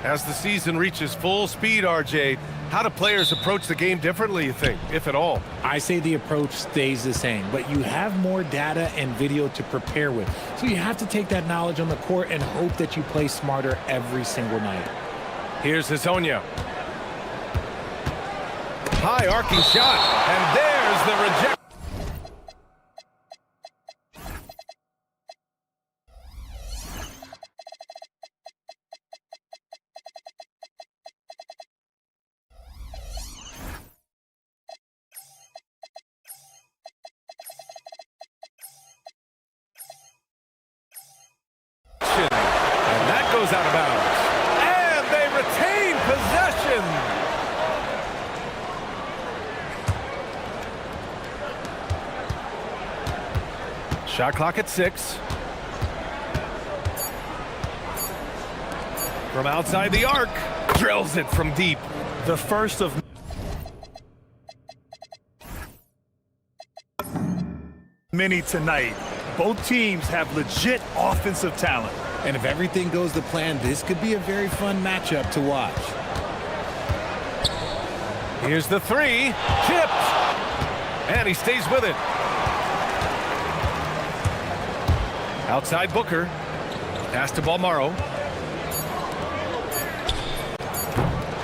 As the season reaches full speed, RJ, how do players approach the game differently, you think, if at all? I say the approach stays the same, but you have more data and video to prepare with. So you have to take that knowledge on the court and hope that you play smarter every single night. Here's Hazonia. High arcing shot, and there's the rejection. And that goes out of bounds. And they retain possession. Shot clock at 6. From outside the arc, drills it from deep. The first of many tonight. Both teams have legit offensive talent. And if everything goes to plan, this could be a very fun matchup to watch. Here's the 3. Tipped. And he stays with it. Outside Booker. Pass to Balmaro.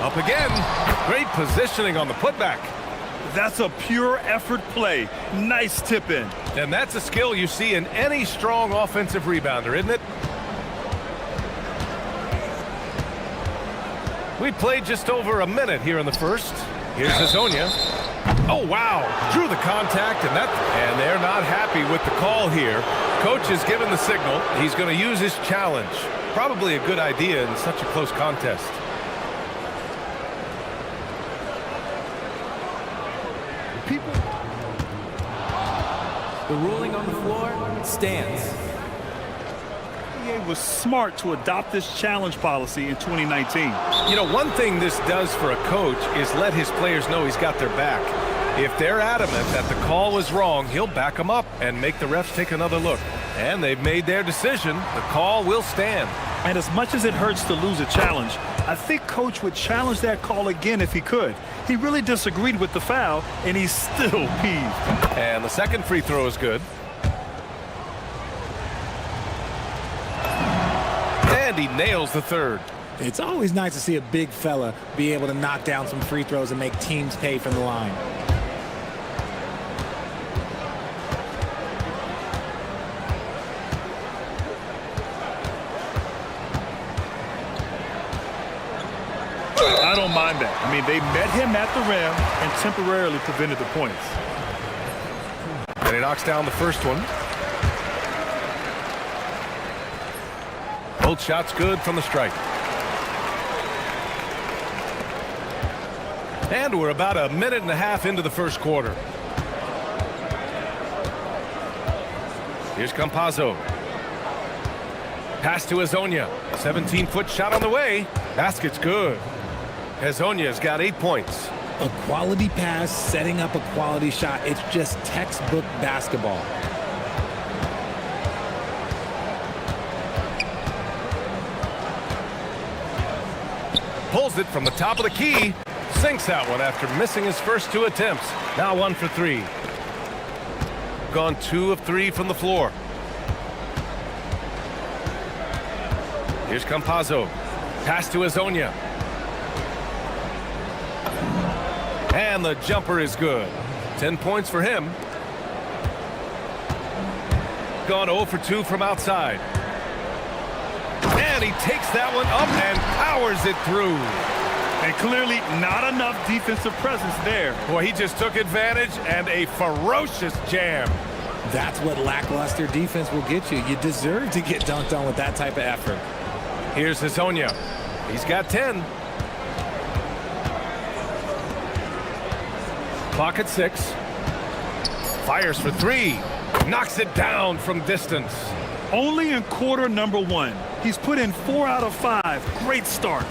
Up again. Great positioning on the putback. That's a pure effort play. Nice tip in. And that's a skill you see in any strong offensive rebounder, isn't it? We played just over a minute here in the first. Here's Hazonia. Oh, wow. Drew the contact, and they're not happy with the call here. Coach has given the signal. He's going to use his challenge. Probably a good idea in such a close contest. The ruling on the floor stands. EA was smart to adopt this challenge policy in 2019. You know, one thing this does for a coach is let his players know he's got their back. If they're adamant that the call was wrong, he'll back them up and make the refs take another look. And they've made their decision. The call will stand. And as much as it hurts to lose a challenge, I think Coach would challenge that call again if he could. He really disagreed with the foul, and he's still peeved. And the second free throw is good. And he nails the third. It's always nice to see a big fella be able to knock down some free throws and make teams pay from the line. I don't mind that. I mean, they met him at the rim and temporarily prevented the points. And he knocks down the first one. Both shots good from the strike. And we're about a minute and a half into the first quarter. Here's Campazzo. Pass to Hazonia. 17-foot shot on the way. Basket's good. Hazonia's got 8 points. A quality pass, setting up a quality shot. It's just textbook basketball. Pulls it from the top of the key. Sinks that one after missing his first 2 attempts. Now 1 for 3. Gone 2 of 3 from the floor. Here's Campazzo. Pass to Hazonia. And the jumper is good. 10 points for him. Gone 0 for 2 from outside. And he takes that one up and powers it through. And clearly not enough defensive presence there. Boy, he just took advantage and a ferocious jam. That's what lackluster defense will get you. You deserve to get dunked on with that type of effort. Here's Hazonia. He's got 10. Clock at 6. Fires for 3. Knocks it down from distance. Only in quarter number 1. He's put in 4 out of 5. Great start.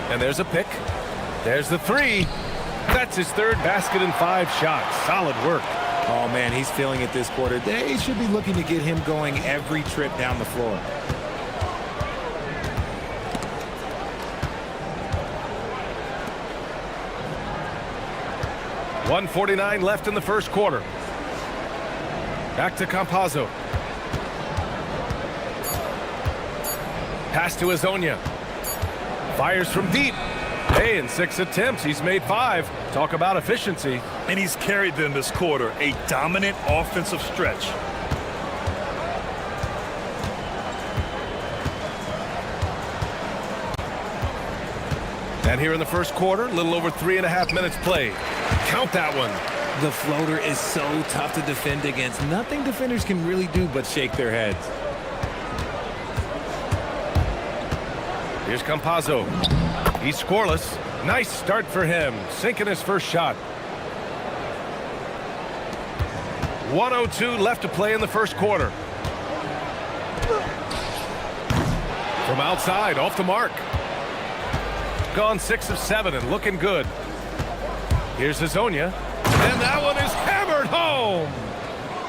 And there's a pick. There's the 3. That's his 3rd basket in 5 shots. Solid work. Oh, man, he's feeling it this quarter. They should be looking to get him going every trip down the floor. 1:49 left in the first quarter. Back to Campazzo. Pass to Azonia. Fires from deep. Hey, in 6 attempts, he's made 5. Talk about efficiency. And he's carried them this quarter, a dominant offensive stretch. And here in the first quarter, a little over 3.5 minutes played. Count that one. The floater is so tough to defend against. Nothing defenders can really do but shake their heads. Here's Campazzo. He's scoreless. Nice start for him. Sinking his first shot. 1:02 left to play in the first quarter. From outside, off the mark. Gone 6 of 7 and looking good. Here's Azonia. And that one is hammered home.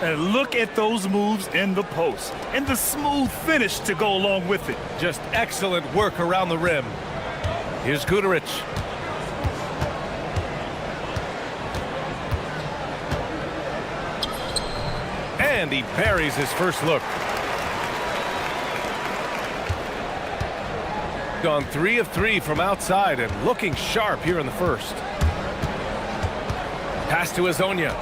And look at those moves in the post. And the smooth finish to go along with it. Just excellent work around the rim. Here's Guduric. And he buries his first look. Gone 3 of 3 from outside and looking sharp here in the first. Pass to Azonia.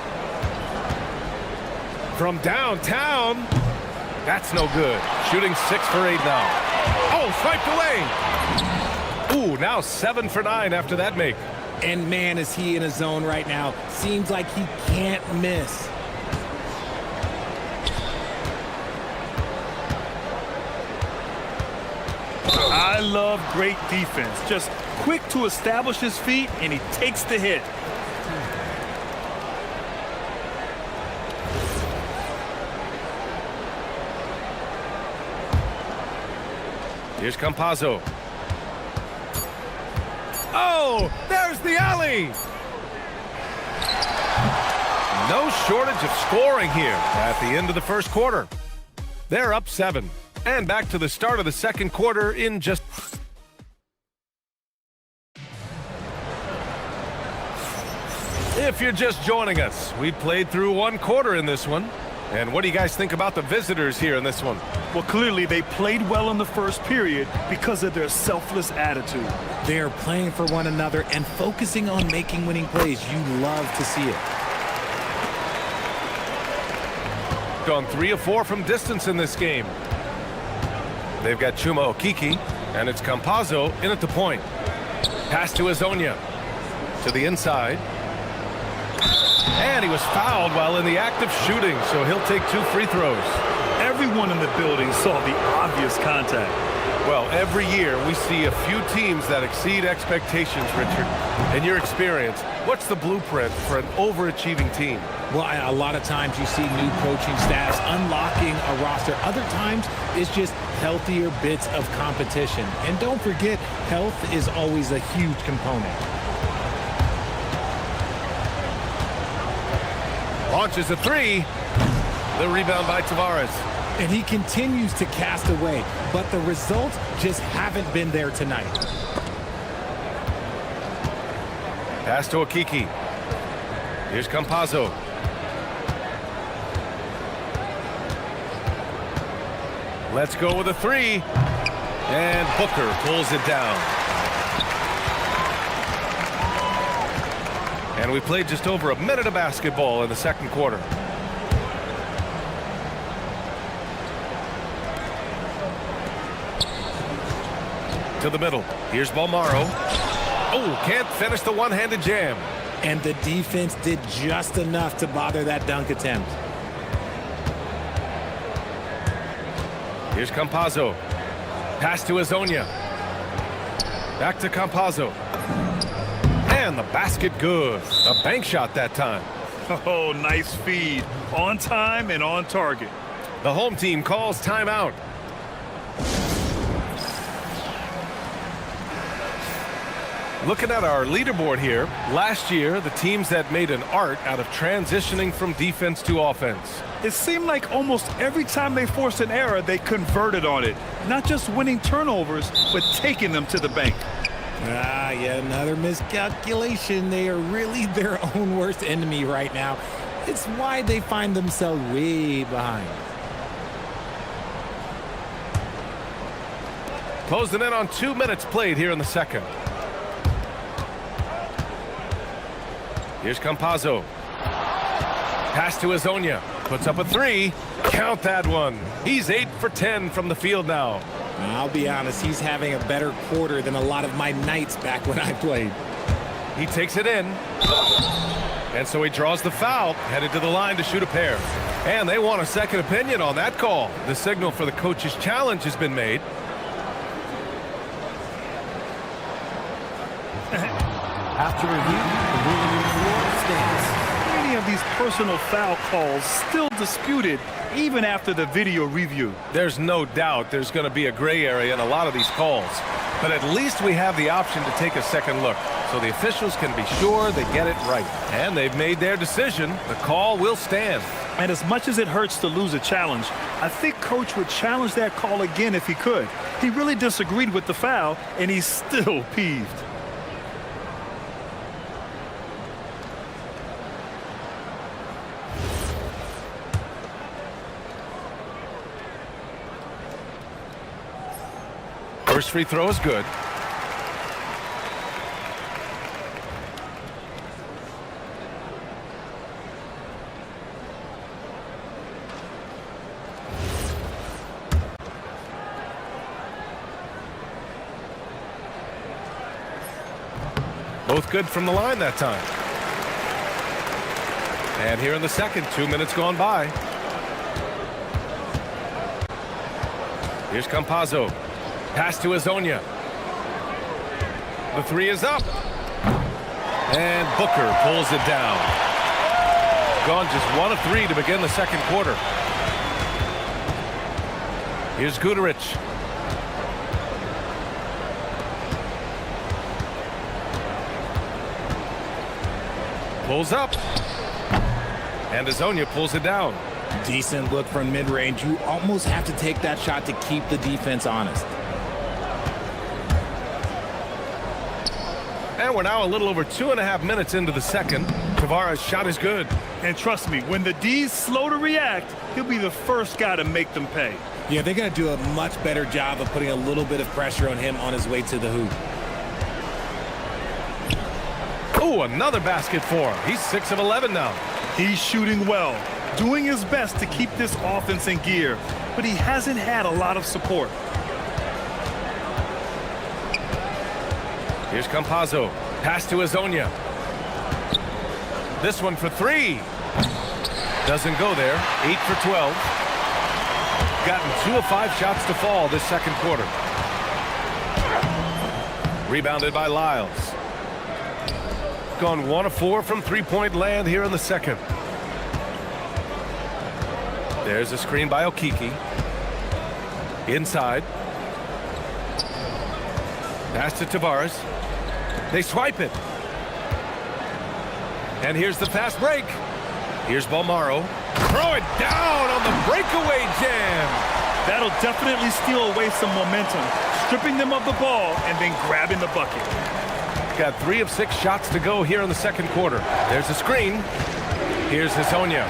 From downtown. That's no good. Shooting 6 for 8 now. Oh, swiped away. Ooh, now 7 for 9 after that make. And man, is he in a zone right now. Seems like he can't miss. I love great defense. Just quick to establish his feet, and he takes the hit. Here's Campazzo. Oh, there's the alley. No shortage of scoring here at the end of the first quarter. They're up 7. And back to the start of the second quarter in just... If you're just joining us, we played through 1 quarter in this one. And what do you guys think about the visitors here in this one? Well, clearly they played well in the first period because of their selfless attitude. They're playing for one another and focusing on making winning plays. You love to see it. Gone 3 of 4 from distance in this game. They've got Chuma Okiki, and it's Campazzo in at the point. Pass to Azonia. To the inside. And he was fouled while in the act of shooting, so he'll take 2 free throws. Everyone in the building saw the obvious contact. Well, every year we see a few teams that exceed expectations, Richard. In your experience, what's the blueprint for an overachieving team? Well, a lot of times you see new coaching staffs unlocking a roster. Other times it's just healthier bits of competition. And don't forget, health is always a huge component. Launches a 3. The rebound by Tavares. And he continues to cast away, but the results just haven't been there tonight. Pass to Okiki. Here's Campazzo. Let's go with a 3. And Booker pulls it down. And we played just over a minute of basketball in the second quarter. To the middle. Here's Balmaro. Oh, can't finish the one-handed jam. And the defense did just enough to bother that dunk attempt. Here's Campazzo. Pass to Azonia. Back to Campazzo. And the basket good. A bank shot that time. Oh, nice feed. On time and on target. The home team calls timeout. Looking at our leaderboard here, last year, the teams that made an art out of transitioning from defense to offense. It seemed like almost every time they forced an error, they converted on it. Not just winning turnovers, but taking them to the bank. Yeah, another miscalculation. They are really their own worst enemy right now. It's why they find themselves way behind. Closing in on 2 minutes played here in the second. Here's Campazzo. Pass to Azonia. Puts up a three. Count that one. He's 8 for 10 from the field now. I'll be honest, he's having a better quarter than a lot of my nights back when I played. He takes it in. And so he draws the foul, headed to the line to shoot a pair. And they want a second opinion on that call. The signal for the coach's challenge has been made. After review, the ruling on the floor stands. Many of these personal foul calls still disputed even after the video review. There's no doubt there's going to be a gray area in a lot of these calls. But at least we have the option to take a second look, so the officials can be sure they get it right. And they've made their decision. The call will stand. And as much as it hurts to lose a challenge, I think Coach would challenge that call again if he could. He really disagreed with the foul, and he's still peeved. First free throw is good. Both good from the line that time. And here in the second, 2 minutes gone by. Here's Campazzo. Pass to Azonia. The three is up. And Booker pulls it down. Gone just 1 of 3 to begin the second quarter. Here's Guduric. Pulls up. And Azonia pulls it down. Decent look from mid-range. You almost have to take that shot to keep the defense honest. And we're now a little over 2.5 minutes into the second. Tavares' shot is good. And trust me, when the D's slow to react, he'll be the first guy to make them pay. Yeah, they're going to do a much better job of putting a little bit of pressure on him on his way to the hoop. Oh, another basket for him. He's 6 of 11 now. He's shooting well, doing his best to keep this offense in gear, but he hasn't had a lot of support. Here's Campazzo. Pass to Azonia. This one for 3. Doesn't go there. 8 for 12. Gotten 2 of 5 shots to fall this second quarter. Rebounded by Lyles. Gone 1 of 4 from three-point land here in the second. There's a screen by Okiki. Inside. Pass to Tavares. They swipe it. And here's the fast break. Here's Balmaro. Throw it down on the breakaway jam. That'll definitely steal away some momentum, stripping them of the ball and then grabbing the bucket. Got 3 of 6 shots to go here in the second quarter. There's a screen. Here's Azonia.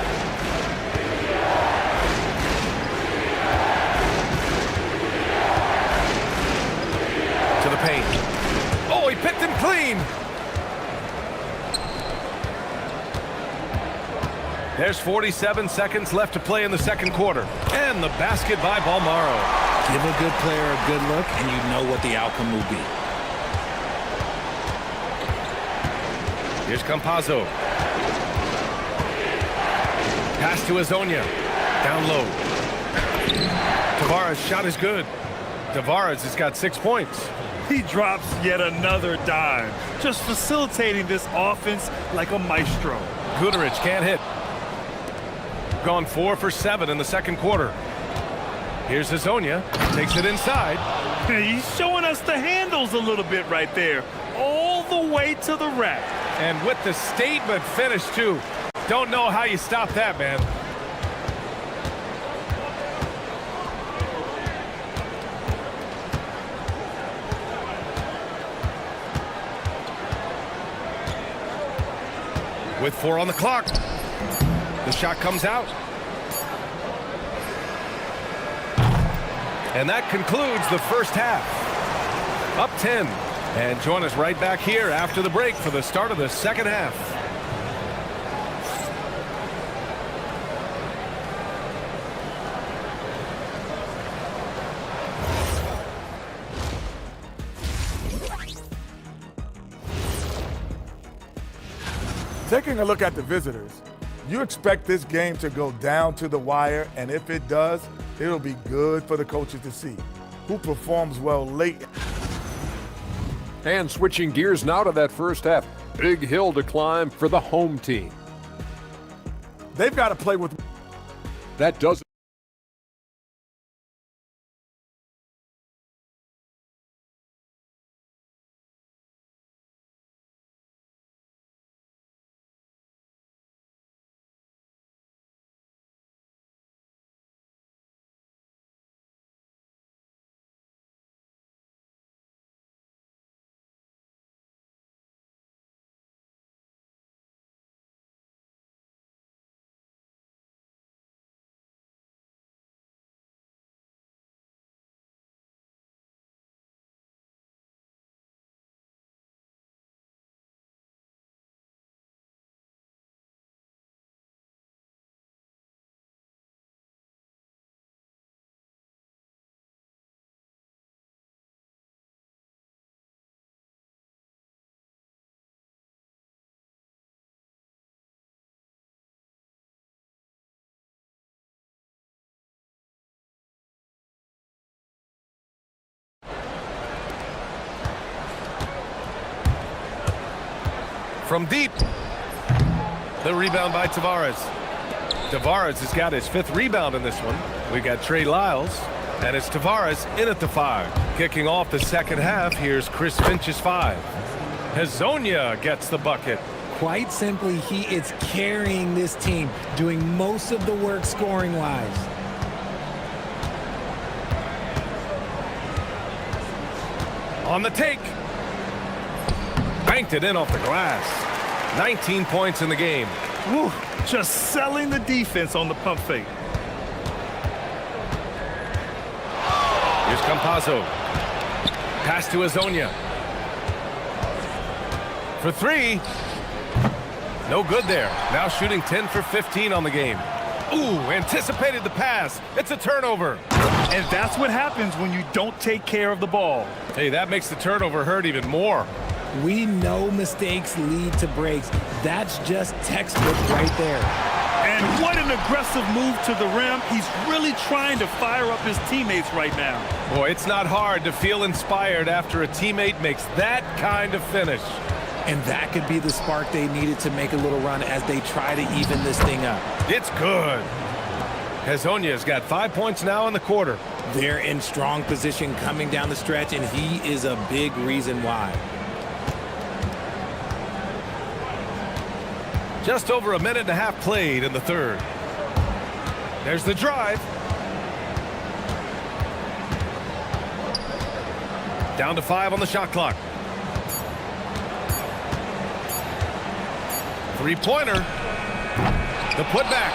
To the paint. Oh, he picked him clean. There's 47 seconds left to play in the second quarter. And the basket by Balmaro. Give a good player a good look, and you know what the outcome will be. Here's Campazzo. Pass to Azonia. Down low. Tavares' shot is good. Tavares has got 6 points. He drops yet another dime, just facilitating this offense like a maestro. Guduric can't hit. Gone 4 for 7 in the second quarter. Here's Azonia. Takes it inside. He's showing us the handles a little bit right there, all the way to the rack. And with the statement finish, too. Don't know how you stop that, man. with 4 on the clock. The shot comes out. And that concludes the first half. Up 10. And join us right back here after the break for the start of the second half. Taking a look at the visitors, you expect this game to go down to the wire, and if it does, it'll be good for the coaches to see who performs well late. And switching gears now to that first half, big hill to climb for the home team. They've got to play with That doesn't From deep. The rebound by Tavares. Tavares has got his 5th rebound in this one. We got Trey Lyles. And it's Tavares in at the 5. Kicking off the second half, here's Chris Finch's 5. Hezonja gets the bucket. Quite simply, he is carrying this team, doing most of the work scoring-wise. On the take. Banked it in off the glass. 19 points in the game. Woo, just selling the defense on the pump fake. Here's Campazzo. Pass to Hezonja. For 3. No good there. Now shooting 10 for 15 on the game. Ooh, anticipated the pass. It's a turnover. And that's what happens when you don't take care of the ball. Hey, that makes the turnover hurt even more. We know mistakes lead to breaks. That's just textbook right there. And what an aggressive move to the rim. He's really trying to fire up his teammates right now. Boy, it's not hard to feel inspired after a teammate makes that kind of finish. And that could be the spark they needed to make a little run as they try to even this thing up. It's good. Hezonja's got 5 points now in the quarter. They're in strong position coming down the stretch, and he is a big reason why. Just over a minute and a half played in the third. There's the drive. Down to 5 on the shot clock. Three-pointer. The putback.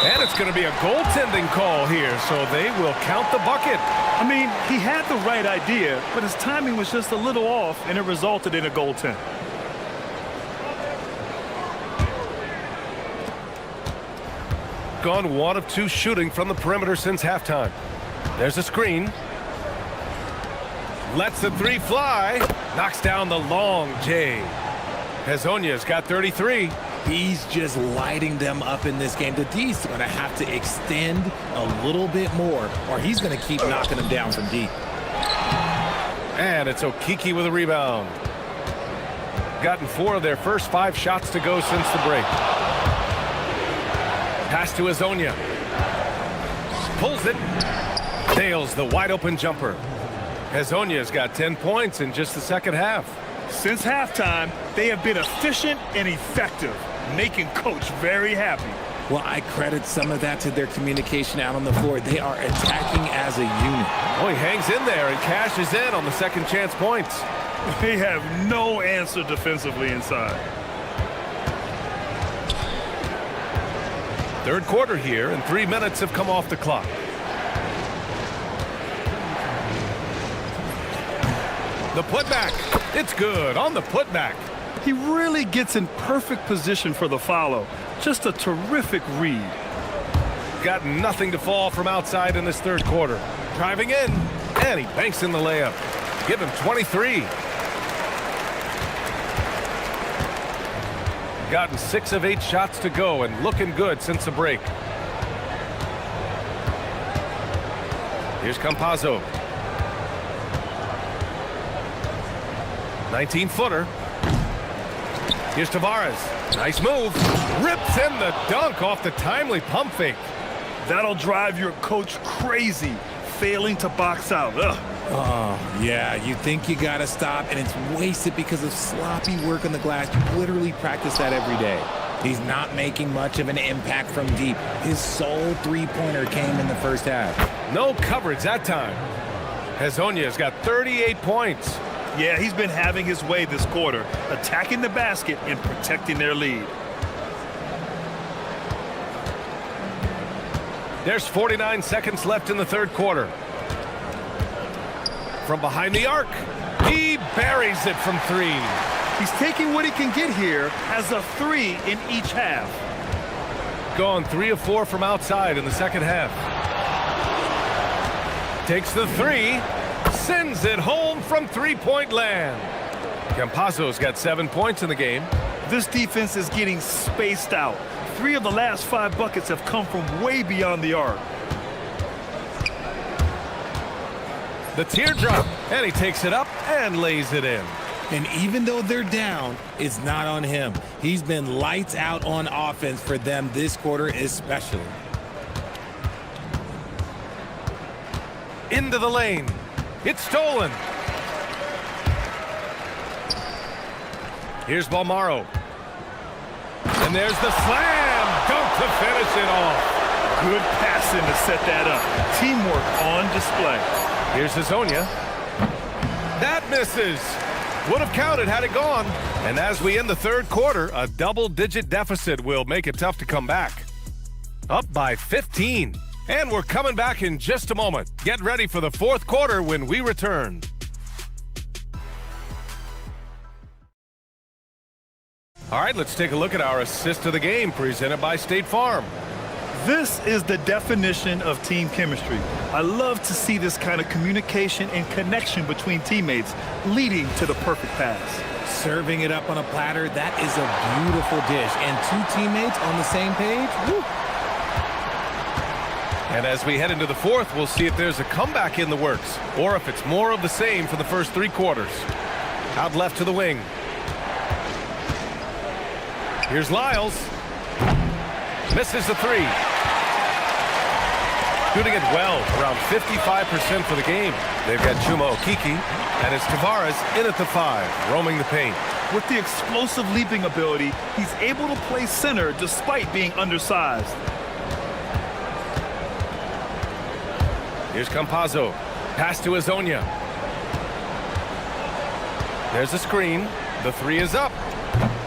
And it's going to be a goaltending call here, so they will count the bucket. I mean, he had the right idea, but his timing was just a little off, and it resulted in a goaltend. Gone 1 of 2 shooting from the perimeter since halftime. There's a screen. Lets the 3 fly. Knocks down the long J. Hezonja's got 33. He's just lighting them up in this game. The D's going to have to extend a little bit more, or he's going to keep knocking them down from deep. And it's Okiki with a rebound. Gotten 4 of their first 5 shots to go since the break. Pass to Hezonja. Pulls it. Nails the wide open jumper. Hezonja's got 10 points in just the second half. Since halftime, they have been efficient and effective, making Coach very happy. Well, I credit some of that to their communication out on the floor. They are attacking as a unit. Oh, he hangs in there and cashes in on the second chance points. They have no answer defensively inside. Third quarter here, and 3 minutes have come off the clock. The putback. It's good on the putback. He really gets in perfect position for the follow. Just a terrific read. Got nothing to fall from outside in this third quarter. Driving in, and he banks in the layup. Give him 23. Gotten 6 of 8 shots to go and looking good since the break. Here's Campazzo. 19-footer. Here's Tavares. Nice move. Rips in the dunk off the timely pump fake. That'll drive your coach crazy, failing to box out. Ugh. Oh, yeah, you think you got to stop, and it's wasted because of sloppy work on the glass. You literally practice that every day. He's not making much of an impact from deep. His sole three-pointer came in the first half. No coverage that time. Hezonja's got 38 points. Yeah, he's been having his way this quarter, attacking the basket and protecting their lead. There's 49 seconds left in the third quarter. From behind the arc, he buries it from 3. He's taking what he can get here as a 3 in each half. Gone 3 of 4 from outside in the second half. Takes the 3, sends it home from three-point land. Campazzo's got 7 points in the game. This defense is getting spaced out. 3 of the last 5 buckets have come from way beyond the arc. The teardrop, and he takes it up and lays it in. And even though they're down, it's not on him. He's been lights out on offense for them this quarter especially. Into the lane. It's stolen. Here's Balmaro. And there's the slam dunk to finish it off. Good passing to set that up. Teamwork on display. Here's Hezonja. That misses. Would have counted had it gone. And as we end the third quarter, a double-digit deficit will make it tough to come back. Up by 15. And we're coming back in just a moment. Get ready for the fourth quarter when we return. All right, let's take a look at our assist of the game presented by State Farm. This is the definition of team chemistry. I love to see this kind of communication and connection between teammates leading to the perfect pass. Serving it up on a platter, that is a beautiful dish. And 2 teammates on the same page, woo. And as we head into the fourth, we'll see if there's a comeback in the works or if it's more of the same for the first 3 quarters. Out left to the wing. Here's Lyles. Misses the 3. Shooting it well, around 55% for the game. They've got Chuma Okeke, and it's Tavares in at the 5, roaming the paint. With the explosive leaping ability, he's able to play center despite being undersized. Here's Campazzo. Pass to Hezonja. There's a screen. The 3 is up.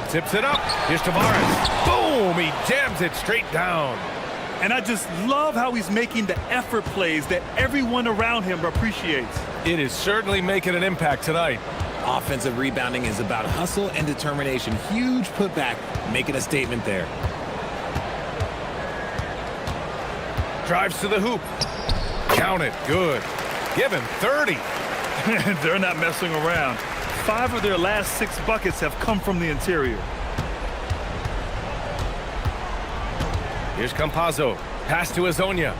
Tips it up. Here's Tavares. Boom! He jams it straight down. And I just love how he's making the effort plays that everyone around him appreciates. It is certainly making an impact tonight. Offensive rebounding is about hustle and determination. Huge putback, making a statement there. Drives to the hoop. Count it. Good. Give him 30. They're not messing around. 5 of their last 6 buckets have come from the interior. Here's Campazzo. Pass to Hezonja.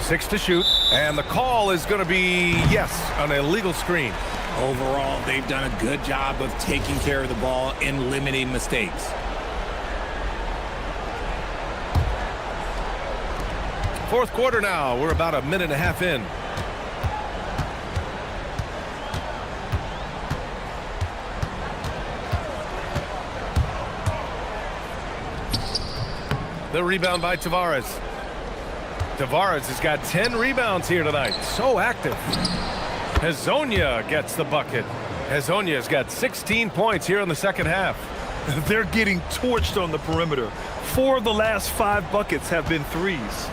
Six to shoot, and the call is going to be, yes, an illegal screen. Overall, they've done a good job of taking care of the ball and limiting mistakes. Fourth quarter now. We're about a minute and a half in. The rebound by Tavares. Tavares has got 10 rebounds here tonight. So active. Hezonja gets the bucket. Hezonja's got 16 points here in the second half. They're getting torched on the perimeter. 4 of the last 5 buckets have been threes.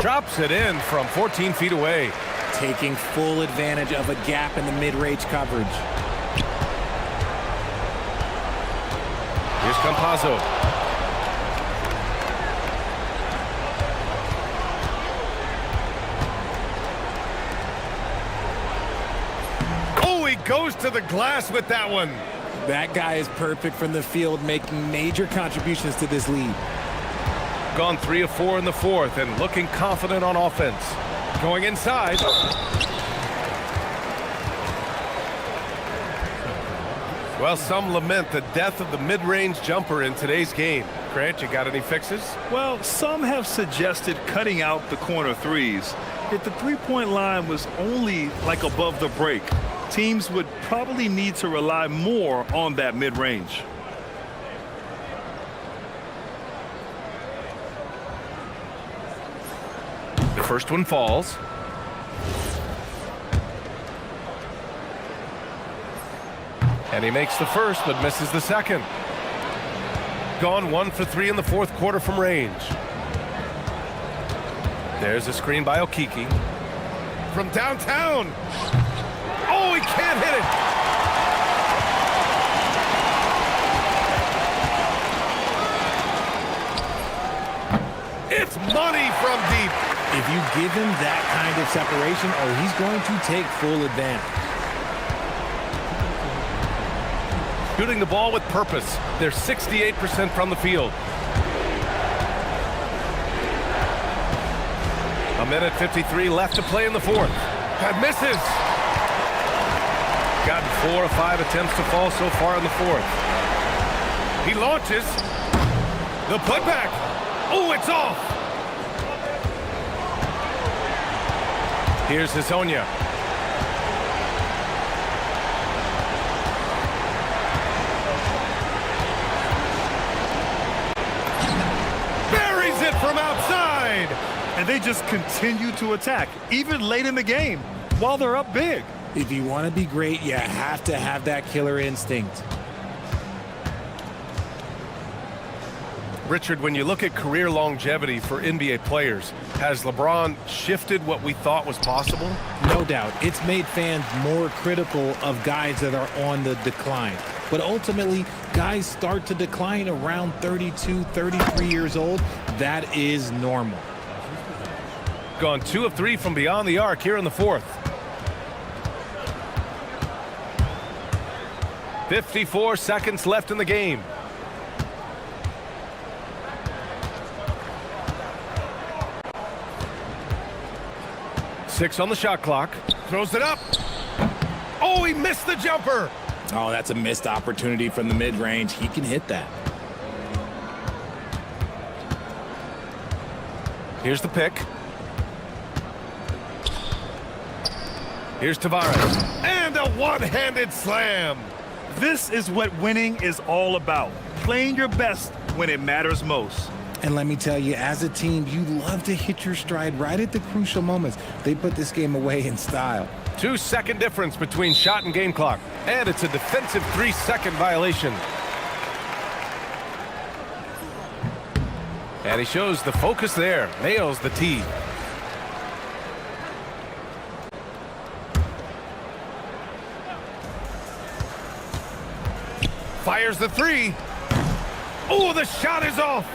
Drops it in from 14 feet away. Taking full advantage of a gap in the mid-range coverage. Here's Campazzo. Oh, he goes to the glass with that one. That guy is perfect from the field, making major contributions to this lead. Gone 3 of 4 in the fourth and looking confident on offense. Going inside. Well, some lament the death of the mid-range jumper in today's game. Grant, you got any fixes? Well, some have suggested cutting out the corner threes. If the three-point line was only like above the break, teams would probably need to rely more on that mid-range. The first one falls. And he makes the first, but misses the second. Gone 1 for 3 in the fourth quarter from range. There's a screen by Okiki. From downtown. Oh, he can't hit it. It's money from deep. If you give him that kind of separation, oh, he's going to take full advantage. Shooting the ball with purpose. They're 68% from the field. A minute 53 left to play in the fourth. That misses. Gotten 4 of 5 attempts to fall so far in the fourth. He launches. The putback. Oh, it's off. Here's Hezonja. Buries it from outside. And they just continue to attack, even late in the game, while they're up big. If you want to be great, you have to have that killer instinct. Richard, when you look at career longevity for NBA players, has LeBron shifted what we thought was possible? No doubt. It's made fans more critical of guys that are on the decline. But ultimately, guys start to decline around 32, 33 years old. That is normal. Gone 2 of 3 from beyond the arc here in the fourth. 54 seconds left in the game. Six on the shot clock. Throws it up. Oh, he missed the jumper. Oh, that's a missed opportunity from the mid-range. He can hit that. Here's the pick. Here's Tavares. And a one-handed slam. This is what winning is all about. Playing your best when it matters most. And let me tell you, as a team, you love to hit your stride right at the crucial moments. They put this game away in style. 2-second difference between shot and game clock. And it's a defensive 3-second violation. And he shows the focus there. Nails the tee. Fires the 3. Oh, the shot is off.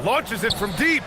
Launches it from deep.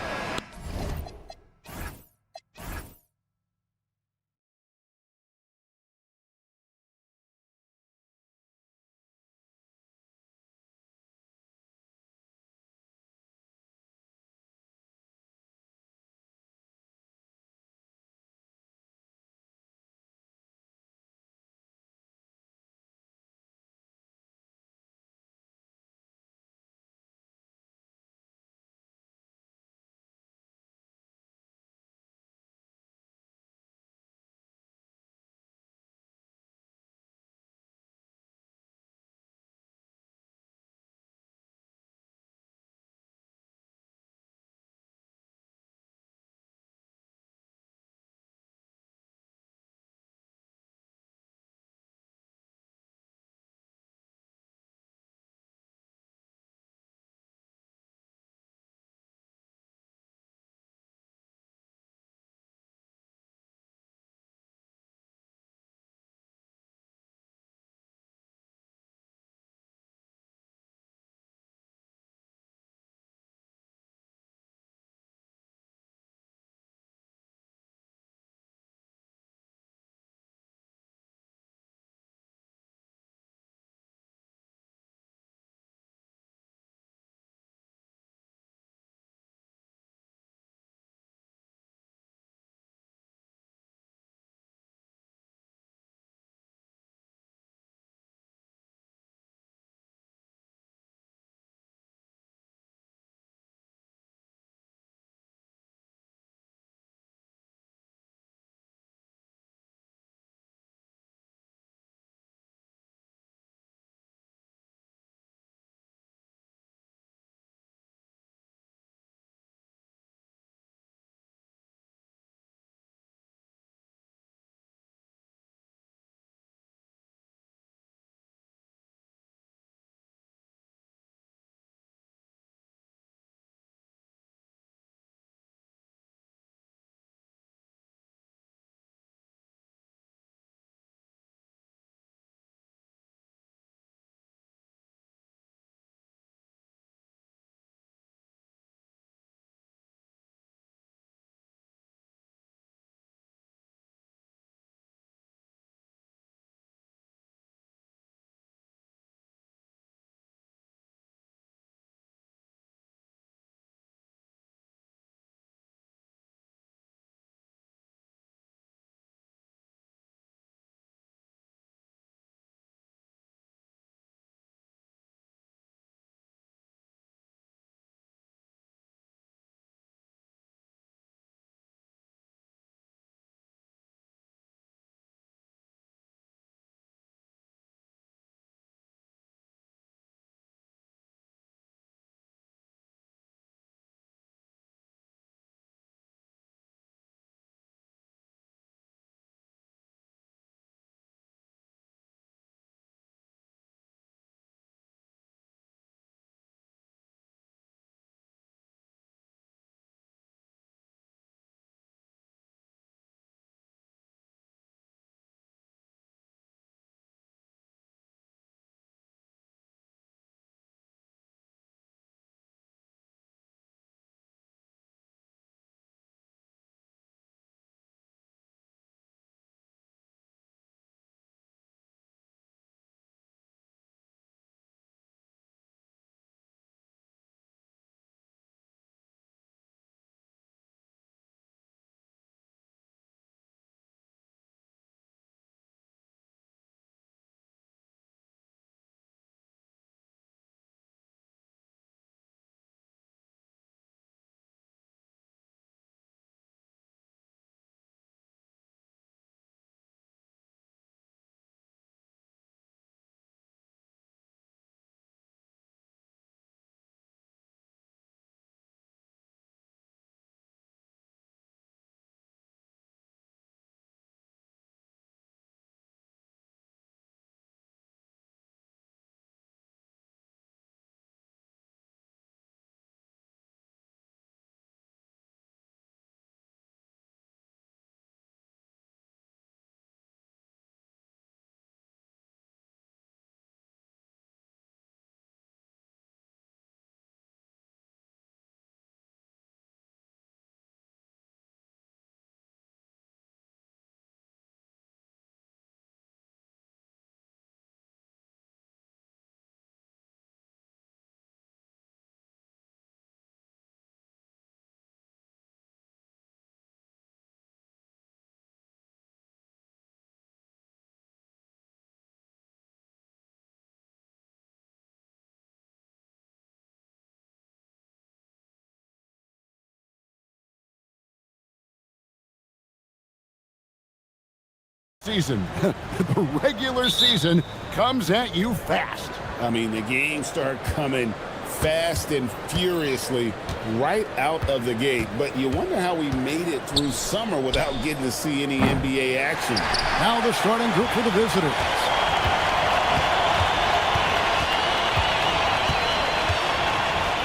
season. The regular season comes at you fast. I mean, the games start coming fast and furiously right out of the gate. But you wonder how we made it through summer without getting to see any NBA action. Now the starting group for the visitors.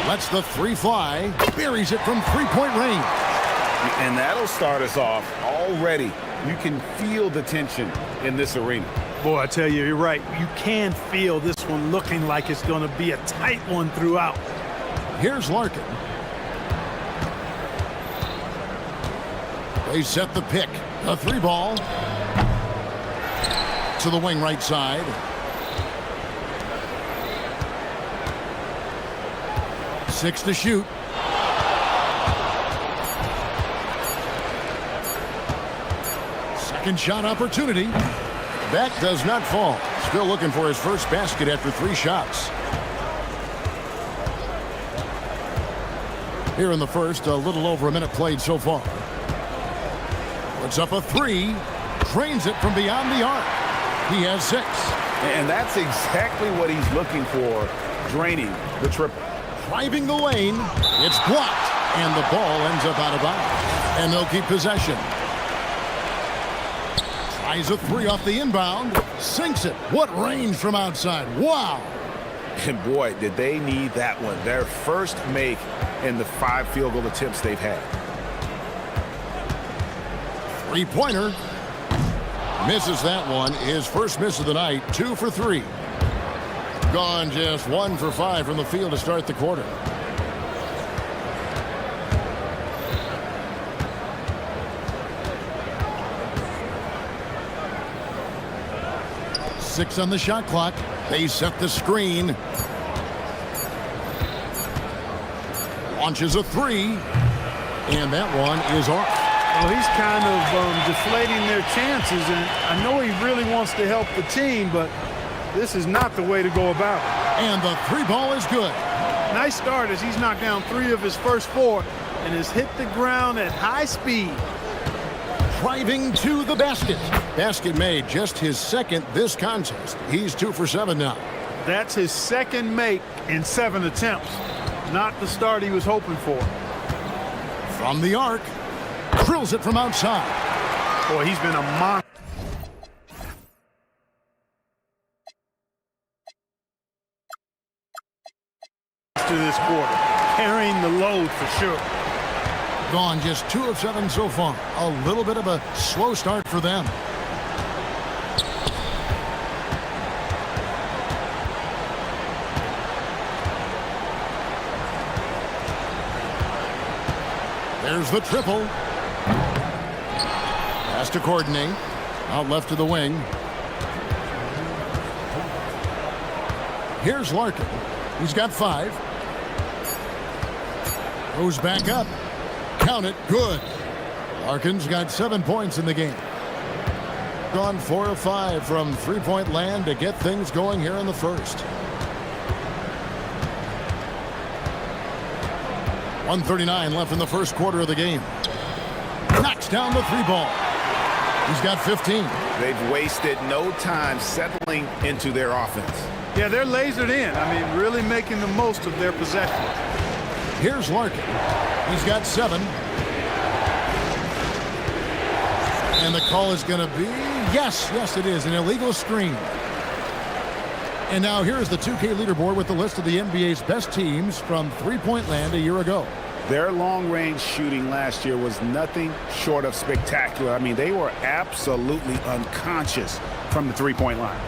Lets the three fly, buries it from three-point range. And that'll start us off already. You can feel the tension in this arena. Boy, I tell you, you're right. You can feel this one looking like it's going to be a tight one throughout. Here's Larkin. They set the pick. A three ball. To the wing right side. Six to shoot. Second shot opportunity. That does not fall. Still looking for his first basket after three shots. Here in the first, a little over a minute played so far. Puts up a three. Drains it from beyond the arc. He has 6. And that's exactly what he's looking for, draining the triple. Driving the lane. It's blocked. And the ball ends up out of bounds. And they'll keep possession. Tries a three off the inbound. Sinks it. What range from outside. Wow. And boy, did they need that one. Their first make in the 5 field goal attempts they've had. Three-pointer. Misses that one. His first miss of the night. 2 for 3. Gone just 1 for 5 from the field to start the quarter. Six on the shot clock. They set the screen. Launches a three. And that one is off. Well, he's kind of deflating their chances, and I know he really wants to help the team, but this is not the way to go about it. And the three ball is good. Nice start as he's knocked down 3 of his first 4 and has hit the ground at high speed. Driving to the basket. Basket made, just his second this contest. He's 2 for 7 now. That's his second make in 7 attempts. Not the start he was hoping for. From the arc. Drills it from outside. Boy, he's been a monster this quarter. Carrying the load for sure. Gone just 2 of 7 so far. A little bit of a slow start for them. There's the triple. Has to coordinate. Out left to the wing. Here's Larkin. He's got 5. Goes back up. Count it. Good. Larkin's got 7 points in the game. Gone 4 of 5 from three-point land to get things going here in the first. 1:39 left in the first quarter of the game. Knocks down the 3 ball. He's got 15. They've wasted no time settling into their offense. Yeah, they're lasered in. I mean, really making the most of their possession. Here's Larkin. He's got 7. And the call is going to be, yes, it is, an illegal screen. And now here's the 2K leaderboard with the list of the NBA's best teams from three-point land a year ago. Their long-range shooting last year was nothing short of spectacular. I mean, they were absolutely unconscious from the three-point line.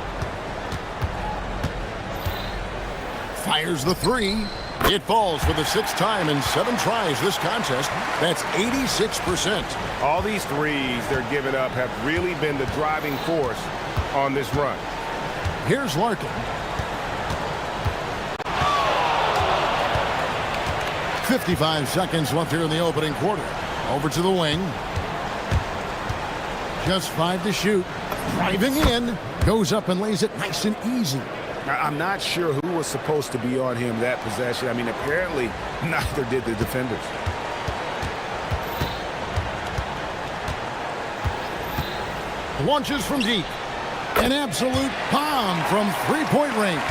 Fires the 3. It falls for the 6th time in 7 tries this contest. That's 86%. All these threes they're giving up have really been the driving force on this run. Here's Larkin. 55 seconds left here in the opening quarter. Over to the wing. Just 5 to shoot. Driving in. Goes up and lays it nice and easy. I'm not sure who was supposed to be on him that possession. I mean, apparently neither did the defenders. launches from deep. An absolute bomb from three-point range.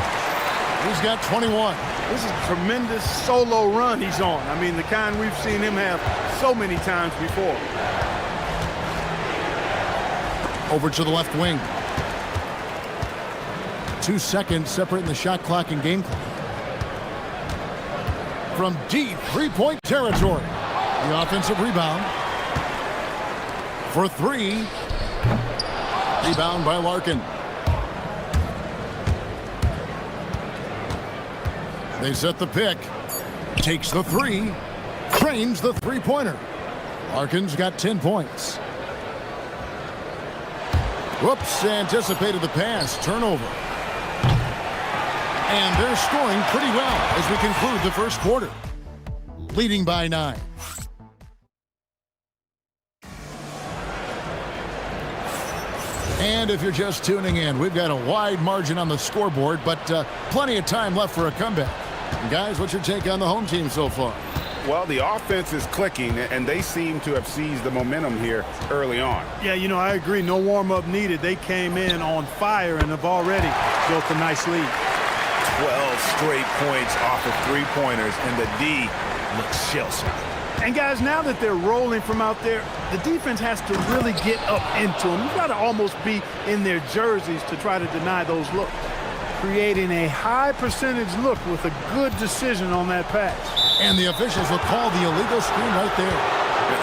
He's got 21. This is a tremendous solo run he's on. I mean, the kind we've seen him have so many times before. Over to the left wing. 2 seconds separating the shot clock and game clock. From deep three-point territory. The offensive rebound. For three. Rebound by Larkin. They set the pick. Takes the three. Frames the three-pointer. Larkin's got 10 points. Whoops, anticipated the pass. Turnover. And they're scoring pretty well as we conclude the first quarter. Leading by 9. And if you're just tuning in, we've got a wide margin on the scoreboard, but plenty of time left for a comeback. And guys, what's your take on the home team so far? Well, the offense is clicking, and they seem to have seized the momentum here early on. Yeah, you know, I agree. No warm-up needed. They came in on fire and have already built a nice lead. 12 straight points off of three-pointers, and the D looks shell-shocked. And guys, now that they're rolling from out there, the defense has to really get up into them. You've got to almost be in their jerseys to try to deny those looks. Creating a high percentage look with a good decision on that pass. And the officials will call the illegal screen right there.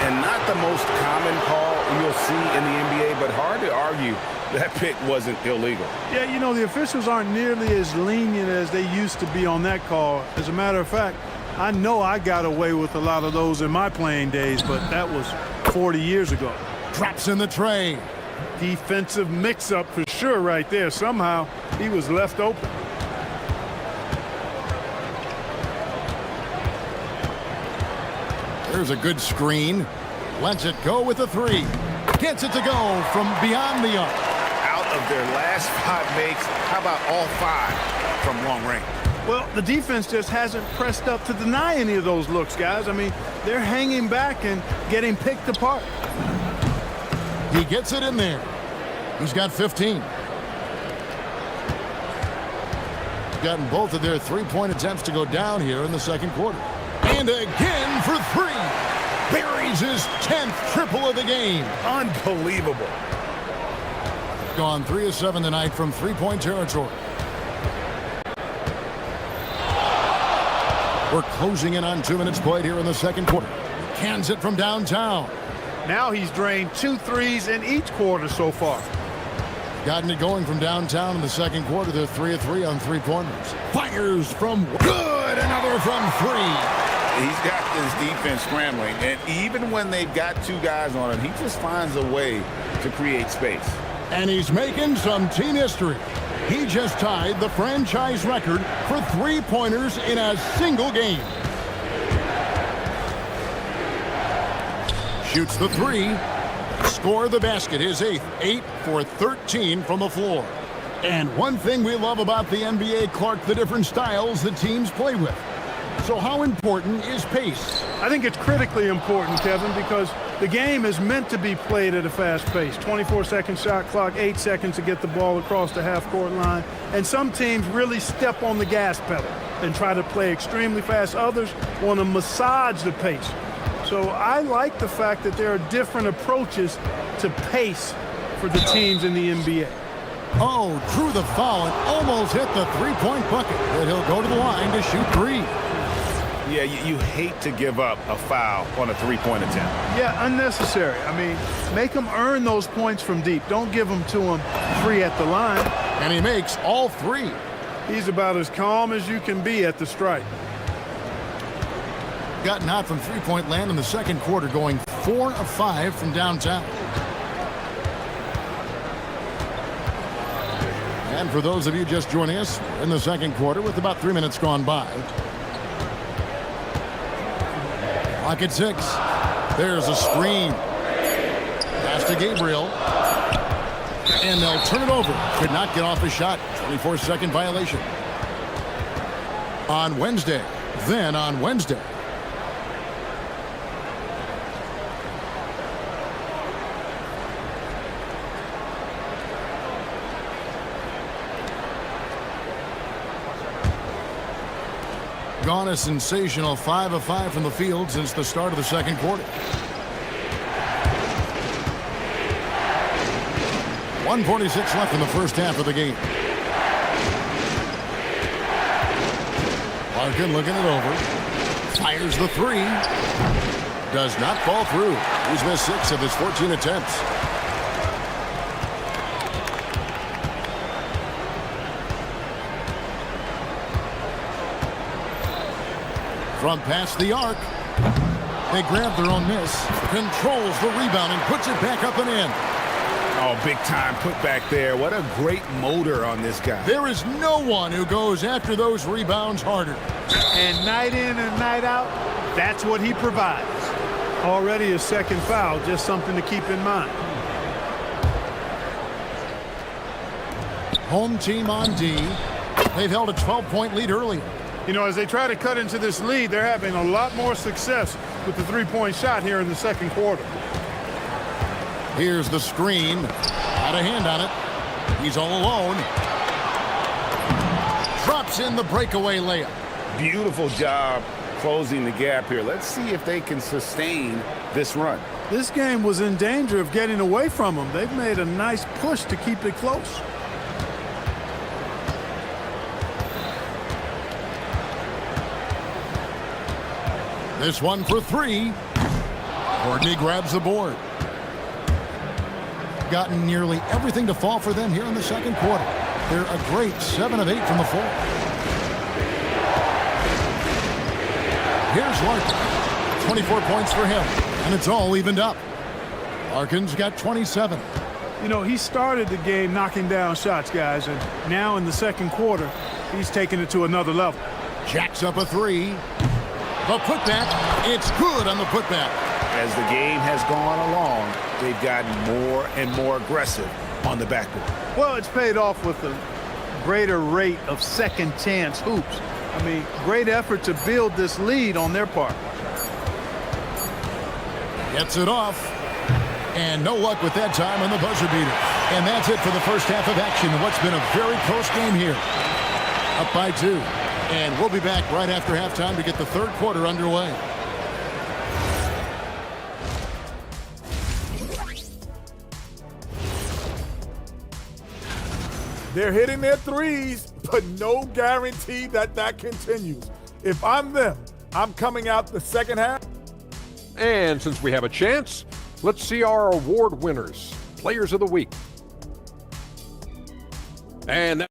And not the most common call you'll see in the NBA, but hard to argue that pick wasn't illegal. Yeah, you know, the officials aren't nearly as lenient as they used to be on that call. As a matter of fact, I know I got away with a lot of those in my playing days, but that was 40 years ago. Drops in the tray. Defensive mix-up for sure right there. Somehow he was left open. There's a good screen. Lets it go with a three. Gets it to go from beyond the arc. Out of their last 5 makes, how about all 5 from long range? Well, the defense just hasn't pressed up to deny any of those looks, guys. I mean, they're hanging back and getting picked apart. He gets it in there. He's got 15. Gotten both of their three-point attempts to go down here in the second quarter. And again for three. Buries his 10th triple of the game. Unbelievable. Gone 3 of 7 tonight from three-point territory. We're closing in on 2 minutes played here in the second quarter. Cans it from downtown. Now he's drained 2 threes in each quarter so far. Gotten it going from downtown in the second quarter. They're 3 of 3 on three-pointers. Fires from good. Another from 3. He's got this defense scrambling, and even when they've got 2 guys on him, he just finds a way to create space. And he's making some team history. He just tied the franchise record for three-pointers in a single game. Shoots the 3. Score the basket, his 8th. 8 for 13 from the floor. And one thing we love about the NBA, Clark, the different styles the teams play with. So how important is pace? I think it's critically important, Kevin, because the game is meant to be played at a fast pace. 24-second shot clock, 8 seconds to get the ball across the half-court line. And some teams really step on the gas pedal and try to play extremely fast. Others want to massage the pace. So I like the fact that there are different approaches to pace for the teams in the NBA. Oh, drew the foul and almost hit the three-point bucket. But he'll go to the line to shoot 3. Yeah, you hate to give up a foul on a three-point attempt. Yeah, unnecessary. I mean, make them earn those points from deep. Don't give them to them free at the line. And he makes all 3. He's about as calm as you can be at the strike. Gotten out from three-point land in the second quarter, going 4 of 5 from downtown. And for those of you just joining us, in the second quarter with about 3 minutes gone by. Clock at 6. There's a screen. Pass to Gabriel. And they'll turn it over. Could not get off a shot. 24-second violation. On Wednesday. Then on Wednesday. Gone a sensational 5 of 5 from the field since the start of the second quarter. 1:46 left in the first half of the game. Larkin looking it over. Fires the three. Does not fall through. He's missed 6 of his 14 attempts. From past the arc. They grab their own miss. Controls the rebound and puts it back up and in. Oh, big time put back there. What a great motor on this guy. There is no one who goes after those rebounds harder. And night in and night out, that's what he provides. Already a second foul, just something to keep in mind. Home team on D. They've held a 12-point lead earlier. You know, as they try to cut into this lead, they're having a lot more success with the three-point shot here in the second quarter. Here's the screen. Had a hand on it. He's all alone. Drops in the breakaway layup. Beautiful job closing the gap here. Let's see if they can sustain this run. This game was in danger of getting away from them. They've made a nice push to keep it close. This one for three. Courtney grabs the board. Gotten nearly everything to fall for them here in the second quarter. They're a great 7 of 8 from the floor. Here's Larkin. 24 points for him, and it's all evened up. Larkin's got 27. You know, he started the game knocking down shots, guys, and now in the second quarter, he's taking it to another level. Jacks up a three. The putback, it's good on the putback. As the game has gone along, they've gotten more and more aggressive on the backboard. Well, it's paid off with a greater rate of second chance hoops. I mean, great effort to build this lead on their part. Gets it off. And no luck with that time on the buzzer beater. And that's it for the first half of action in what's been a very close game here. Up by 2. And we'll be back right after halftime to get the third quarter underway. They're hitting their threes, but no guarantee that that continues. If I'm them, I'm coming out the second half. And since we have a chance, let's see our award winners, Players of the Week. And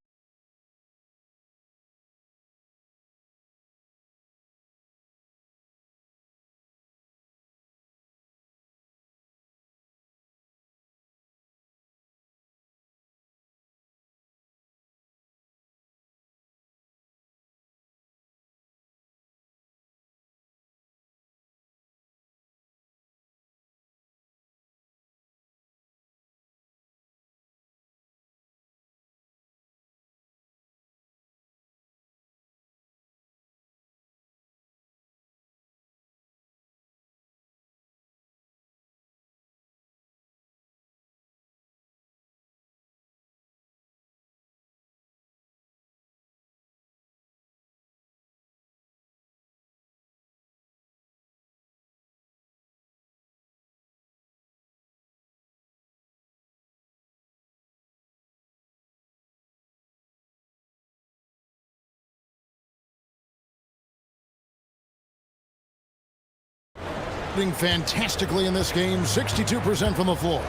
fantastically in this game, 62% from the floor.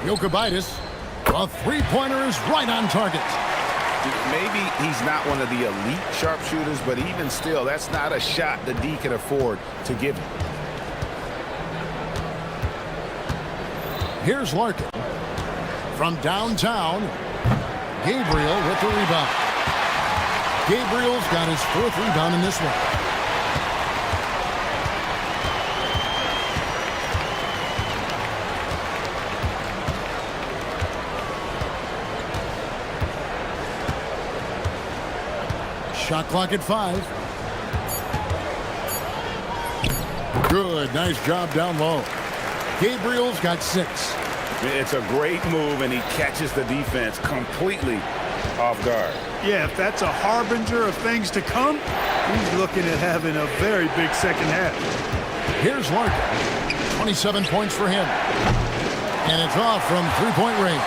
Jokubaitis, a three-pointer is right on target. Maybe he's not one of the elite sharpshooters, but even still, that's not a shot the D can afford to give him. Here's Larkin. From downtown, Gabriel with the rebound. Gabriel's got his 4th rebound in this one. Shot clock at 5. Good, nice job down low. Gabriel's got 6. It's a great move, and he catches the defense completely off guard. Yeah, if that's a harbinger of things to come, he's looking at having a very big second half. Here's Larkin. 27 points for him. And it's off from three-point range.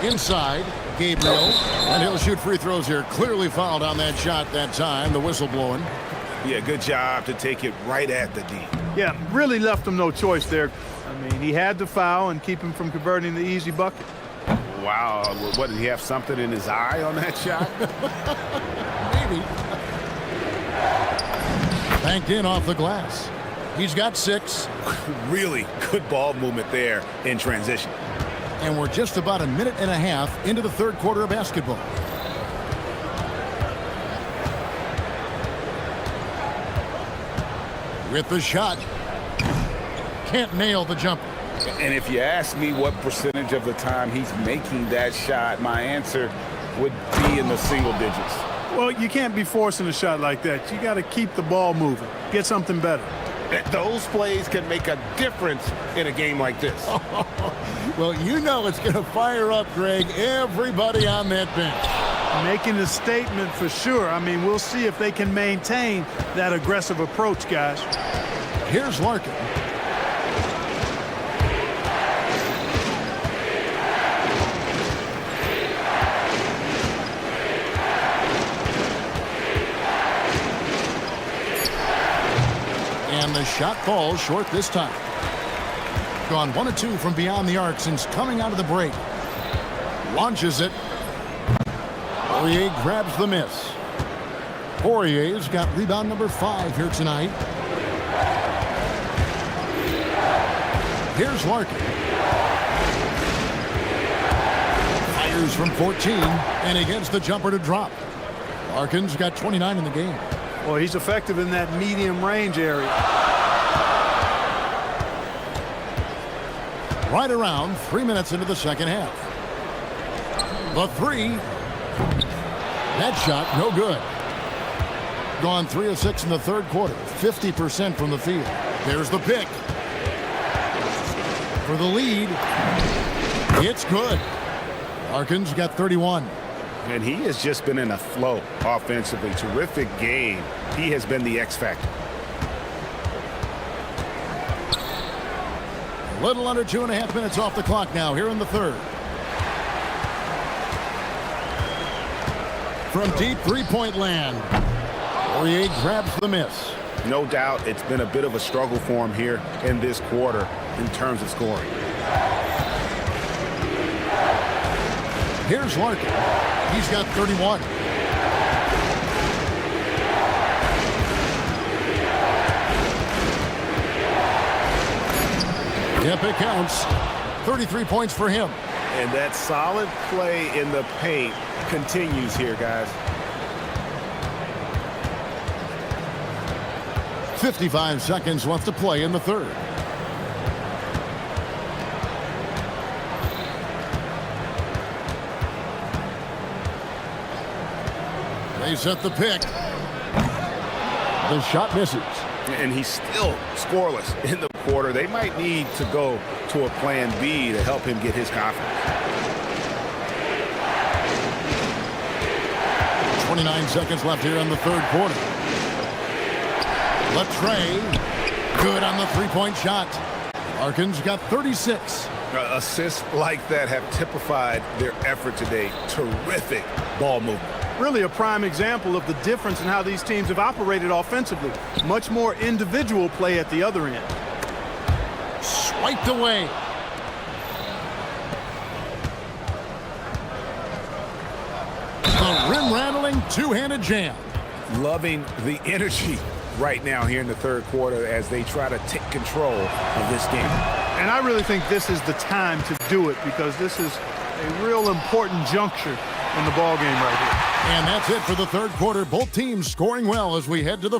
Inside, Gabriel. And he'll shoot free throws here. Clearly fouled on that shot that time. The whistle blowing. Yeah, good job to take it right at the D. Yeah, really left him no choice there. I mean, he had to foul and keep him from converting the easy bucket. Wow, what, did he have something in his eye on that shot? Maybe. Banked in off the glass. He's got 6. Really good ball movement there in transition. And we're just about a minute and a half into the third quarter of basketball. With the shot. Can't nail the jumper. And if you ask me what percentage of the time he's making that shot, my answer would be in the single digits. Well, you can't be forcing a shot like that. You got to keep the ball moving. Get something better. Those plays can make a difference in a game like this. Well, you know it's going to fire up, Greg, everybody on that bench. Making a statement for sure. I mean, we'll see if they can maintain that aggressive approach, guys. Here's Larkin. And the shot falls short this time. Gone 1 of 2 from beyond the arc since coming out of the break. Launches it. Poirier grabs the miss. Poirier's got rebound number 5 here tonight. Here's Larkin. Fires from 14 and he gets the jumper to drop. Larkin's got 29 in the game. Well, he's effective in that medium range area. Right around 3 minutes into the second half. The 3. That shot, no good. Gone 3 of 6 in the third quarter. 50% from the field. There's the pick. For the lead. It's good. Larkin's got 31. And he has just been in a flow offensively. Terrific game. He has been the X factor. A little under 2.5 minutes off the clock now here in the third. From deep three-point land. Poirier grabs the miss. No doubt it's been a bit of a struggle for him here in this quarter in terms of scoring. Here's Larkin. He's got 31. Yep, it counts. 33 points for him. And that solid play in the paint continues here, guys. 55 seconds left to play in the third. They set the pick. The shot misses. And he's still scoreless in the quarter. They might need to go to a plan B to help him get his confidence. 29 seconds left here in the third quarter. Latrey, good on the three-point shot. Larkin's got 36. Assists like that have typified their effort today. Terrific ball movement. Really a prime example of the difference in how these teams have operated offensively. Much more individual play at the other end. Swiped away. The rim-rattling two-handed jam. Loving the energy right now here in the third quarter as they try to take control of this game. And I really think this is the time to do it because this is a real important juncture in the ball game right here. And that's it for the third quarter. Both teams scoring well as we head to the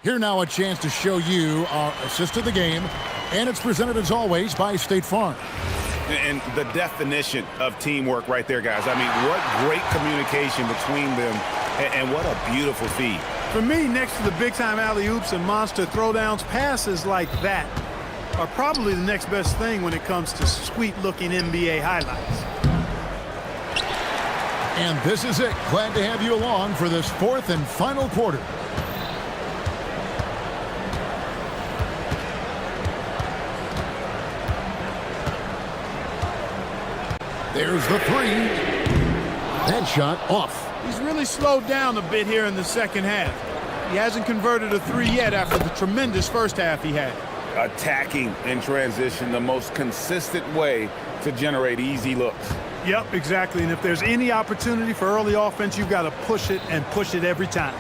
Here now a chance to show you our assist of the game, and it's presented as always by State Farm. And the definition of teamwork right there, guys. I mean, what great communication between them, and what a beautiful feed. For me, next to the big-time alley-oops and monster throwdowns, passes like that are probably the next best thing when it comes to sweet-looking NBA highlights. And this is it. Glad to have you along for this fourth and final quarter. There's the three. That shot off. He's really slowed down a bit here in the second half. He hasn't converted a three yet after the tremendous first half he had. Attacking in transition, the most consistent way to generate easy looks. Yep, exactly. And if there's any opportunity for early offense, you've got to push it and push it every time.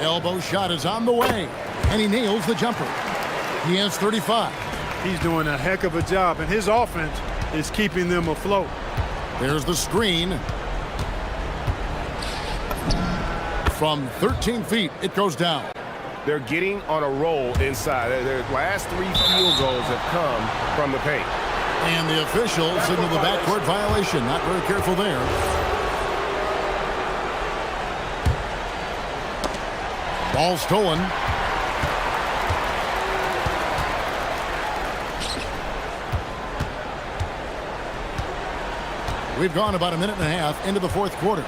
Elbow shot is on the way, and he nails the jumper. He has 35. He's doing a heck of a job, and his offense is keeping them afloat. There's the screen. From 13 feet, it goes down. They're getting on a roll inside. Their last 3 field goals have come from the paint. And the official signaled the backcourt violation. Not very careful there. Ball stolen. We've gone about a minute and a half into the fourth quarter.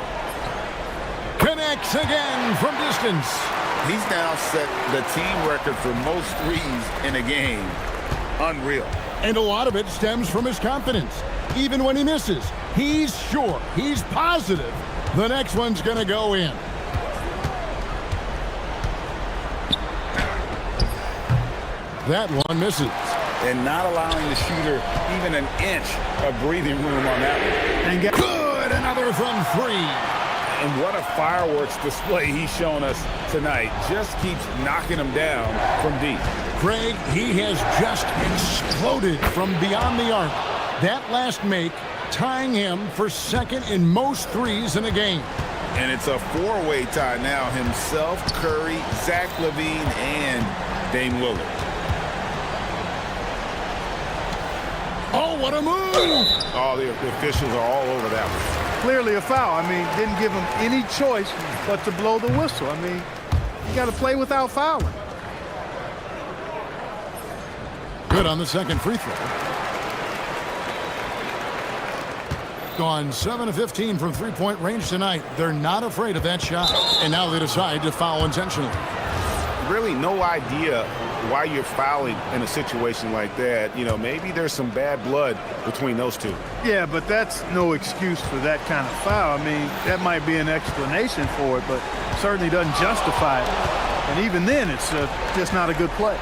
Connects again from distance. He's now set the team record for most threes in a game. Unreal. And a lot of it stems from his confidence. Even when he misses, he's sure, he's positive the next one's going to go in. That one misses. And not allowing the shooter even an inch of breathing room on that one. And good, another from three. And what a fireworks display he's shown us tonight. Just keeps knocking them down from deep. Craig, he has just exploded from beyond the arc. That last make tying him for second in most threes in a game. And it's a four-way tie now. Himself, Curry, Zach LaVine, and Dame Lillard. Oh, what a move! Oh, the officials are all over that one. Clearly a foul. I mean, didn't give him any choice but to blow the whistle. I mean, you got to play without fouling. Good on the second free throw. Gone 7 of 15 from three-point range tonight. They're not afraid of that shot. And now they decide to foul intentionally. Really no idea why you're fouling in a situation like that. You know, maybe there's some bad blood between those two. Yeah, but that's no excuse for that kind of foul. I mean, that might be an explanation for it, but certainly doesn't justify it. And even then, it's just not a good play.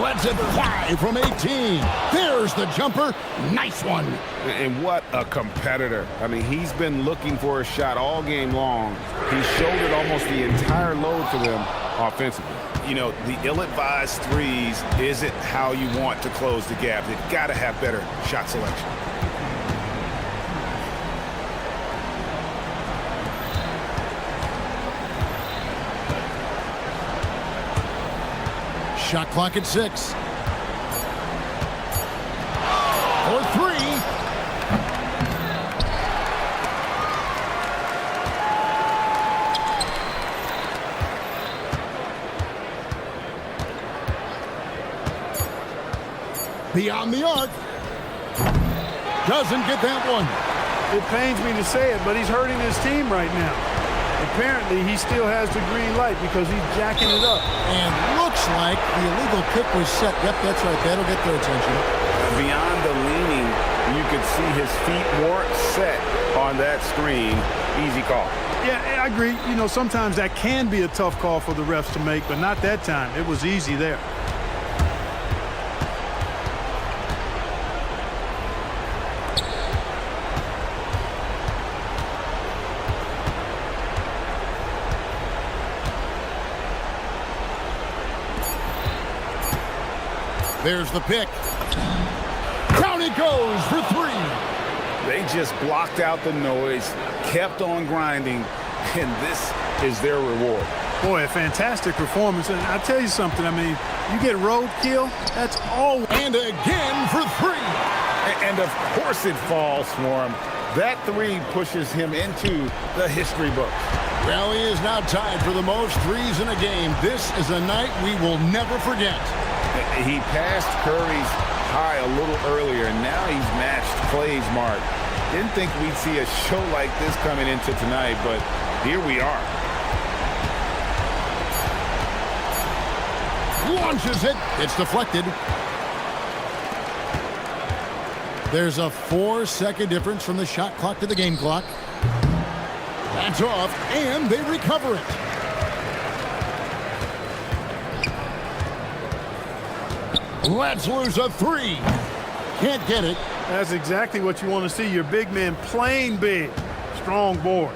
Let's it fly from 18. There's the jumper. Nice one. And what a competitor. I mean, he's been looking for a shot all game long. He shouldered almost the entire load for them offensively. You know, the ill-advised threes isn't how you want to close the gap. They've got to have better shot selection. Shot clock at 6. For 3. Beyond the arc. Doesn't get that one. It pains me to say it, but he's hurting his team right now. Apparently, he still has the green light because he's jacking it up. And looks like the illegal kick was set. Yep, that's right. That'll get their attention. Beyond the leaning, you could see his feet weren't set on that screen. Easy call. Yeah, I agree. You know, sometimes that can be a tough call for the refs to make, but not that time. It was easy there. There's the pick. Down it goes for 3. They just blocked out the noise, kept on grinding, and this is their reward. Boy, a fantastic performance. And I'll tell you something, I mean, you get roadkill, that's all. And again for three. And of course it falls for him. That three pushes him into the history books. Well, he is now tied for the most threes in a game. This is a night we will never forget. He passed Curry's high a little earlier, and now he's matched Clay's mark. Didn't think we'd see a show like this coming into tonight, but here we are. Launches it. It's deflected. There's a 4-second difference from the shot clock to the game clock. That's off, and they recover it. Let's lose a three. Can't get it. That's exactly what you want to see. Your big men playing big. Strong board.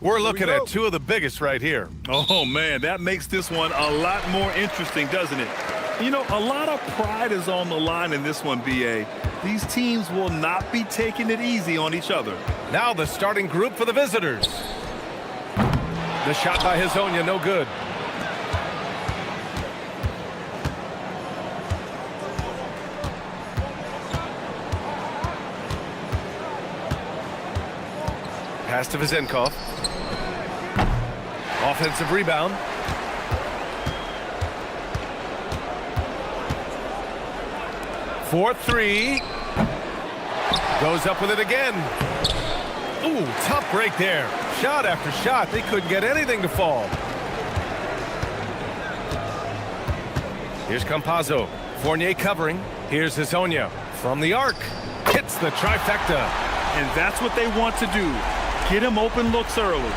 We're looking at two of the biggest right here. Oh, man, that makes this one a lot more interesting, doesn't it? You know, a lot of pride is on the line in this one, B.A. These teams will not be taking it easy on each other. Now the starting group for the visitors. The shot by Hazonia, no good. Pass to Vizenkov. Offensive rebound. For three. Goes up with it again. Ooh, tough break there. Shot after shot. They couldn't get anything to fall. Here's Campazzo. Fournier covering. Here's Hazonia from the arc. Hits the trifecta. And that's what they want to do. Get him open looks early.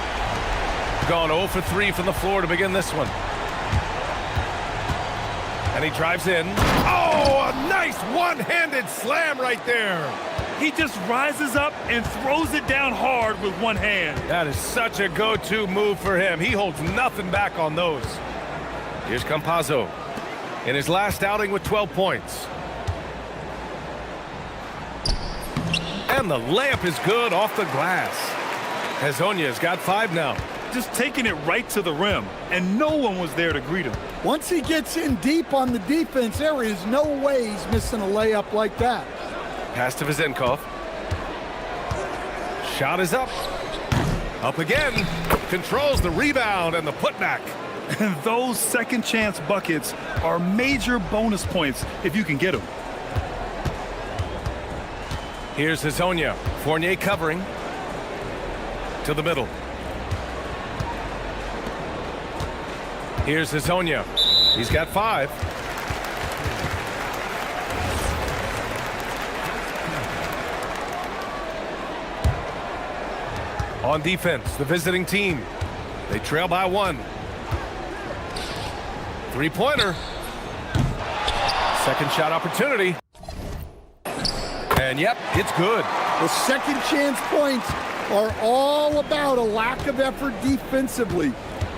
Gone 0 for 3 from the floor to begin this one. And he drives in. Oh, a nice one-handed slam right there. He just rises up and throws it down hard with one hand. That is such a go-to move for him. He holds nothing back on those. Here's Campazzo in his last outing with 12 points. And the layup is good off the glass. Hazonia's got 5 now. Just taking it right to the rim, and no one was there to greet him. Once he gets in deep on the defense, there is no way he's missing a layup like that. Pass to Vizenkov. Shot is up. Up again. Controls the rebound and the putback. And those second chance buckets are major bonus points if you can get them. Here's Hazonia. Fournier covering. To the middle. Here's Hazonia. He's got 5. On defense, the visiting team. They trail by 1. Three-pointer. Second shot opportunity. And yep, it's good. The second chance points are all about a lack of effort defensively.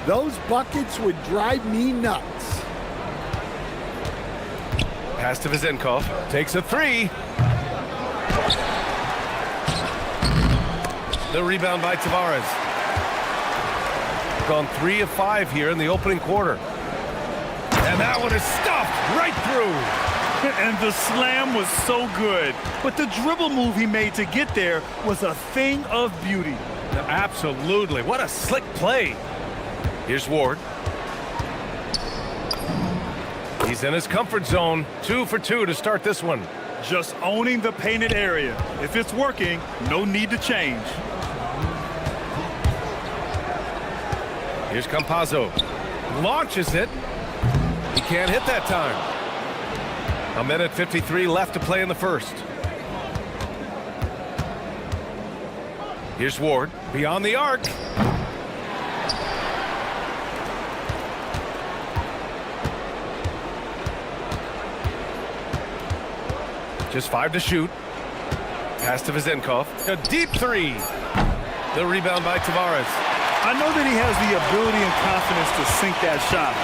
Those buckets would drive me nuts. Pass to Vizenkov. Takes a 3. The rebound by Tavares. Gone 3 of 5 here in the opening quarter. And that one is stuffed right through. And the slam was so good. But the dribble move he made to get there was a thing of beauty. Absolutely. What a slick play. Here's Ward. He's in his comfort zone. 2 for 2 to start this one. Just owning the painted area. If it's working, no need to change. Here's Campazzo. Launches it. He can't hit that time. 1:53 left to play in the first. Here's Ward. Beyond the arc. Just 5 to shoot. Pass to Vizenkov. A deep 3. The rebound by Tavares. I know that he has the ability and confidence to sink that shot.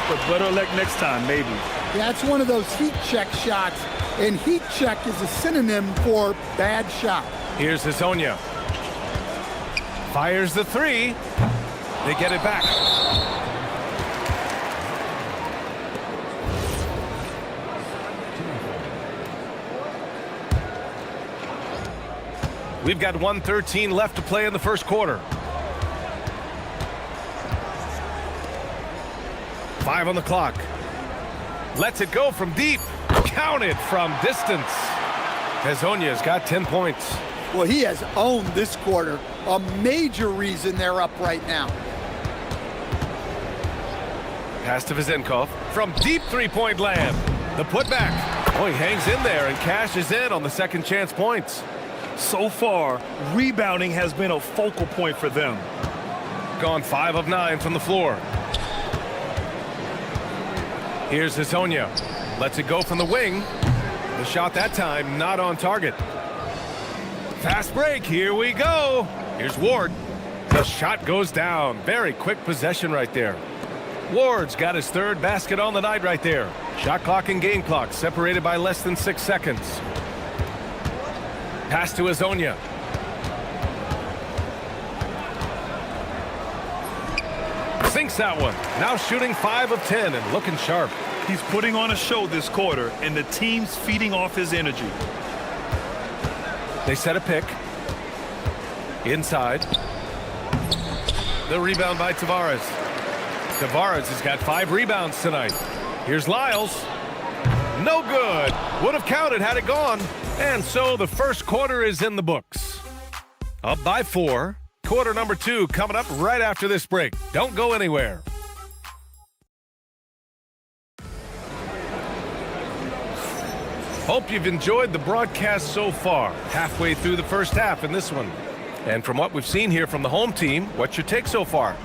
But better luck next time, maybe. Yeah, it's one of those heat check shots. And heat check is a synonym for bad shot. Here's Hazonia. Fires the 3. They get it back. We've got 1:13 left to play in the first quarter. 5 on the clock. Lets it go from deep. Counted from distance. Hazonia's got 10 points. Well, he has owned this quarter. A major reason they're up right now. Pass to Vizenkov from deep three-point land. The putback. Oh, he hangs in there and cashes in on the second chance points. So far, rebounding has been a focal point for them. Gone 5 of 9 from the floor. Here's Hazonia. Lets it go from the wing. The shot that time not on target. Fast break. Here we go. Here's Ward. The shot goes down. Very quick possession right there. Ward's got his third basket on the night right there. Shot clock and game clock separated by less than 6 seconds. Pass to Azonia. Sinks that one. Now shooting 5 of 10 and looking sharp. He's putting on a show this quarter, and the team's feeding off his energy. They set a pick. Inside. The rebound by Tavares. Tavares has got 5 rebounds tonight. Here's Lyles. No good. Would have counted had it gone. And so the first quarter is in the books. Up by 4. Quarter number 2 coming up right after this break. Don't go anywhere. Hope you've enjoyed the broadcast so far. Halfway through the first half in this one. And from what we've seen here from the home team, what's your take so far?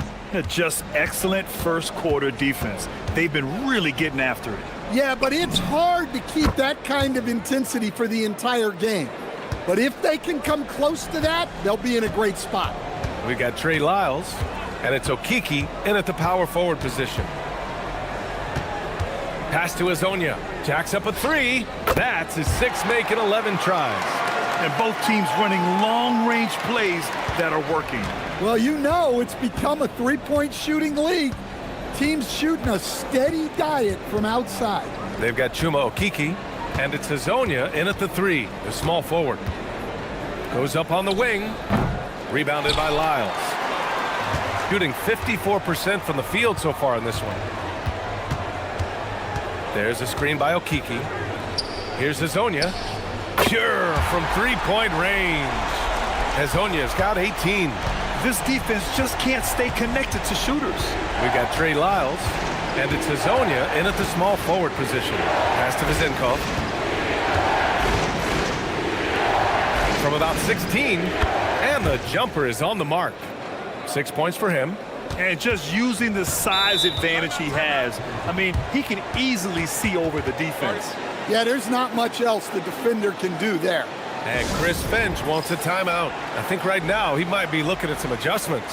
Just excellent first quarter defense. They've been really getting after it. Yeah, but it's hard to keep that kind of intensity for the entire game. But if they can come close to that, they'll be in a great spot. We got Trey Lyles, and it's Okiki in at the power forward position. Pass to Azonia. Jacks up a 3. That's his 6th make in 11 tries. And both teams running long-range plays that are working. Well, you know it's become a three-point shooting league. Teams shooting a steady diet from outside. They've got Chuma Okiki, and it's Azonia in at the 3, the small forward. Goes up on the wing. Rebounded by Lyles. Shooting 54% from the field so far in this one. There's a screen by Okiki. Here's Azonia. Pure from 3-point range. Azonia's got 18. This defense just can't stay connected to shooters. We've got Trey Lyles, and it's Azonia in at the small forward position. Pass to Vizenkov. From about 16, and the jumper is on the mark. 6 points for him. And just using the size advantage he has, I mean, he can easily see over the defense. Yeah, there's not much else the defender can do there. And Chris Finch wants a timeout. I think right now he might be looking at some adjustments.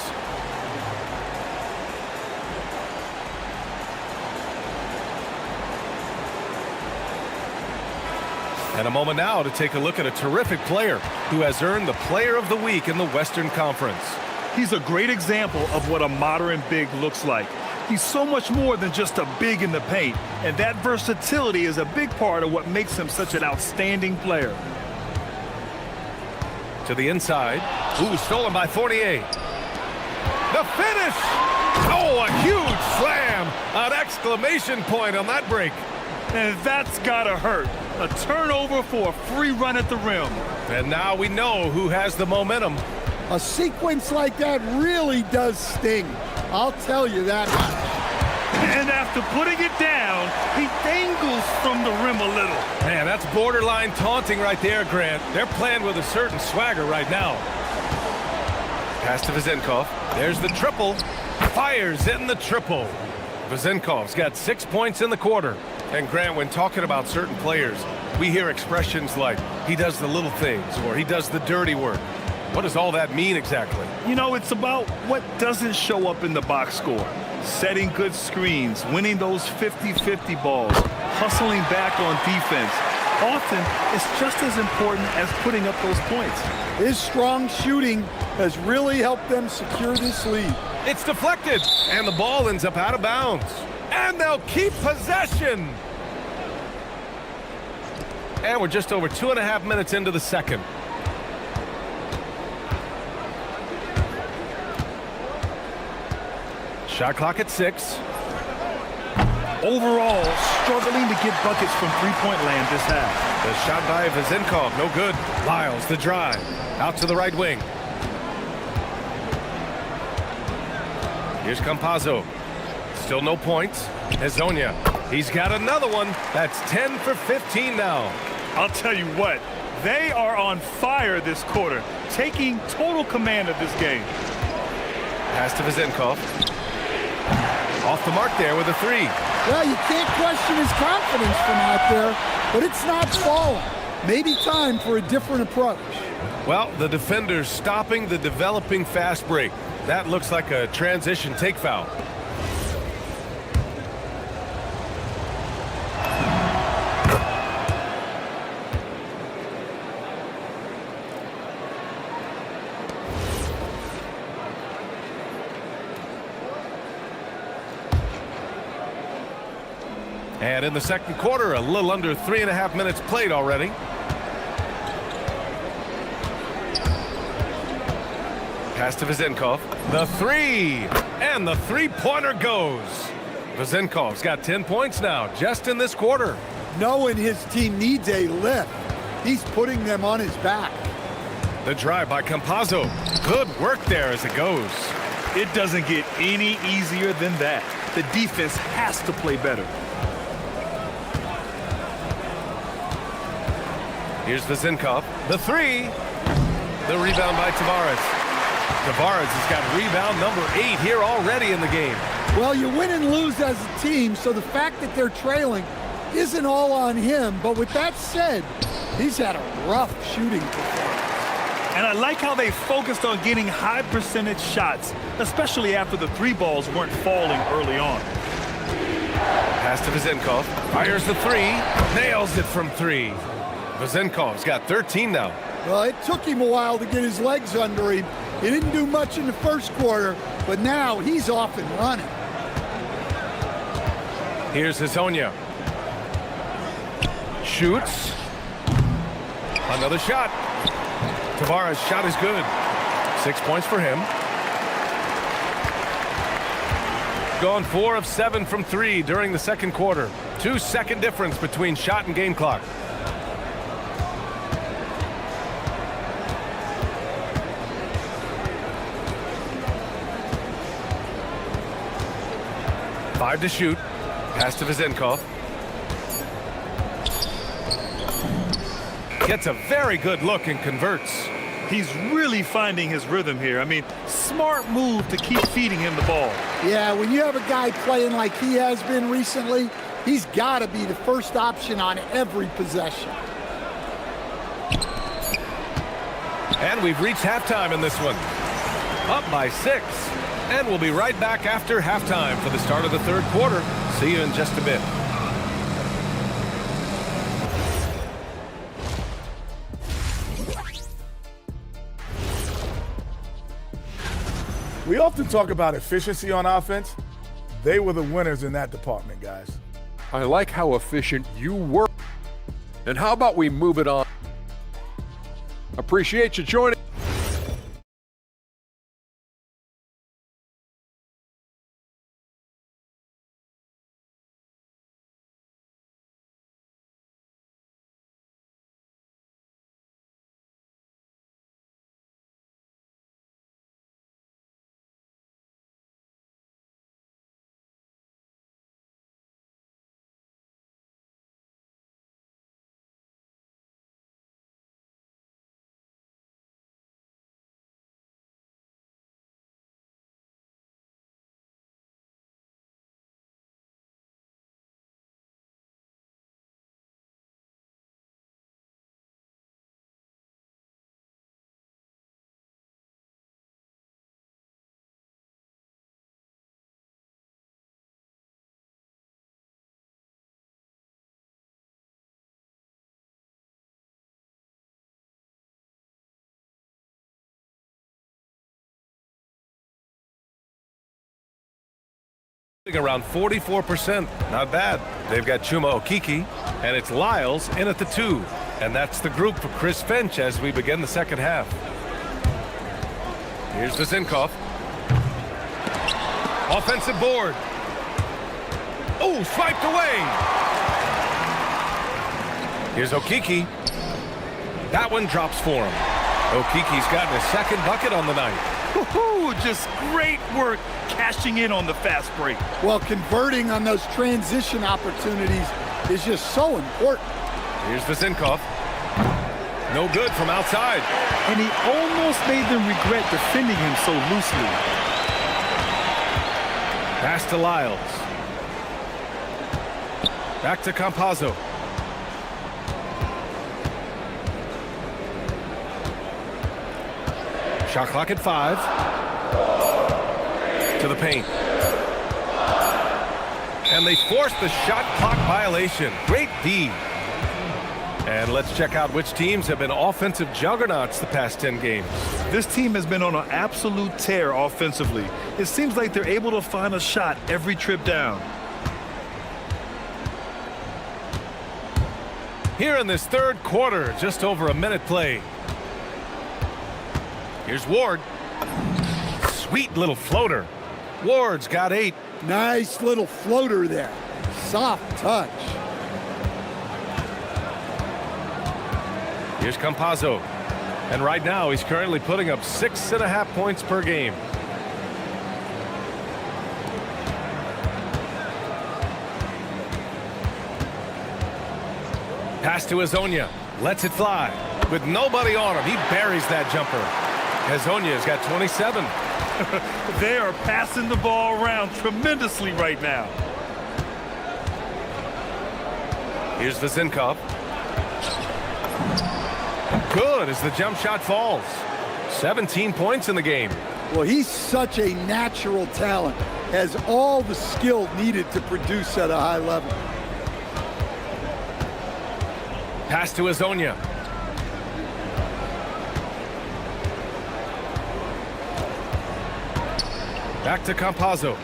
And a moment now to take a look at a terrific player who has earned the Player of the Week in the Western Conference. He's a great example of what a modern big looks like. He's so much more than just a big in the paint, and that versatility is a big part of what makes him such an outstanding player. To the inside. Ooh, stolen by Fournier. The finish! Oh, a huge slam! An exclamation point on that break. And that's gotta hurt. A turnover for a free run at the rim. And now we know who has the momentum. A sequence like that really does sting. I'll tell you that much. And after putting it down, he dangles from the rim a little. Man, that's borderline taunting right there, Grant. They're playing with a certain swagger right now. Pass to Vizenkov. There's the triple. Fires in the triple. Vizenkov's got 6 points in the quarter. And Grant, when talking about certain players, we hear expressions like, he does the little things, or he does the dirty work. What does all that mean exactly? You know, it's about what doesn't show up in the box score. Setting good screens, winning those 50-50 balls, hustling back on defense. Often, it's just as important as putting up those points. His strong shooting has really helped them secure this lead. It's deflected, and the ball ends up out of bounds. And they'll keep possession. And we're just over 2.5 minutes into the second. Shot clock at 6. Overall, struggling to get buckets from three-point land this half. The shot by Vizenkov, no good. Lyles, the drive. Out to the right wing. Here's Campazzo. Still no points. Azonia. He's got another one. That's 10 for 15 now. I'll tell you what, they are on fire this quarter, taking total command of this game. Pass to Vizenkov. Off the mark there with a 3. Well, you can't question his confidence from out there, but it's not falling. Maybe time for a different approach. Well, the defenders stopping the developing fast break. That looks like a transition take foul. And in the second quarter, a little under 3.5 minutes played already. Pass to Vezenkov. The three. And the three-pointer goes. Vezenkov's got 10 points now, just in this quarter. Knowing his team needs a lift, he's putting them on his back. The drive by Campazzo. Good work there as it goes. It doesn't get any easier than that. The defense has to play better. Here's Vezenkov. The three. The rebound by Tavares. Tavares has got rebound number 8 here already in the game. Well, you win and lose as a team, so the fact that they're trailing isn't all on him. But with that said, he's had a rough shooting performance. And I like how they focused on getting high percentage shots, especially after the three balls weren't falling early on. Pass to Vezenkov. Fires the three. Nails it from 3. Vezenkov's got 13 now. Well, it took him a while to get his legs under him. He didn't do much in the first quarter, but now he's off and running. Here's Hazonia. Shoots. Another shot. Tavares' shot is good. 6 points for him. Gone 4 of 7 from 3 during the second quarter. 2-second difference between shot and game clock. Five to shoot. Pass to Vezenkov. Gets a very good look and converts. He's really finding his rhythm here. I mean, smart move to keep feeding him the ball. Yeah, when you have a guy playing like he has been recently, he's got to be the first option on every possession. And we've reached halftime in this one. Up by 6. And we'll be right back after halftime for the start of the third quarter. See you in just a bit. We often talk about efficiency on offense. They were the winners in that department, guys. I like how efficient you were. And how about we move it on? Appreciate you joining. Around 44%. Not bad. They've got Chuma Okiki, and it's Lyles in at the 2. And that's the group for Chris Finch as we begin the second half. Here's Vezenkov. Offensive board. Oh, swiped away. Here's Okiki. That one drops for him. Okiki's gotten his second bucket on the night. Just great work cashing in on the fast break. Well, converting on those transition opportunities is just so important. Here's Vezenkov. No good from outside. And he almost made them regret defending him so loosely. Pass to Lyles. Back to Campazzo. Shot clock at 5. to the paint. And they forced the shot clock violation. Great D. And let's check out which teams have been offensive juggernauts the past 10 games. This team has been on an absolute tear offensively. It seems like they're able to find a shot every trip down. Here in this third quarter, just over a minute played. Here's Ward. Sweet little floater. Ward's got 8. Nice little floater there. Soft touch. Here's Campazzo. And right now, he's currently putting up 6.5 points per game. Pass to Hezonja. Lets it fly. With nobody on him, he buries that jumper. Hezonja's got 27. They are passing the ball around tremendously right now. Here's Vezinkov. Good as the jump shot falls. 17 points in the game. Well, he's such a natural talent. Has all the skill needed to produce at a high level. Pass to Hezonja. Back to Campazzo.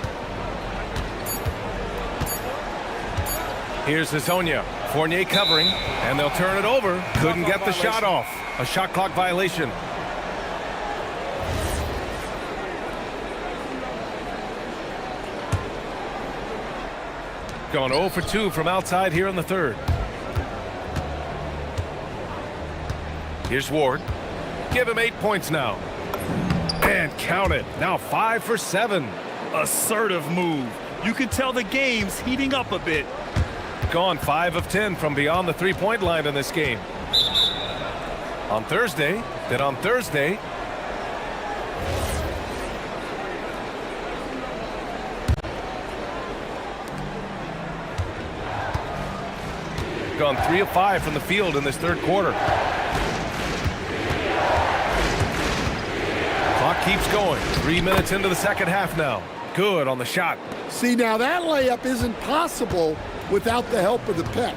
Here's Hezonja. Fournier covering, and they'll turn it over. Couldn't get the shot off. A shot clock violation. Going 0 for 2 from outside here in the third. Here's Ward. Give him 8 points now. And count it. Now 5 for 7. Assertive move. You can tell the game's heating up a bit. Gone 5 of 10 from beyond the three-point line in this game. On Thursday, gone 3 of 5 from the field in this third quarter. Clock keeps going. 3 minutes into the second half now. Good on the shot. See, now that layup isn't possible without the help of the pec.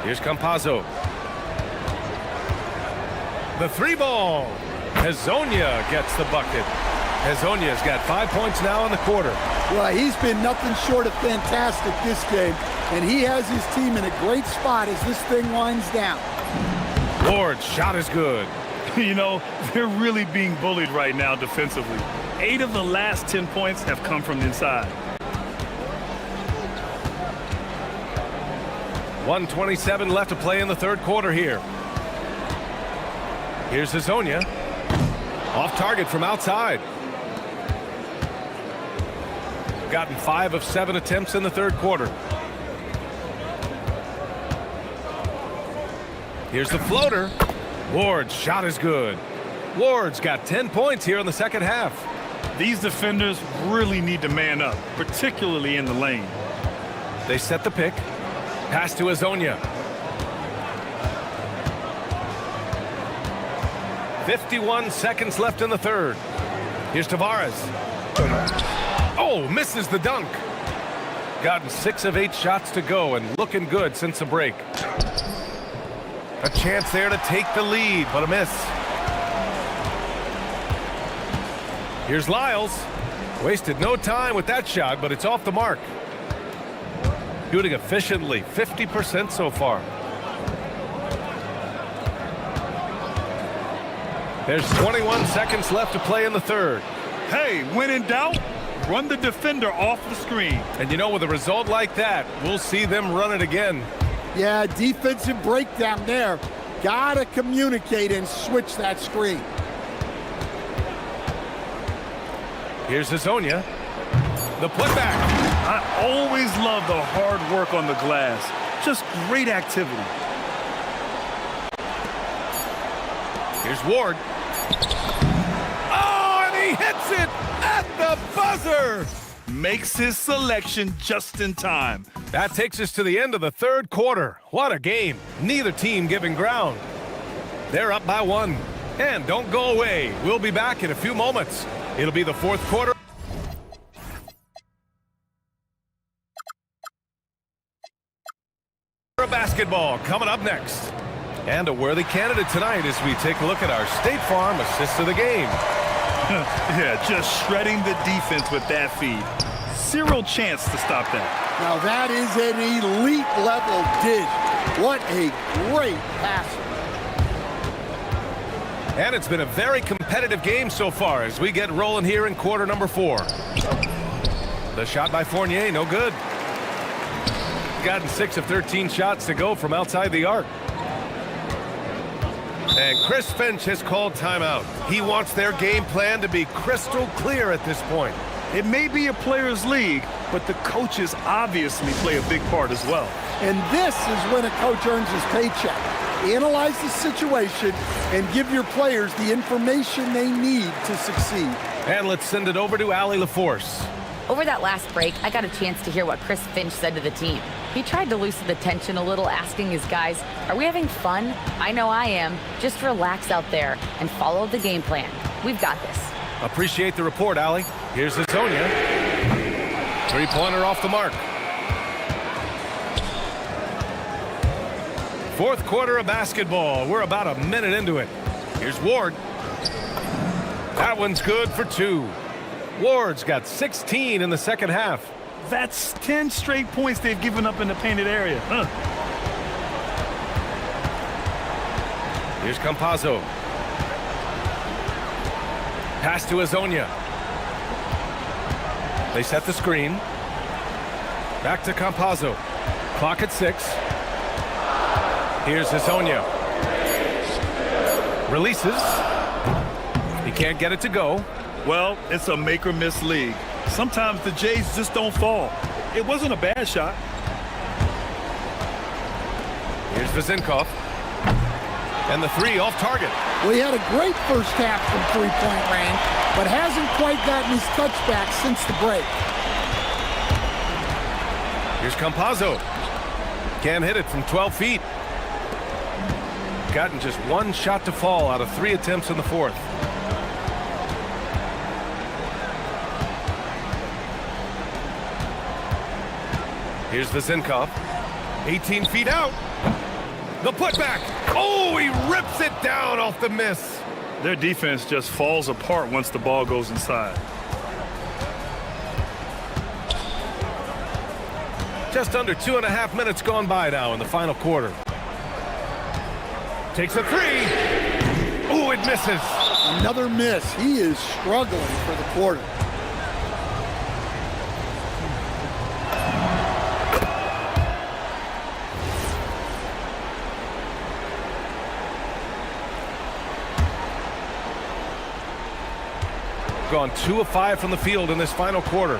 Here's Campazzo. The 3-ball. Hezonja gets the bucket. Hezonja's got 5 points now in the quarter. Well, he's been nothing short of fantastic this game, and he has his team in a great spot as this thing winds down. Ward's shot is good. You know, they're really being bullied right now defensively. 8 of the last 10 points have come from inside. 1:27 left to play in the third quarter here. Here's Hezonja. Off target from outside. Gotten 5 of 7 attempts in the third quarter. Here's the floater. Ward's shot is good. Ward's got 10 points here in the second half. These defenders really need to man up, particularly in the lane. They set the pick. Pass to Hezonja. 51 seconds left in the third. Here's Tavares. Oh, misses the dunk. Gotten 6 of 8 shots to go and looking good since the break. A chance there to take the lead, but a miss. Here's Lyles. Wasted no time with that shot, but it's off the mark. Shooting efficiently, 50% so far. There's 21 seconds left to play in the third. Hey, when in doubt, run the defender off the screen. And you know, with a result like that, we'll see them run it again. Yeah, defensive breakdown there. Gotta communicate and switch that screen. Here's Hezonja. The putback. I always love the hard work on the glass. Just great activity. Here's Ward. Oh, and he hits it at the buzzer. Makes his selection just in time. That takes us to the end of the third quarter. What a game. Neither team giving ground. They're up by 1. And don't go away. We'll be back in a few moments. It'll be the fourth quarter. Basketball coming up next. And a worthy candidate tonight as we take a look at our State Farm assist of the game. Yeah, just shredding the defense with that feed. Zero chance to stop that. Now that is an elite level dish. What a great passer. And it's been a very competitive game so far as we get rolling here in quarter number 4. The shot by Fournier, no good. Gotten 6 of 13 shots to go from outside the arc. And Chris Finch has called timeout. He wants their game plan to be crystal clear at this point. It may be a players' league, but the coaches obviously play a big part as well. And this is when a coach earns his paycheck. Analyze the situation and give your players the information they need to succeed. And let's send it over to Allie LaForce. Over that last break, I got a chance to hear what Chris Finch said to the team. He tried to loosen the tension a little, asking his guys, are we having fun? I know I am. Just relax out there and follow the game plan. We've got this. Appreciate the report, Allie. Here's Sonia. Three-pointer off the mark. Fourth quarter of basketball. We're about a minute into it. Here's Ward. That one's good for 2. Ward's got 16 in the second half. That's 10 straight points they've given up in the painted area. Here's Campazzo. Pass to Azonia. They set the screen. Back to Campazzo. Clock at 6. Here's Azonia. Releases. He can't get it to go. Well, it's a make-or-miss league. Sometimes the Jays just don't fall. It wasn't a bad shot. Here's Vezinkov. And the 3 off target. Well, he had a great first half from three-point range, but hasn't quite gotten his touchback since the break. Here's Campazzo. Can't hit it from 12 feet. Gotten just 1 shot to fall out of 3 attempts in the fourth. Here's Vezinkov. 18 feet out. The putback. Oh, he rips it down off the miss. Their defense just falls apart once the ball goes inside. Just under 2.5 minutes gone by now in the final quarter. Takes a 3. Oh, it misses. Another miss. He is struggling for the quarter. Gone 2 of 5 from the field in this final quarter.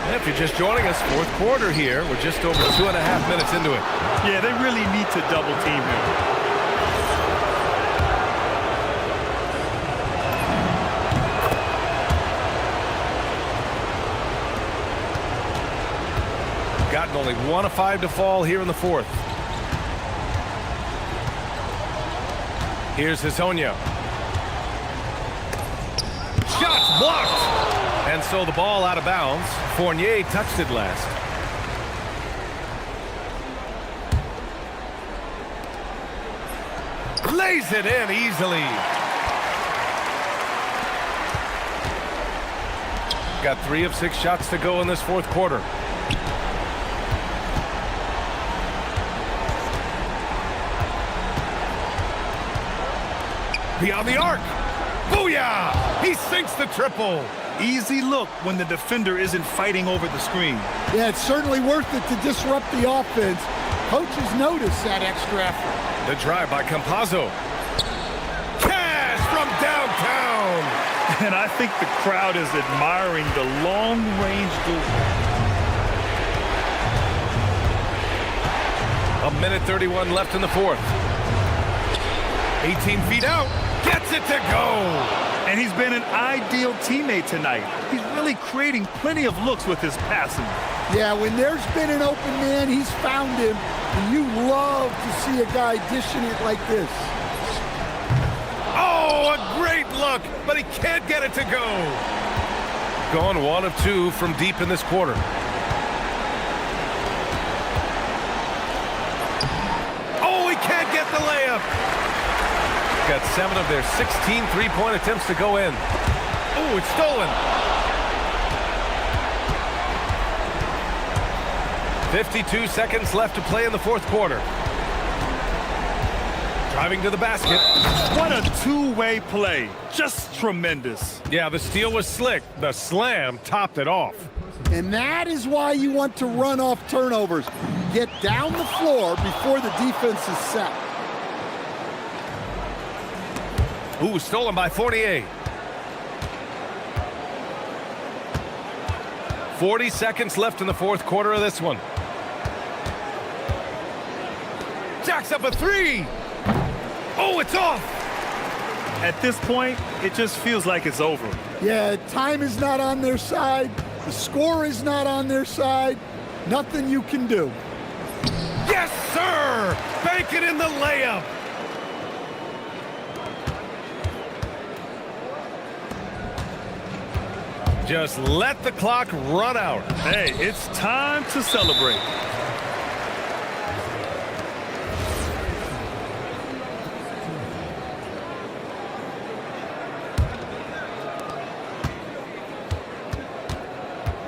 And if you're just joining us, fourth quarter here. We're just over 2.5 minutes into it. Yeah, they really need to double team him. Gotten only 1 of 5 to fall here in the fourth. Here's Hazonia. Shots blocked! And so the ball out of bounds. Fournier touched it last. Lays it in easily. Got 3 of 6 shots to go in this fourth quarter. Beyond the arc. Booyah! He sinks the triple. Easy look when the defender isn't fighting over the screen. Yeah, it's certainly worth it to disrupt the offense. Coaches notice that extra effort. The drive by Campazzo. Cash from downtown. And I think the crowd is admiring the long-range delivery. 1:31 left in the fourth. 18 feet out. Gets it to go. And he's been an ideal teammate tonight. He's really creating plenty of looks with his passing. Yeah, when there's been an open man, he's found him. And you love to see a guy dishing it like this. Oh, a great look, but he can't get it to go. Gone 1 of 2 from deep in this quarter. Oh, he can't get the layup. Got 7 of their 16 three-point attempts to go in. Oh, it's stolen. 52 seconds left to play in the fourth quarter. Driving to the basket. What a two-way play. Just tremendous. Yeah, the steal was slick. The slam topped it off. And that is why you want to run off turnovers. Get down the floor before the defense is set. Ooh, stolen by 48. 40 seconds left in the fourth quarter of this one. Jacks up a 3. Oh, it's off. At this point, it just feels like it's over. Yeah, time is not on their side. The score is not on their side. Nothing you can do. Yes, sir! Bank it in the layup. Just let the clock run out. Hey, it's time to celebrate.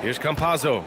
Here's Campazzo.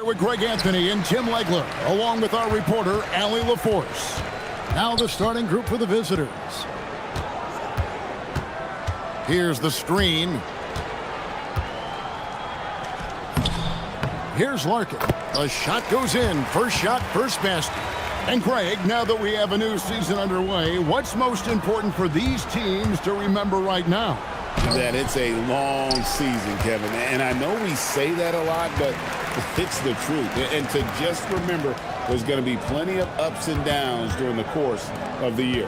With Greg Anthony and Tim Legler, along with our reporter, Allie LaForce. Now the starting group for the visitors. Here's the screen. Here's Larkin. A shot goes in. First shot, first basket. And Greg, now that we have a new season underway, what's most important for these teams to remember right now? That it's a long season, Kevin. And I know we say that a lot, but it's the truth. And to just remember, there's going to be plenty of ups and downs during the course of the year.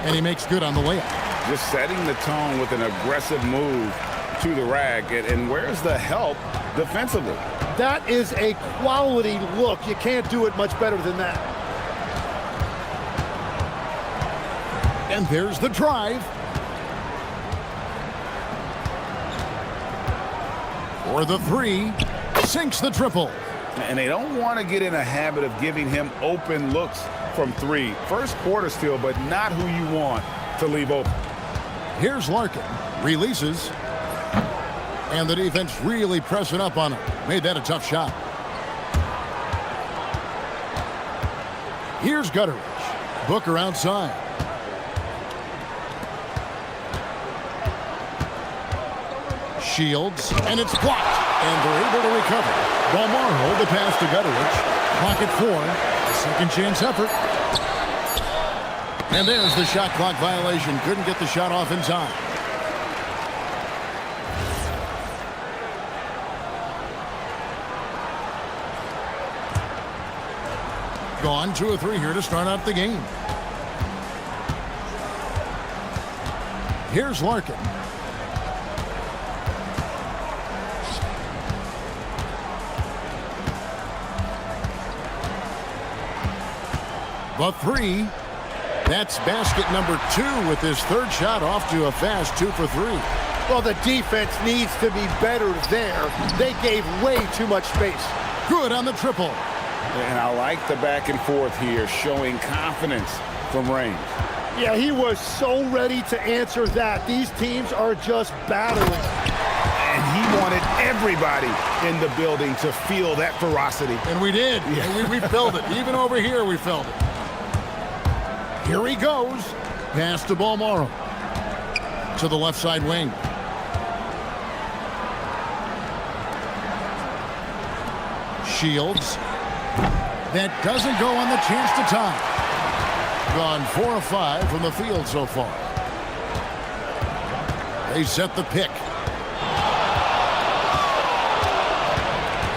And he makes good on the layup. Just setting the tone with an aggressive move to the rack. And where's the help defensively? That is a quality look. You can't do it much better than that. And there's the drive. For the three, sinks the triple. And they don't want to get in a habit of giving him open looks from three. First quarter still, but not who you want to leave open. Here's Larkin. Releases. And the defense really pressing up on him. Made that a tough shot. Here's Gutteridge. Booker outside. Shields, and it's blocked, and they're able to recover. Balmaro, the pass to Gutteridge. Pocket four, second chance effort. And there's the shot clock violation. Couldn't get the shot off in time. Gone 2 of 3 here to start out the game. Here's Larkin. The three. That's basket number 2 with his third shot off to a fast 2 for 3. Well, the defense needs to be better there. They gave way too much space. Good on the triple. And I like the back and forth here, showing confidence from range. Yeah, he was so ready to answer that. These teams are just battling. And he wanted everybody in the building to feel that ferocity. And we did. Yeah. We felt it. Even over here, we felt it. Here he goes. Pass to Balmaro. To the left side wing. Shields. That doesn't go on the chance to tie. Gone 4 of 5 from the field so far. They set the pick.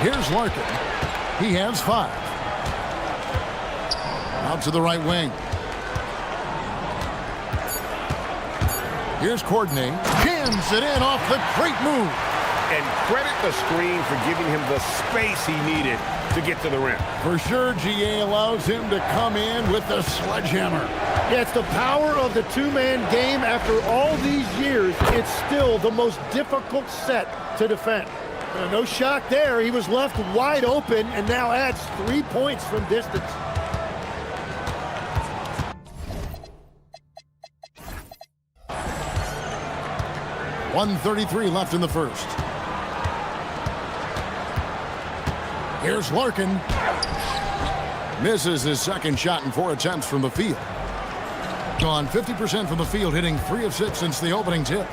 Here's Larkin. He has 5. Out to the right wing. Here's Courtney. Jams it in off the great move. And credit the screen for giving him the space he needed to get to the rim. For sure, GA allows him to come in with the sledgehammer. Yeah, it's the power of the two-man game. After all these years, it's still the most difficult set to defend. No shock there. He was left wide open and now adds 3 points from distance. .133 left in the first. Here's Larkin. Misses his second shot in 4 attempts from the field. Gone 50% from the field, hitting 3 of 6 since the opening tip.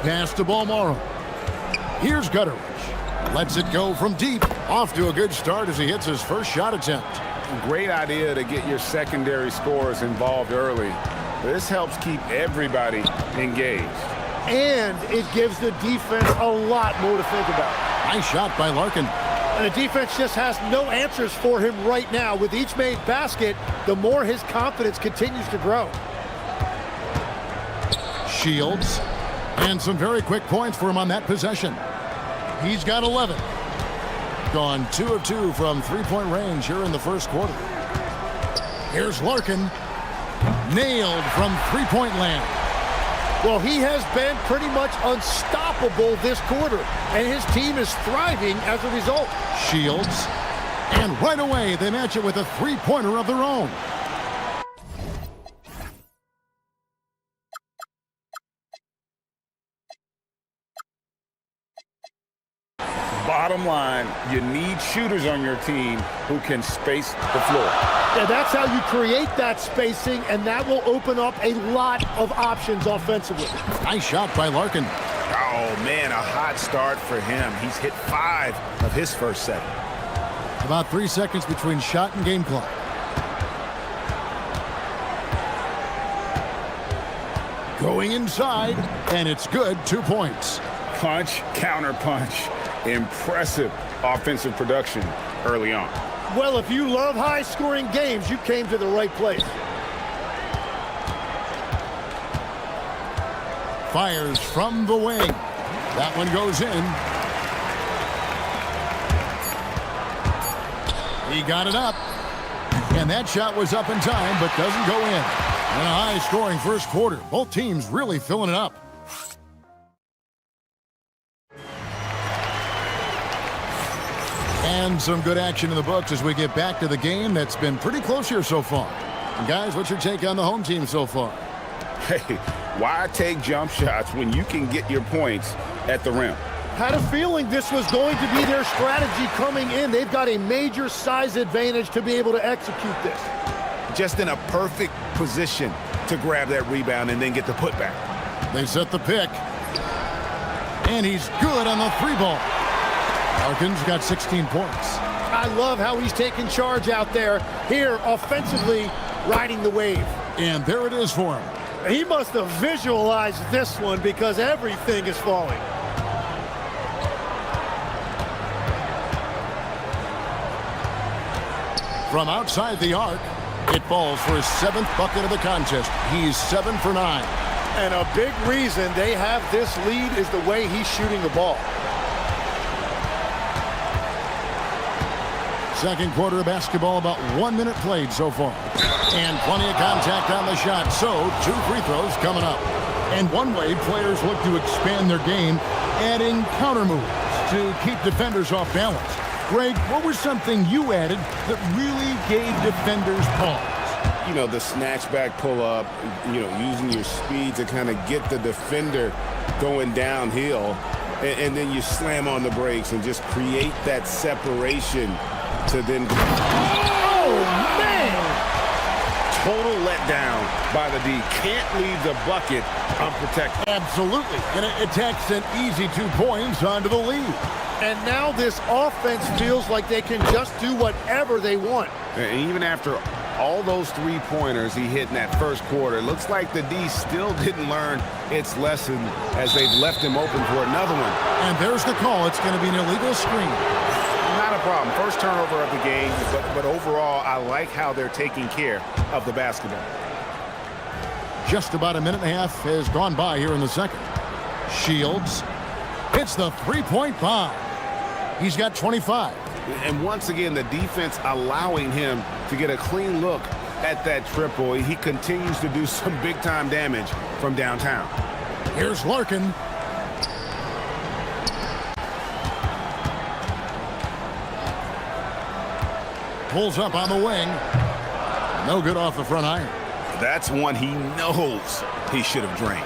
Pass to Balmaro. Here's Gutteridge. Lets it go from deep. Off to a good start as he hits his first shot attempt. Great idea to get your secondary scorers involved early. This helps keep everybody engaged. And it gives the defense a lot more to think about. Nice shot by Larkin. And the defense just has no answers for him right now. With each made basket, the more his confidence continues to grow. Shields. And some very quick points for him on that possession. He's got 11. Gone 2 of 2 from three-point range here in the first quarter. Here's Larkin. Nailed from three-point land. Well, he has been pretty much unstoppable this quarter, and his team is thriving as a result. Shields. And right away, they match it with a three-pointer of their own. Bottom line, you need shooters on your team who can space the floor. Yeah, that's how you create that spacing, and that will open up a lot of options offensively. Nice shot by Larkin. Oh, man, a hot start for him. He's hit 5 of his first 7. About 3 seconds between shot and game clock. Going inside, and it's good. 2 points. Punch, counter punch. Impressive offensive production early on. Well, if you love high-scoring games, you came to the right place. Fires from the wing. That one goes in. He got it up. And that shot was up in time, but doesn't go in. And a high-scoring first quarter. Both teams really filling it up. And some good action in the books as we get back to the game that's been pretty close here so far. And guys, what's your take on the home team so far? Hey, why take jump shots when you can get your points at the rim? Had a feeling this was going to be their strategy coming in. They've got a major size advantage to be able to execute this. Just in a perfect position to grab that rebound and then get the putback. They set the pick. And he's good on the 3-ball. Larkin's got 16 points. I love how he's taking charge out there. Here, offensively, riding the wave. And there it is for him. He must have visualized this one because everything is falling. From outside the arc, it falls for his 7th bucket of the contest. He's 7 for 9. And a big reason they have this lead is the way he's shooting the ball. Second quarter of basketball, about 1 minute played so far. And plenty of contact on the shot, so 2 free throws coming up. And one way players look to expand their game, adding counter moves to keep defenders off balance. Greg, what was something you added that really gave defenders pause? You know, the snatch back pull up, you know, using your speed to kind of get the defender going downhill. And then you slam on the brakes and just create that separation to then. Oh, man! Total letdown by the D. Can't leave the bucket unprotected. Absolutely. And it takes an easy 2 points onto the lead. And now this offense feels like they can just do whatever they want. And even after all those 3-pointers he hit in that first quarter, it looks like the D still didn't learn its lesson as they've left him open for another one. And there's the call. It's going to be an illegal screen. Not a problem. First turnover of the game, but overall, I like how they're taking care of the basketball. Just about a minute and a half has gone by here in the second. Shields hits the 3-point bomb. He's got 25. And once again, the defense allowing him to get a clean look at that triple. He continues to do some big-time damage from downtown. Here's Larkin. Pulls up on the wing. No good off the front iron. That's one he knows he should have drained.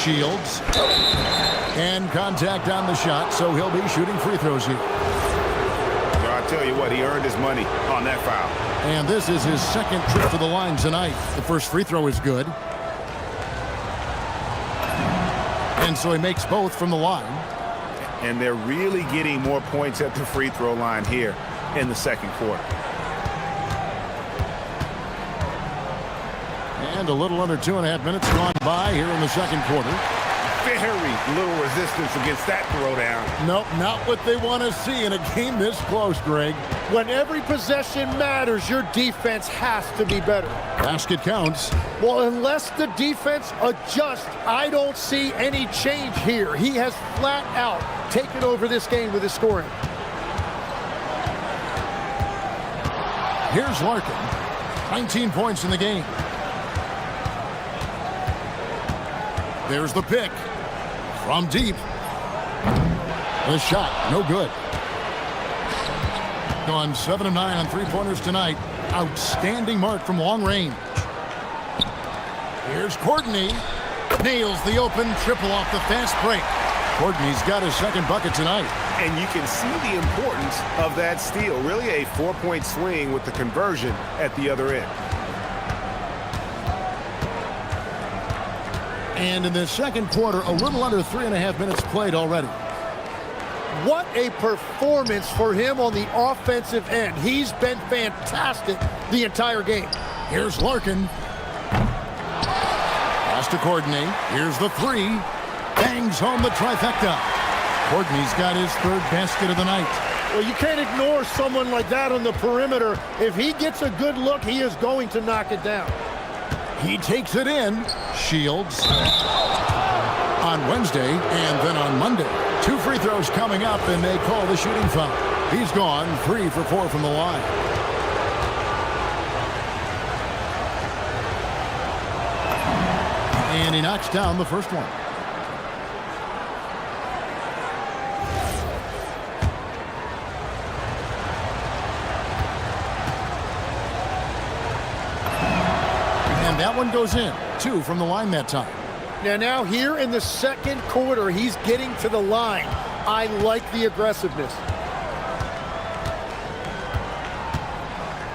Shields. And contact on the shot, so he'll be shooting free throws here. I'll tell you what, he earned his money on that foul. And this is his second trip to the line tonight. The first free throw is good. And so he makes both from the line. And they're really getting more points at the free throw line here in the second quarter. And a little under 2.5 minutes gone by here in the second quarter. Very little resistance against that throwdown. Nope, not what they want to see in a game this close, Greg. When every possession matters, your defense has to be better. Basket counts. Well, unless the defense adjusts, I don't see any change here. He has flat out taken over this game with his scoring. Here's Larkin. 19 points in the game. There's the pick. From deep. The shot, no good. Gone 7 of 9 on 3-pointers tonight. Outstanding mark from long range. Here's Courtney. Nails the open triple off the fast break. Courtney's got his second bucket tonight. And you can see the importance of that steal. Really a 4-point swing with the conversion at the other end. And in the second quarter, a little under 3.5 minutes played already. What a performance for him on the offensive end. He's been fantastic the entire game. Here's Larkin. Pass to Courtney. Here's the three. Bangs home the trifecta. Courtney's got his third basket of the night. Well, you can't ignore someone like that on the perimeter. If he gets a good look, he is going to knock it down. He takes it in. Shields. On Wednesday and then on Monday. 2 free throws coming up, and they call the shooting foul. He's gone 3 for 4 from the line. And he knocks down the first one. And that one goes in. 2 from the line that time. Now here in the second quarter, he's getting to the line. I like the aggressiveness.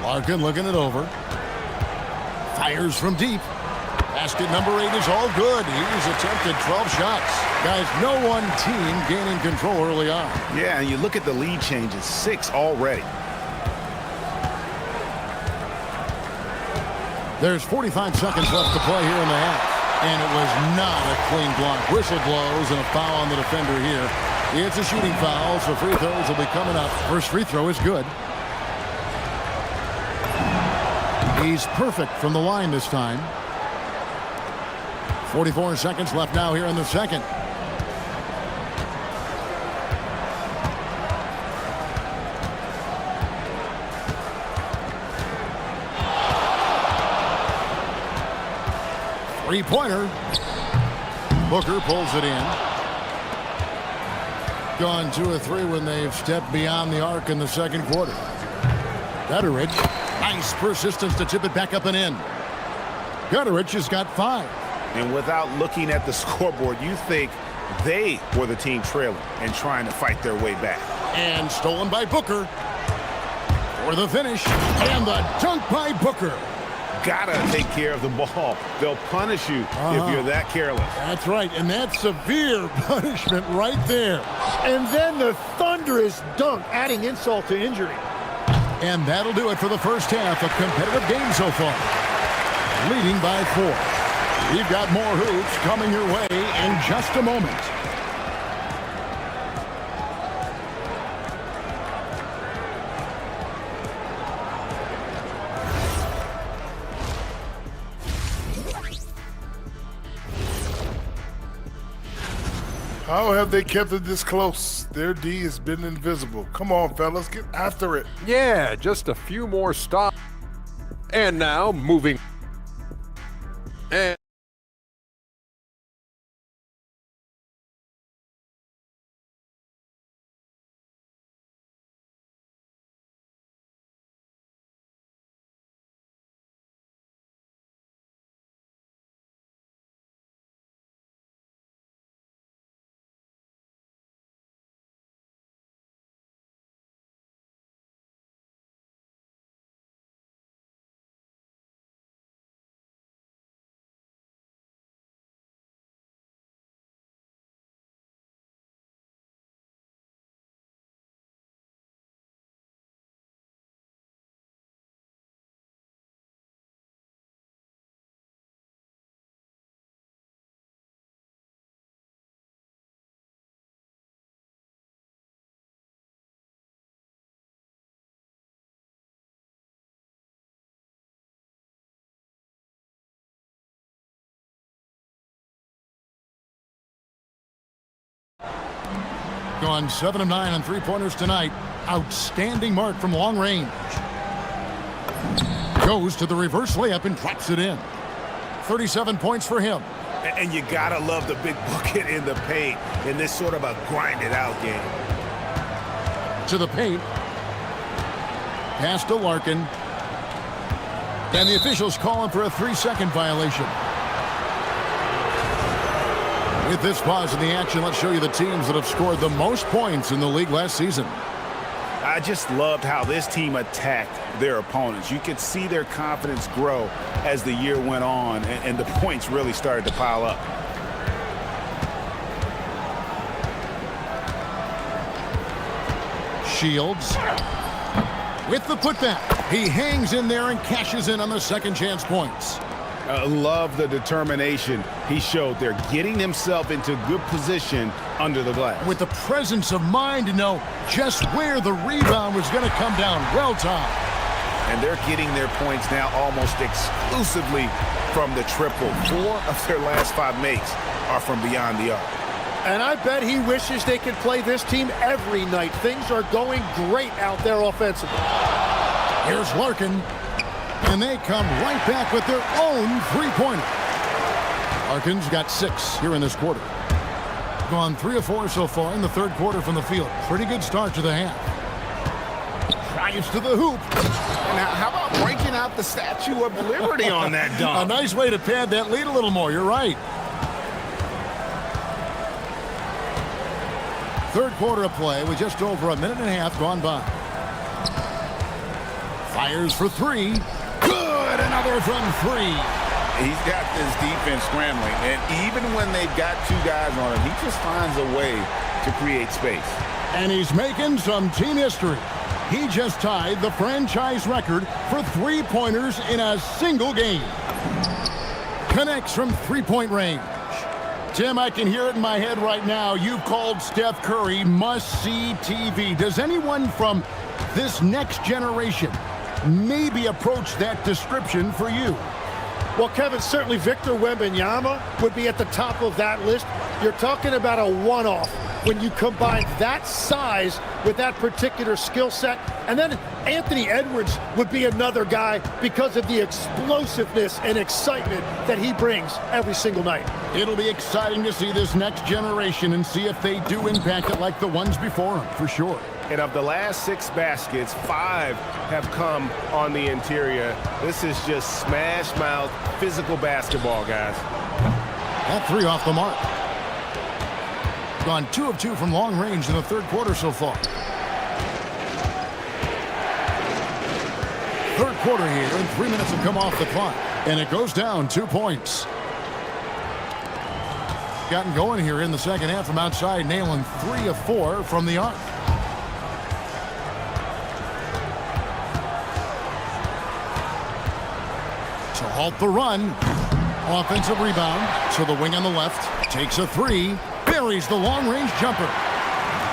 Larkin looking it over. Fires from deep. Basket number 8 is all good. He's attempted 12 shots. Guys, no one team gaining control early on. Yeah, and you look at the lead changes, 6 already. There's 45 seconds left to play here in the half. And it was not a clean block. Whistle blows and a foul on the defender here. It's a shooting foul, so free throws will be coming up. First free throw is good. He's perfect from the line this time. 44 seconds left now here in the second. Three-pointer. Booker pulls it in. Gone 2 of 3 when they've stepped beyond the arc in the second quarter. Gutteridge. Nice persistence to tip it back up and in. Gutteridge has got 5. And without looking at the scoreboard, you think they were the team trailing and trying to fight their way back. And stolen by Booker. For the finish. And the dunk by Booker. Gotta take care of the ball. They'll punish you if you're that careless. That's right, and that's severe punishment right there. And then the thunderous dunk, adding insult to injury. And that'll do it for the first half. A competitive game so far. Leading by 4. We've got more hoops coming your way in just a moment. How have they kept it this close? Their D has been invisible. Come on, fellas, get after it. Yeah, just a few more stops. And now moving. And Gone 7 of 9 on three-pointers tonight. Outstanding mark from long range. Goes to the reverse layup and drops it in. 37 points for him. And you gotta love the big bucket in the paint in this sort of a grind-it-out game. To the paint. Pass to Larkin. And the officials calling for a 3-second violation. Hit this pause in the action. Let's show you the teams that have scored the most points in the league last season. I just loved how this team attacked their opponents. You could see their confidence grow as the year went on, and the points really started to pile up. Shields with the putback. He hangs in there and cashes in on the second chance points. Love the determination he showed there, getting himself into good position under the glass. With the presence of mind to know just where the rebound was going to come down. Well timed. And they're getting their points now almost exclusively from the triple. 4 of their last 5 makes are from beyond the arc. And I bet he wishes they could play this team every night. Things are going great out there offensively. Here's Larkin. And they come right back with their own three-pointer. Larkin's got 6 here in this quarter. Gone 3 of 4 so far in the third quarter from the field. Pretty good start to the half. Drives to the hoop. Now, how about breaking out the Statue of Liberty on that dunk? A nice way to pad that lead a little more. You're right. Third quarter of play with just over a minute and a half gone by. Fires for 3. Good, another from 3. He's got this defense scrambling, and even when they've got 2 guys on him, he just finds a way to create space. And he's making some team history. He just tied the franchise record for three-pointers in a single game. Connects from three-point range. Tim, I can hear it in my head right now. You've called Steph Curry must-see TV. Does anyone from this next generation maybe approach that description for you? Well, Kevin, certainly Victor Wembanyama would be at the top of that list. You're talking about a one-off when you combine that size with that particular skill set. And then Anthony Edwards would be another guy because of the explosiveness and excitement that he brings every single night. It'll be exciting to see this next generation and see if they do impact it like the ones before them, for sure. And of the last 6 baskets, 5 have come on the interior. This is just smash mouth physical basketball, guys. That 3 off the mark. Gone 2 of 2 from long range in the third quarter so far. Third quarter here, and 3 minutes have come off the clock. And it goes down 2 points. Gotten going here in the second half from outside, nailing 3 of 4 from the arc. To halt the run. Offensive rebound. So the wing on the left takes a 3. Buries the long-range jumper.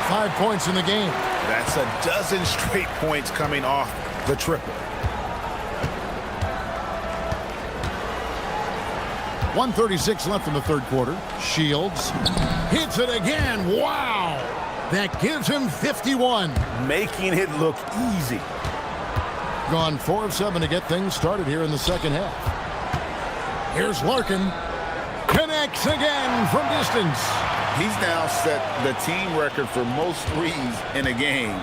5 points in the game. That's a dozen straight points coming off the triple. 1:36 left in the third quarter. Shields hits it again. Wow! That gives him 51. Making it look easy. Gone 4 of 7 to get things started here in the second half. Here's Larkin. Connects again from distance. He's now set the team record for most threes in a game.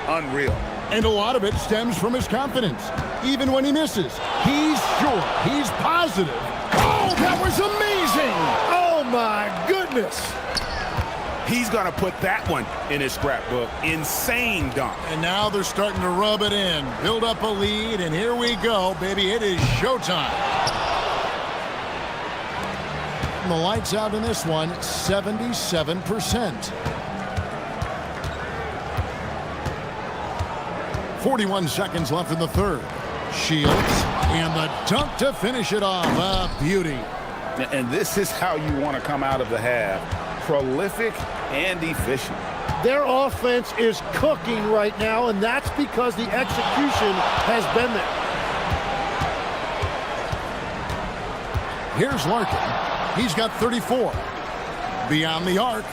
Unreal. And a lot of it stems from his confidence. Even when he misses, he's sure, he's positive. Oh, that was amazing! Oh, my goodness! He's going to put that one in his scrapbook. Insane dunk. And now they're starting to rub it in. Build up a lead, and here we go, baby. It is showtime. The lights out in this one, 77%. 41 seconds left in the third. Shields, and the dunk to finish it off. A beauty. And this is how you want to come out of the half. Prolific and efficient. Their offense is cooking right now, and that's because the execution has been there. Here's Larkin. He's got 34. Beyond the arc.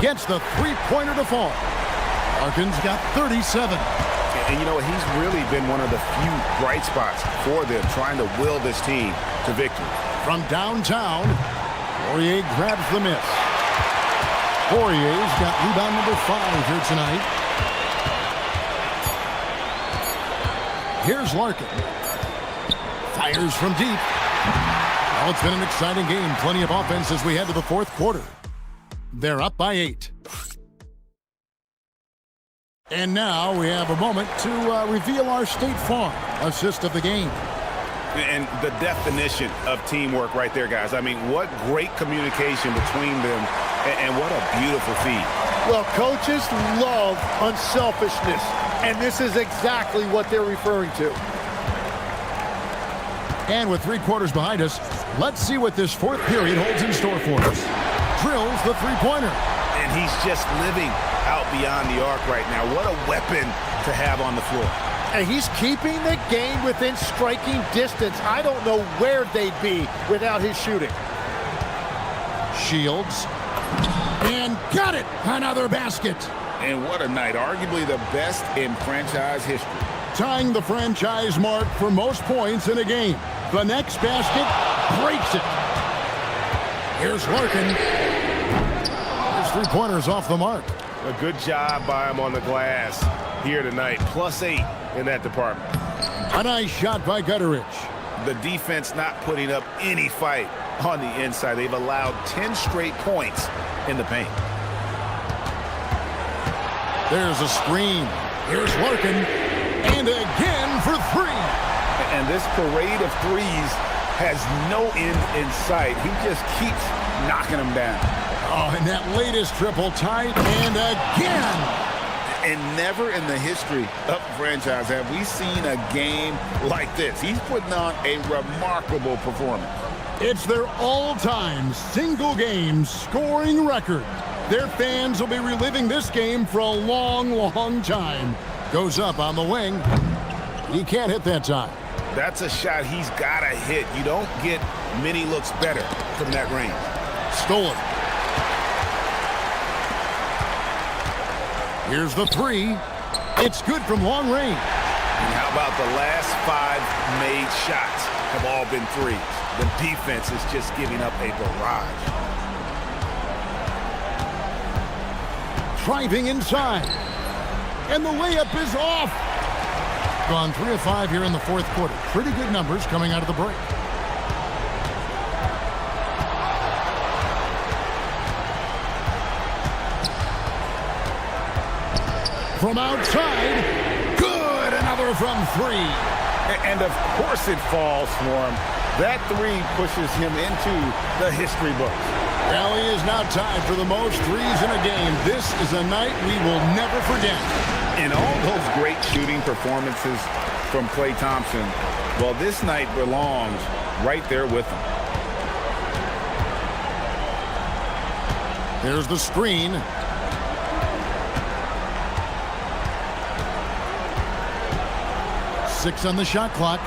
Gets the three-pointer to fall. Larkin's got 37. And you know, he's really been one of the few bright spots for them, trying to will this team to victory. From downtown, Poirier grabs the miss. Poirier's got rebound number 5 here tonight. Here's Larkin. Fires from deep. Well, it's been an exciting game. Plenty of offense as we head to the fourth quarter. They're up by 8. And now we have a moment to reveal our State Farm assist of the game. And the definition of teamwork right there, guys. I mean, what great communication between them, and what a beautiful feed. Well, coaches love unselfishness, and this is exactly what they're referring to. And with 3 quarters behind us, let's see what this fourth period holds in store for us. Drills the three-pointer. And he's just living out beyond the arc right now. What a weapon to have on the floor. And he's keeping the game within striking distance. I don't know where they'd be without his shooting. Shields. And got it! Another basket. And what a night. Arguably the best in franchise history. Tying the franchise mark for most points in a game. The next basket breaks it. Here's Larkin. His three-pointer's off the mark. A good job by him on the glass here tonight. +8 in that department. A nice shot by Gutteridge. The defense not putting up any fight on the inside. They've allowed 10 straight points in the paint. There's a screen. Here's Larkin. And again for 3. And this parade of threes has no end in sight. He just keeps knocking them down. Oh, and that latest triple tight, and again. And never in the history of the franchise have we seen a game like this. He's putting on a remarkable performance. It's their all-time single-game scoring record. Their fans will be reliving this game for a long, long time. Goes up on the wing. He can't hit that time. That's a shot he's got to hit. You don't get many looks better from that range. Stolen. Here's the 3. It's good from long range. And how about the last 5 made shots have all been threes? The defense is just giving up a barrage. Driving inside. And the layup is off. Gone 3 of 5 here in the fourth quarter. Pretty good numbers coming out of the break. From outside, good, another from 3. And of course it falls for him. That 3 pushes him into the history books. Well, he is now tied for the most threes in a game. This is a night we will never forget. In all those great shooting performances from Klay Thompson, well, this night belongs right there with him. There's the screen. Six on the shot clock.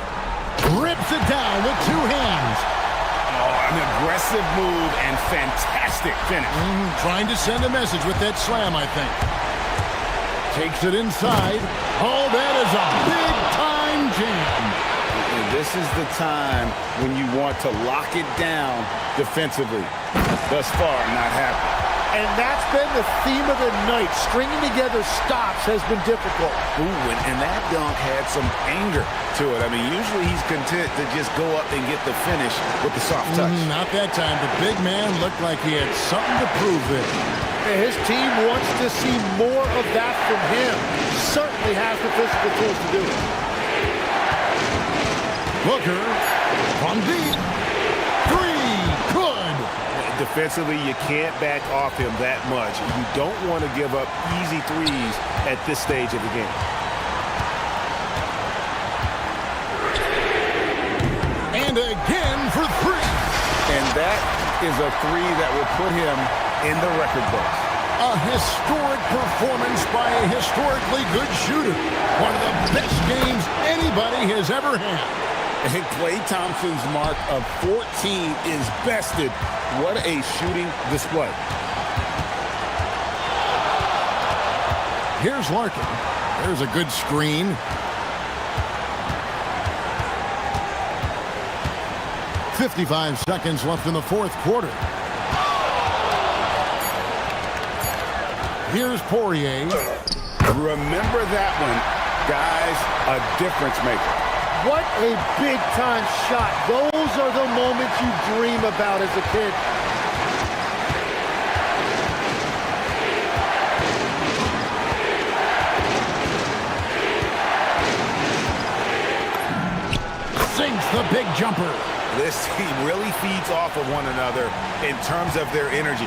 Rips it down with 2 hands. Oh, an aggressive move and fantastic finish. Trying to send a message with that slam, I think. Takes it inside. Oh, that is a big-time jam. And this is the time when you want to lock it down defensively. Thus far, not happening. And that's been the theme of the night. Stringing together stops has been difficult. Ooh, and that dunk had some anger to it. I mean, usually he's content to just go up and get the finish with the soft touch. Not that time. The big man looked like he had something to prove there. And his team wants to see more of that from him. Certainly has the physical tools to do it. Booker from deep. 3, good. Defensively, you can't back off him that much. You don't want to give up easy threes at this stage of the game. And again for 3. And that is a 3 that will put him in the record books. A historic performance by a historically good shooter. One of the best games anybody has ever had. And Klay Thompson's mark of 14 is bested. What a shooting display. Here's Larkin. There's a good screen. 55 seconds left in the fourth quarter. Here's Poirier. Remember that one, guys, a difference maker. What a big-time shot. Those Those are the moments you dream about as a kid. Sinks the big jumper. This team really feeds off of one another in terms of their energy.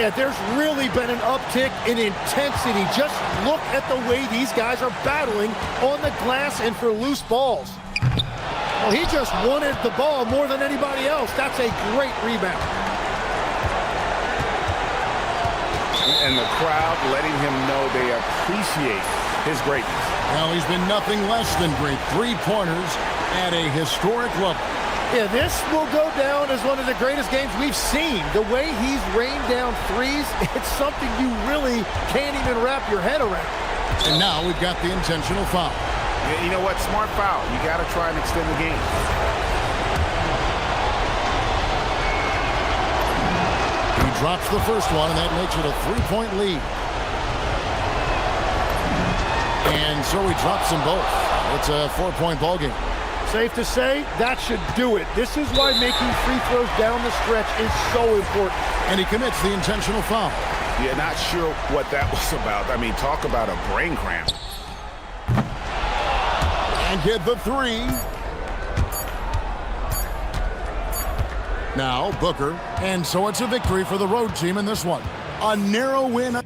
Yeah, there's really been an uptick in intensity. Just look at the way these guys are battling on the glass and for loose balls. Well, he just wanted the ball more than anybody else. That's a great rebound. And the crowd letting him know they appreciate his greatness. Well, he's been nothing less than great. 3-pointers at a historic level. Yeah, this will go down as one of the greatest games we've seen. The way he's rained down threes, it's something you really can't even wrap your head around. And now we've got the intentional foul. Yeah, you know what? Smart foul. You got to try and extend the game. He drops the first one, and that makes it a 3-point lead. And so he drops them both. It's a 4-point ball game. Safe to say, that should do it. This is why making free throws down the stretch is so important. And he commits the intentional foul. Yeah, not sure what that was about. I mean, talk about a brain cramp. And hit the 3. Now Booker. And so it's a victory for the road team in this one. A narrow win.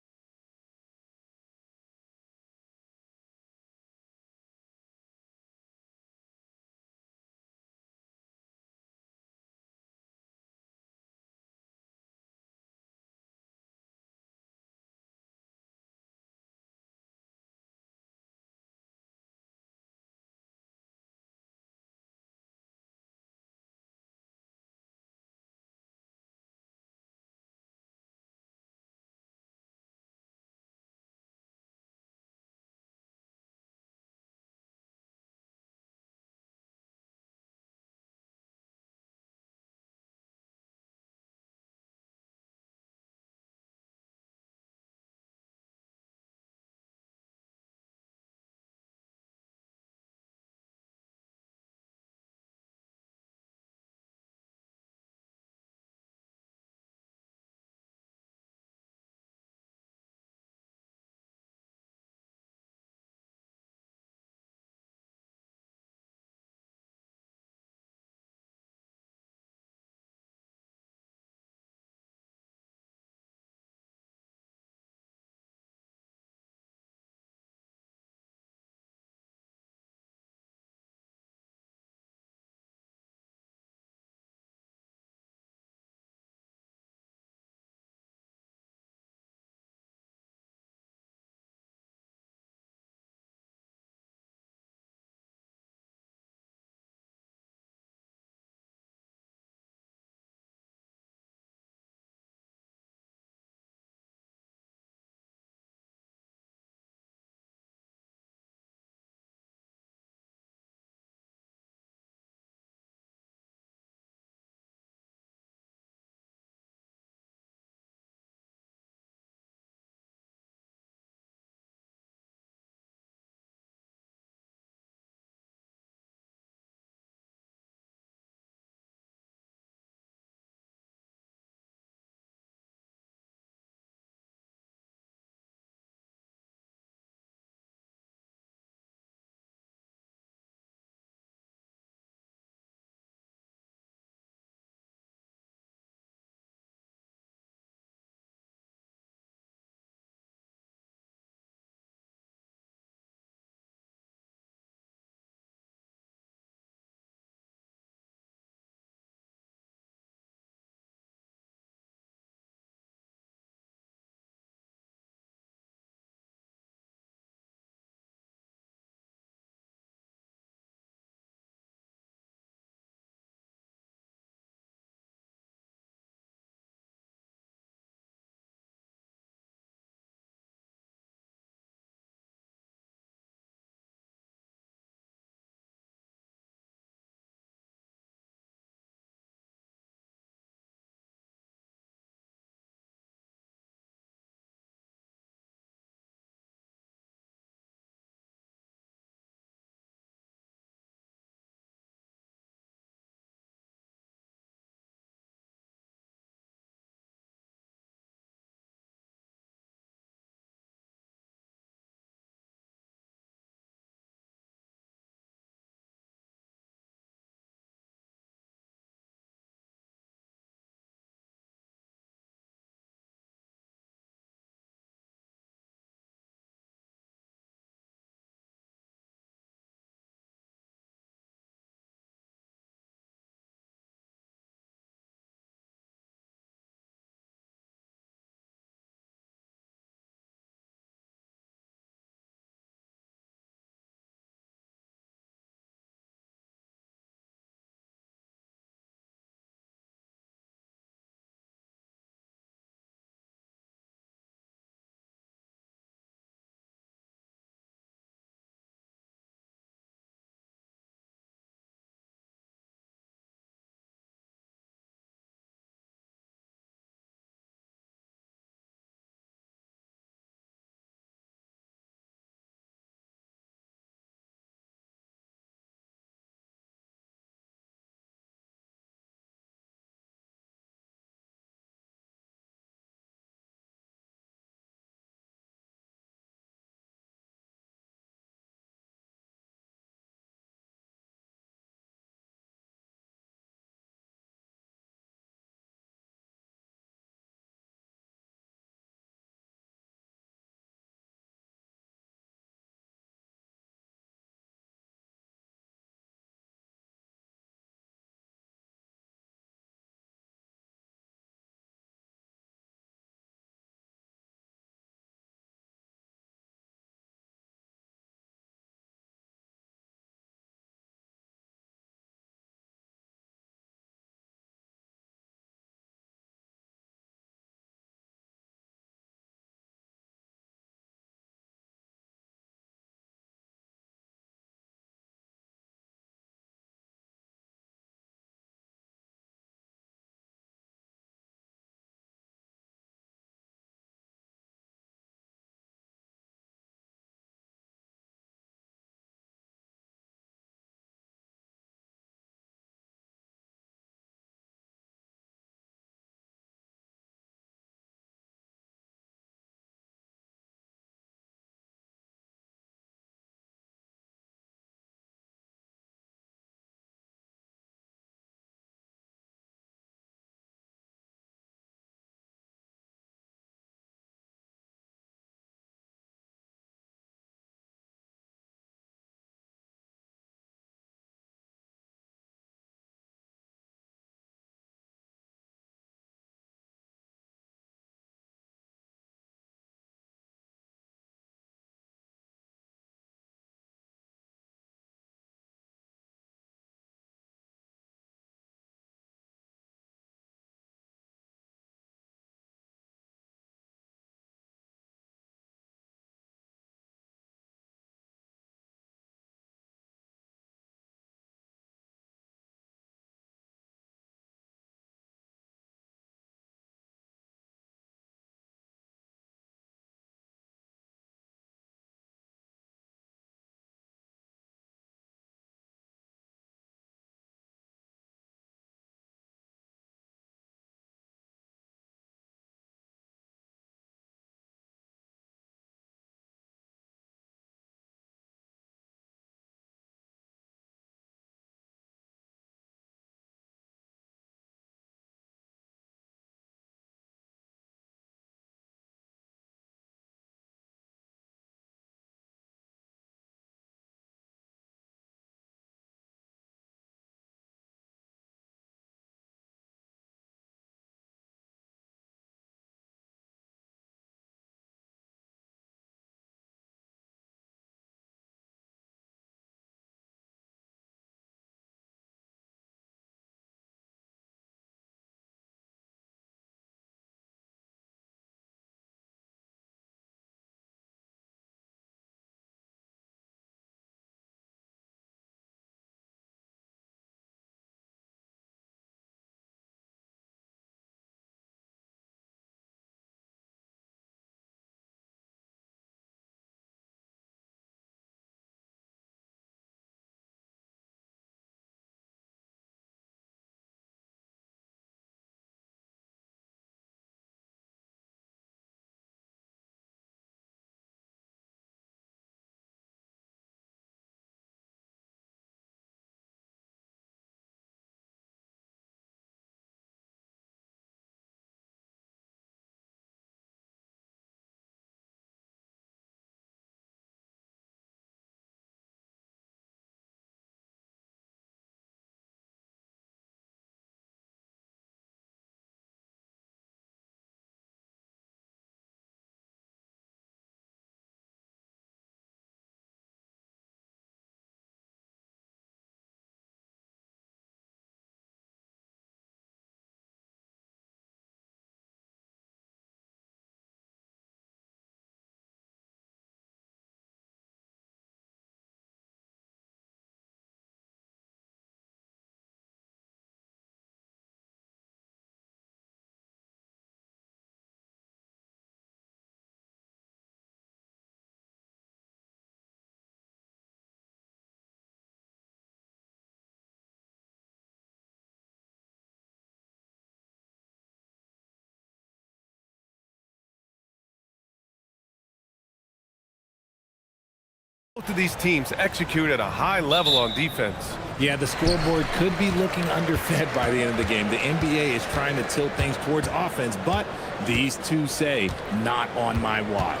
Both of these teams execute at a high level on defense. Yeah, the scoreboard could be looking underfed by the end of the game. The NBA is trying to tilt things towards offense, but these two say, not on my watch.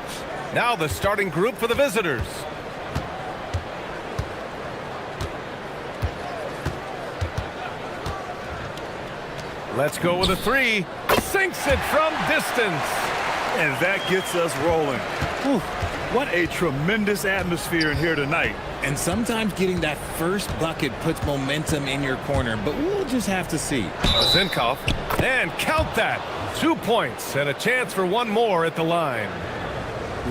Now the starting group for the visitors. Let's go with a three. Sinks it from distance. And that gets us rolling. Whew. What a tremendous atmosphere in here tonight. And sometimes getting that first bucket puts momentum in your corner, but we'll just have to see. Zinkov, and count that. 2 points and a chance for one more at the line.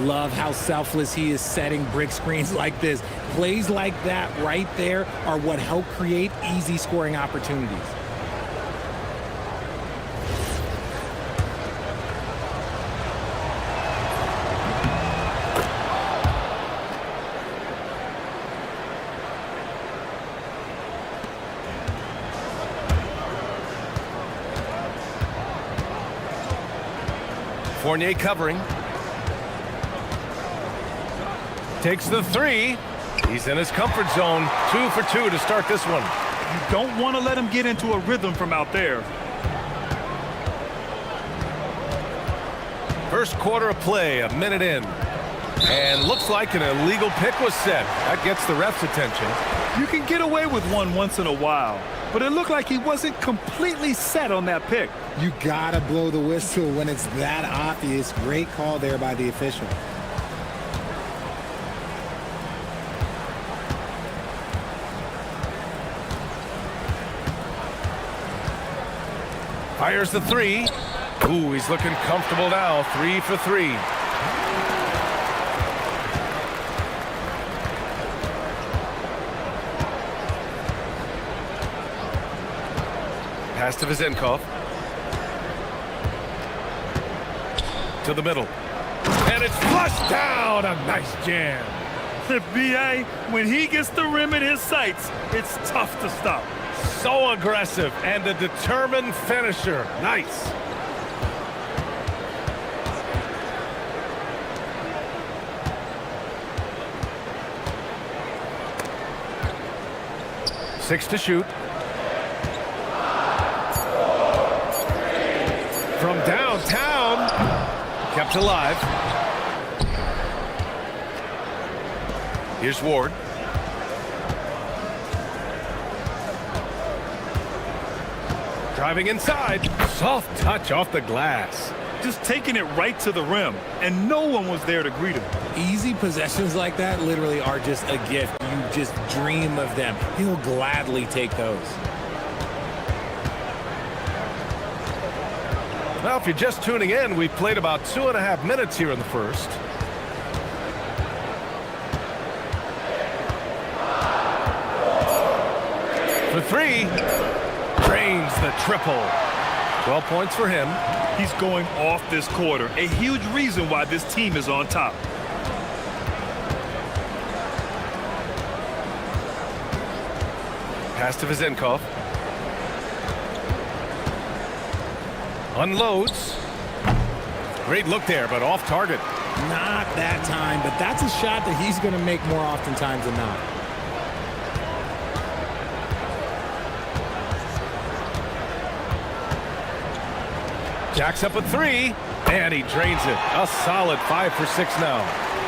Love how selfless he is setting brick screens like this. Plays like that right there are what help create easy scoring opportunities. Fournier covering. Takes the three. He's in his comfort zone. 2 for 2 to start this one. You don't want to let him get into a rhythm from out there. First quarter of play, a minute in. And looks like an illegal pick was set. That gets the ref's attention. You can get away with one once in a while, but it looked like he wasn't completely set on that pick. You gotta blow the whistle when it's that obvious. Great call there by the official. Fires the three. Ooh, he's looking comfortable now. 3 for 3. Pass to Zinkov. To the middle. And it's flushed down. A nice jam. The BA, when he gets the rim in his sights, it's tough to stop. So aggressive and a determined finisher. Nice. Six to shoot. From downtown, kept alive. Here's Ward. Driving inside. Soft touch off the glass. Just taking it right to the rim, and no one was there to greet him. Easy possessions like that literally are just a gift. You just dream of them. He'll gladly take those. Well, if you're just tuning in, we've played about 2.5 minutes here in the first. For three, drains the triple. 12 points for him. He's going off this quarter, a huge reason why this team is on top. Pass to Zinkov. Unloads. Great look there, but off target. Not that time, but that's a shot that he's going to make more oftentimes than not. Jacks up a three, and he drains it. A solid 5 for 6 now.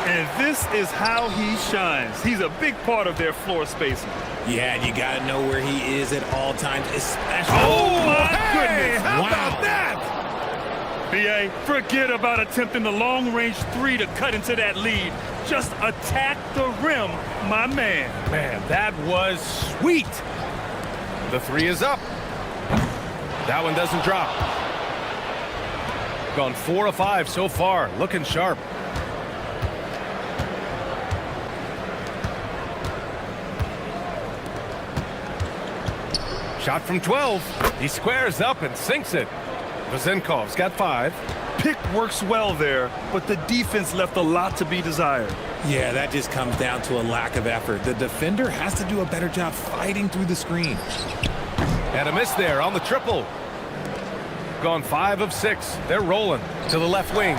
And this is how he shines. He's a big part of their floor spacing. Yeah, and you got to know where he is at all times, especially... Oh, my goodness. How about that? BA, forget about attempting the long-range three to cut into that lead. Just attack the rim, my man. Man, that was sweet. The three is up. That one doesn't drop. Gone 4 of 5 so far. Looking sharp. Shot from 12. He squares up and sinks it. Vazenkov's got 5. Pick works well there, but the defense left a lot to be desired. Yeah, that just comes down to a lack of effort. The defender has to do a better job fighting through the screen. And a miss there on the triple. Gone 5 of 6. They're rolling to the left wing.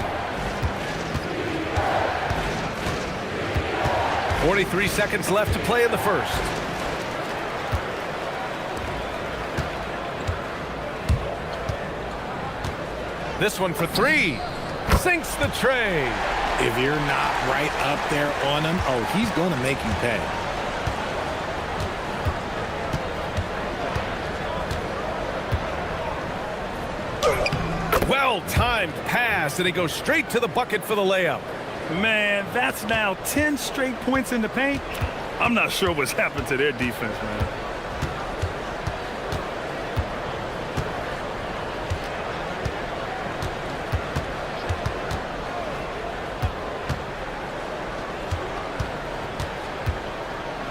43 seconds left to play in the first. This one for three. Sinks the tray. If you're not right up there on him, oh, he's going to make you pay. Well-timed pass, and he goes straight to the bucket for the layup. Man, that's now 10 straight points in the paint. I'm not sure what's happened to their defense, man.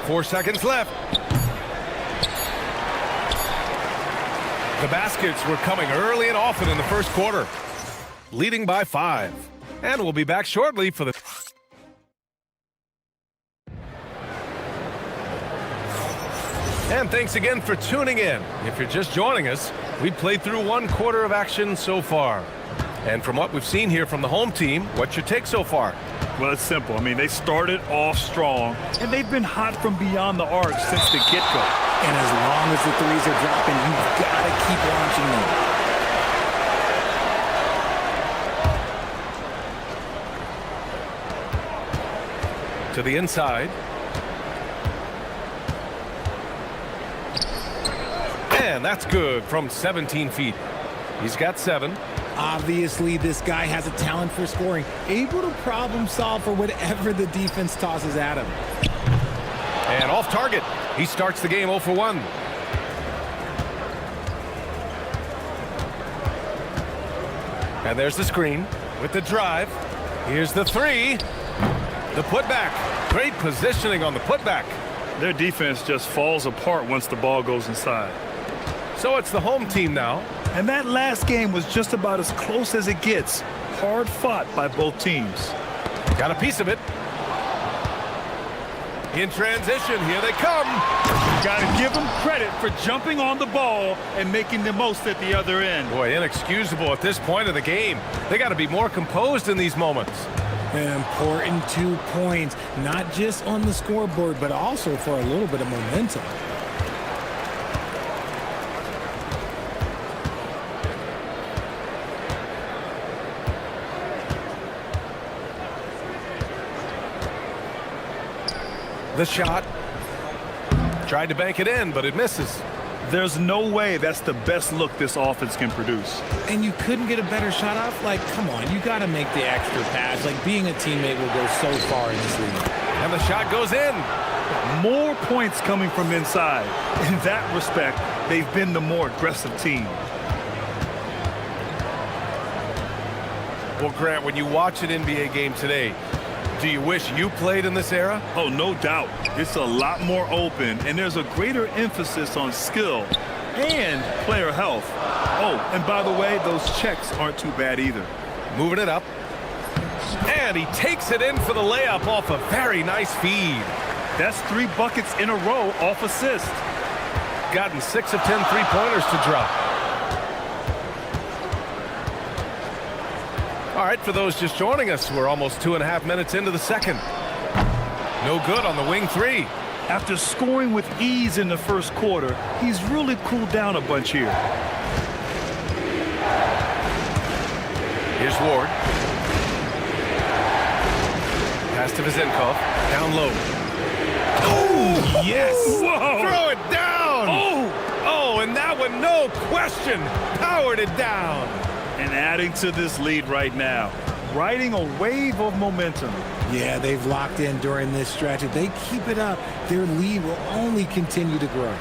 Four seconds left. The baskets were coming early and often in the first quarter, leading by 5. And we'll be back shortly for the... And thanks again for tuning in. If you're just joining us, we've played through 1 quarter of action so far. And from what we've seen here from the home team, what's your take so far? Well, it's simple. I mean, they started off strong, and they've been hot from beyond the arc since the get-go. And as long as the threes are dropping, you've got to keep launching them. To the inside. And that's good from 17 feet. He's got 7. Obviously, this guy has a talent for scoring, able to problem solve for whatever the defense tosses at him. And off target. He starts the game 0 for 1. And there's the screen with the drive. Here's the 3. The putback. Great positioning on the putback. Their defense just falls apart once the ball goes inside. So it's the home team now. And that last game was just about as close as it gets. Hard fought by both teams. Got a piece of it. In transition, here they come. Got to give them credit for jumping on the ball and making the most at the other end. Boy, inexcusable at this point of the game. They got to be more composed in these moments. An important 2 points, not just on the scoreboard, but also for a little bit of momentum. The shot. Tried to bank it in, but it misses. There's no way that's the best look this offense can produce. And you couldn't get a better shot off? Like, come on, you got to make the extra pass. Like, being a teammate will go so far in this league. And the shot goes in. More points coming from inside. In that respect, they've been the more aggressive team. Well, Grant, when you watch an NBA game today, do you wish you played in this era? Oh, no doubt. It's a lot more open, and there's a greater emphasis on skill and player health. Oh, and by the way, those checks aren't too bad either. Moving it up. And he takes it in for the layup off a very nice feed. That's 3 buckets in a row off assist. Gotten 6 of 10 3-pointers to drop. All right, for those just joining us, we're almost 2.5 minutes into the second. No good on the wing 3. After scoring with ease in the first quarter, he's really cooled down a bunch here. Here's Ward. Pass to Vizenkov. Down low. Oh, yes! Whoa! Throw it down! Oh, and that one, no question, powered it down. And adding to this lead right now, riding a wave of momentum. Yeah, they've locked in during this stretch. If they keep it up, their lead will only continue to grow.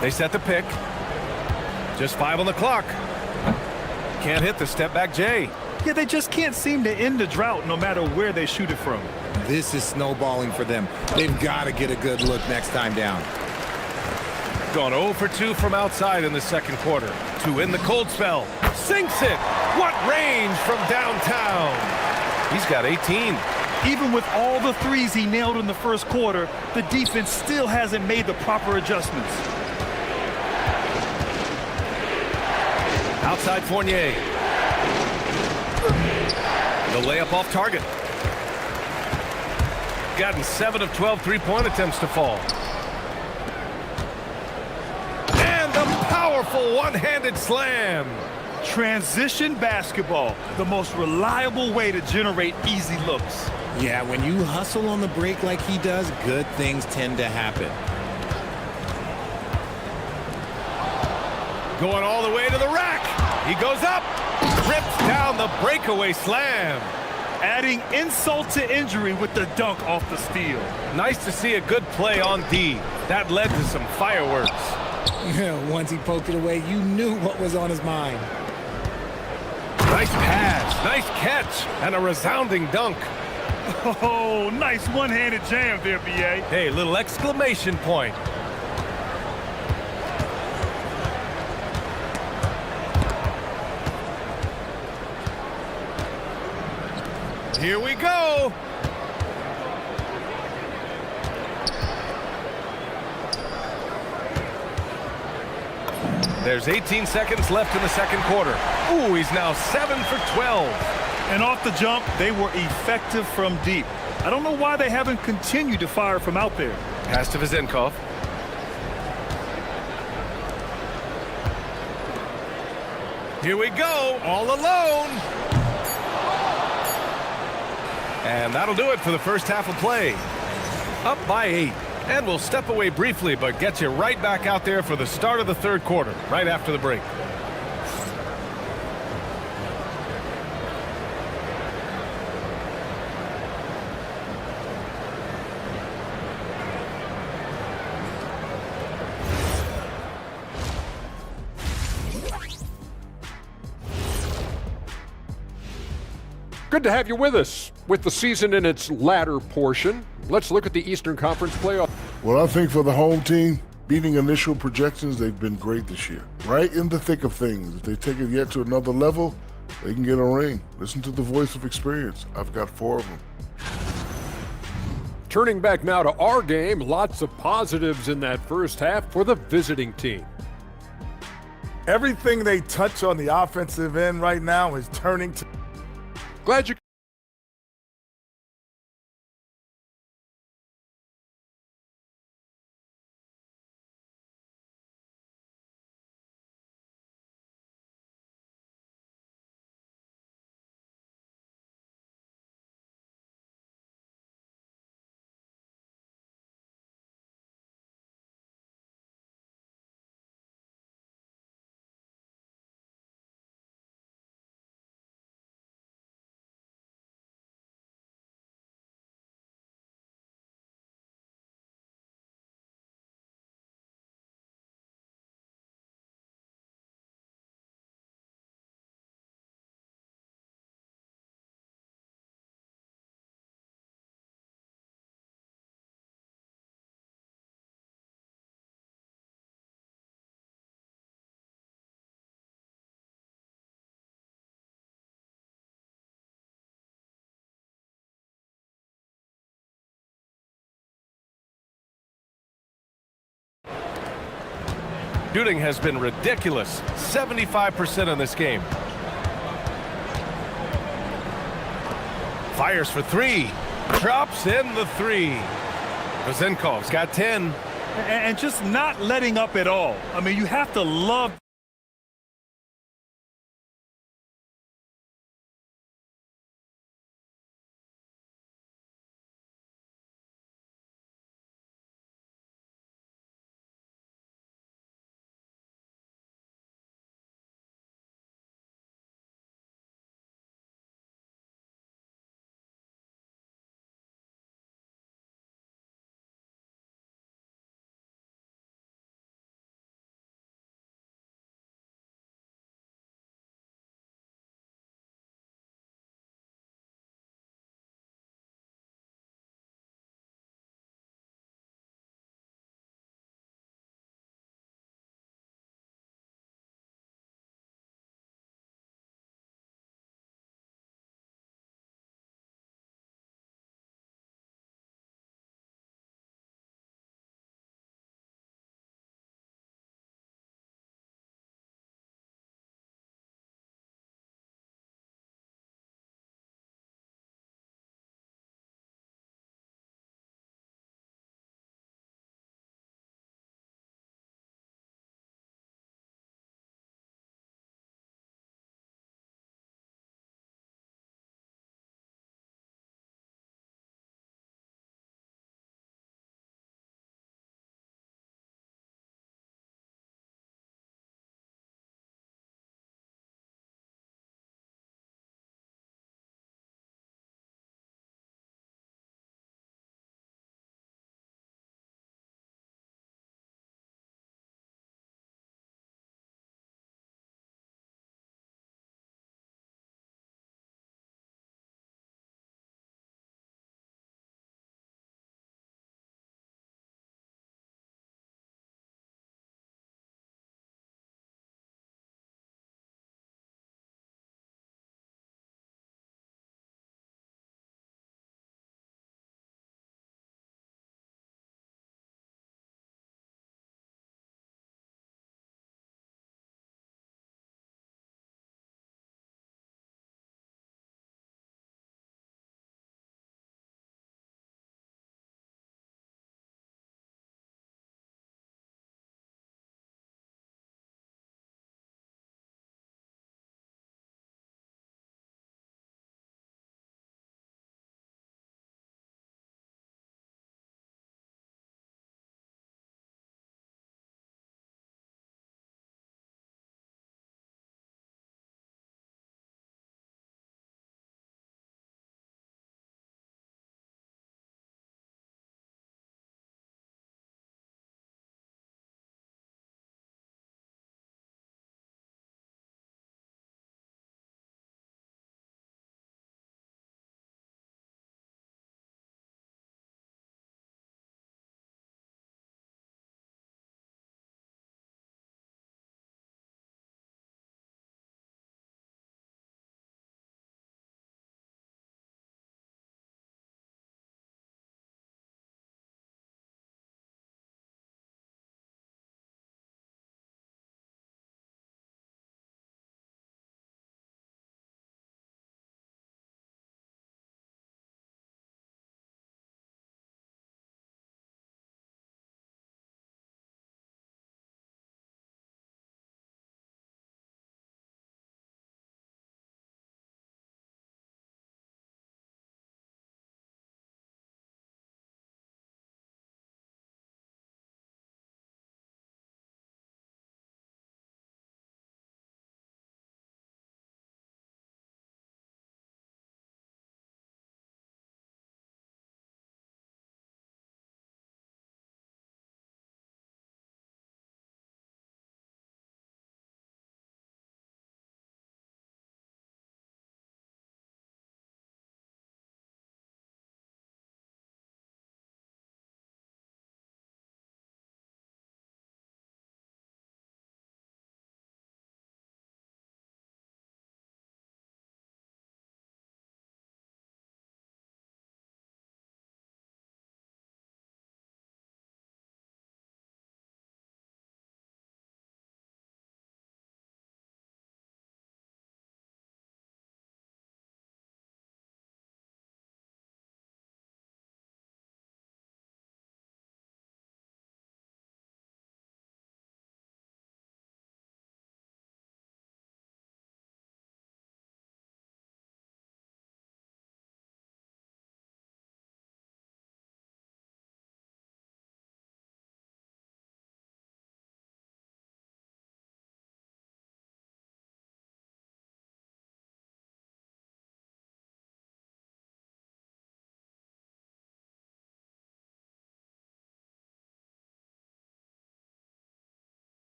They set the pick. Just 5 on the clock. Can't hit the step-back J. Yeah, they just can't seem to end the drought no matter where they shoot it from. This is snowballing for them. They've got to get a good look next time down. Gone 0 for 2 from outside in the second quarter. To in the cold spell. Sinks it. What range from downtown. He's got 18. Even with all the threes he nailed in the first quarter, the defense still hasn't made the proper adjustments. Outside Fournier. The layup off target. gotten 7 of 12 three-point attempts to fall. And the powerful one-handed slam. Transition basketball, the most reliable way to generate easy looks. Yeah, when you hustle on the break like he does, good things tend to happen. Going all the way to the rack. He goes up, rips down the breakaway slam. Adding insult to injury with the dunk off the steal. Nice to see a good play on D. That led to some fireworks. Once he poked it away, you knew what was on his mind. Nice pass, nice catch, and a resounding dunk. Oh, nice one-handed jam there, B.A. Hey, little exclamation point. Here we go. There's 18 seconds left in the second quarter. Ooh, he's now 7 for 12. And off the jump, they were effective from deep. I don't know why they haven't continued to fire from out there. Pass to Vizenkov. Here we go, all alone. And that'll do it for the first half of play. Up by 8. And we'll step away briefly, but get you right back out there for the start of the third quarter, right after the break. Good to have you with us. With the season in its latter portion, let's look at the Eastern Conference playoff. Well, I think for the home team, beating initial projections, they've been great this year. Right in the thick of things. If they take it yet to another level, they can get a ring. Listen to the voice of experience. I've got 4 of them. Turning back now to our game, lots of positives in that first half for the visiting team. Everything they touch on the offensive end right now is turning to... Glad you Shooting has been ridiculous. 75% in this game. Fires for 3. Drops in the 3. Vizenkov's got 10. And just not letting up at all. I mean, you have to love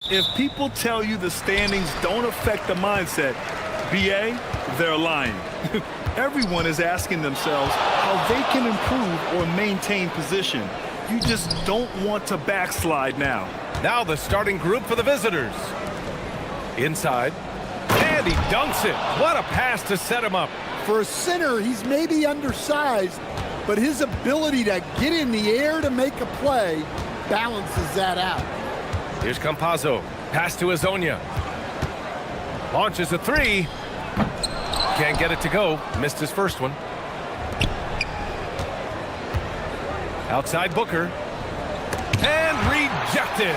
If people tell you the standings don't affect the mindset, BA, they're lying. Everyone is asking themselves how they can improve or maintain position. You just don't want to backslide now. Now the starting group for the visitors. Inside. And he dunks it. What a pass to set him up. For a center, he's maybe undersized, but his ability to get in the air to make a play balances that out. Here's Campazzo. Pass to Azonia. Launches a three. Can't get it to go. Missed his first one. Outside Booker. And rejected.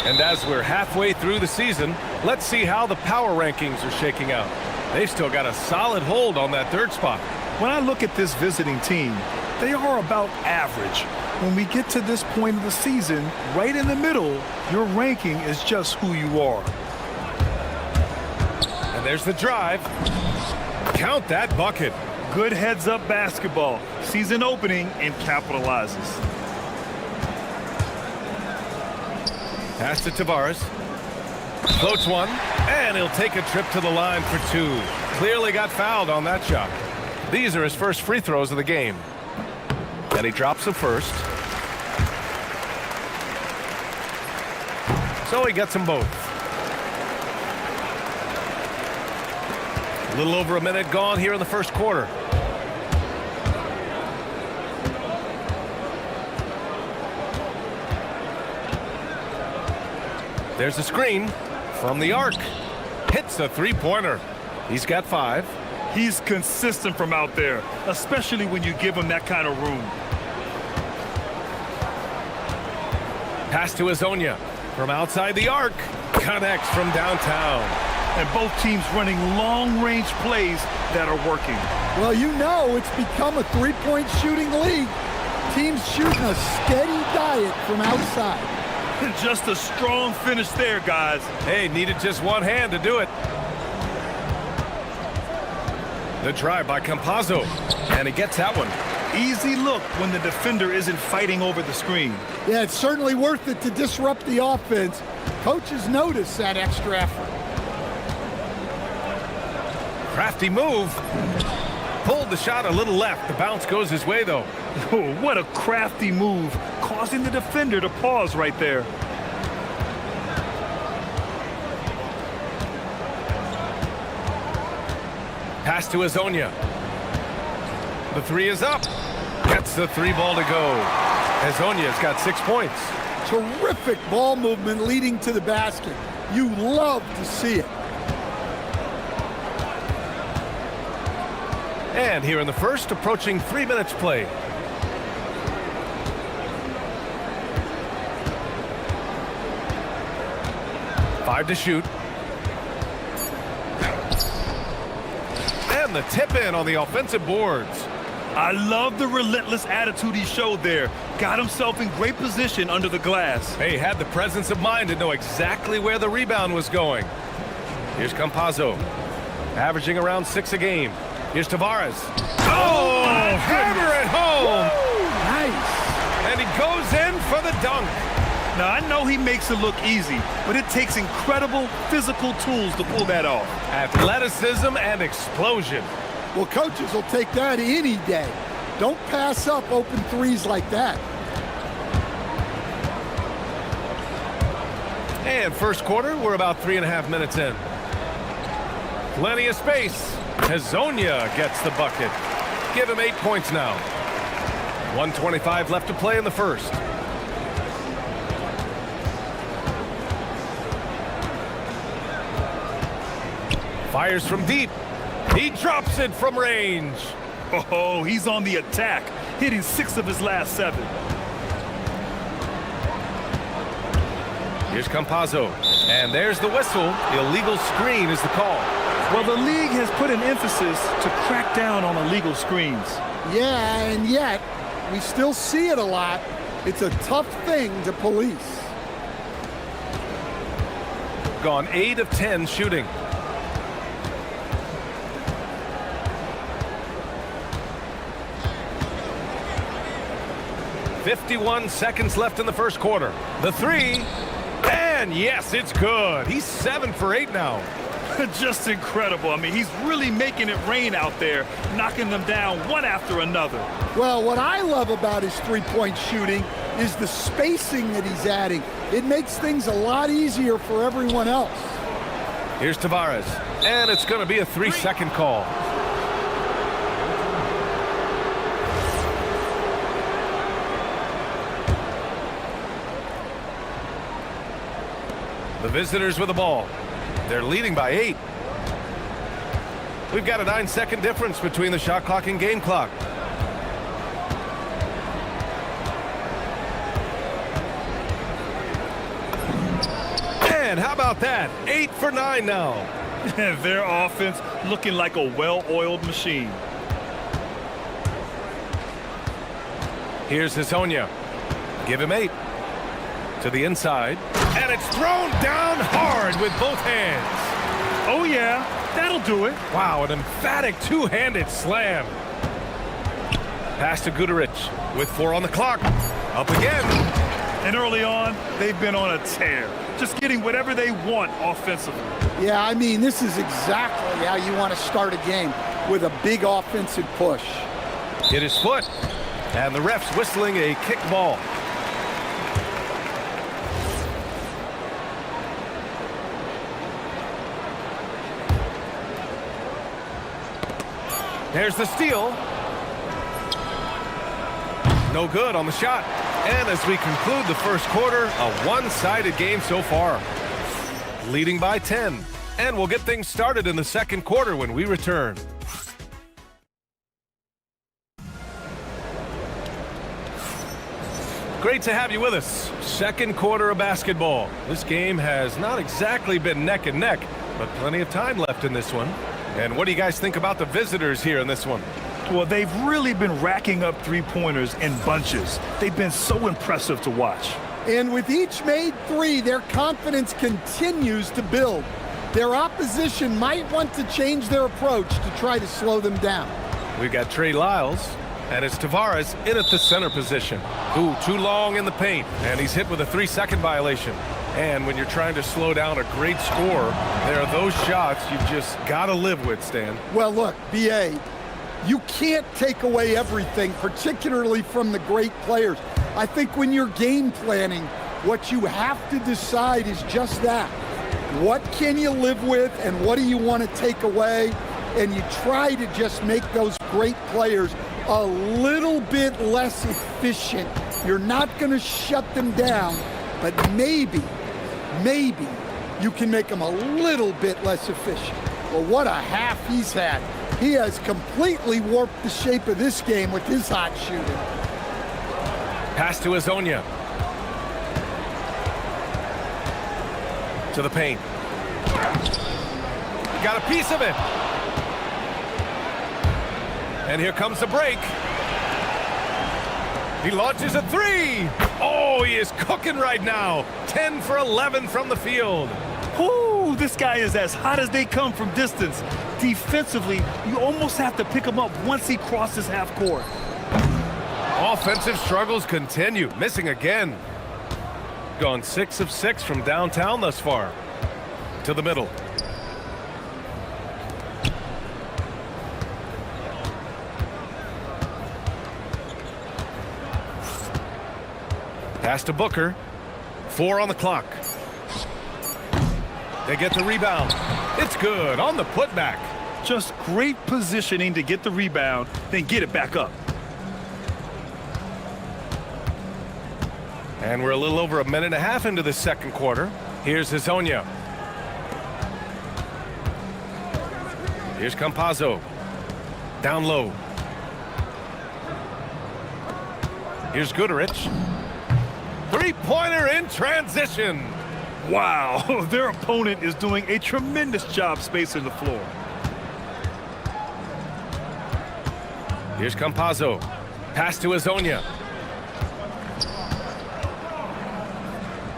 And as we're halfway through the season, let's see how the power rankings are shaking out. They've still got a solid hold on that third spot. When I look at this visiting team, they are about average. When we get to this point of the season, right in the middle, your ranking is just who you are. And there's the drive. Count that bucket. Good heads-up basketball. Season opening and capitalizes. Pass to Tavares. Floats one, and he'll take a trip to the line for two. Clearly got fouled on that shot. These are his first free throws of the game. And he drops the first. So he gets them both. A little over a minute gone here in the first quarter. There's a screen from the arc. Hits a three-pointer. He's got 5. He's consistent from out there, especially when you give him that kind of room. Pass to Azonia. From outside the arc. Connects from downtown. And both teams running long-range plays that are working. Well, you know it's become a three-point shooting league. Teams shooting a steady diet from outside. Just a strong finish there, guys. Hey, needed just one hand to do it. The drive by Campazzo, and he gets that one. Easy look when the defender isn't fighting over the screen. Yeah, it's certainly worth it to disrupt the offense. Coaches notice that extra effort. Crafty move. Pulled the shot a little left. The bounce goes his way, though. Oh, what a crafty move, causing the defender to pause right there. Pass to Azonia. The three is up. Gets the three ball to go. Azonia's got 6 points. Terrific ball movement leading to the basket. You love to see it. And here in the first, approaching 3 minutes played. Five to shoot. And the tip in on the offensive boards. I love the relentless attitude he showed there. Got himself in great position under the glass. Hey, had the presence of mind to know exactly where the rebound was going. Here's Campazzo, averaging around 6 a game. Here's Tavares. Oh, hammer it home. Woo, nice. And he goes in for the dunk. Now, I know he makes it look easy, but it takes incredible physical tools to pull that off. Athleticism and explosion. Well, coaches will take that any day. Don't pass up open threes like that. And first quarter, we're about 3.5 minutes in. Plenty of space. Azonia gets the bucket. Give him 8 points now. 1:25 left to play in the first. Fires from deep. He drops it from range. Oh, he's on the attack, hitting 6 of his last 7. Here's Campazzo. And there's the whistle. Illegal screen is the call. Well, the league has put an emphasis to crack down on illegal screens. Yeah, and yet, we still see it a lot. It's a tough thing to police. Gone 8 of 10 shooting. 51 seconds left in the first quarter. The three, and yes, it's good. He's 7 for 8 now. Just incredible. I mean, he's really making it rain out there, knocking them down one after another. Well, what I love about his three-point shooting is the spacing that he's adding. It makes things a lot easier for everyone else. Here's Tavares, and it's going to be a 3-second call. The visitors with the ball. They're leading by 8. We've got a 9-second difference between the shot clock and game clock. And how about that? 8 for 9 now. Their offense looking like a well-oiled machine. Here's Hazonia. Give him 8. To the inside. And it's thrown down hard with both hands. Oh, yeah. That'll do it. Wow, an emphatic two-handed slam. Pass to Guduric with 4 on the clock. Up again. And early on, they've been on a tear. Just getting whatever they want offensively. Yeah, I mean, this is exactly how you want to start a game, with a big offensive push. Hit his foot. And the ref's whistling a kick ball. There's the steal. No good on the shot. And as we conclude the first quarter, a one-sided game so far. Leading by 10. And we'll get things started in the second quarter when we return. Great to have you with us. Second quarter of basketball. This game has not exactly been neck and neck, but plenty of time left in this one. And what do you guys think about the visitors here in this one? Well, they've really been racking up three-pointers in bunches. They've been so impressive to watch. And with each made three, their confidence continues to build. Their opposition might want to change their approach to try to slow them down. We've got Trey Lyles, and it's Tavares in at the center position. Ooh, too long in the paint, and he's hit with a 3-second violation. And when you're trying to slow down a great scorer, there are those shots you've just got to live with, Stan. Well, look, B.A., you can't take away everything, particularly from the great players. I think when you're game planning, what you have to decide is just that. What can you live with and what do you want to take away? And you try to just make those great players a little bit less efficient. You're not going to shut them down, but maybe you can make them a little bit less efficient. Well, what a half he's had. He has completely warped the shape of this game with his hot shooting. Pass to Hazonia. To the paint. Got a piece of it. And here comes the break. He launches a three. Oh, he is cooking right now. 10 for 11 from the field. Whoo, this guy is as hot as they come from distance. Defensively, you almost have to pick him up once he crosses half court. Offensive struggles continue. Missing again. Gone 6 of 6 from downtown thus far. To the middle. Pass to Booker. 4 on the clock. They get the rebound. It's good on the putback. Just great positioning to get the rebound, then get it back up. And we're a little over a minute and a half into the second quarter. Here's Hazonia. Here's Campazzo. Down low. Here's Guduric. Three-pointer in transition. Wow, their opponent is doing a tremendous job spacing the floor. Here's Campazzo. Pass to Hazonia.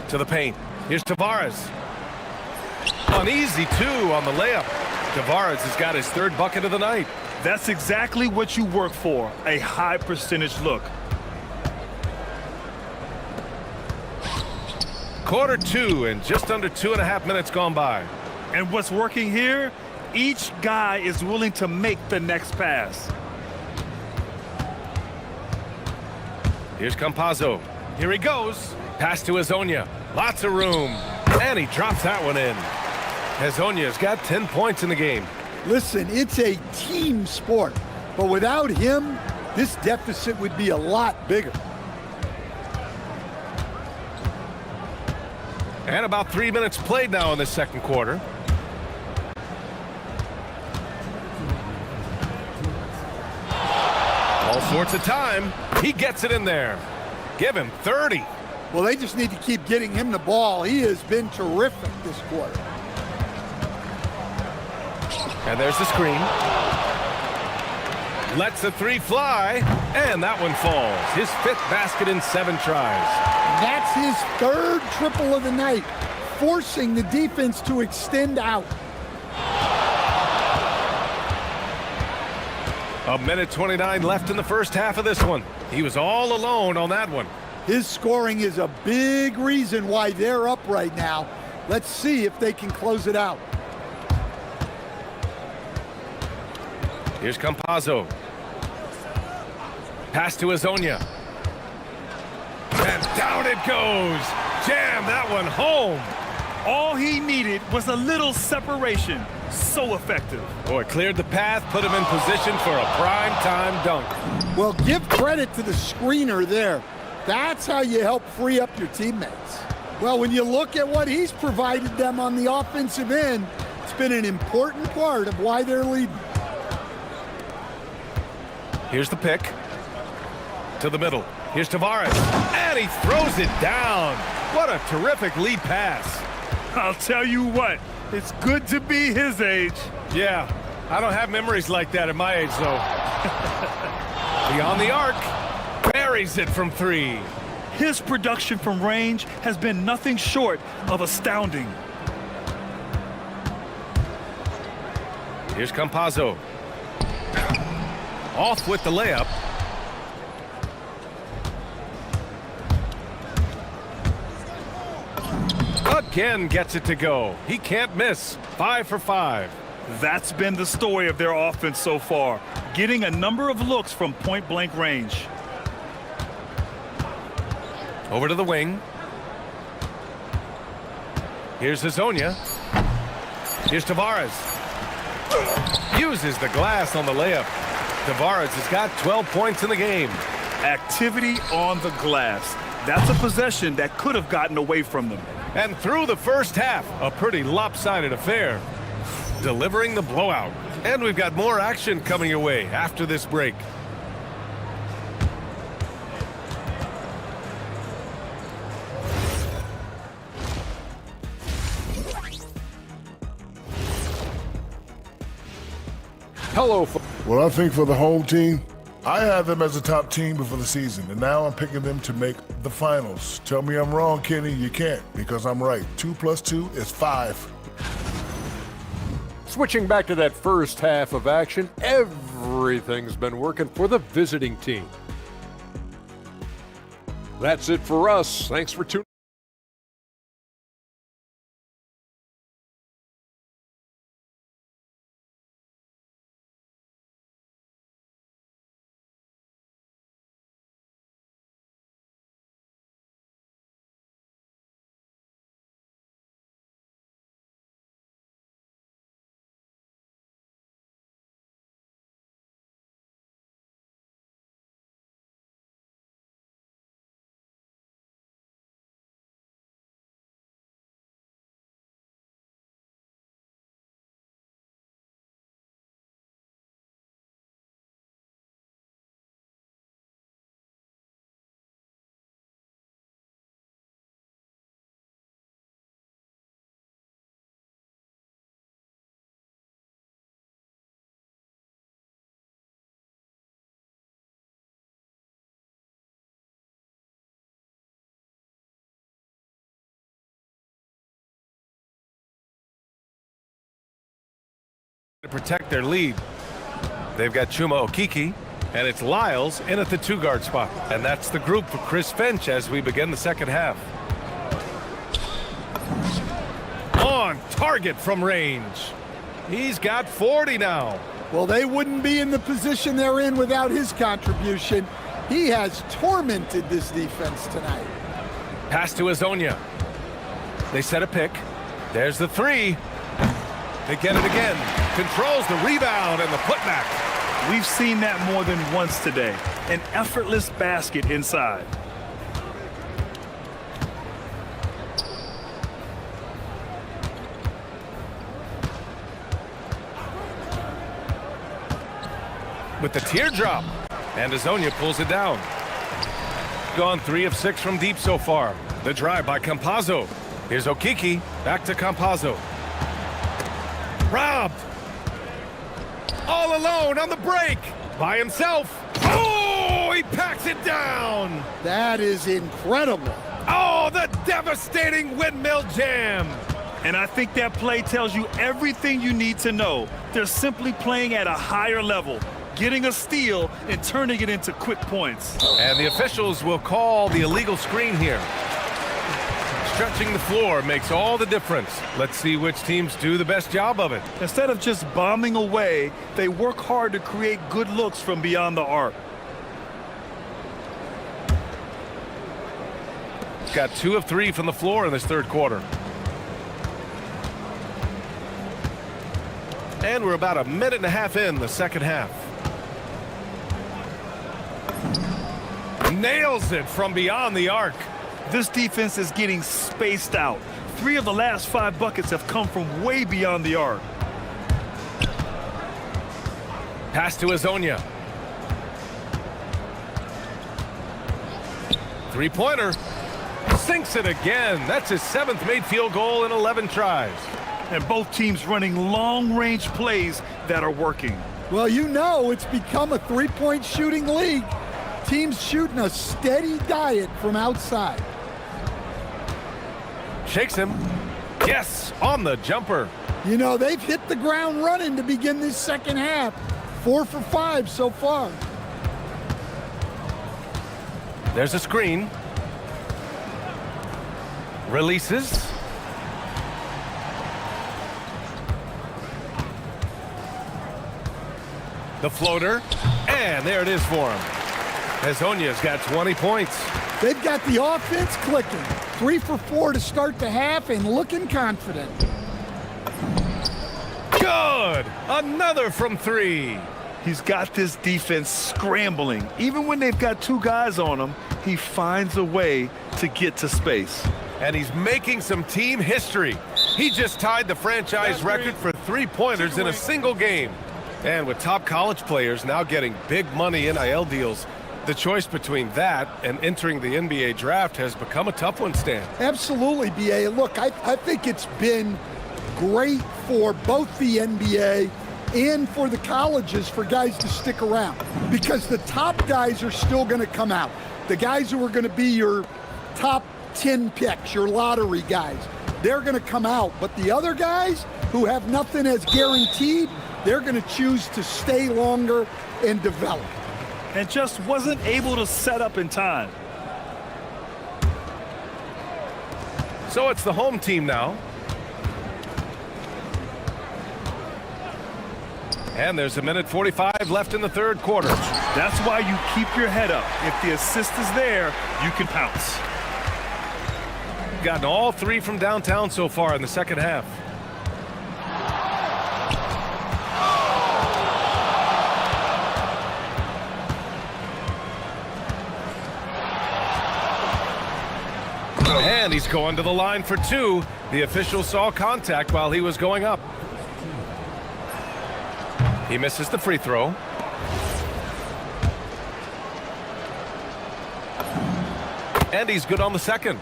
To the paint. Here's Tavares. An easy 2 on the layup. Tavares has got his 3rd bucket of the night. That's exactly what you work for, a high percentage look. Quarter two and just under 2.5 minutes gone by. And what's working here? Each guy is willing to make the next pass. Here's Campazzo. Here he goes. Pass to Hazonia. Lots of room. And he drops that one in. Hazonia's got 10 points in the game. Listen, it's a team sport, but without him, this deficit would be a lot bigger. And about 3 minutes played now in the second quarter. All sorts of time. He gets it in there. Give him 30. Well, they just need to keep getting him the ball. He has been terrific this quarter. And there's the screen. Lets the three fly, and that one falls. His 5th basket in 7 tries. That's his 3rd triple of the night, forcing the defense to extend out. A minute 29 left in the first half of this one. He was all alone on that one. His scoring is a big reason why they're up right now. Let's see if they can close it out. Here's Campazzo. Pass to Hazonia. And down it goes. Jam that one home. All he needed was a little separation. So effective. Boy, cleared the path, put him in position for a prime-time dunk. Well, give credit to the screener there. That's how you help free up your teammates. Well, when you look at what he's provided them on the offensive end, it's been an important part of why they're leading. Here's the pick. To the middle. Here's Tavares. And he throws it down. What a terrific lead pass. I'll tell you what, it's good to be his age. Yeah, I don't have memories like that at my age, though. Beyond the arc. Buries it from 3. His production from range has been nothing short of astounding. Here's Campazzo. Off with the layup. Again gets it to go. He can't miss. 5 for 5. That's been the story of their offense so far, getting a number of looks from point-blank range. Over to the wing. Here's Hazonia. Here's Tavares. Uses the glass on the layup. Tavares has got 12 points in the game. Activity on the glass. That's a possession that could have gotten away from them. And through the first half, a pretty lopsided affair. Delivering the blowout. And we've got more action coming your way after this break. Hello. Well, I think for the home team, I had them as a top team before the season, and now I'm picking them to make the finals. Tell me I'm wrong, Kenny. You can't, because I'm right. 2 + 2 is 5. Switching back to that first half of action, everything's been working for the visiting team. That's it for us. Thanks for tuning. To protect their lead. They've got Chuma Okiki, and it's Lyles in at the 2-guard spot. And that's the group for Chris Finch as we begin the second half. on target from range. He's got 40 now. Well, they wouldn't be in the position they're in without his contribution. He has tormented this defense tonight. Pass to Azonia. They set a pick. There's the three. They get it again. Controls the rebound and the putback. We've seen that more than once today. An effortless basket inside. With the teardrop. And Azonia pulls it down. Gone 3 of 6 from deep so far. The drive by Campazzo. Here's Okiki. Back to Campazzo. Robbed. All alone on the break. By himself. Oh, he packs it down. That is incredible. Oh, the devastating windmill jam. And I think that play tells you everything you need to know. They're simply playing at a higher level, getting a steal and turning it into quick points. And the officials will call the illegal screen here. Stretching the floor makes all the difference. Let's see which teams do the best job of it. Instead of just bombing away, they work hard to create good looks from beyond the arc. Got 2 of 3 from the floor in this third quarter. And we're about a minute and a half in the second half. Nails it from beyond the arc. This defense is getting spaced out. 3 of the last 5 buckets have come from way beyond the arc. Pass to Azonia. Three-pointer. Sinks it again. That's his 7th made field goal in 11 tries. And both teams running long-range plays that are working. Well, you know it's become a three-point shooting league. Teams shooting a steady diet from outside. Shakes him. Yes, on the jumper. You know, they've hit the ground running to begin this second half. 4 for 5 so far. There's a screen. Releases. The floater. And there it is for him. Azonia's got 20 points. They've got the offense clicking. 3 for 4 to start the half and looking confident. Good! Another from 3. He's got this defense scrambling. Even when they've got 2 guys on him, he finds a way to get to space. And he's making some team history. He just tied the franchise record for three-pointers in a single game. And with top college players now getting big money NIL deals, the choice between that and entering the NBA draft has become a tough one, Stan. Absolutely, B.A. Look, I think it's been great for both the NBA and for the colleges for guys to stick around because the top guys are still going to come out. The guys who are going to be your top 10 picks, your lottery guys, they're going to come out. But the other guys who have nothing as guaranteed, they're going to choose to stay longer and develop. And just wasn't able to set up in time. So it's the home team now. And there's a minute 45 left in the third quarter. That's why you keep your head up. If the assist is there, you can pounce. Gotten all 3 from downtown so far in the second half. And he's going to the line for 2. The official saw contact while he was going up. He misses the free throw. And he's good on the second.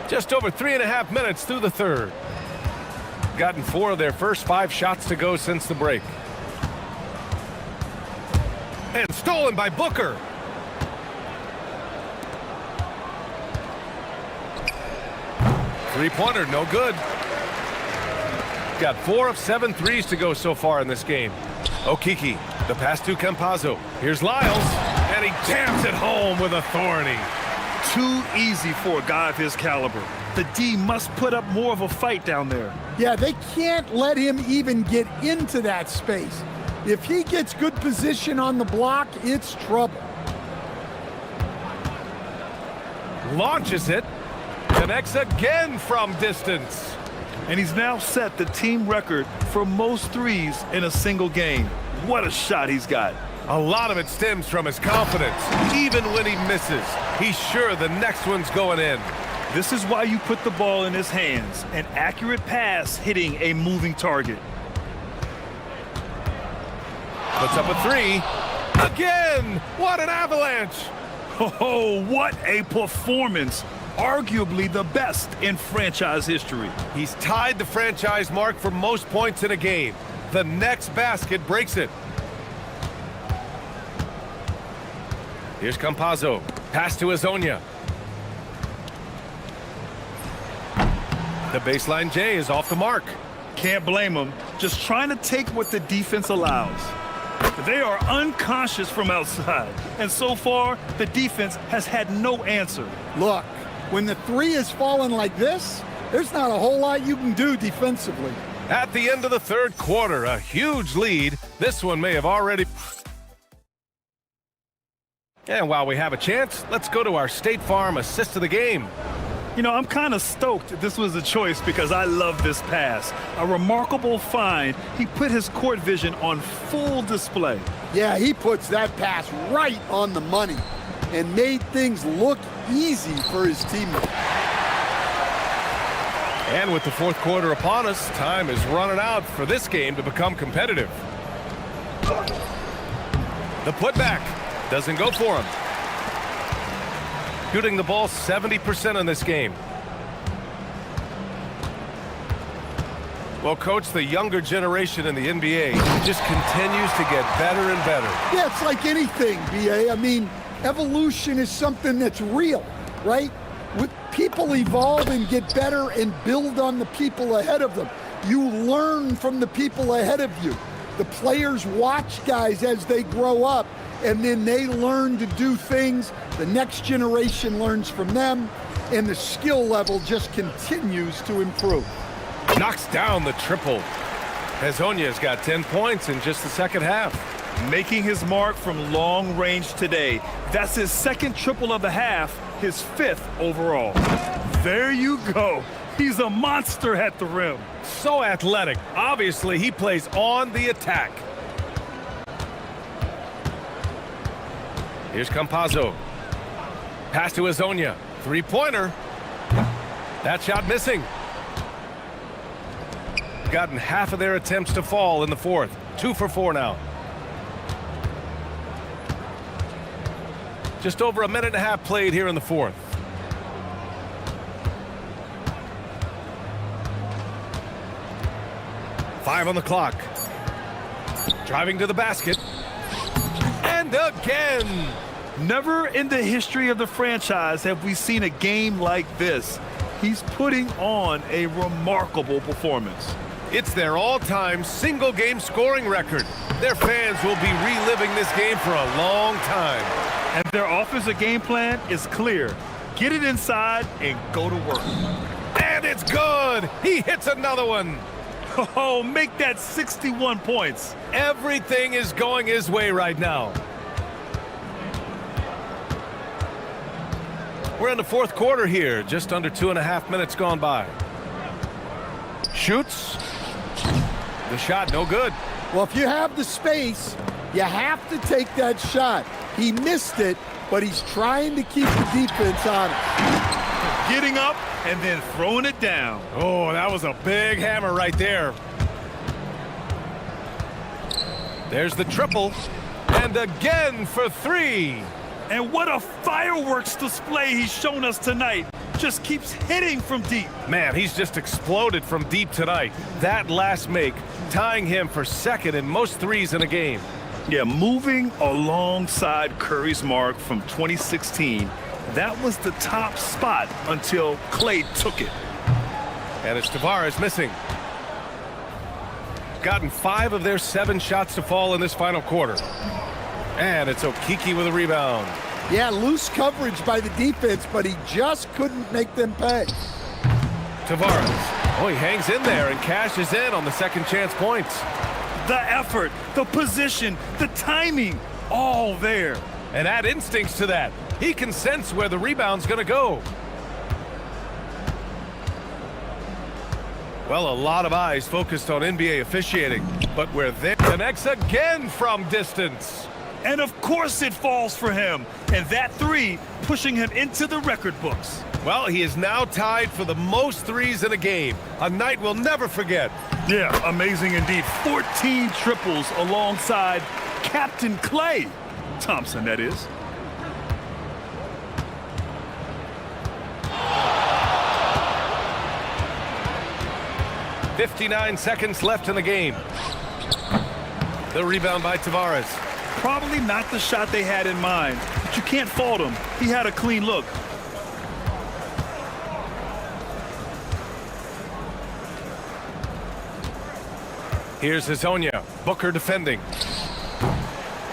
Just over 3.5 minutes through the third. Gotten 4 of their first 5 shots to go since the break. And stolen by Booker. Three-pointer, no good. Got 4 of 7 threes to go so far in this game. Okiki, the pass to Campazzo. Here's Lyles, and he jams it home with authority. Too easy for a guy of his caliber. The D must put up more of a fight down there. Yeah, they can't let him even get into that space. If he gets good position on the block, it's trouble. Launches it. Connects again from distance. And he's now set the team record for most threes in a single game. What a shot he's got. A lot of it stems from his confidence. Even when he misses, he's sure the next one's going in. This is why you put the ball in his hands. An accurate pass hitting a moving target. Puts up a three. Again! What an avalanche! Oh, what a performance. Arguably the best in franchise history. He's tied the franchise mark for most points in a game. The next basket breaks it. Here's Campazzo. Pass to Azonia. The baseline J is off the mark. Can't blame him. Just trying to take what the defense allows. They are unconscious from outside. And so far, the defense has had no answer. Look, when the three is falling like this, there's not a whole lot you can do defensively. At the end of the third quarter, a huge lead. This one may have already... And while we have a chance, let's go to our State Farm assist of the game. You know, I'm kind of stoked this was a choice because I love this pass. A remarkable find. He put his court vision on full display. Yeah, he puts that pass right on the money and made things look easy for his teammate. And with the fourth quarter upon us, time is running out for this game to become competitive. The putback doesn't go for him. Shooting the ball 70% in this game. Well, Coach, the younger generation in the NBA just continues to get better and better. Yeah, it's like anything, B.A. I mean, evolution is something that's real, right? With people evolve and get better and build on the people ahead of them. You learn from the people ahead of you. The players watch guys as they grow up, and then they learn to do things. The next generation learns from them, and the skill level just continues to improve. Knocks down the triple. Azonia's got 10 points in just the second half. Making his mark from long range today. That's his second triple of the half, his fifth overall. There you go. He's a monster at the rim. So athletic. Obviously, he plays on the attack. Here's Campazzo. Pass to Azonia. Three-pointer. That shot missing. Gotten half of their attempts to fall in the fourth. 2 for 4 now. Just over a minute and a half played here in the fourth. Five on the clock. Driving to the basket. And again. Never in the history of the franchise have we seen a game like this. He's putting on a remarkable performance. It's their all-time single-game scoring record. Their fans will be reliving this game for a long time. And their offensive game plan is clear. Get it inside and go to work. And it's good. He hits another one. Oh, make that 61 points. Everything is going his way right now. We're in the fourth quarter here. Just under 2.5 minutes gone by. Shoots. The shot, no good. Well, if you have the space, you have to take that shot. He missed it, but he's trying to keep the defense honest. Getting up and then throwing it down. Oh, that was a big hammer right there. There's the triple. And again for 3. And what a fireworks display he's shown us tonight. Just keeps hitting from deep. Man, he's just exploded from deep tonight. That last make, tying him for second in most threes in a game. Yeah, moving alongside Curry's mark from 2016. That was the top spot until Clay took it. And it's Tavares missing. Gotten 5 of their 7 shots to fall in this final quarter. And it's Okiki with a rebound. Yeah, loose coverage by the defense, but he just couldn't make them pay. Tavares. Oh, he hangs in there and cashes in on the second chance points. The effort, the position, the timing, all there. And add instincts to that. He can sense where the rebound's going to go. Well, a lot of eyes focused on NBA officiating, but where they connects again from distance. And of course it falls for him. And that three pushing him into the record books. Well, he is now tied for the most threes in a game. A night we'll never forget. Yeah, amazing indeed. 14 triples alongside Captain Klay Thompson, that is. .59 seconds left in the game. The rebound by Tavares. Probably not the shot they had in mind, but you can't fault him. He had a clean look. Here's Hazonia. Booker defending.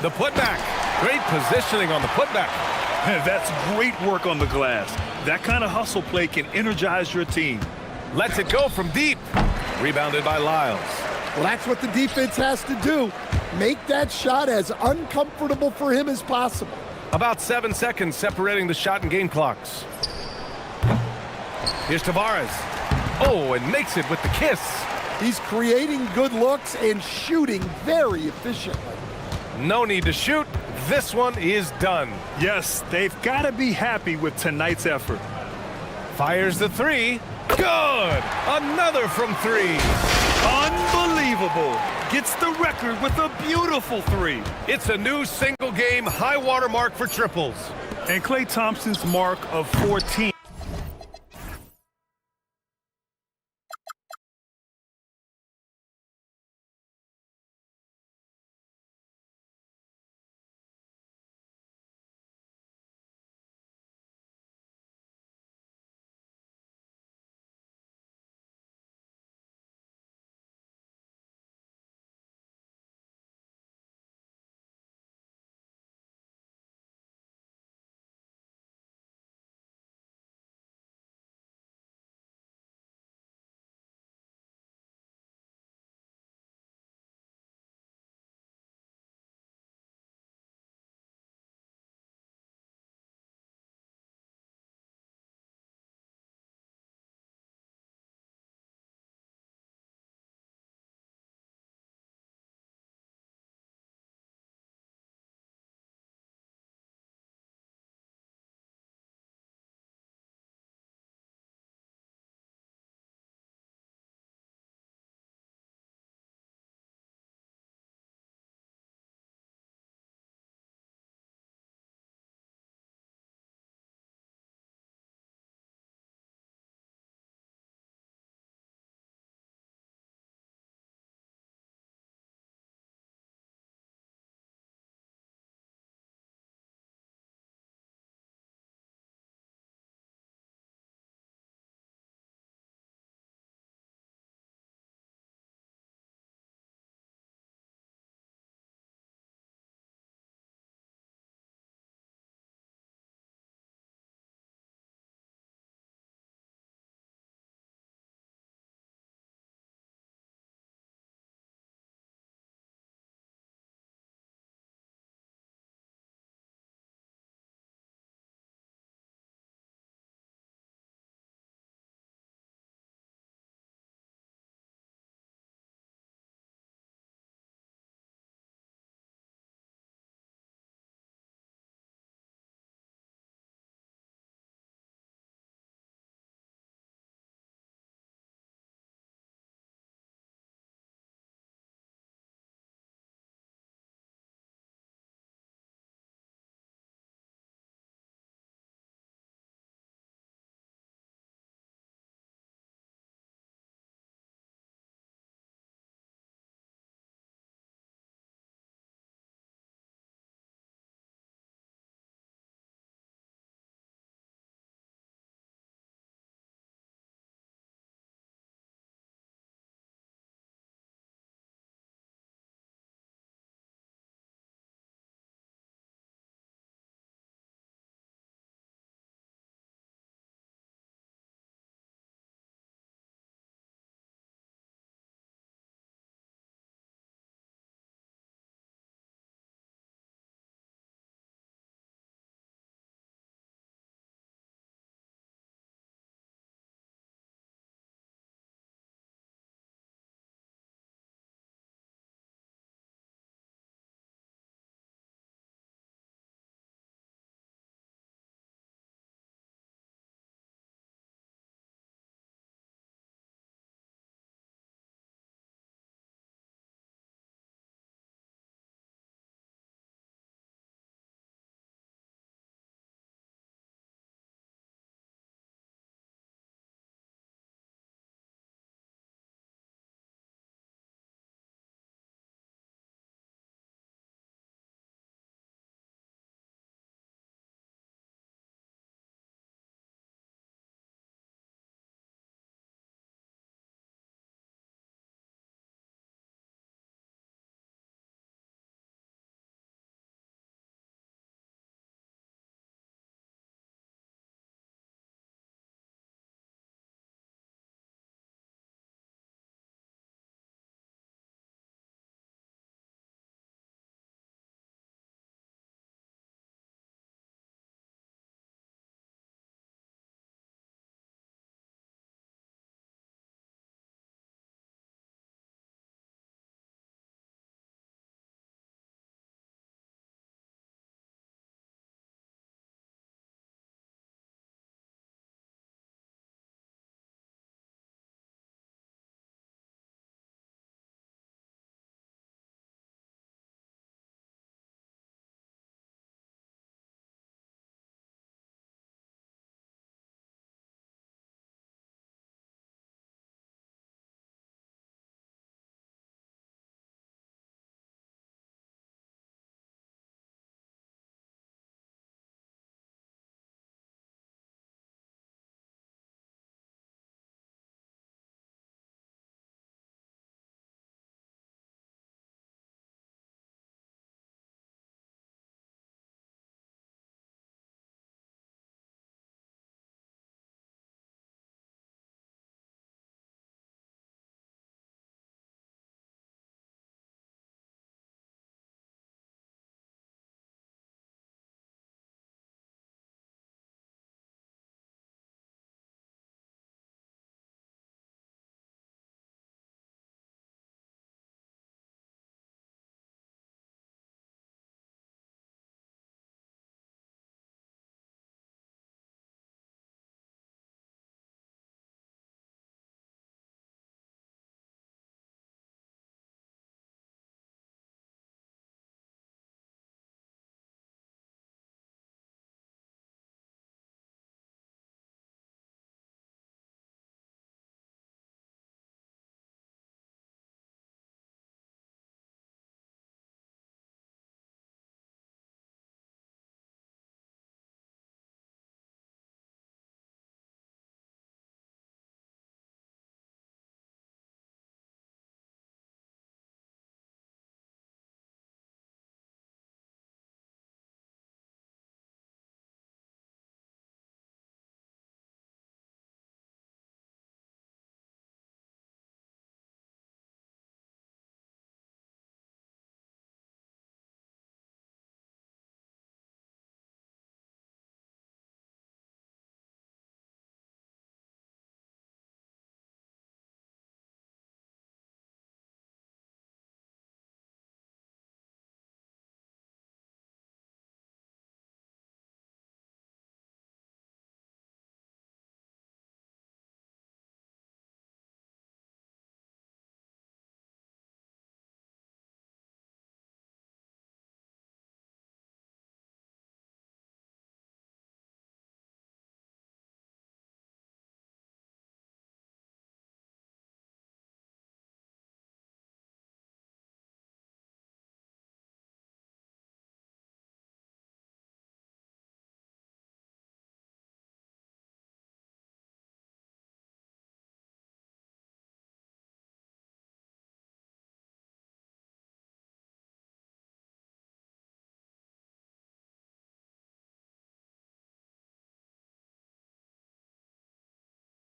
The putback. Great positioning on the putback. That's great work on the glass. That kind of hustle play can energize your team. Lets it go from deep. Rebounded by Lyles. Well, that's what the defense has to do. Make that shot as uncomfortable for him as possible. About 7 seconds separating the shot and game clocks. Here's Tavares. Oh, and makes it with the kiss. He's creating good looks and shooting very efficiently. No need to shoot. This one is done. Yes, they've got to be happy with tonight's effort. Fires the three. Good! Another from three. Unbelievable. Gets the record with a beautiful three. It's a new single-game high-water mark for triples. And Klay Thompson's mark of 14.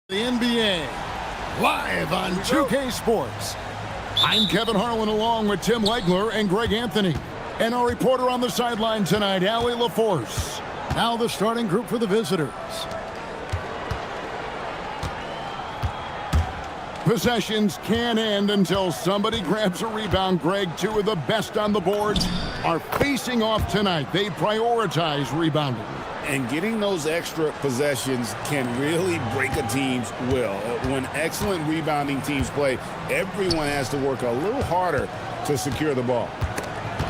The NBA, live on 2K Sports. I'm Kevin Harlan along with Tim Legler and Greg Anthony. And our reporter on the sideline tonight, Allie LaForce. Now the starting group for the visitors. Possessions can end until somebody grabs a rebound. Greg, two of the best on the boards are facing off tonight. They prioritize rebounding. And getting those extra possessions can really break a team's will. When excellent rebounding teams play, everyone has to work a little harder to secure the ball.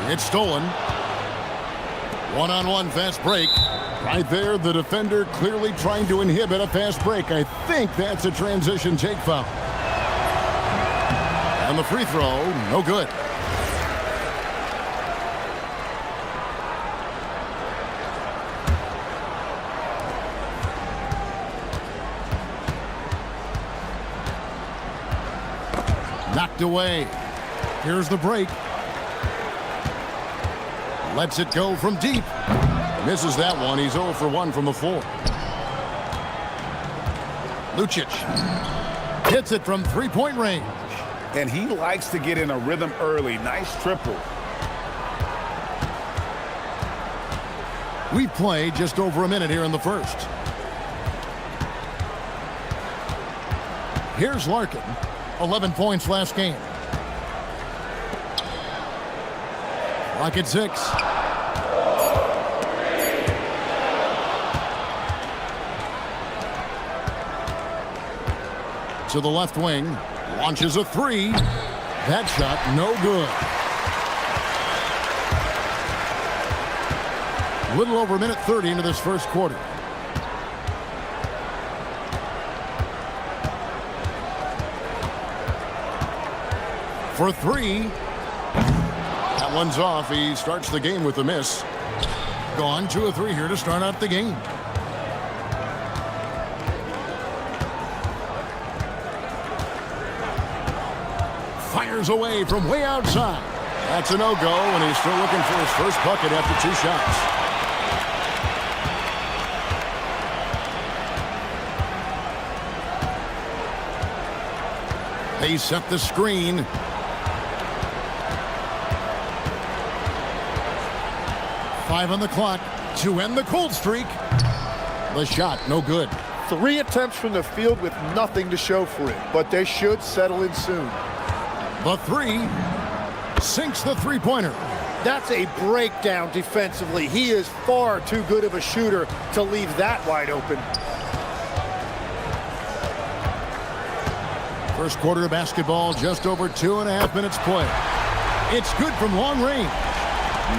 It's stolen. One-on-one fast break. Right there, the defender clearly trying to inhibit a fast break. I think that's a transition take foul. And the free throw, no good. Knocked away. Here's the break. Lets it go from deep. Misses that one. He's 0 for 1 from the floor. Lucic hits it from three-point range. And he likes to get in a rhythm early. Nice triple. We've played just over a minute here in the first. Here's Larkin. 11 points last game. Clock at 6. To the left wing. Launches a three. That shot no good. A little over a minute 30 into this first quarter. For three. That one's off. He starts the game with a miss. Gone 2 of 3 here to start out the game. Fires away from way outside. That's a no-go, and he's still looking for his first bucket after 2 shots. They set the screen. Five on the clock to end the cold streak. The shot, no good. 3 attempts from the field with nothing to show for it, but they should settle in soon. The three sinks the three-pointer. That's a breakdown defensively. He is far too good of a shooter to leave that wide open. First quarter of basketball, just over 2.5 minutes played. It's good from long range.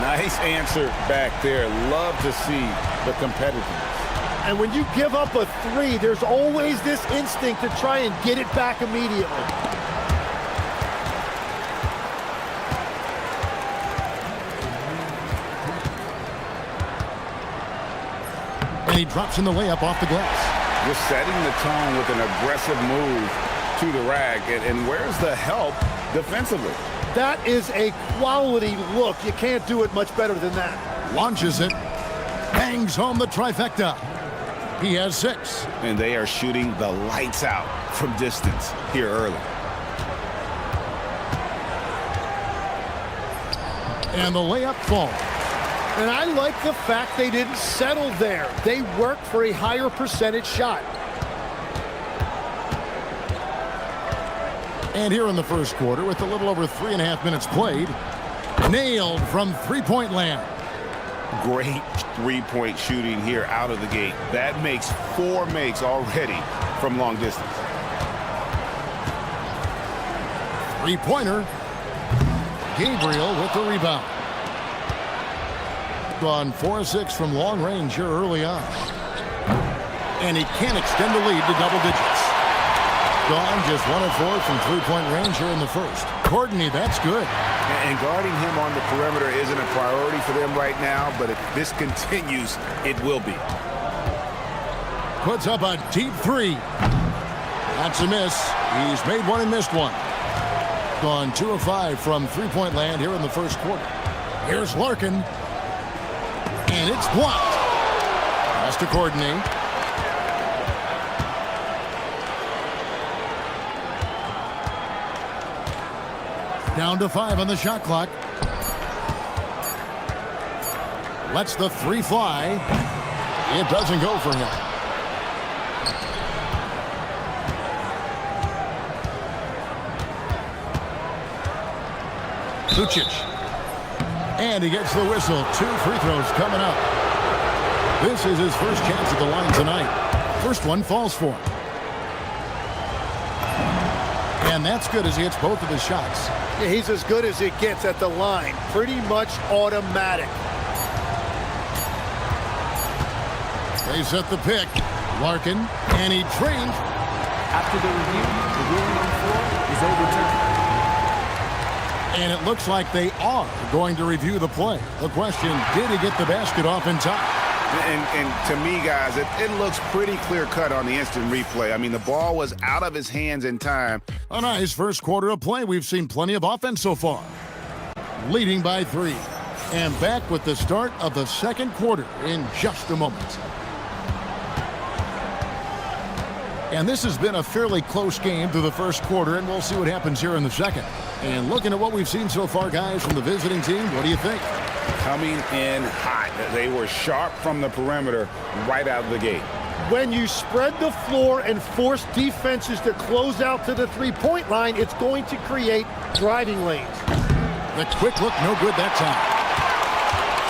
Nice answer back there. Love to see the competitiveness. And when you give up a 3, there's always this instinct to try and get it back immediately. And he drops in the layup off the glass. Just setting the tone with an aggressive move to the rack. And where's the help defensively? That is a quality look. You can't do it much better than that. Launches it. Bangs home the trifecta. He has 6. And they are shooting the lights out from distance here early. And the layup falls. And I like the fact they didn't settle there. They worked for a higher percentage shot. And here in the first quarter, with a little over 3.5 minutes played, nailed from three-point land. Great three-point shooting here out of the gate. That makes 4 makes already from long distance. Three-pointer. Gabriel with the rebound. Gone 4-6 from long range here early on. And he can't extend the lead to double digits. Gone just 1 of 4 from three-point range here in the first. Courtney, that's good. And guarding him on the perimeter isn't a priority for them right now, but if this continues, it will be. Puts up a deep 3. That's a miss. He's made 1 and missed 1. Gone 2 of 5 from three-point land here in the first quarter. Here's Larkin. And it's blocked. Pass to Courtney. Down to 5 on the shot clock. Lets the 3 fly. It doesn't go for him. Lucic. And he gets the whistle. 2 free throws coming up. This is his first chance at the line tonight. First one falls for him. And that's good as he hits both of his shots. Yeah, he's as good as it gets at the line. Pretty much automatic. They set the pick. Larkin, and he trained. After the review, the ruling on the floor is overturned. And it looks like they are going to review the play. The question, did he get the basket off in time? And to me, guys, it looks pretty clear-cut on the instant replay. I mean, the ball was out of his hands in time. A nice first quarter of play. We've seen plenty of offense so far. Leading by 3. And back with the start of the second quarter in just a moment. And this has been a fairly close game through the first quarter, and we'll see what happens here in the second. And looking at what we've seen so far, guys, from the visiting team, what do you think? Coming in hot. They were sharp from the perimeter right out of the gate. When you spread the floor and force defenses to close out to the three-point line, it's going to create driving lanes. The quick look, no good that time.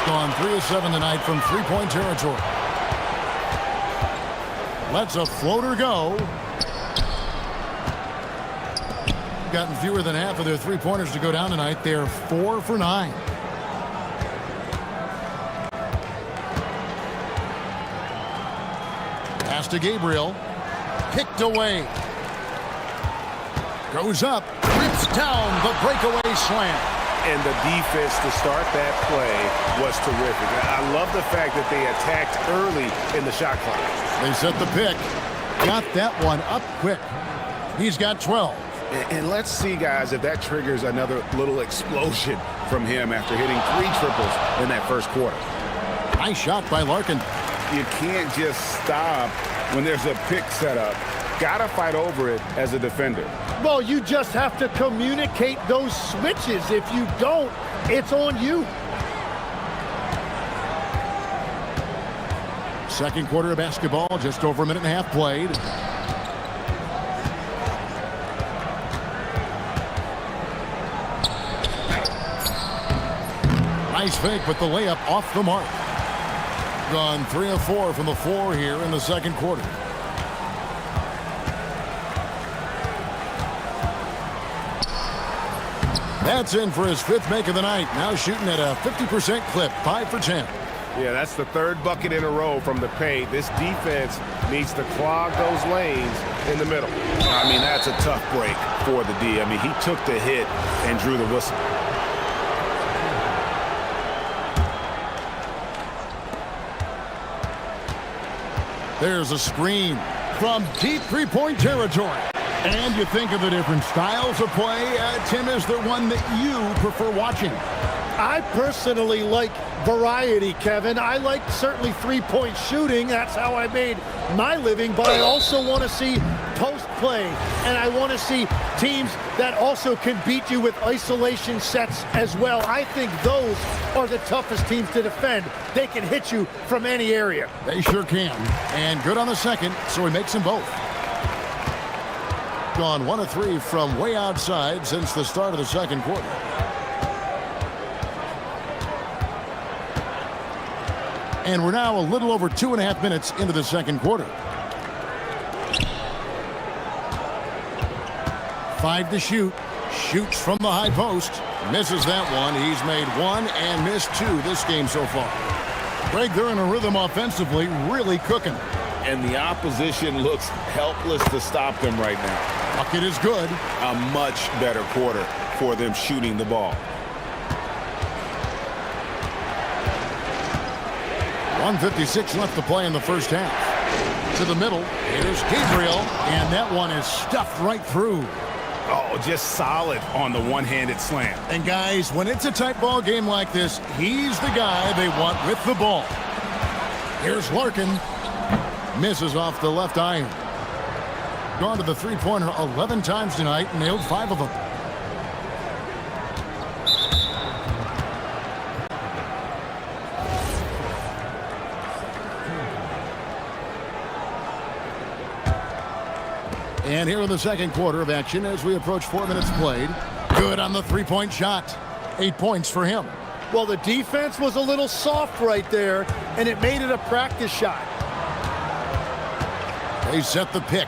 Gone 3 of 7 tonight from three-point territory. Lets a floater go. Gotten fewer than half of their three-pointers to go down tonight. They're 4 for 9. Pass to Gabriel. Picked away. Goes up. Rips down the breakaway slam. And the defense to start that play was terrific. I love the fact that they attacked early in the shot clock. They set the pick. Got that one up quick. He's got 12. And let's see, guys, if that triggers another little explosion from him after hitting 3 triples in that first quarter. Nice shot by Larkin. You can't just stop when there's a pick set up. Got to fight over it as a defender. Well, you just have to communicate those switches. If you don't, it's on you. Second quarter of basketball, just over a minute and a half played. Nice fake, but the layup off the mark. Gone 3 of 4 from the floor here in the second quarter. That's in for his 5th make of the night. Now shooting at a 50% clip, 5 for 10. Yeah, that's the 3rd bucket in a row from the paint. This defense needs to clog those lanes in the middle. I mean, that's a tough break for the D. I mean, he took the hit and drew the whistle. There's a screen from deep three-point territory. And you think of the different styles of play. Tim, is there one that you prefer watching? I personally like variety, Kevin. I like certainly three-point shooting. That's how I made my living. But I also want to see post play. And I want to see teams that also can beat you with isolation sets as well. I think those are the toughest teams to defend. They can hit you from any area. They sure can. And good on the second, so he makes them both. Gone 1 of 3 from way outside since the start of the second quarter. And we're now a little over 2.5 minutes into the second quarter. 5 to shoot. Shoots from the high post. Misses that one. He's made 1 and missed 2 this game so far. Greg, they're in a rhythm offensively, really cooking. And the opposition looks helpless to stop them right now. Bucket is good. A much better quarter for them shooting the ball. 1:56 left to play in the first half. To the middle. Here's Gabriel. And that one is stuffed right through. Oh, just solid on the one-handed slam. And guys, when it's a tight ball game like this, he's the guy they want with the ball. Here's Larkin. Misses off the left iron. Gone to the three-pointer 11 times tonight, nailed 5 of them. And here in the second quarter of action as we approach 4 minutes played. Good on the three-point shot. 8 points for him. Well, the defense was a little soft right there, and it made it a practice shot. They set the pick.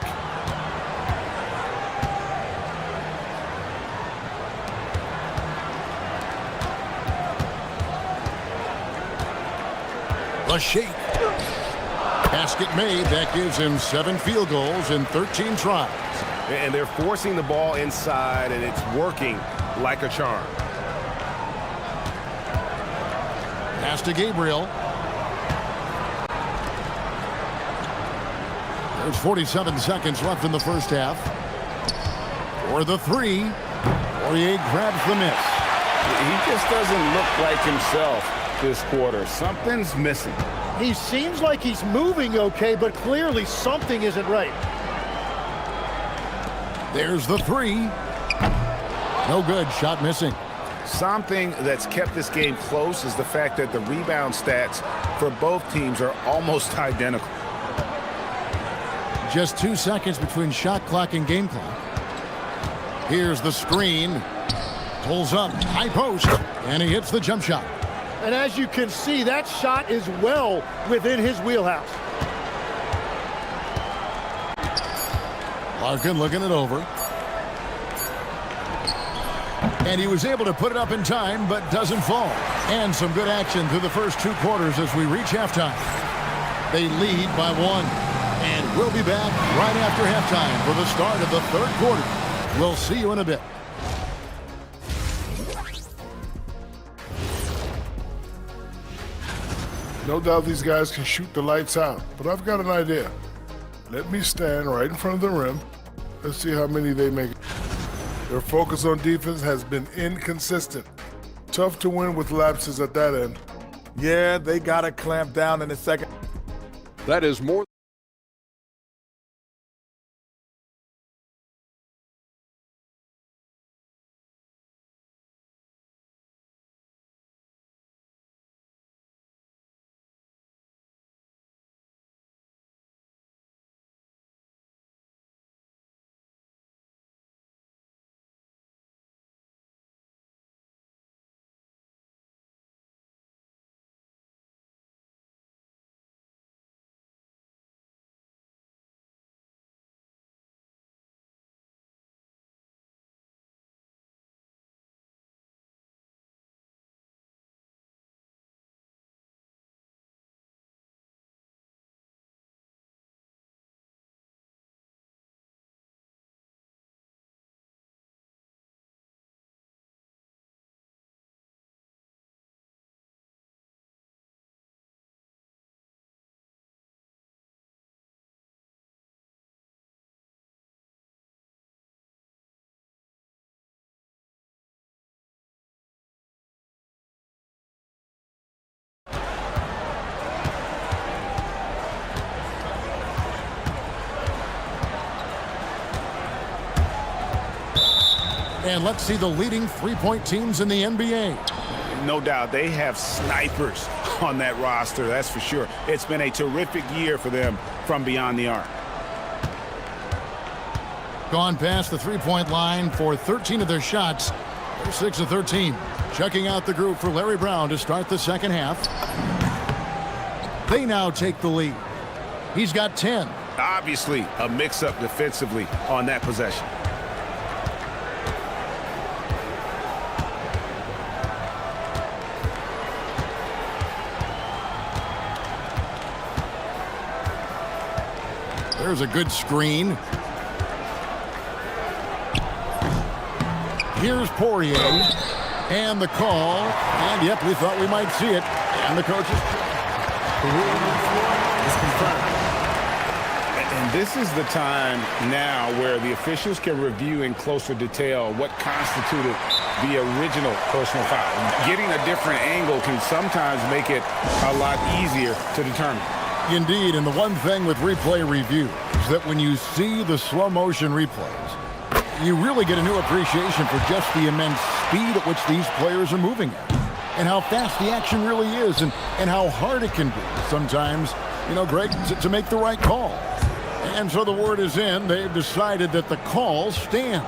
The shake. Basket made. That gives him 7 field goals in 13 tries. And they're forcing the ball inside, and it's working like a charm. Pass to Gabriel. There's 47 seconds left in the first half. For the three, Poirier grabs the miss. He just doesn't look like himself this quarter. Something's missing. He seems like he's moving okay, but clearly something isn't right. There's the three. No good. Shot missing. Something that's kept this game close is the fact that the rebound stats for both teams are almost identical. Just 2 seconds between shot clock and game clock. Here's the screen. Pulls up. High post. And he hits the jump shot. And as you can see, that shot is well within his wheelhouse. Larkin looking it over. And he was able to put it up in time, but doesn't fall. And some good action through the first 2 quarters as we reach halftime. They lead by 1. And we'll be back right after halftime for the start of the third quarter. We'll see you in a bit. No doubt these guys can shoot the lights out, but I've got an idea. Let me stand right in front of the rim. Let's see how many they make. Their focus on defense has been inconsistent. Tough to win with lapses at that end. Yeah, they got to clamp down in the second. That is more. And let's see the leading three-point teams in the NBA. No doubt they have snipers on that roster, that's for sure. It's been a terrific year for them from beyond the arc. Gone past the three-point line for 13 of their shots. They're 6 of 13. Checking out the group for Larry Brown to start the second half. They now take the lead. He's got 10. Obviously a mix-up defensively on that possession. There's a good screen. Here's Poirier. And the call. And, yep, we thought we might see it. And the coaches. The ruling on the floor is confirmed. And this is the time now where the officials can review in closer detail what constituted the original personal foul. Getting a different angle can sometimes make it a lot easier to determine. Indeed, and the one thing with replay review is that when you see the slow motion replays, you really get a new appreciation for just the immense speed at which these players are moving at, and how fast the action really is, and how hard it can be sometimes, you know, Greg, to make the right call. And so the word is in. They've decided that the call stands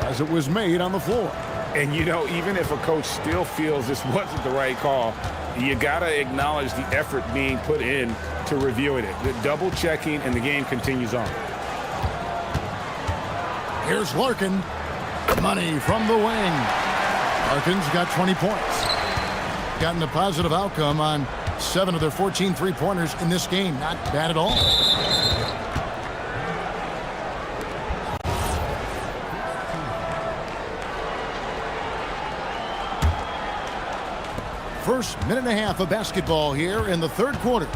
as it was made on the floor. And, you know, even if a coach still feels this wasn't the right call, you got to acknowledge the effort being put in to reviewing it. The double checking, and the game continues on. Here's Larkin. Money from the wing. Larkin's got 20 points. Gotten a positive outcome on 7 of their 14 three-pointers in this game. Not bad at all. First minute and a half of basketball here in the third quarter.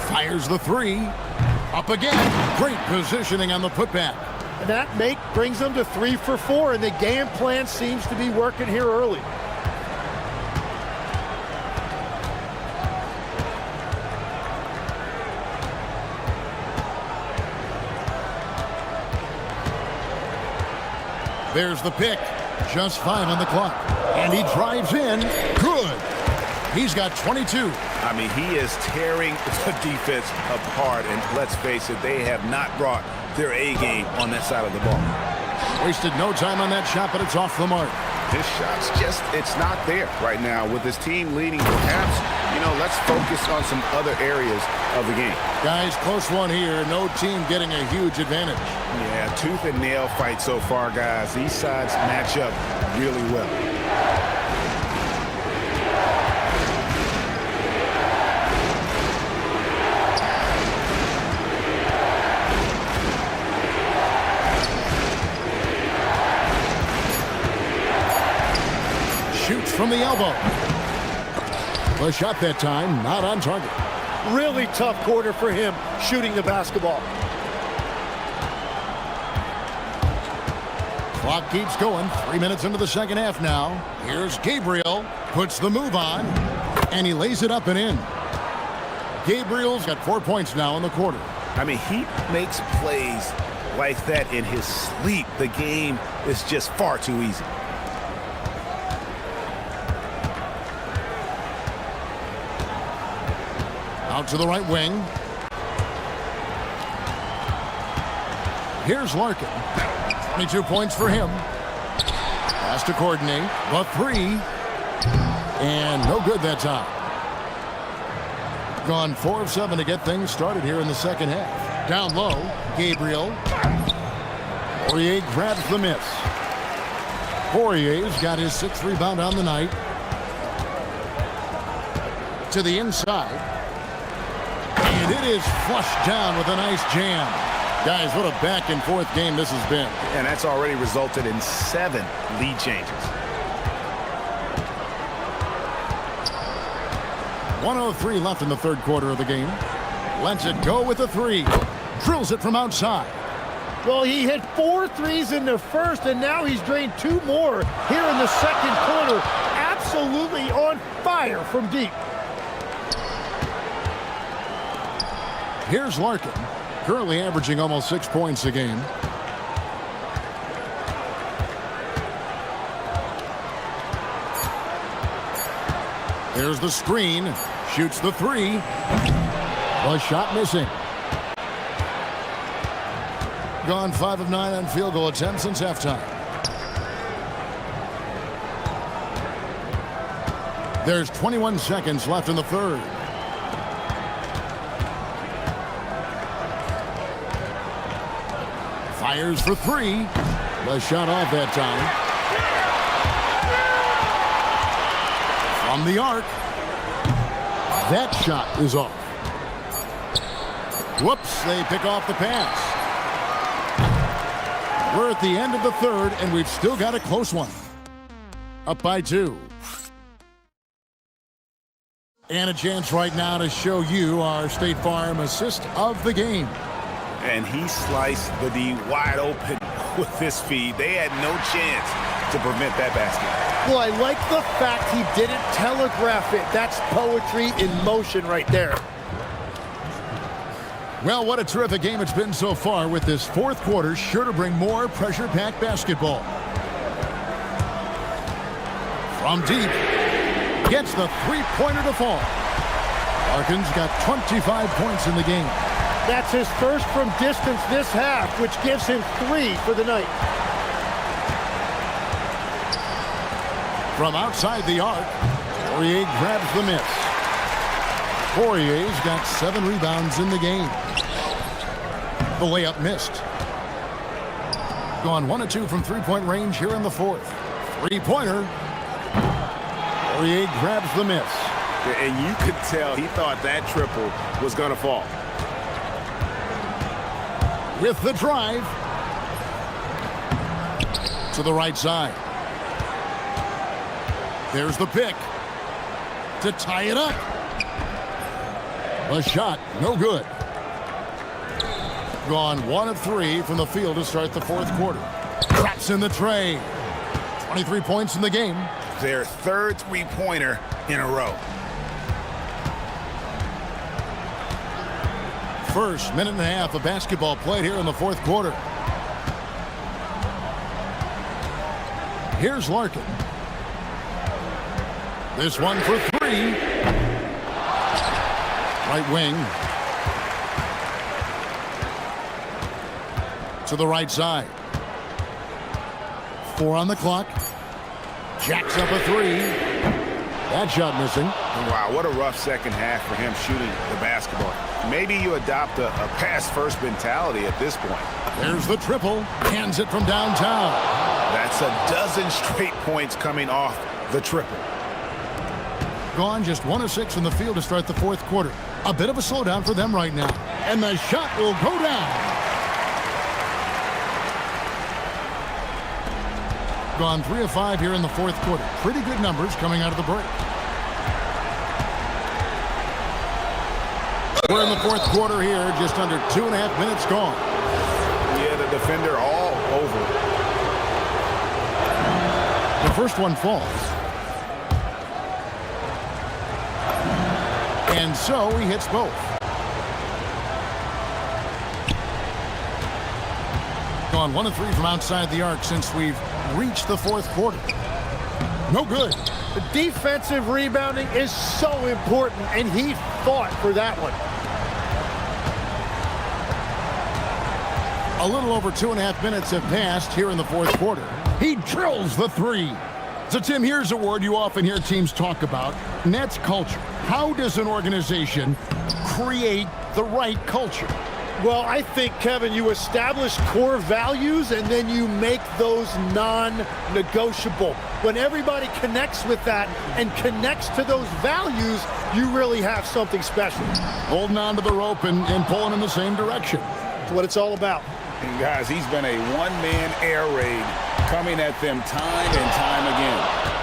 Fires the three. Up again. Great positioning on the putback. And that make brings them to 3 for 4, and the game plan seems to be working here early. There's the pick. Just 5 on the clock. And he drives in. Good. He's got 22. I mean, he is tearing the defense apart. And let's face it, they have not brought their A game on that side of the ball. Wasted no time on that shot, but it's off the mark. His shot's just, it's not there right now. With his team leading, perhaps, you know, let's focus on some other areas of the game. Guys, close one here. No team getting a huge advantage. Yeah, tooth and nail fight so far, guys. These sides match up really well. Shoots from the elbow. The shot that time, not on target. Really tough quarter for him shooting the basketball. Clock keeps going. 3 minutes into the second half now. Here's Gabriel. Puts the move on. And he lays it up and in. Gabriel's got 4 points now in the quarter. I mean, he makes plays like that in his sleep. The game is just far too easy. Out to the right wing. Here's Larkin. 22 points for him. Has to coordinate. The three. And no good that time. Gone 4 of 7 to get things started here in the second half. Down low, Gabriel. Poirier grabs the miss. Poirier's got his 6th rebound on the night. To the inside. And it is flushed down with a nice jam. Guys, what a back and forth game this has been. And that's already resulted in 7 lead changes. 1:03 left in the third quarter of the game. Lets it go with a three. Drills it from outside. Well, he hit 4 threes in the first, and now he's drained 2 more here in the second quarter. Absolutely on fire from deep. Here's Larkin, currently averaging almost 6 points a game. There's the screen. Shoots the three. The shot missing. Gone 5 of 9 on field goal attempts since halftime. There's 21 seconds left in the third. Fires for three. The shot off that time. From the arc. That shot is off. Whoops, they pick off the pass. We're at the end of the third, and we've still got a close one. Up by 2. And a chance right now to show you our State Farm assist of the game. And he sliced the D wide open with this feed. They had no chance to prevent that basket. Well, I like the fact he didn't telegraph it. That's poetry in motion right there. Well, what a terrific game it's been so far, with this fourth quarter sure to bring more pressure-packed basketball. From deep, gets the three-pointer to fall. Larkin's got 25 points in the game. That's his first from distance this half, which gives him 3 for the night. From outside the arc, Poirier grabs the miss. Poirier's got 7 rebounds in the game. The layup missed. Gone 1 of 2 from three-point range here in the fourth. Three-pointer. Poirier grabs the miss. And you could tell he thought that triple was going to fall. With the drive. To the right side. There's the pick. To tie it up. A shot, no good. Gone 1 of 3 from the field to start the fourth quarter. Traps in the tray. 23 points in the game. Their third three-pointer in a row. First minute and a half of basketball played here in the fourth quarter. Here's Larkin. This one for 3. Right wing. To the right side. 4 on the clock. Jacks up a 3. That shot missing. Wow, what a rough second half for him shooting the basketball. Maybe you adopt a pass-first mentality at this point. There's the triple. Hands it from downtown. That's a dozen straight points coming off the triple. Gone just 1 of 6 from the field to start the fourth quarter. A bit of a slowdown for them right now. And the shot will go down. Gone 3 of 5 here in the fourth quarter. Pretty good numbers coming out of the break. We're in the fourth quarter here, just under 2.5 minutes gone. Yeah, the defender all over. The first one falls. And so he hits both. Gone 1 of 3 from outside the arc since we've reached the fourth quarter. No good. The defensive rebounding is so important, and he fought for that one. A little over 2.5 minutes have passed here in the fourth quarter. He drills the 3. So, Tim, here's a word you often hear teams talk about, and that's culture. How does an organization create the right culture? Well, I think, Kevin, you establish core values and then you make those non-negotiable. When everybody connects with that and connects to those values, you really have something special. Holding on to the rope and pulling in the same direction. That's what it's all about. And guys, he's been a one-man air raid coming at them time and time again.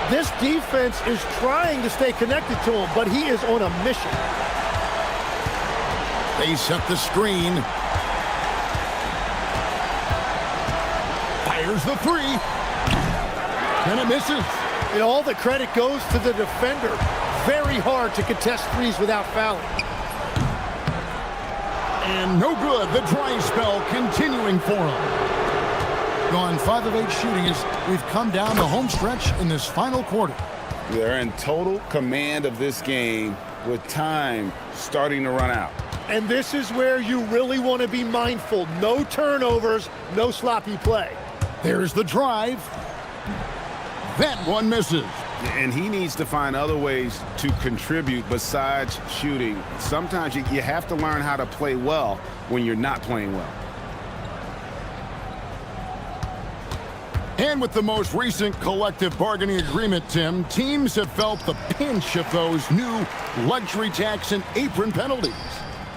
This defense is trying to stay connected to him, but he is on a mission. They set the screen. Fires the 3. And it misses. And all the credit goes to the defender. Very hard to contest threes without fouling. And no good. The dry spell continuing for him. Gone 5 of 8 shooting as we've come down the home stretch in this final quarter. They're in total command of this game with time starting to run out. And this is where you really want to be mindful. No turnovers, no sloppy play. There's the drive. That one misses. And he needs to find other ways to contribute besides shooting. Sometimes you have to learn how to play well when you're not playing well. And with the most recent collective bargaining agreement, Tim, teams have felt the pinch of those new luxury tax and apron penalties.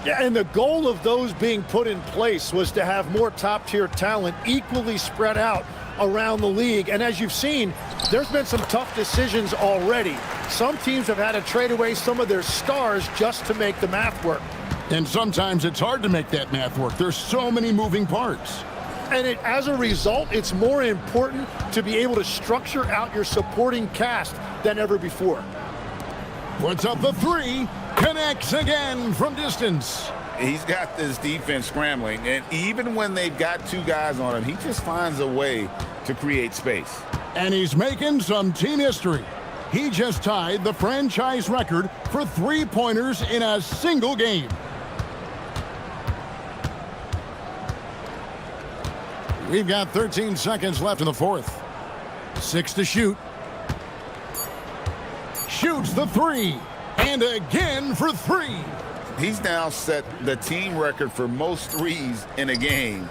Yeah, and the goal of those being put in place was to have more top-tier talent equally spread out around the league. And as you've seen, there's been some tough decisions already. Some teams have had to trade away some of their stars just to make the math work. And sometimes it's hard to make that math work. There's so many moving parts. And as a result, it's more important to be able to structure out your supporting cast than ever before. Puts up the 3, connects again from distance. He's got this defense scrambling, and even when they've got 2 guys on him, he just finds a way to create space. And he's making some team history. He just tied the franchise record for 3-pointers in a single game. We've got 13 seconds left in the fourth. 6 to shoot. Shoots the three. And again for three. He's now set the team record for most threes in a game.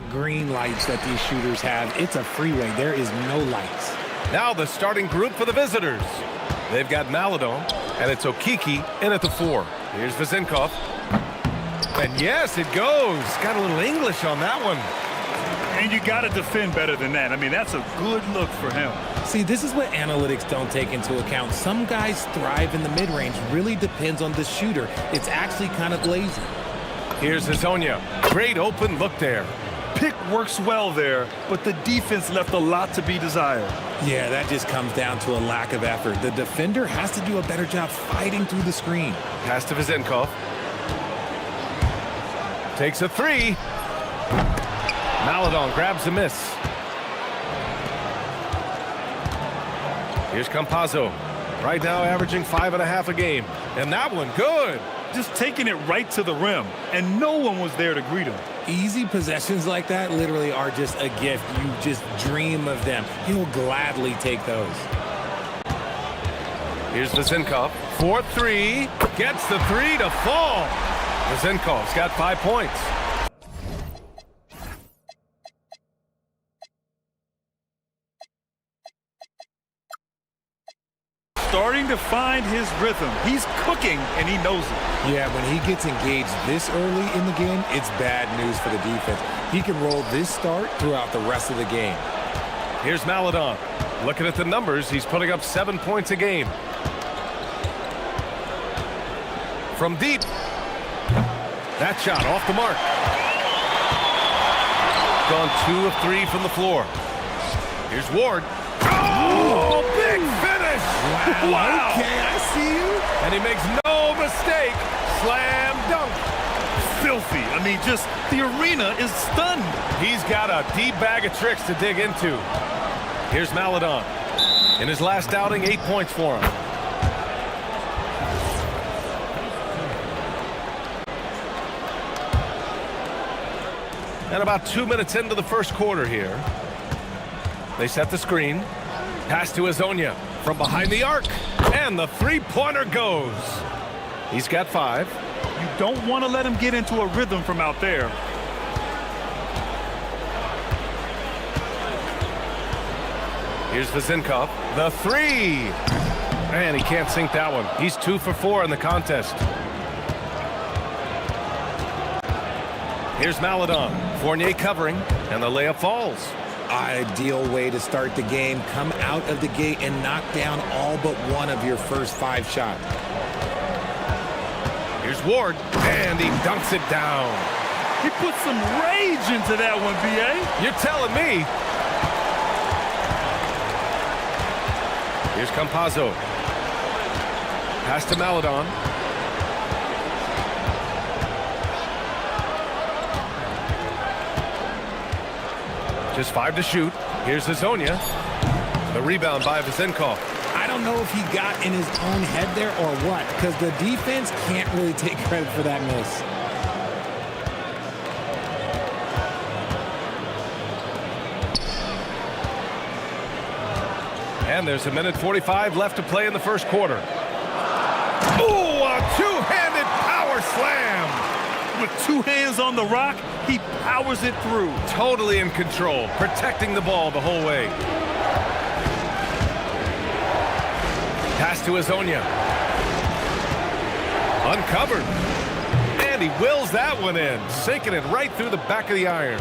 Green lights that these shooters have. It's a freeway. There is no lights. Now the starting group for the visitors. They've got Maladon, and it's Okiki in at the 4. Here's Vezenkov. And yes, it goes. Got a little English on that one. And you got to defend better than that. I mean, that's a good look for him. See, this is what analytics don't take into account. Some guys thrive in the mid-range. Really depends on the shooter. It's actually kind of lazy. Here's Hazonia. Great open look there. Pick works well there, but the defense left a lot to be desired. Yeah, that just comes down to a lack of effort. The defender has to do a better job fighting through the screen. Pass to Vezenkov. Takes a 3. Maladon grabs a miss. Here's Campazzo. Right now averaging 5.5 a game. And that one, good. Just taking it right to the rim, and no one was there to greet him. Easy possessions like that literally are just a gift. You just dream of them. He'll gladly take those. Here's Vezenkov. 4-3. Gets the 3 to fall. Vezenkov's got 5 points. Starting to find his rhythm. He's cooking, and he knows it. Yeah, when he gets engaged this early in the game, it's bad news for the defense. He can roll this start throughout the rest of the game. Here's Maladon. Looking at the numbers, he's putting up 7 points a game. From deep. That shot off the mark. Gone 2 of 3 from the floor. Here's Ward. Oh, big finish! Wow. Okay, I see you. And he makes no mistake. Slam dunk. Filthy. I mean, just the arena is stunned. He's got a deep bag of tricks to dig into. Here's Maladon. In his last outing, 8 points for him. And about 2 minutes into the first quarter here. They set the screen. Pass to Hazonia from behind the arc. And the three-pointer goes. He's got 5. You don't want to let him get into a rhythm from out there. Here's Vezenkov. The 3. And he can't sink that one. He's 2 for 4 in the contest. Here's Maladon. Fournier covering. And the layup falls. Ideal way to start the game. Come out of the gate and knock down all but one of your first 5 shots. Here's Ward, and he dunks it down. He put some rage into that one, B.A. You're telling me. Here's Campazzo. Pass to Maladon. Just 5 to shoot. Here's Hazonia. The rebound by Vezenkov. I don't know if he got in his own head there or what, because the defense can't really take credit for that miss. And there's 1:45 left to play in the first quarter. Ooh, a two-handed power slam. With 2 hands on the rock, he powers it through. Totally in control, protecting the ball the whole way. Pass to Hazonia. Uncovered. And he wills that one in, sinking it right through the back of the iron.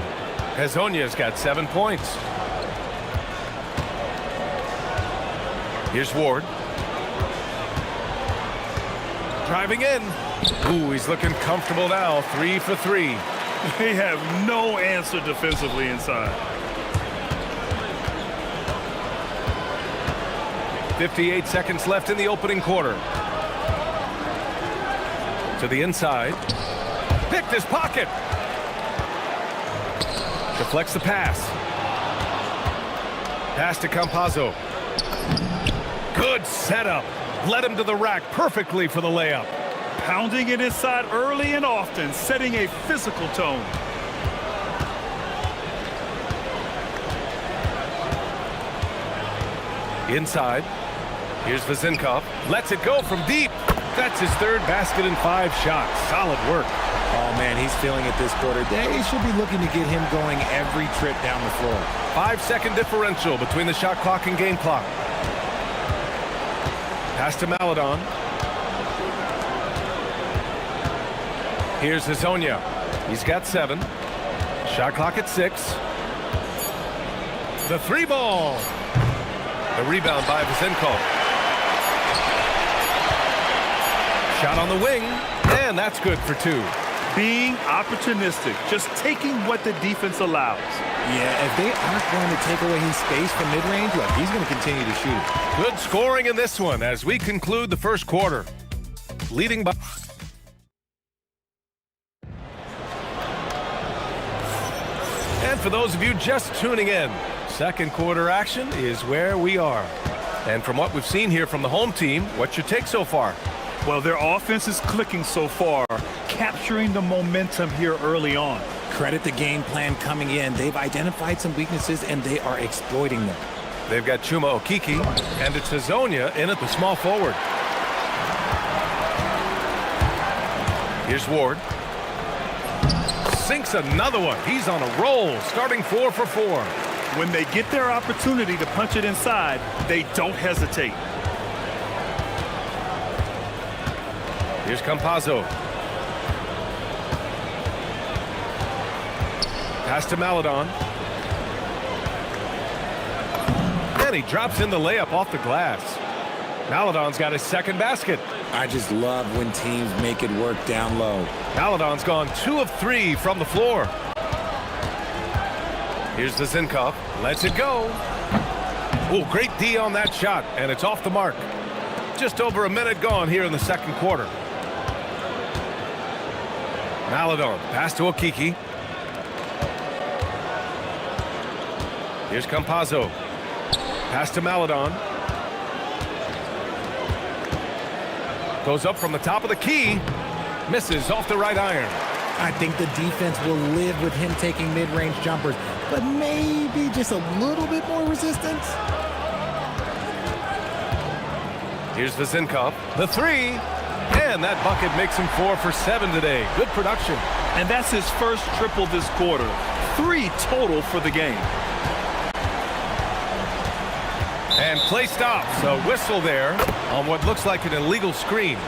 Hazonia's got 7 points. Here's Ward. Driving in. Ooh, he's looking comfortable now. 3 for 3. They have no answer defensively inside. 58 seconds left in the opening quarter. To the inside. Picked his pocket. Deflects the pass. Pass to Campazzo. Good setup. Led him to the rack perfectly for the layup. Pounding it inside early and often, setting a physical tone. Inside. Here's Vezenkov. Lets it go from deep. That's his 3rd basket in 5 shots. Solid work. Oh, man, he's feeling it this quarter. They should be looking to get him going every trip down the floor. 5-second differential between the shot clock and game clock. Pass to Maladon. Here's Hazonia. He's got 7. Shot clock at 6. The 3 ball. The rebound by Vasenkov. Shot on the wing, and that's good for 2. Being opportunistic, just taking what the defense allows. Yeah, if they aren't going to take away his space from mid-range, look, he's going to continue to shoot it. Good scoring in this one as we conclude the first quarter. Leading by... And for those of you just tuning in, second quarter action is where we are. And from what we've seen here from the home team, what's your take so far? Well, their offense is clicking so far, capturing the momentum here early on. Credit the game plan coming in. They've identified some weaknesses, and they are exploiting them. They've got Chuma Okiki, and it's Hazonia in at the small forward. Here's Ward. Sinks another one. He's on a roll, starting 4 for 4. When they get their opportunity to punch it inside, they don't hesitate. Here's Campazzo. Pass to Maladon. And he drops in the layup off the glass. Maladon's got his second basket. I just love when teams make it work down low. Maladon's gone 2 of 3 from the floor. Here's Vasenkov. Lets it go. Oh, great D on that shot, and it's off the mark. Just over a minute gone here in the second quarter. Maladon, pass to Okiki. Here's Campazzo. Pass to Maladon. Goes up from the top of the key. Misses off the right iron. I think the defense will live with him taking mid-range jumpers, but maybe just a little bit more resistance. Here's Vasenkov. The 3. And that bucket makes him 4 for 7 today. Good production. And that's his first triple this quarter. 3 total for the game. And play stops. A whistle there on what looks like an illegal screen.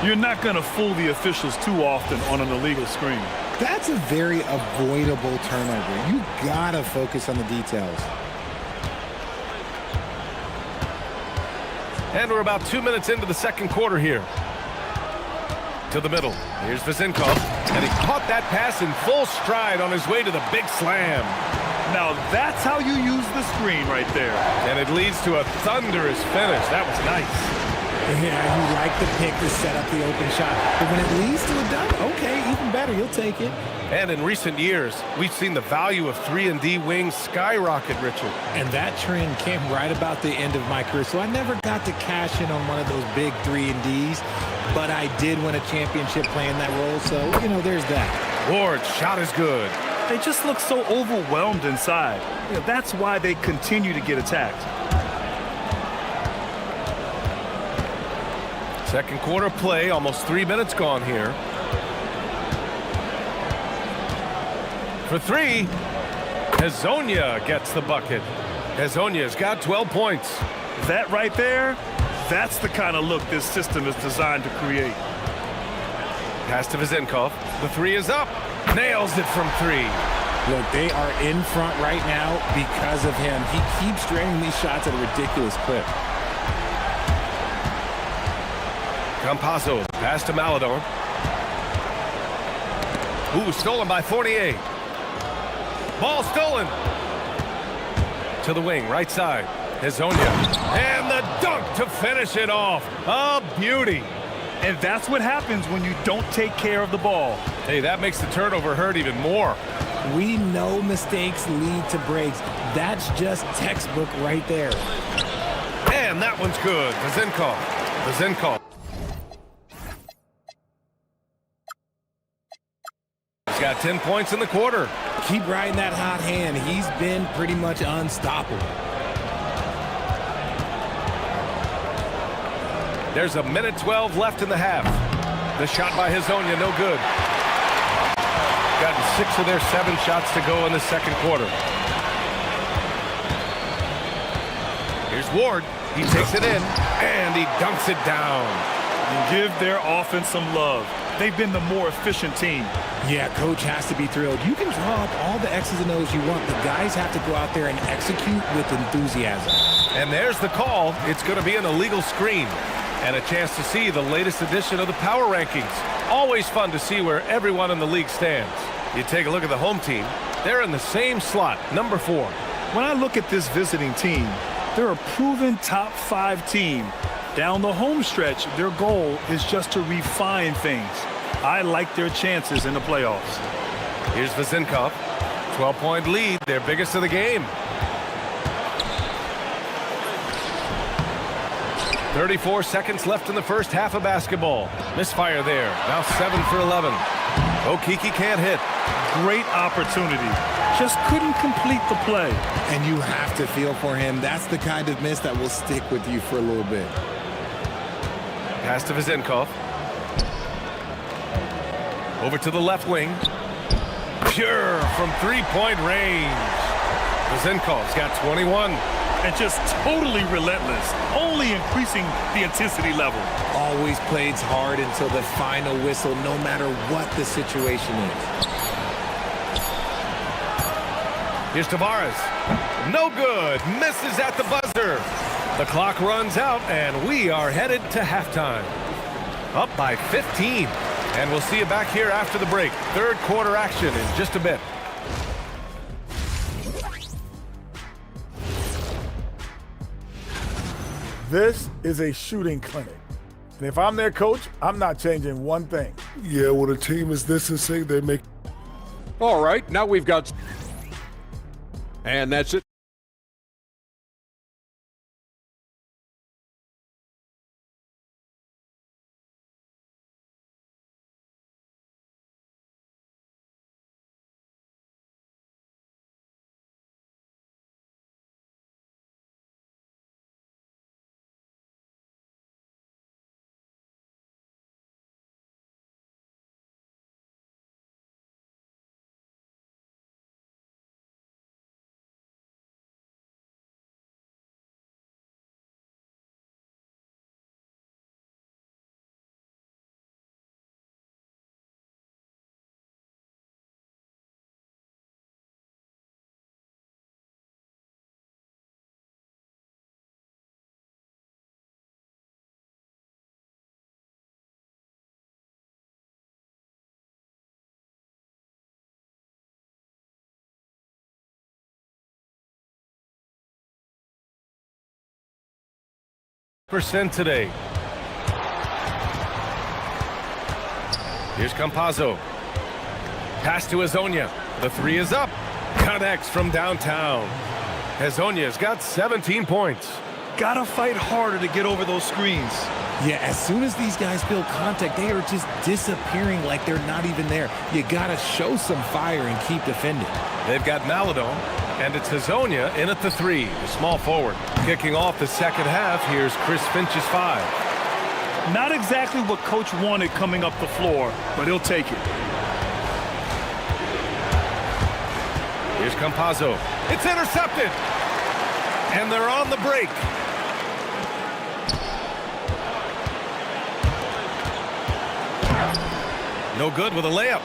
You're not going to fool the officials too often on an illegal screen. That's a very avoidable turnover. You gotta focus on the details. And we're about 2 minutes into the second quarter here. To the middle. Here's Vasenkov. And he caught that pass in full stride on his way to the big slam. Now that's how you use the screen right there. And it leads to a thunderous finish. That was nice. Yeah, you like the pick to set up the open shot. But when it leads to a dunk, okay, even better, you'll take it. And in recent years, we've seen the value of 3-and-D wings skyrocket, Richard. And that trend came right about the end of my career. So I never got to cash in on one of those big 3-and-Ds. But I did win a championship playing that role. So, you know, there's that. Ward's shot is good. They just look so overwhelmed inside. You know, that's why they continue to get attacked. Second quarter play, almost 3 minutes gone here. For 3, Hazonia gets the bucket. Hazonia's got 12 points. That right there, that's the kind of look this system is designed to create. Pass to Vasenkov. The 3 is up. Nails it from 3. Look, they are in front right now because of him. He keeps draining these shots at a ridiculous clip. Campazzo, pass to Maladon. Ooh, stolen by Fournier. Ball stolen. To the wing, right side. Hazonia. And the dunk to finish it off. A beauty. And that's what happens when you don't take care of the ball. Hey, that makes the turnover hurt even more. We know mistakes lead to breaks. That's just textbook right there. And that one's good. Vasenkov. He's got 10 points in the quarter. Keep riding that hot hand. He's been pretty much unstoppable. There's a minute 12 left in the half. The shot by Hazonia, no good. gotten 6 of their 7 shots to go in the second quarter. Here's Ward. He takes it in, and he dunks it down. And give their offense some love. They've been the more efficient team. Yeah, coach has to be thrilled. You can draw up all the X's and O's you want. The guys have to go out there and execute with enthusiasm. And there's the call. It's going to be an illegal screen. And a chance to see the latest edition of the power rankings. Always fun to see where everyone in the league stands. You take a look at the home team. They're in the same slot, number 4. When I look at this visiting team, they're a proven top 5 team. Down the home stretch, their goal is just to refine things. I like their chances in the playoffs. Here's Vezinkov. 12-point lead, their biggest of the game. 34 seconds left in the first half of basketball. Misfire there. Now 7 for 11. Okiki can't hit. Great opportunity. Just couldn't complete the play. And you have to feel for him. That's the kind of miss that will stick with you for a little bit. Pass to Vezinkov. Over to the left wing. Pure from 3-point range. Vezinkov's got 21. And just totally relentless, only increasing the intensity level. Always plays hard until the final whistle, no matter what the situation is. Here's Tavares. No good. Misses at the buzzer. The clock runs out, and we are headed to halftime. Up by 15. And we'll see you back here after the break. Third quarter action in just a bit. This is a shooting clinic. And if I'm their coach, I'm not changing one thing. Yeah, when a team is this in sync, they make... All right, now we've got... And that's it. % today. Here's Campazzo. Pass to Hazonia. The 3 is up. Connects from downtown. Hazonia's got 17 points. Gotta fight harder to get over those screens. Yeah, as soon as these guys feel contact, they are just disappearing like they're not even there. You gotta show some fire and keep defending. They've got Maladon, and it's Hazonia in at the 3, the small forward. Kicking off the second half, here's Chris Finch's 5. Not exactly what coach wanted coming up the floor, but he'll take it. Here's Campazzo. It's intercepted. And they're on the break. No good with a layup.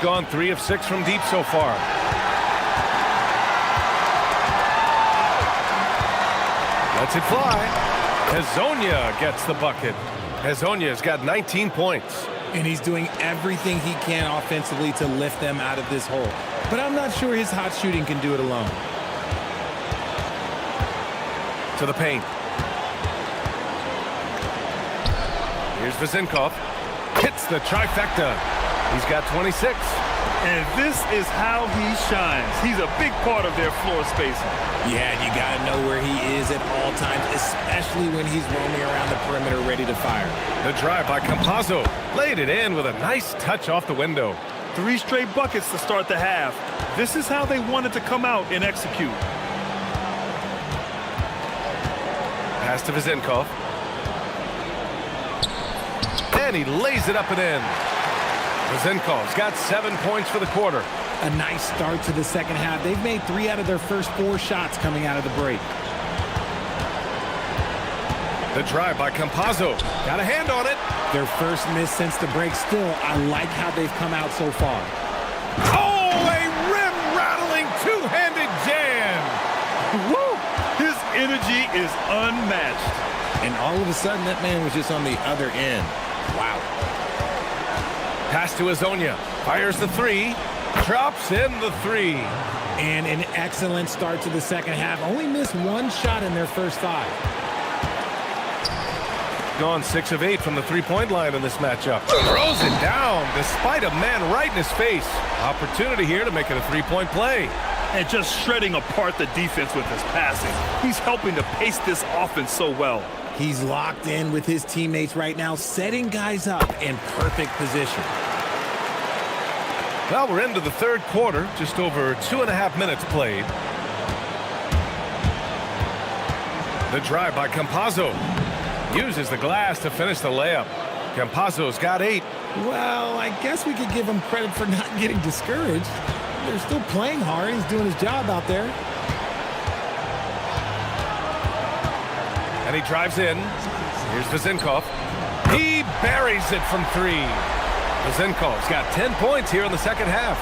Gone 3 of 6 from deep so far. Lets it fly. Hazonia gets the bucket. Hazonia's got 19 points. And he's doing everything he can offensively to lift them out of this hole. But I'm not sure his hot shooting can do it alone. To the paint. Here's Vezinkov. Hits the trifecta. He's got 26. And this is how he shines. He's a big part of their floor spacing. Yeah, you got to know where he is at all times, especially when he's roaming around the perimeter ready to fire. The drive by Campazzo. Laid it in with a nice touch off the window. 3 straight buckets to start the half. This is how they wanted to come out and execute. Pass to Vezinkov. And he lays it up and in. Vezinkov's got 7 points for the quarter. A nice start to the second half. They've made 3 out of their first 4 shots coming out of the break. The drive by Campazzo. Got a hand on it. Their first miss since the break. Still, I like how they've come out so far. Oh, a rim-rattling two-handed jam. Woo! His energy is unmatched. And all of a sudden, that man was just on the other end. Wow. Pass to Azonia. Fires the 3. Drops in the 3. And an excellent start to the second half. Only missed 1 shot in their first 5. Gone 6 of 8 from the three-point line in this matchup. Throws it down despite a man right in his face. Opportunity here to make it a 3-point play. And just shredding apart the defense with his passing. He's helping to pace this offense so well. He's locked in with his teammates right now, setting guys up in perfect position. Well, we're into the third quarter, just over 2.5 minutes played. The drive by Campazzo. Uses the glass to finish the layup. Campazzo's got 8. Well, I guess we could give him credit for not getting discouraged. They're still playing hard. He's doing his job out there. And he drives in. Here's Vezinkov. He buries it from 3. Vezinkov's got 10 points here in the second half.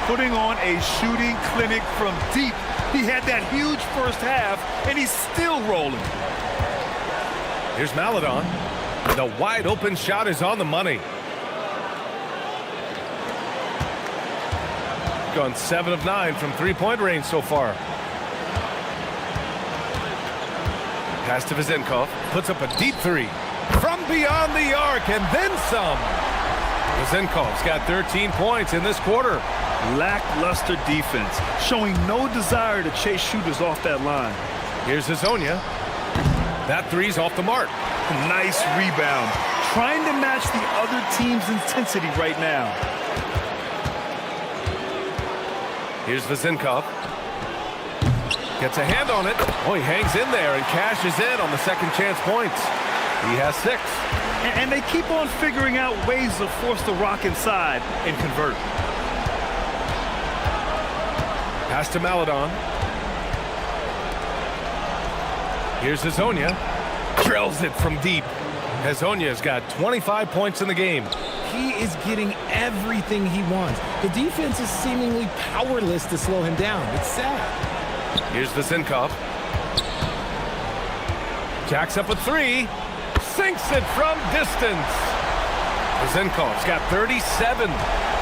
Putting on a shooting clinic from deep. He had that huge first half, and he's still rolling. Here's Maladon. The wide open shot is on the money. Gone 7 of 9 from three-point range so far. Pass to Vezinkov. Puts up a deep 3. From beyond the arc and then some. Vezinkov's got 13 points in this quarter. Lackluster defense, showing no desire to chase shooters off that line. Here's Azonia. That 3's off the mark. Nice rebound. Trying to match the other team's intensity right now. Here's Vezinkov. Gets a hand on it. Oh, he hangs in there and cashes in on the second chance points. He has 6. And they keep on figuring out ways to force the rock inside and convert. Pass to Maladon. Here's Azonia. Drills it from deep. Azonia's got 25 points in the game. He is getting everything he wants. The defense is seemingly powerless to slow him down. It's sad. Here's Vezinkov. Jacks up a 3. Sinks it from distance. Vezinkov's got 37.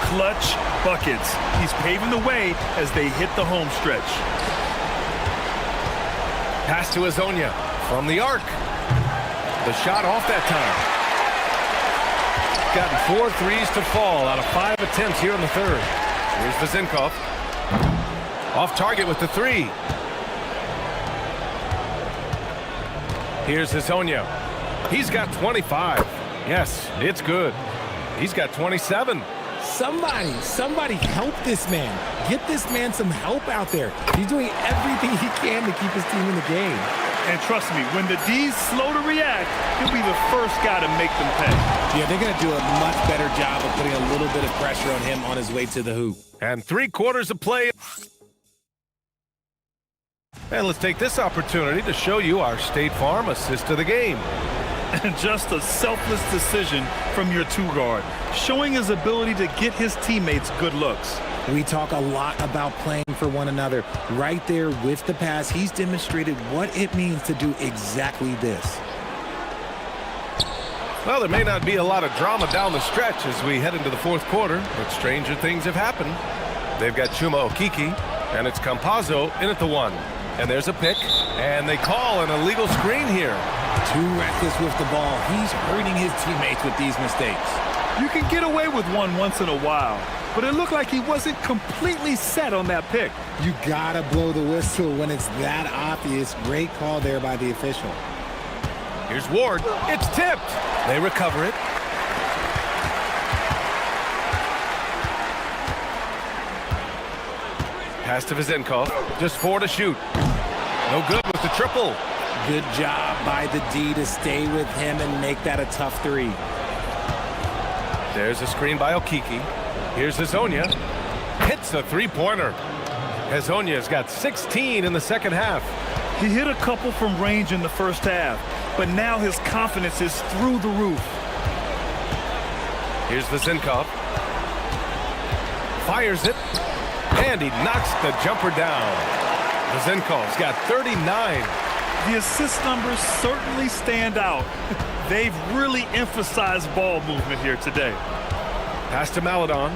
Clutch buckets. He's paving the way as they hit the home stretch. Pass to Azonia from the arc. The shot off that time. Gotten 4 threes to fall out of 5 attempts here in the third. Here's Vezinkov. Off target with the 3. Here's Azonia. He's got 25. Yes, it's good. He's got 27. Somebody help this man. Get this man some help out there. He's doing everything he can to keep his team in the game. And trust me, when the D's slow to react, he'll be the first guy to make them pay. Yeah, they're going to do a much better job of putting a little bit of pressure on him on his way to the hoop. And 3 quarters of play. And let's take this opportunity to show you our State Farm assist of the game. And just a selfless decision from your 2-guard, showing his ability to get his teammates good looks. We talk a lot about playing for one another. Right there with the pass, he's demonstrated what it means to do exactly this. Well, there may not be a lot of drama down the stretch as we head into the fourth quarter, but stranger things have happened. They've got Chuma Okiki, and it's Campazzo in at the 1. And there's a pick, and they call an illegal screen here. Too reckless with the ball. He's hurting his teammates with these mistakes. You can get away with one once in a while, but it looked like he wasn't completely set on that pick. You gotta blow the whistle when it's that obvious. Great call there by the official. Here's Ward. It's tipped. They recover it. Pass to Vezinkov. Just 4 to shoot. No good with the triple. Good job by the D to stay with him and make that a tough 3. There's a screen by Okiki. Here's Hazonia. Hits the three-pointer. Hazonia's got 16 in the second half. He hit a couple from range in the first half, but now his confidence is through the roof. Here's Vazenkov. Fires it, and he knocks the jumper down. Vazenkov's got 39. The assist numbers certainly stand out. They've really emphasized ball movement here today. Pass to Maladon.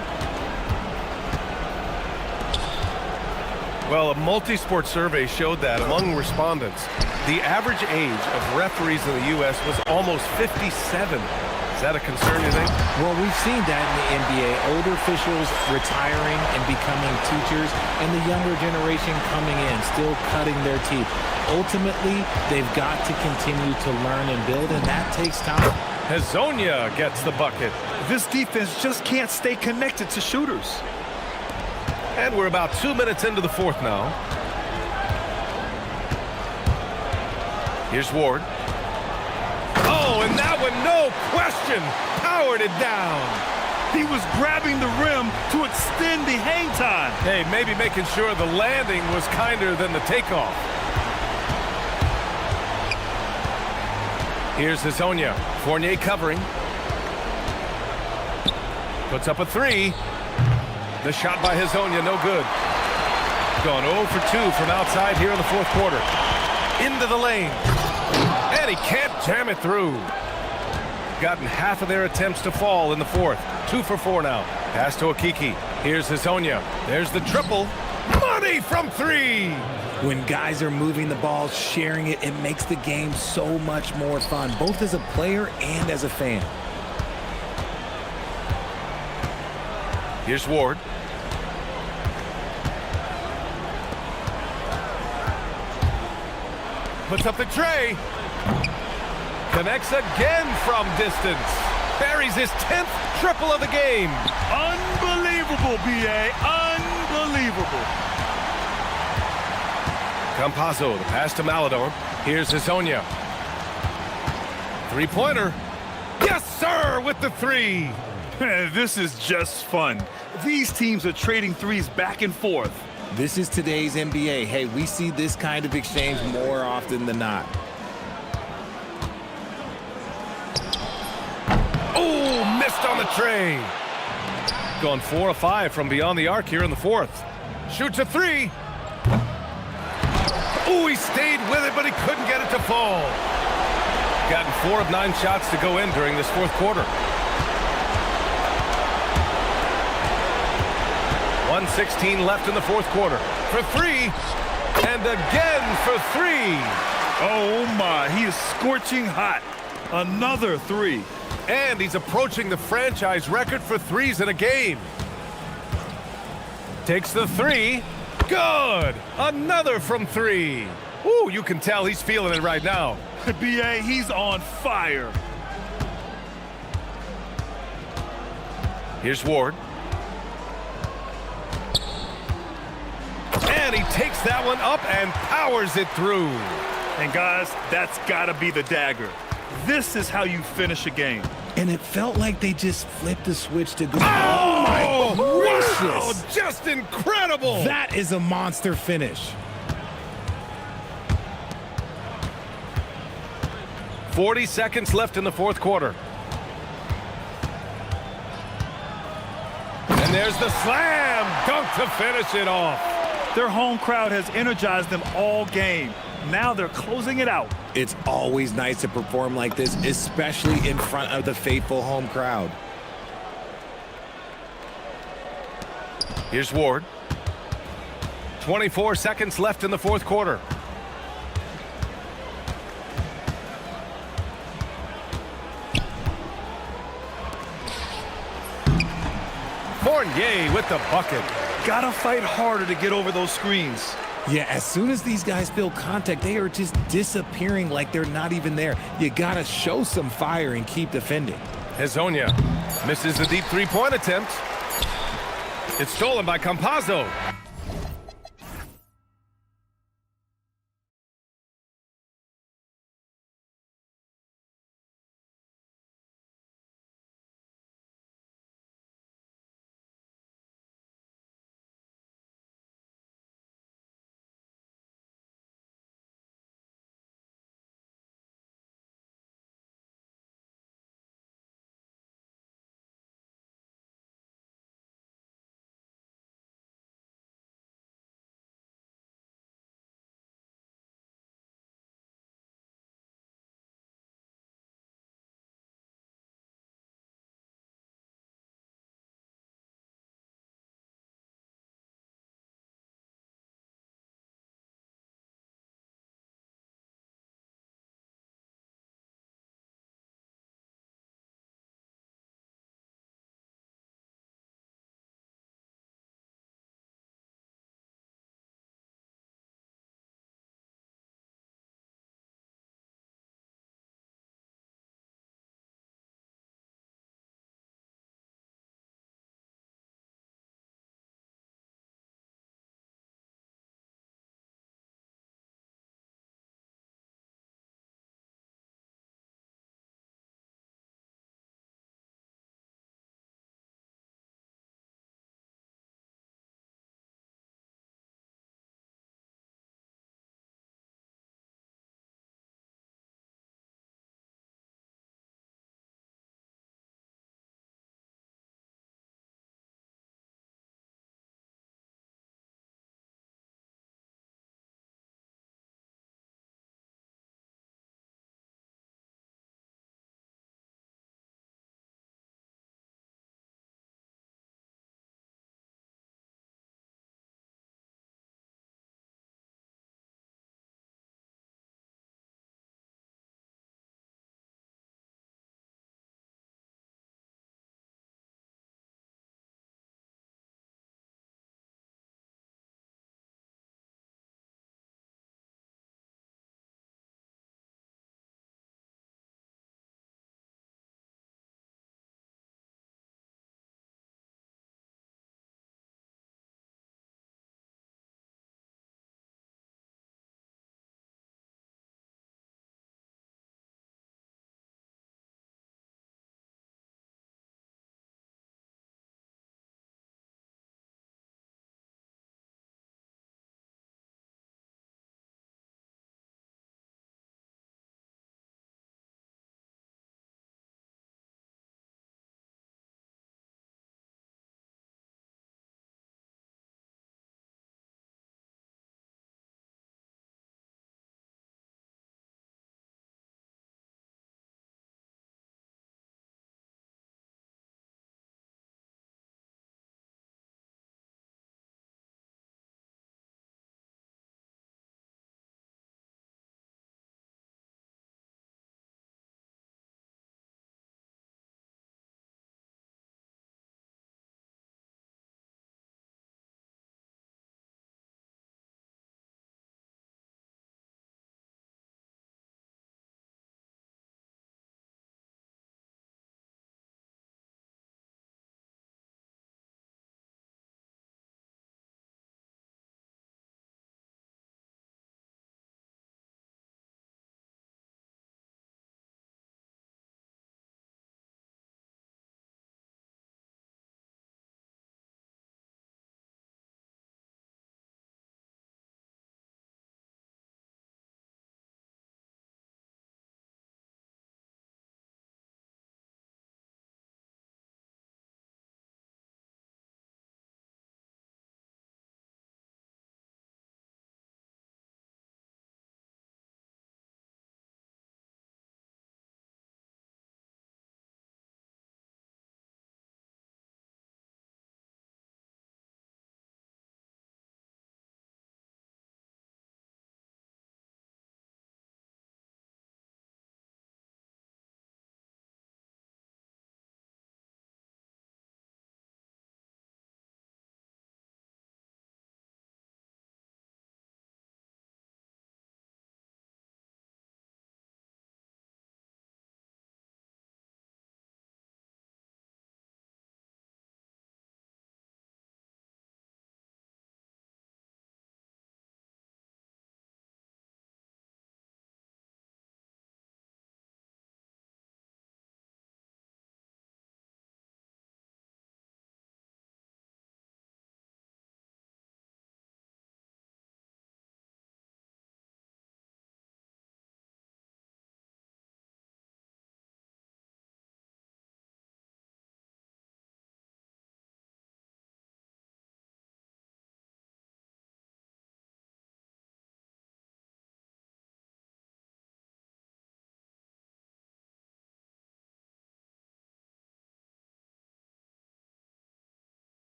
Well, a multi-sport survey showed that among respondents, the average age of referees in the U.S. was almost 57. Is that a concern, you think? Well, we've seen that in the NBA. Older officials retiring and becoming teachers, and the younger generation coming in, still cutting their teeth. Ultimately, they've got to continue to learn and build, and that takes time. Hazonia gets the bucket. This defense just can't stay connected to shooters. And we're about 2 minutes into the fourth now. Here's Ward. Oh, and that one, no question, powered it down. He was grabbing the rim to extend the hang time. Hey, maybe making sure the landing was kinder than the takeoff. Here's Hazonia. Fournier covering. Puts up a three. The shot by Hazonia, no good. Going 0 for 2 from outside here in the fourth quarter. Into the lane. And he can't jam it through. Gotten half of their attempts to fall in the fourth. 2 for 4 now. Pass to Okiki. Here's Hazonia. There's the triple. Money from 3. When guys are moving the ball, sharing it, it makes the game so much more fun, both as a player and as a fan. Here's Ward. Puts up the tray. Connects again from distance. Buries his 10th triple of the game. Unbelievable, B.A. Unbelievable. Campazzo, the pass to Maladon. Here's Hazonia. Three-pointer. Yes, sir, with the 3. This is just fun. These teams are trading threes back and forth. This is today's NBA. Hey, we see this kind of exchange more often than not. Oh, missed on the tray. Gone 4 of 5 from beyond the arc here in the fourth. Shoots a 3. Oh, he stayed with it, but he couldn't get it to fall. Gotten 4 of 9 shots to go in during this fourth quarter. 1:16 left in the fourth quarter. For 3, and again for 3. Oh my, he is scorching hot. Another 3. And he's approaching the franchise record for threes in a game. Takes the 3. Good! Another from 3. Ooh, you can tell he's feeling it right now. B.A., he's on fire. Here's Ward. And he takes that one up and powers it through. And guys, that's gotta be the dagger. This is how you finish a game. And it felt like they just flipped the switch to go. Oh, my gracious! Wow, just incredible! That is a monster finish. 40 seconds left in the fourth quarter. And there's the slam dunk to finish it off. Their home crowd has energized them all game. Now they're closing it out. It's always nice to perform like this, especially in front of the faithful home crowd. Here's Ward. 24 seconds left in the fourth quarter. Fournier with the bucket. Gotta fight harder to get over those screens. Yeah, as soon as these guys feel contact, they are just disappearing like they're not even there. You gotta show some fire and keep defending. Hazonia misses the deep three-point attempt. It's stolen by Campazzo.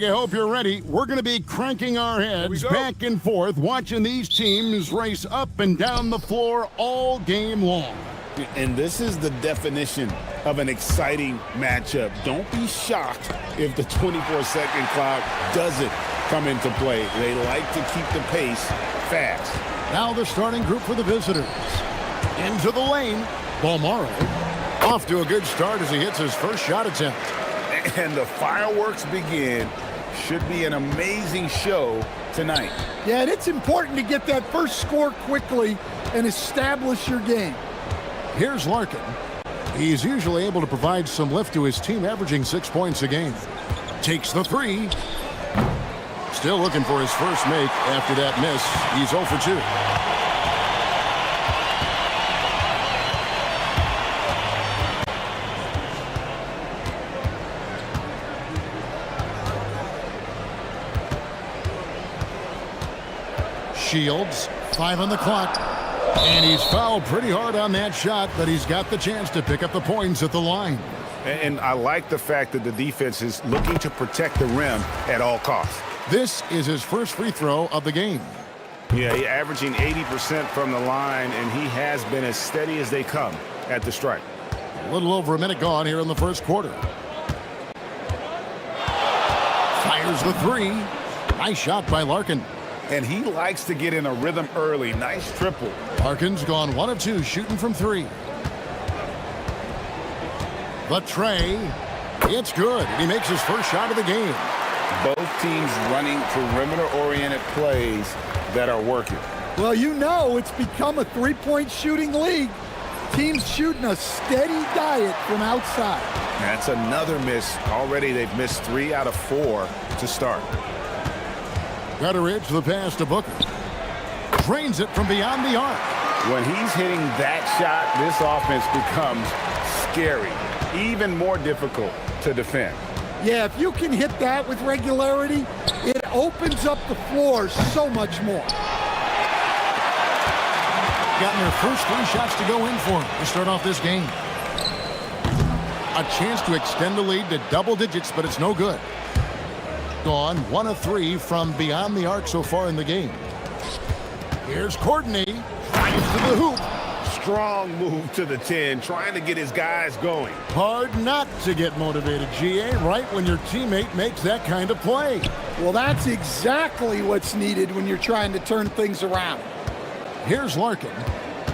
I hope you're ready. We're going to be cranking our heads back and forth, watching these teams race up and down the floor all game long. And this is the definition of an exciting matchup. Don't be shocked if the 24-second clock doesn't come into play. They like to keep the pace fast. Now the starting group for the visitors. Into the lane. Balmaro off to a good start as he hits his first shot attempt. And the fireworks begin. Should be an amazing show tonight. Yeah, and it's important to get that first score quickly and establish your game. Here's Larkin. He's usually able to provide some lift to his team, averaging 6 points a game. Takes the three. Still looking for his first make after that miss. He's 0 for 2. Shields, 5 on the clock. And he's fouled pretty hard on that shot, but he's got the chance to pick up the points at the line. And I like the fact that the defense is looking to protect the rim at all costs. This is his first free throw of the game. Yeah, he's averaging 80% from the line, and he has been as steady as they come at the stripe. A little over a minute gone here in the first quarter. Fires the three. Nice shot by Larkin. And he likes to get in a rhythm early. Nice triple. Larkin's gone 1 of 2, shooting from 3. The tray. It's good. He makes his first shot of the game. Both teams running perimeter-oriented plays that are working. Well, you know it's become a three-point shooting league. Teams shooting a steady diet from outside. That's another miss. Already they've missed 3 out of 4 to start. Gutteridge, the pass to Booker. Drains it from beyond the arc. When he's hitting that shot, this offense becomes scary. Even more difficult to defend. Yeah, if you can hit that with regularity, it opens up the floor so much more. Gotten their first 3 shots to go in for him to start off this game. A chance to extend the lead to double digits, but it's no good. Gone 1 of 3 from beyond the arc so far in the game. Here's Courtney. Drives to the hoop. Strong move to the 10, trying to get his guys going. Hard not to get motivated, GA, right when your teammate makes that kind of play. Well, that's exactly what's needed when you're trying to turn things around. Here's Larkin.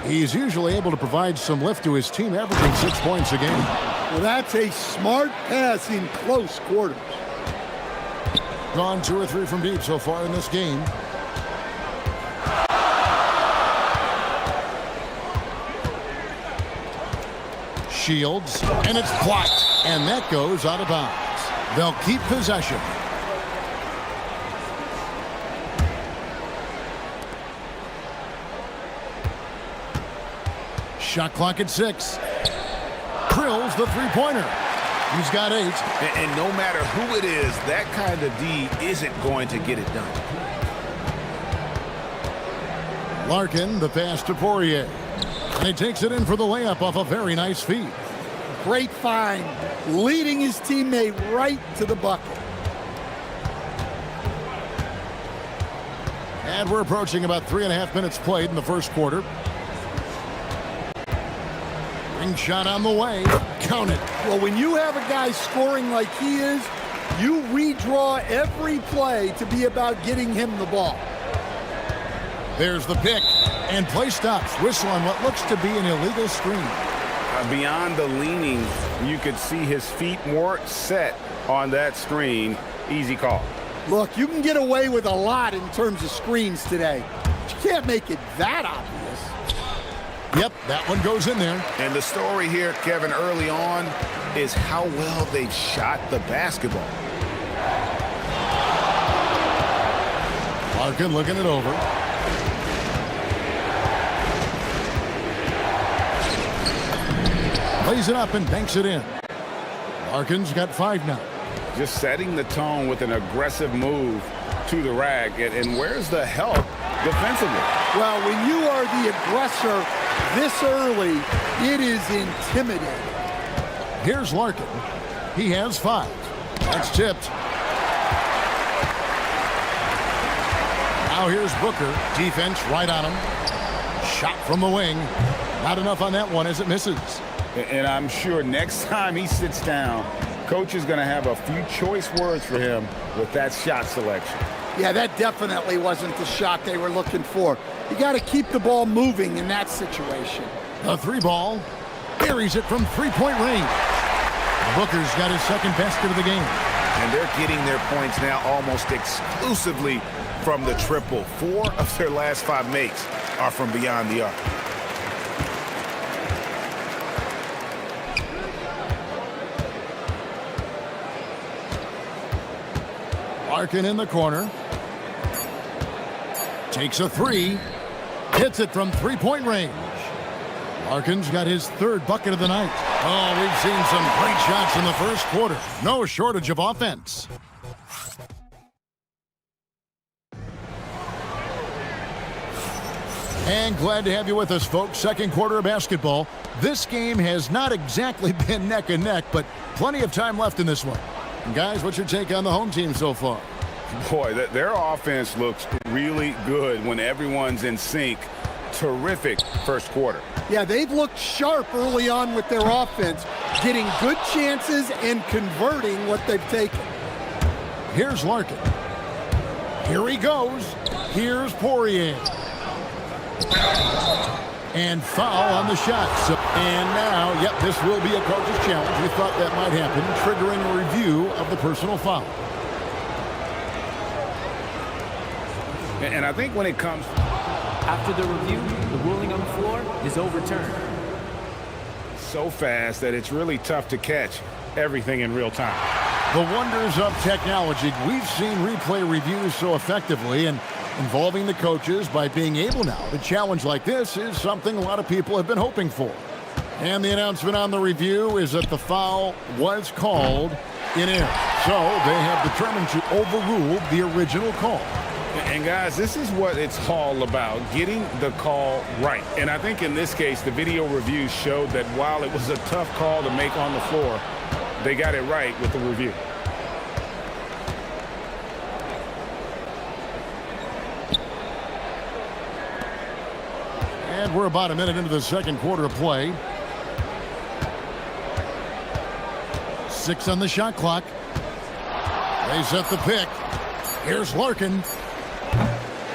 He's usually able to provide some lift to his team, averaging 6 points a game. Well, that's a smart pass in close quarters. Gone 2 or 3 from deep so far in this game. Shields, and it's blocked, and that goes out of bounds. They'll keep possession. Shot clock at 6. Drills the three-pointer. He's got 8. And no matter who it is, that kind of D isn't going to get it done. Larkin, the pass to Poirier. And he takes it in for the layup off a very nice feed. Great find, leading his teammate right to the bucket. And we're approaching about 3.5 minutes played in the first quarter. Ring shot on the way. Count it. Well, when you have a guy scoring like he is, you redraw every play to be about getting him the ball. There's the pick, and play stops. Whistle on what looks to be an illegal screen. Beyond the leaning, you could see his feet more set on that screen. Easy call. Look, you can get away with a lot in terms of screens today. But you can't make it that obvious. Yep, that one goes in there. And the story here, Kevin, early on is how well they've shot the basketball. Larkin looking it over. Lays it up and banks it in. Larkin's got 5 now. Just setting the tone with an aggressive move to the rack. And where's the help defensively? Well, when you are the aggressor this early, it is intimidating. Here's Larkin. He has 5. That's tipped. Now here's Booker. Defense right on him. Shot from the wing. Not enough on that one as it misses. And I'm sure next time he sits down, coach is going to have a few choice words for him with that shot selection. Yeah, that definitely wasn't the shot they were looking for. You got to keep the ball moving in that situation. The three ball. Buries it from three-point range. Booker's got his second basket of the game. And they're getting their points now almost exclusively from the triple. 4 of their last 5 makes are from beyond the arc. Larkin in the corner. Takes a three. Hits it from three-point range. Larkin's got his third bucket of the night. Oh, we've seen some great shots in the first quarter. No shortage of offense. And glad to have you with us, folks. Second quarter of basketball. This game has not exactly been neck and neck, but plenty of time left in this one. And guys, what's your take on the home team so far? Boy, their offense looks really good when everyone's in sync. Terrific first quarter. Yeah, they've looked sharp early on with their offense, getting good chances and converting what they've taken. Here's Larkin. Here he goes. Here's Poirier. And foul on the shot. And now, yep, this will be a coach's challenge. We thought that might happen, triggering a review of the personal foul. And I think when it comes... After the review, the ruling on the floor is overturned. So fast that it's really tough to catch everything in real time. The wonders of technology. We've seen replay reviews so effectively, and involving the coaches by being able now to challenge like this is something a lot of people have been hoping for. And the announcement on the review is that the foul was called in error. So they have determined to overrule the original call. And guys, this is what it's all about, getting the call right. And I think in this case, the video review showed that while it was a tough call to make on the floor, they got it right with the review. And we're about a minute into the second quarter of play. 6 on the shot clock. They set the pick. Here's Larkin.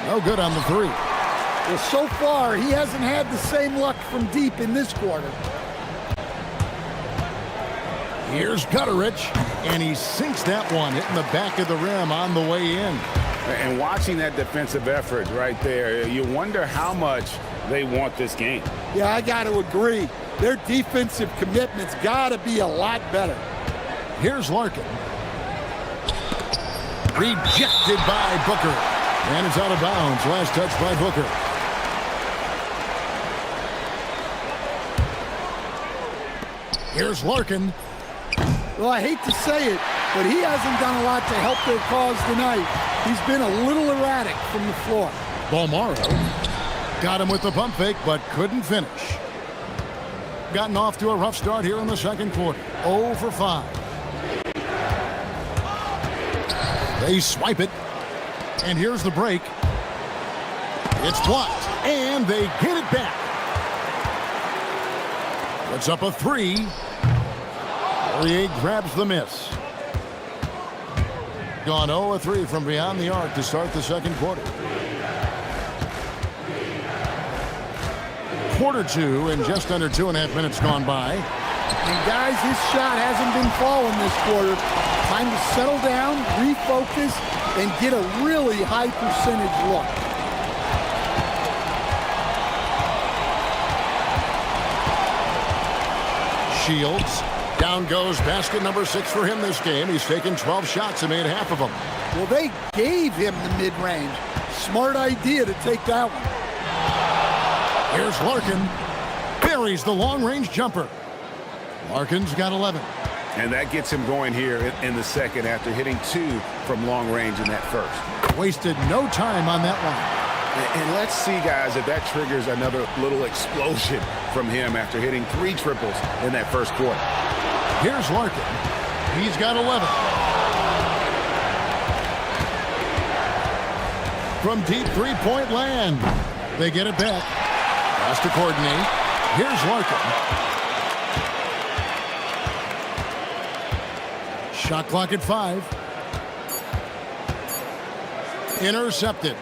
No good on the three. Well, so far, he hasn't had the same luck from deep in this quarter. Here's Gutterich, and he sinks that one, hitting the back of the rim on the way in. And watching that defensive effort right there, you wonder how much they want this game. Yeah, I got to agree. Their defensive commitment's got to be a lot better. Here's Larkin. Rejected by Booker. And it's out of bounds. Last touch by Booker. Here's Larkin. Well, I hate to say it, but he hasn't done a lot to help their cause tonight. He's been a little erratic from the floor. Bolmaro got him with the pump fake, but couldn't finish. Gotten off to a rough start here in the second quarter. 0 for 5. They swipe it. And here's the break. It's blocked. And they get it back. Puts up a three. Poirier grabs the miss. Gone 0-3 from beyond the arc to start the second quarter. Quarter 2 and just under 2.5 minutes gone by. And guys, his shot hasn't been falling this quarter. Time to settle down, refocus, and get a really high percentage look. Shields. Down goes basket number 6 for him this game. He's taken 12 shots and made half of them. Well, they gave him the mid-range. Smart idea to take that one. Here's Larkin. Buries the long-range jumper. Larkin's got 11. And that gets him going here in the second after hitting 2 from long range in that first. Wasted no time on that one. And let's see, guys, if that triggers another little explosion from him after hitting 3 triples in that first quarter. Here's Larkin. He's got 11. from deep three-point land. They get it back. Has to coordinate. Here's Larkin. Shot clock at 5. Intercepted.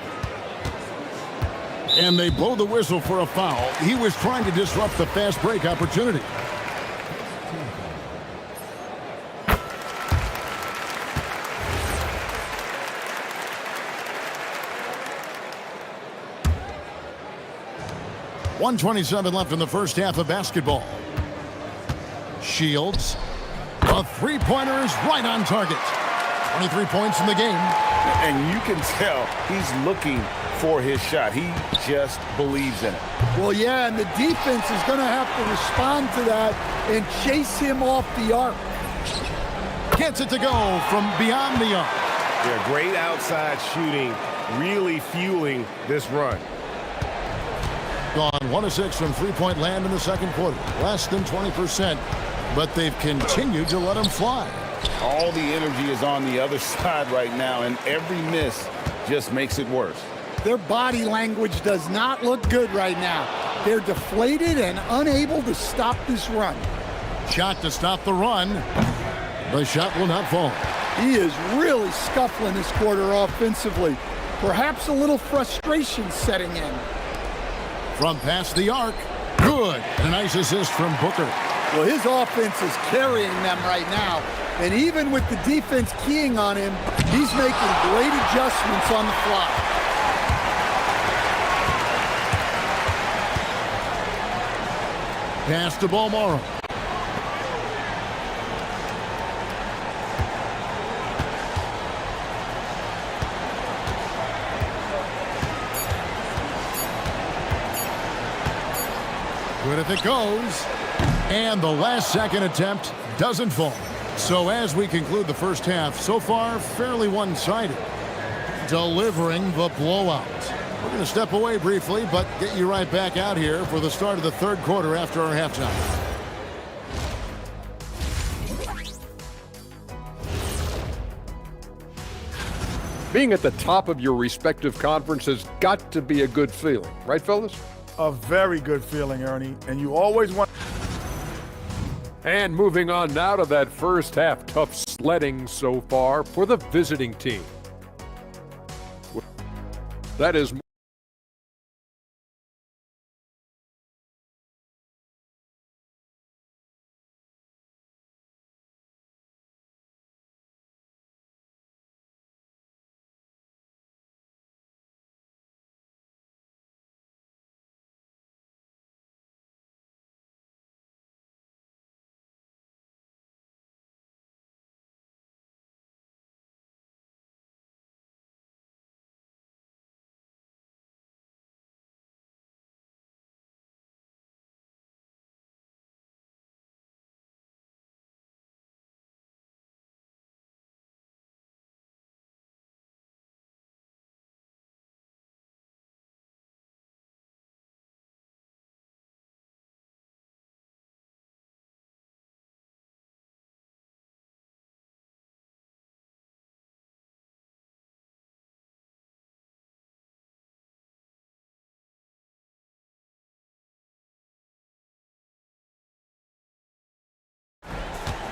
And they blow the whistle for a foul. He was trying to disrupt the fast break opportunity. .127 left in the first half of basketball. Shields. A three-pointer is right on target. 23 points in the game. And you can tell he's looking for his shot. He just believes in it. Well, yeah, and the defense is going to have to respond to that and chase him off the arc. Gets it to go from beyond the arc. Yeah, great outside shooting, really fueling this run. Gone 1 of 6 from three-point land in the second quarter. Less than 20%, but they've continued to let him fly. All the energy is on the other side right now, and every miss just makes it worse. Their body language does not look good right now. They're deflated and unable to stop this run. Shot to stop the run. The shot will not fall. He is really scuffling this quarter offensively. Perhaps a little frustration setting in. From past the arc. Good. A nice assist from Booker. Well, his offense is carrying them right now. And even with the defense keying on him, he's making great adjustments on the fly. Pass to Balmora. Good if it goes. And the last second attempt doesn't fall. So as we conclude the first half, so far fairly one-sided. Delivering the blowout. We're going to step away briefly, but get you right back out here for the start of the third quarter after our halftime. Being at the top of your respective conference has got to be a good feeling. Right, fellas? A very good feeling, Ernie. And you always want... And moving on now to that first half. Tough sledding so far for the visiting team. That is...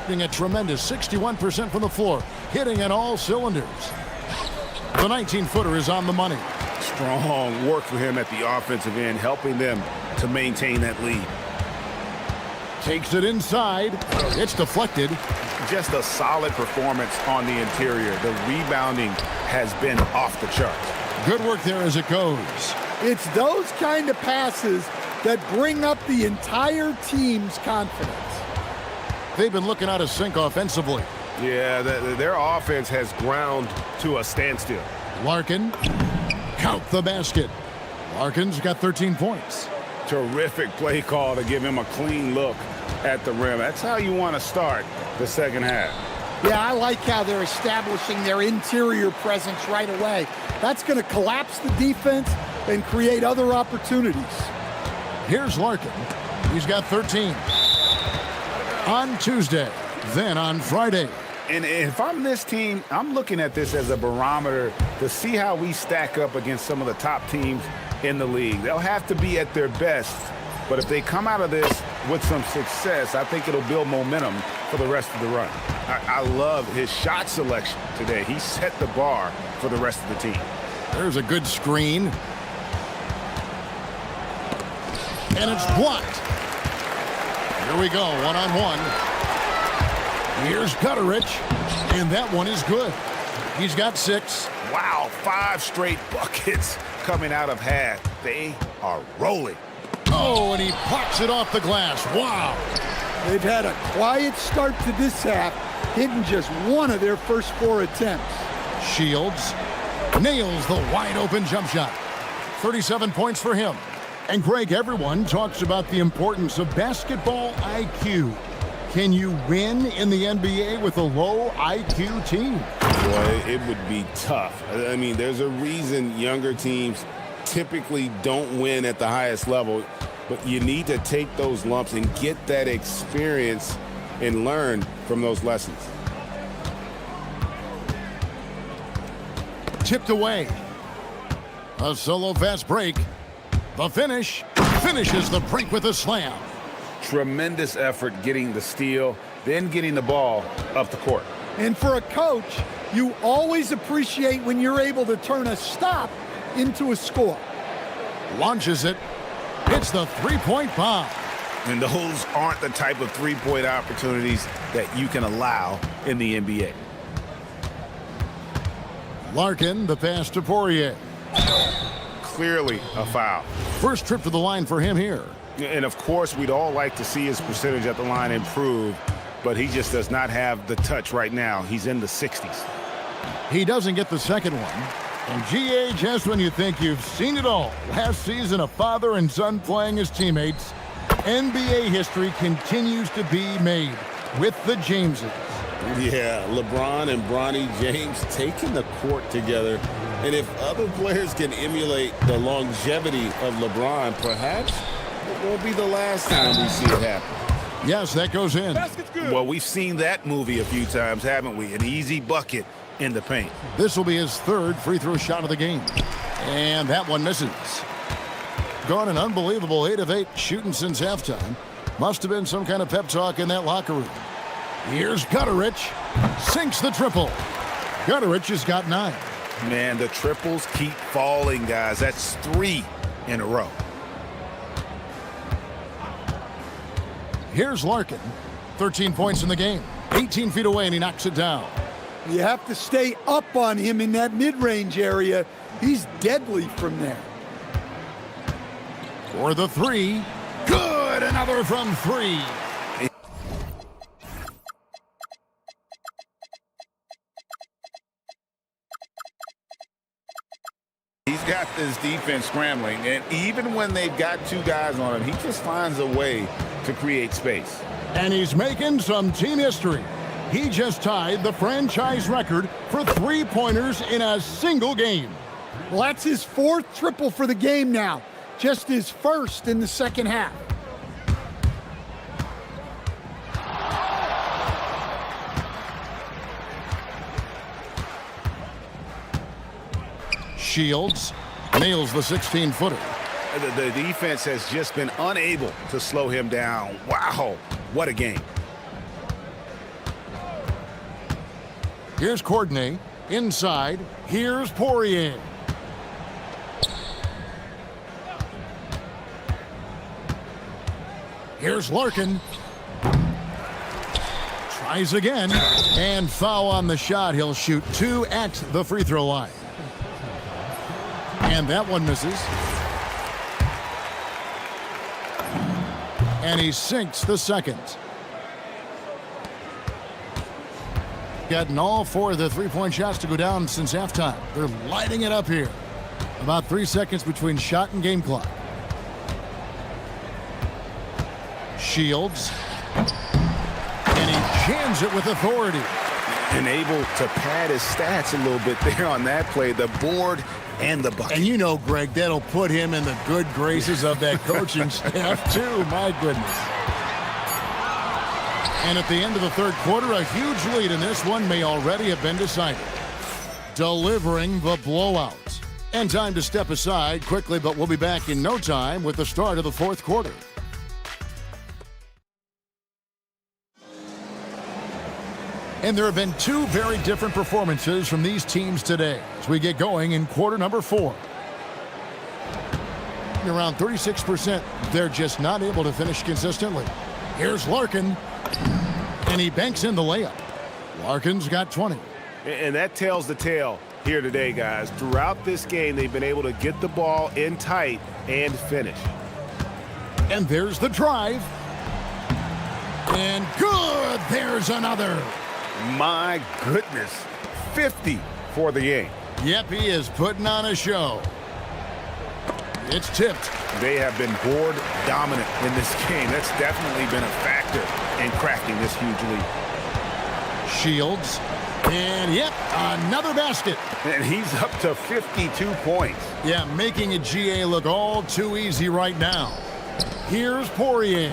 A tremendous 61% from the floor, hitting on all cylinders. The 19-footer is on the money. Strong work for him at the offensive end, helping them to maintain that lead. Takes it inside. It's deflected. Just a solid performance on the interior. The rebounding has been off the charts. Good work there as it goes. It's those kind of passes that bring up the entire team's confidence. They've been looking out of sync offensively. Yeah, their offense has ground to a standstill. Larkin, count the basket. Larkin's got 13 points. Terrific play call to give him a clean look at the rim. That's how you want to start the second half. Yeah, I like how they're establishing their interior presence right away. That's going to collapse the defense and create other opportunities. Here's Larkin. He's got 13. On Tuesday, then on Friday. And if I'm this team, I'm looking at this as a barometer to see how we stack up against some of the top teams in the league. They'll have to be at their best, but if they come out of this with some success, I think it'll build momentum for the rest of the run. I love his shot selection today. He set the bar for the rest of the team. There's a good screen. And it's blocked. Here we go, one-on-one. Here's Gutterich, and that one is good. He's got 6. Wow, 5 straight buckets coming out of half. They are rolling. Oh, and he pops it off the glass. Wow. They've had a quiet start to this half, hitting just one of their first 4 attempts. Shields nails the wide-open jump shot. 37 points for him. And Greg, everyone talks about the importance of basketball IQ. Can you win in the NBA with a low IQ team? Boy, it would be tough. I mean, there's a reason younger teams typically don't win at the highest level, but you need to take those lumps and get that experience and learn from those lessons. Tipped away. A solo fast break. The finish finishes the break with a slam. Tremendous effort getting the steal, then getting the ball up the court. And for a coach, you always appreciate when you're able to turn a stop into a score. Launches it. It's the three-point bomb. And those aren't the type of three-point opportunities that you can allow in the NBA. Larkin, the pass to Poirier. Clearly a foul. First trip to the line for him here. And of course, we'd all like to see his percentage at the line improve, but he just does not have the touch right now. He's in the 60s. He doesn't get the second one. And GA, just when you think you've seen it all, last season a father and son playing as teammates, NBA history continues to be made with the Jameses. Yeah, LeBron and Bronny James taking the court together. And if other players can emulate the longevity of LeBron, perhaps it won't be the last time we see it happen. Yes, that goes in. Well, we've seen that movie a few times, haven't we? An easy bucket in the paint. This will be his 3rd free throw shot of the game. And that one misses. Gone an unbelievable 8 of 8 shooting since halftime. Must have been some kind of pep talk in that locker room. Here's Gutterich. Sinks the triple. Gutterich has got 9. Man, the triples keep falling, guys. That's 3 in a row. Here's Larkin. 13 points in the game. 18 feet away, and he knocks it down. You have to stay up on him in that mid-range area. He's deadly from there. For the 3. Good! Another from 3. He's got this defense scrambling, and even when they've got 2 guys on him, he just finds a way to create space. And he's making some team history. He just tied the franchise record for 3-pointers in a single game. Well, that's his 4th triple for the game now. Just his 1st in the second half. Shields nails the 16-footer. The defense has just been unable to slow him down. Wow, what a game. Here's Courtney. Inside. Here's Poirier. Here's Larkin. Tries again. And foul on the shot. He'll shoot 2 at the free throw line. And that one misses. And he sinks the second. Gotten all 4 of the 3-point shots to go down since halftime. They're lighting it up here. About 3 seconds between shot and game clock. Shields. And he jams it with authority. And able to pad his stats a little bit there on that play. The board and the bucket. And you know, Greg, that'll put him in the good graces of that coaching staff, too. My goodness. And at the end of the 3rd quarter, a huge lead in this one may already have been decided. delivering the blowout. And time to step aside quickly, but we'll be back in no time with the start of the fourth quarter. And there have been two very different performances from these teams today as we get going in quarter number 4. Around 36%, they're just not able to finish consistently. Here's Larkin, and he banks in the layup. Larkin's got 20. And that tells the tale here today, guys. Throughout this game, they've been able to get the ball in tight and finish. And there's the drive. And good! There's another. My goodness. 50 for the game. Yep, he is putting on a show. It's tipped. They have been board dominant in this game. That's definitely been a factor in cracking this huge lead. Shields. And yep, another basket. And he's up to 52 points. Yeah, making a GA look all too easy right now. Here's Poirier.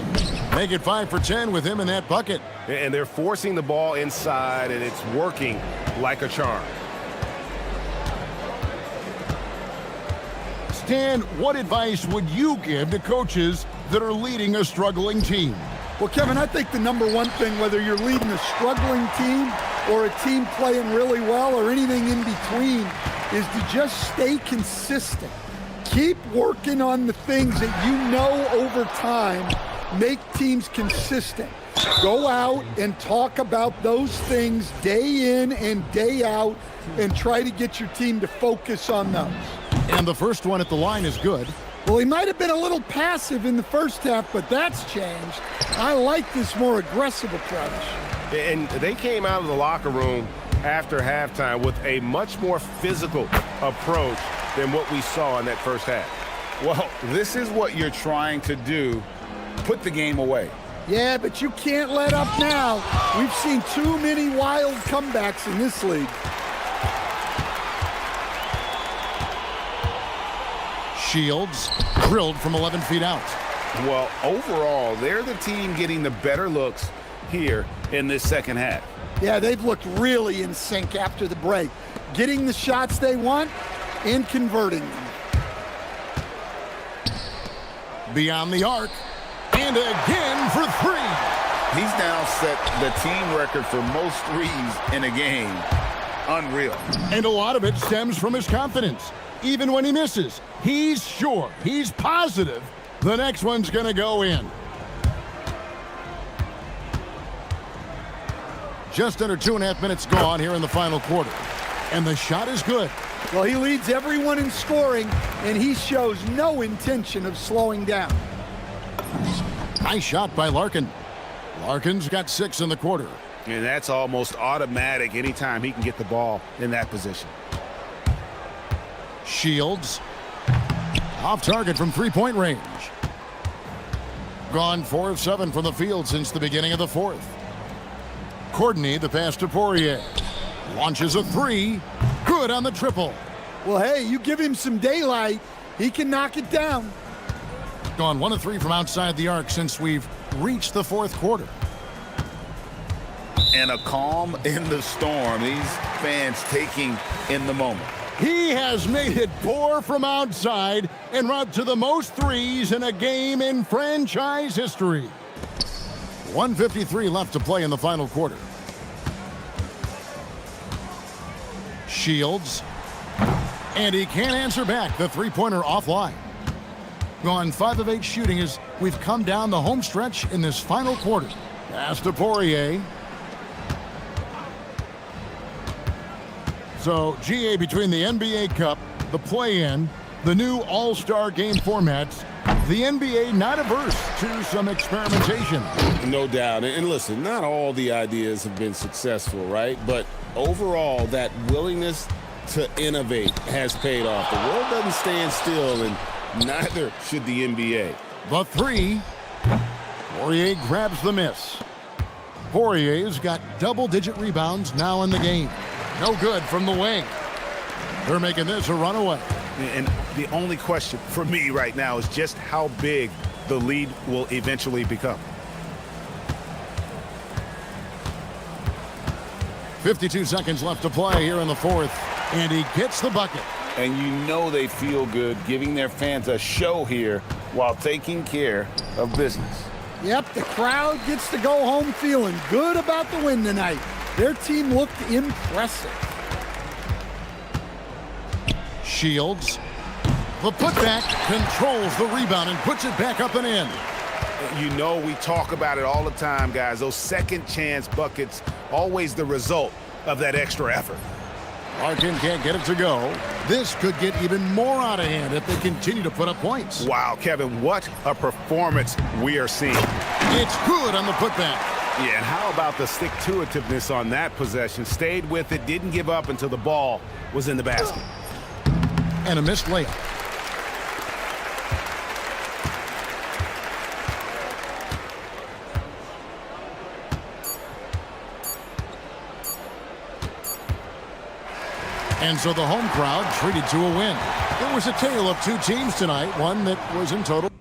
Make it 5 for 10 with him in that bucket. And they're forcing the ball inside, and it's working like a charm. Stan, what advice would you give to coaches that are leading a struggling team? Well, Kevin, I think the number one thing, whether you're leading a struggling team or a team playing really well or anything in between, is to just stay consistent. Keep working on the things that you know over time make teams consistent. Go out and talk about those things day in and day out and try to get your team to focus on those. And the first one at the line is good. Well, he might have been a little passive in the first half, but that's changed. I like this more aggressive approach. And they came out of the locker room after halftime with a much more physical approach than what we saw in that first half. Well, this is what you're trying to do. Put the game away. Yeah, but you can't let up now. We've seen too many wild comebacks in this league. Shields drilled from 11 feet out. Well, overall, they're the team getting the better looks here in this second half. Yeah, they've looked really in sync after the break, getting the shots they want and converting them. Beyond the arc, and again for 3. He's now set the team record for most threes in a game. Unreal. And a lot of it stems from his confidence. Even when he misses, he's sure, he's positive the next one's going to go in. Just under 2.5 minutes gone here in the final quarter. And the shot is good. Well, he leads everyone in scoring, and he shows no intention of slowing down. Nice shot by Larkin. Larkin's got 6 in the quarter. And that's almost automatic anytime he can get the ball in that position. Shields off target from 3-point range. Gone 4 of 7 from the field since the beginning of the fourth. Courtney, the pass to Poirier. Launches a 3. Good on the triple. Well, hey, you give him some daylight, he can knock it down. Gone 1 of 3 from outside the arc since we've reached the fourth quarter. And a calm in the storm. These fans taking in the moment. He has made it pour from outside en route to the most threes in a game in franchise history. 1:53 left to play in the final quarter. Shields. And he can't answer back. The three-pointer offline. Gone 5 of 8 shooting as we've come down the home stretch in this final quarter. Pass to Poirier. So, GA between the NBA Cup, the play-in, the new All-Star game formats, the NBA not averse to some experimentation. No doubt. And listen, not all the ideas have been successful, right? But overall, that willingness to innovate has paid off. The world doesn't stand still, and neither should the NBA. The 3. Poirier grabs the miss. Poirier's got double-digit rebounds now in the game. No good from the wing. They're making this a runaway. And the only question for me right now is just how big the lead will eventually become. 52 seconds left to play here in the fourth. And he gets the bucket. And you know they feel good giving their fans a show here while taking care of business. Yep, the crowd gets to go home feeling good about the win tonight. Their team looked impressive. Shields. The putback controls the rebound and puts it back up and in. You know we talk about it all the time, guys. Those second chance buckets, always the result of that extra effort. Larkin can't get it to go. This could get even more out of hand if they continue to put up points. Wow, Kevin, what a performance we are seeing. It's good on the putback. Yeah, and how about the stick-to-itiveness on that possession? Stayed with it, didn't give up until the ball was in the basket. And a missed layup. And so the home crowd treated to a win. It was a tale of two teams tonight, one that was in total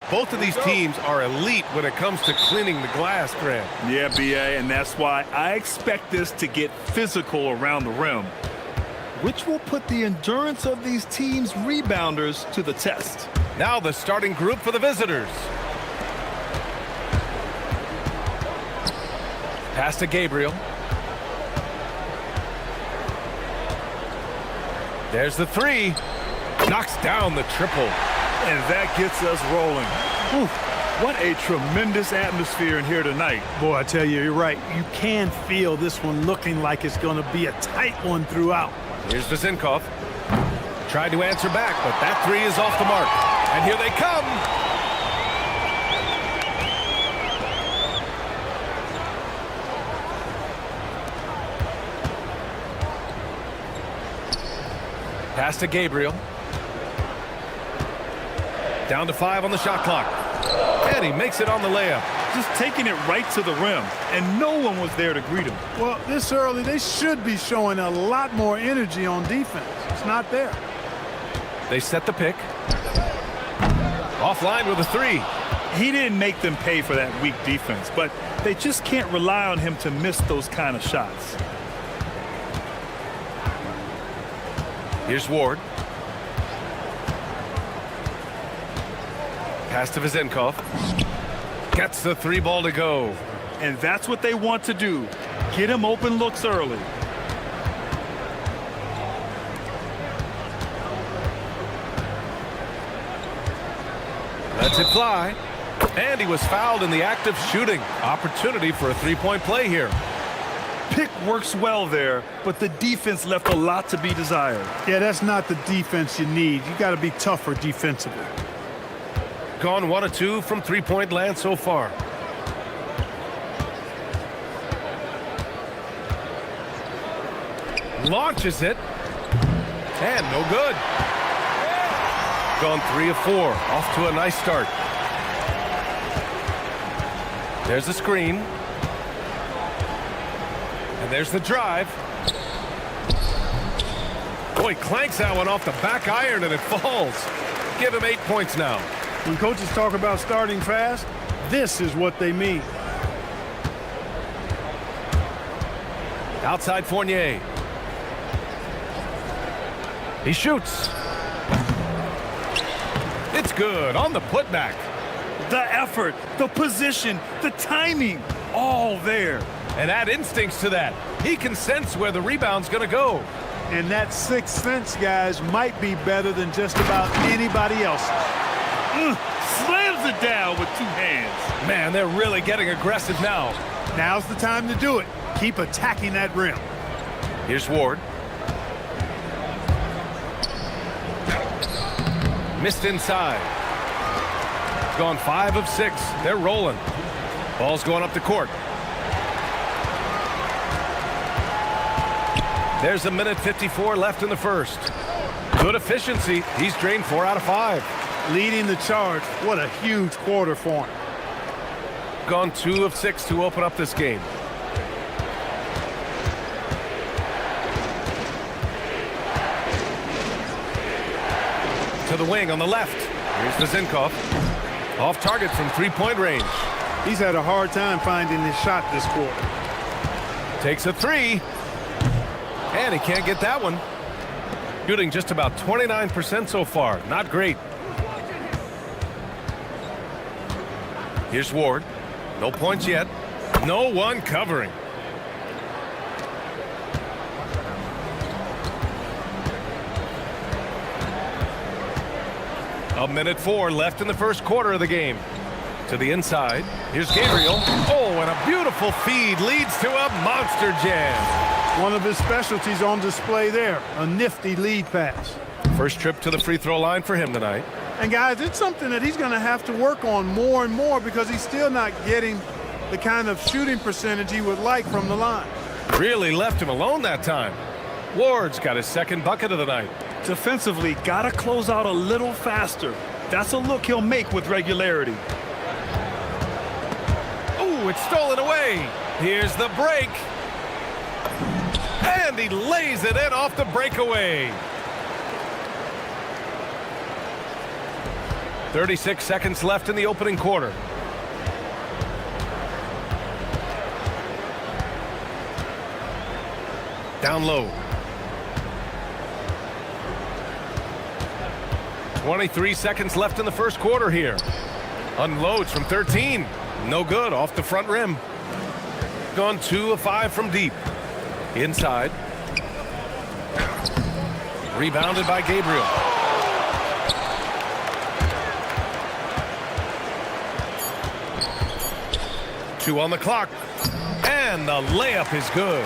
Both of these teams are elite when it comes to cleaning the glass, Grant. Yeah, BA, and that's why I expect this to get physical around the rim, which will put the endurance of these teams' rebounders to the test. Now the starting group for the visitors. Pass to Gabriel. There's the three. Knocks down the triple. And that gets us rolling. Whew, what a tremendous atmosphere in here tonight. Boy, I tell you, you're right. You can feel this one looking like it's going to be a tight one throughout. Here's Vizinkov. Tried to answer back, but that three is off the mark. And here they come. Pass to Gabriel. Down to 5 on the shot clock. And he makes it on the layup. Just taking it right to the rim, and no one was there to greet him. Well, this early, they should be showing a lot more energy on defense. It's not there. They set the pick. Offline with a three. He didn't make them pay for that weak defense, but they just can't rely on him to miss those kind of shots. Here's Ward. Pass to Vizinkov. Gets the three ball to go. And that's what they want to do. Get him open looks early. Lets it fly. And he was fouled in the act of shooting. Opportunity for a three-point play here. Pick works well there, but the defense left a lot to be desired. Yeah, that's not the defense you need. You got to be tougher defensively. Gone 1 of 2 from three-point land so far. Launches it. And no good. Gone 3 of 4. Off to a nice start. There's the screen. And there's the drive. Boy, clanks that one off the back iron and it falls. Give him 8 points now. When coaches talk about starting fast, this is what they mean. Outside Fournier. He shoots. It's good on the putback. The effort, the position, the timing, all there. And add instincts to that. He can sense where the rebound's going to go. And that sixth sense, guys, might be better than just about anybody else. Slams it down with 2 hands. Man, they're really getting aggressive now. Now's the time to do it. Keep attacking that rim. Here's Ward. Missed inside. Gone 5 of 6. They're rolling. Ball's going up the court. There's a minute 54 left in the first. Good efficiency. He's drained 4 out of 5. Leading the charge. What a huge quarter for him. Gone 2 of 6 to open up this game. To the wing on the left. Here's Vizinkov. Off target from three-point range. He's had a hard time finding his shot this quarter. Takes a three. And he can't get that one. Shooting just about 29% so far. Not great. Here's Ward. No points yet. No one covering. A minute 4 left in the first quarter of the game. To the inside. Here's Gabriel. Oh, and a beautiful feed leads to a monster jam. One of his specialties on display there. A nifty lead pass. First trip to the free throw line for him tonight. And guys, it's something that he's going to have to work on more and more because he's still not getting the kind of shooting percentage he would like from the line. Really left him alone that time. Ward's got his second bucket of the night. Defensively, got to close out a little faster. That's a look he'll make with regularity. Oh, it's stolen away. Here's the break. And he lays it in off the breakaway. 36 seconds left in the opening quarter. Down low. 23 seconds left in the first quarter here. Unloads from 13. No good, off the front rim. Gone 2 of 5 from deep. Inside. Rebounded by Gabriel. Two on the clock. And the layup is good.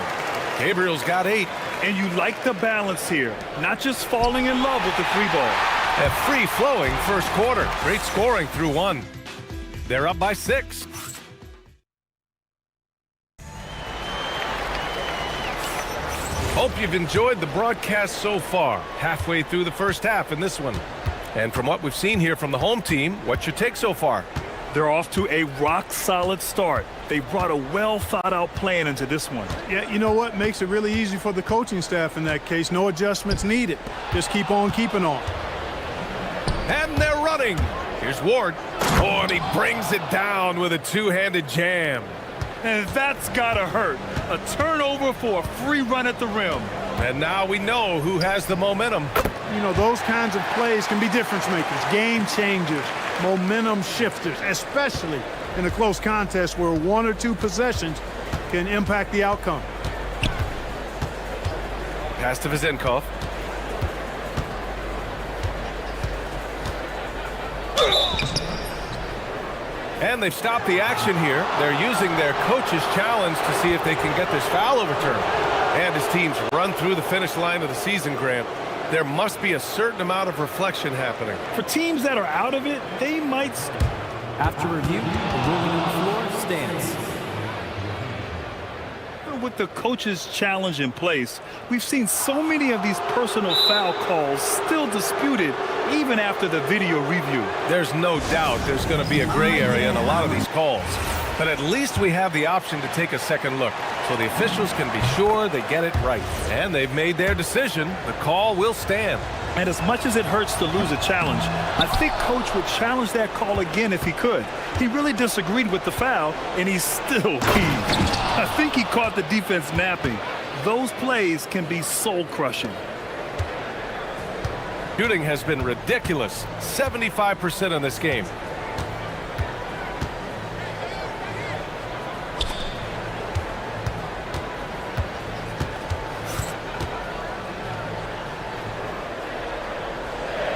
Gabriel's got 8. And you like the balance here. Not just falling in love with the three ball. A free-flowing first quarter. Great scoring through 1. They're up by 6. Hope you've enjoyed the broadcast so far. Halfway through the first half in this one. And from what we've seen here from the home team, what's your take so far? They're off to a rock-solid start. They brought a well-thought-out plan into this one. Yeah, you know what? Makes it really easy for the coaching staff in that case. No adjustments needed. Just keep on keeping on. And they're running. Here's Ward. Oh, and he brings it down with a two-handed jam. And that's gotta hurt. A turnover for a free run at the rim. And now we know who has the momentum. You know, those kinds of plays can be difference makers, game changers, momentum shifters, especially in a close contest where 1 or 2 possessions can impact the outcome. Pass to Vezenkov. And they've stopped the action here. They're using their coach's challenge to see if they can get this foul overturned. And his team's run through the finish line of the season, Grant. There must be a certain amount of reflection happening. For teams that are out of it, they might... After review, the ruling on the floor stands. With the coach's challenge in place, we've seen so many of these personal foul calls still disputed even after the video review. There's no doubt there's going to be a gray area in a lot of these calls. But at least we have the option to take a second look, so the officials can be sure they get it right. And they've made their decision. The call will stand. And as much as it hurts to lose a challenge, I think Coach would challenge that call again if he could. He really disagreed with the foul, and he's still heaved. I think he caught the defense napping. Those plays can be soul-crushing. Shooting has been ridiculous. 75% in this game.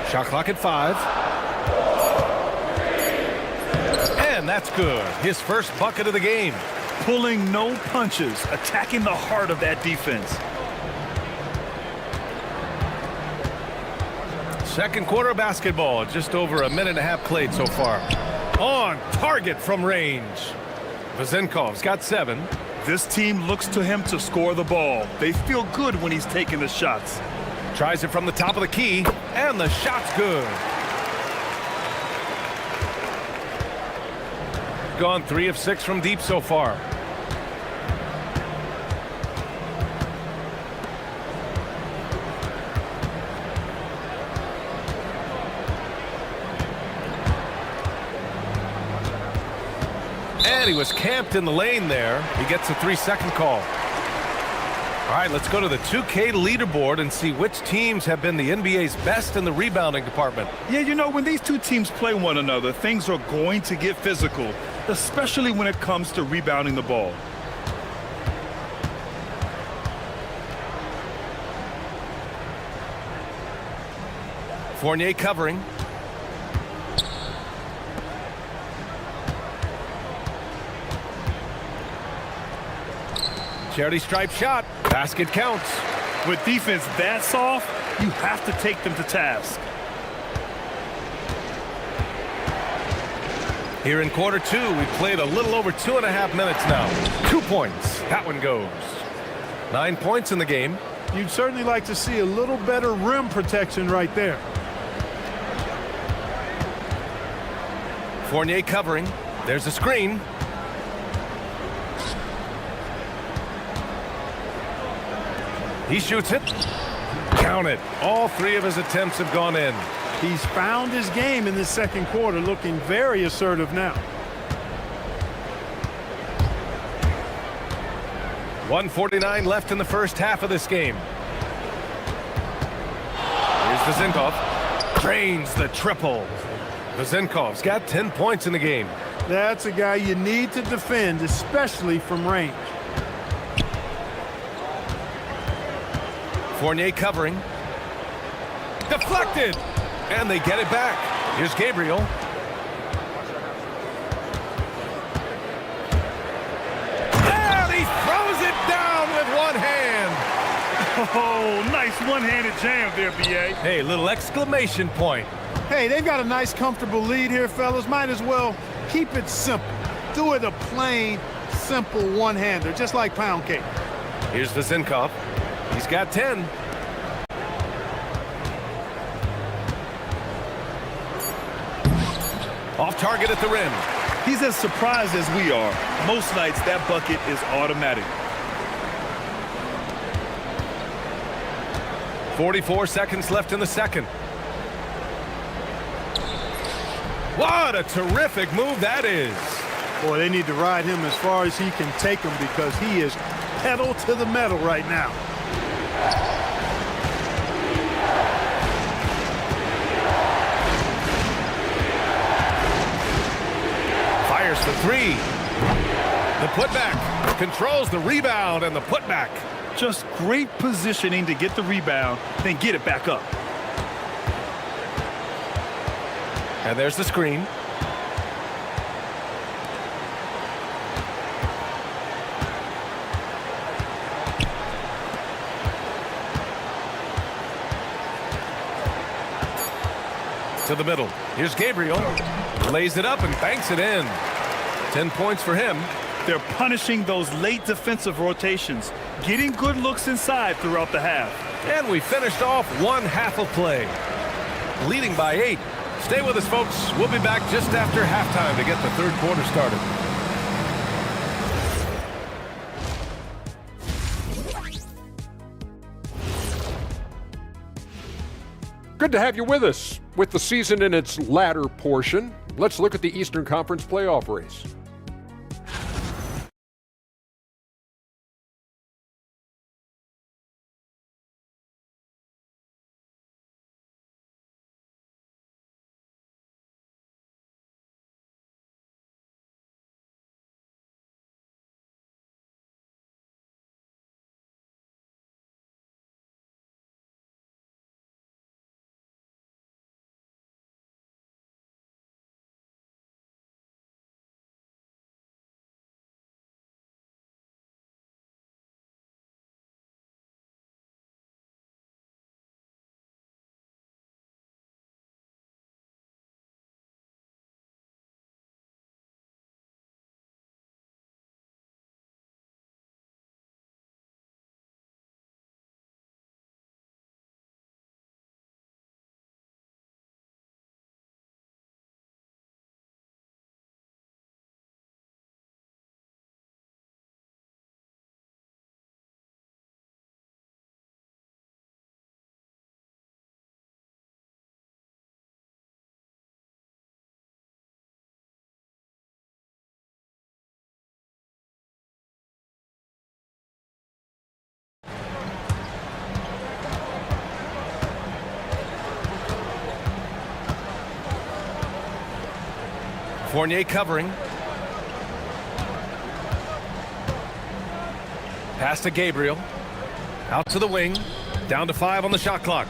Shot clock at 5. And that's good. His first bucket of the game. Pulling no punches, attacking the heart of that defense. Second quarter of basketball. Just over a minute and a half played so far. On target from range. Vezenkov's got 7. This team looks to him to score the ball. They feel good when he's taking the shots. Tries it from the top of the key, and the shot's good. Gone 3 of 6 from deep so far. And he was camped in the lane there. He gets a 3-second call. All right, let's go to the 2K leaderboard and see which teams have been the NBA's best in the rebounding department. Yeah, you know, when these two teams play one another, things are going to get physical, especially when it comes to rebounding the ball. Fournier covering. Charity stripe shot. Basket counts. With defense that soft, you have to take them to task. Here in quarter 2, we've played a little over 2.5 minutes now. 2 points. That one goes. 9 points in the game. You'd certainly like to see a little better rim protection right there. Fournier covering. There's a screen. He shoots it. Count it. All 3 of his attempts have gone in. He's found his game in this second quarter, looking very assertive now. 1:49 left in the first half of this game. Here's Vezinkov. Drains the triple. Vezinkov's got 10 points in the game. That's a guy you need to defend, especially from range. Fournier covering. Deflected! And they get it back. Here's Gabriel. And he throws it down with one hand. Oh, nice one-handed jam there, B.A. Hey, little exclamation point. Hey, they've got a nice, comfortable lead here, fellas. Might as well keep it simple. Do it a plain, simple one-hander, just like pound cake. Here's Vezinkov. He's got 10. Off target at the rim. He's as surprised as we are. Most nights, that bucket is automatic. 44 seconds left in the second. What a terrific move that is. Boy, they need to ride him as far as he can take him because he is pedal to the metal right now. Fires for three. The putback. Controls the rebound and the putback. Just great positioning to get the rebound, then get it back up. And there's the screen. To the middle. Here's Gabriel. Lays it up and banks it in. 10 points for him. They're punishing those late defensive rotations, getting good looks inside throughout the half. And we finished off one half of play. Leading by 8. Stay with us, folks. We'll be back just after halftime to get the third quarter started. Good to have you with us. With the season in its latter portion, let's look at the Eastern Conference playoff race. Fournier covering. Pass to Gabriel. Out to the wing. Down to 5 on the shot clock.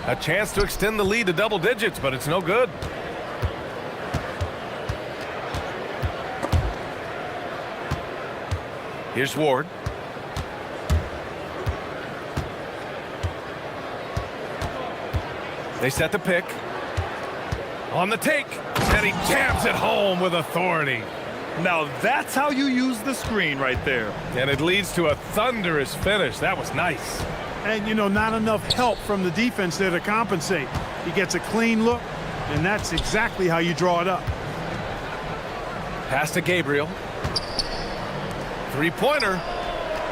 A chance to extend the lead to double digits, but it's no good. Here's Ward. They set the pick. On the take. And he jams it home with authority. Now that's how you use the screen right there. And it leads to a thunderous finish. That was nice. And, you know, not enough help from the defense there to compensate. He gets a clean look, and that's exactly how you draw it up. Pass to Gabriel. Three-pointer.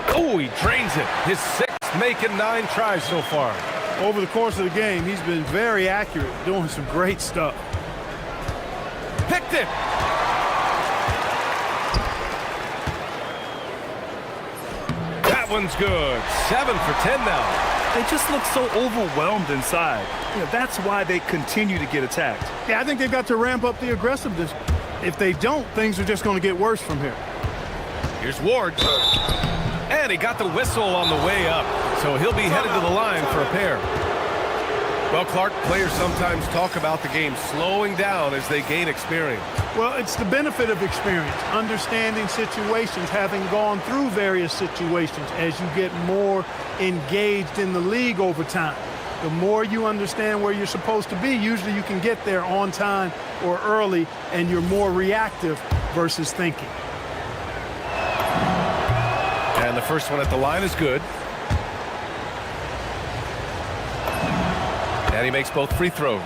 Oh, he drains it. His 6th making 9 tries so far. Over the course of the game, he's been very accurate, doing some great stuff. Picked it. That one's good. 7 for 10 now. They just look so overwhelmed inside. That's why they continue to get attacked. Yeah, I think they've got to ramp up the aggressiveness. If they don't, things are just going to get worse from here. Here's Ward. And he got the whistle on the way up, so he'll be headed to the line for a pair. Well, Clark, players sometimes talk about the game slowing down as they gain experience. Well, it's the benefit of experience, understanding situations, having gone through various situations as you get more engaged in the league over time. The more you understand where you're supposed to be, usually you can get there on time or early, and you're more reactive versus thinking. And the first one at the line is good. And he makes both free throws.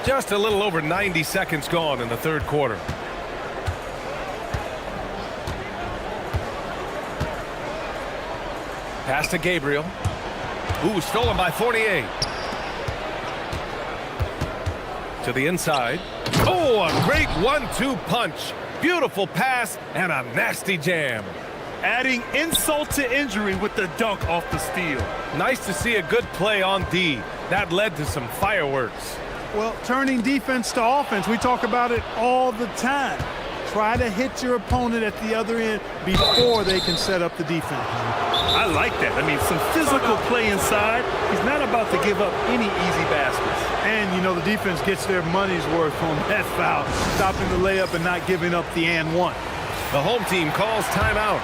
Just a little over 90 seconds gone in the third quarter. Pass to Gabriel. Ooh, stolen by Fournier. To the inside. Oh, a great 1-2 punch. Beautiful pass and a nasty jam. Adding insult to injury with the dunk off the steal. Nice to see a good play on D. That led to some fireworks. Well, turning defense to offense, we talk about it all the time. Try to hit your opponent at the other end before they can set up the defense. I like that. I mean, some physical play inside. He's not about to give up any easy baskets. And, you know, the defense gets their money's worth on that foul, stopping the layup and not giving up the and one. The home team calls timeout.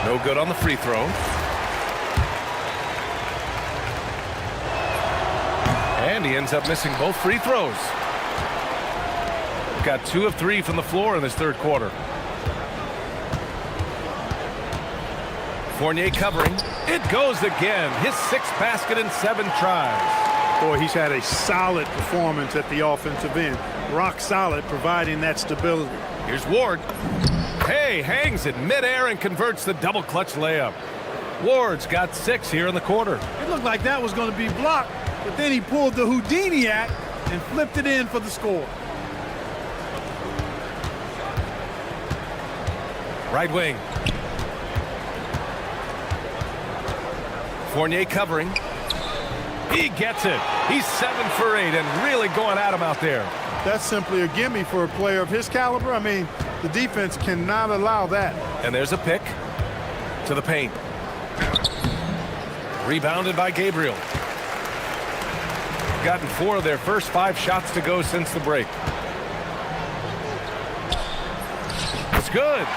No good on the free throw. And he ends up missing both free throws. Got 2 of 3 from the floor in this third quarter. Fournier covering. It goes again. His 6th basket in 7 tries. Boy, he's had a solid performance at the offensive end. Rock solid, providing that stability. Here's Ward. Hey, hangs it midair and converts the double clutch layup. Ward's got 6 here in the quarter. It looked like that was going to be blocked, but then he pulled the Houdini act and flipped it in for the score. Right wing. Fournier covering. He gets it. He's 7 for 8 and really going at him out there. That's simply a gimme for a player of his caliber. I mean, the defense cannot allow that. And there's a pick to the paint. Rebounded by Gabriel. Gotten 4 of their first 5 shots to go since the break. It's good.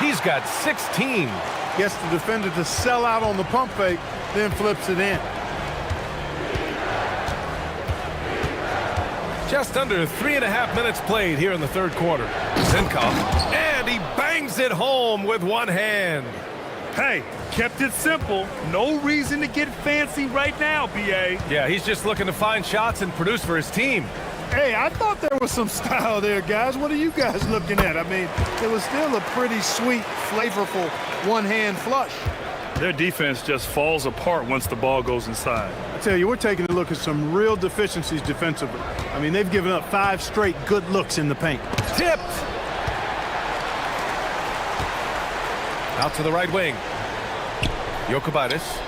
He's got 16. Gets the defender to sell out on the pump fake, then flips it in. Just under 3.5 minutes played here in the third quarter. Zinkov, and he bangs it home with one hand. Hey, kept it simple. No reason to get fancy right now, B.A. Yeah, he's just looking to find shots and produce for his team. Hey, I thought there was some style there, guys. What are you guys looking at? I mean, it was still a pretty sweet, flavorful one-hand flush. Their defense just falls apart once the ball goes inside. I tell you, we're taking a look at some real deficiencies defensively. I mean, they've given up 5 straight good looks in the paint. Tipped. Out to the right wing. Jokubaitis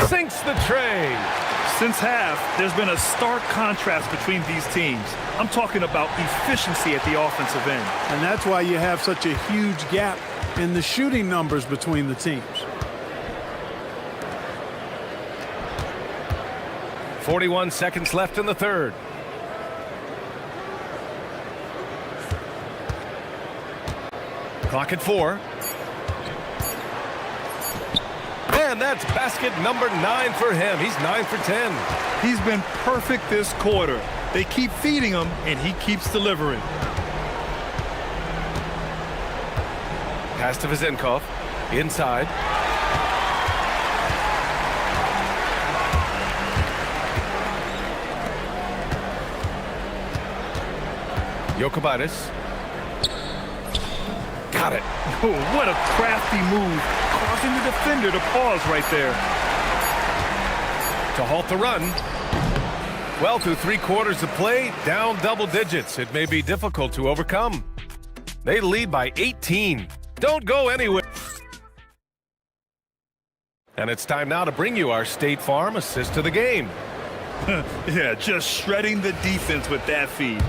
sinks the tray. Since half, there's been a stark contrast between these teams. I'm talking about efficiency at the offensive end. And that's why you have such a huge gap in the shooting numbers between the teams. 41 seconds left in the third. Clock at 4. And that's basket number 9 for him. He's 9 for 10. He's been perfect this quarter. They keep feeding him, and he keeps delivering. Pass to Vizenkov. Inside. Jokubaitis. Got it. Oh, what a crafty move, causing the defender to pause right there. To halt the run. Well, through 3/4 of play, down double digits. It may be difficult to overcome. They lead by 18. Don't go anywhere. And it's time now to bring you our State Farm assist to the game. Yeah, just shredding the defense with that feed.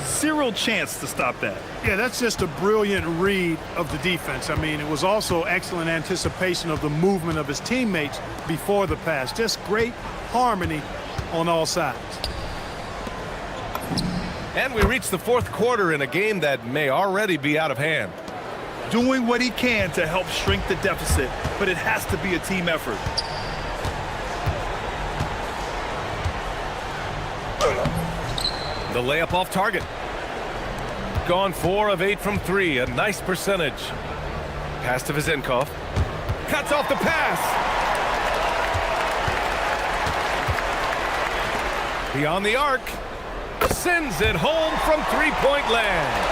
Zero chance to stop that. Yeah, that's just a brilliant read of the defense. I mean, it was also excellent anticipation of the movement of his teammates before the pass. Just great harmony on all sides. And we reach the 4th quarter in a game that may already be out of hand. Doing what he can to help shrink the deficit, but it has to be a team effort. The layup off target. Gone 4 of 8 from 3, a nice percentage. Pass to Vizenkov. Cuts off the pass. Beyond the arc. Sends it home from 3-point land.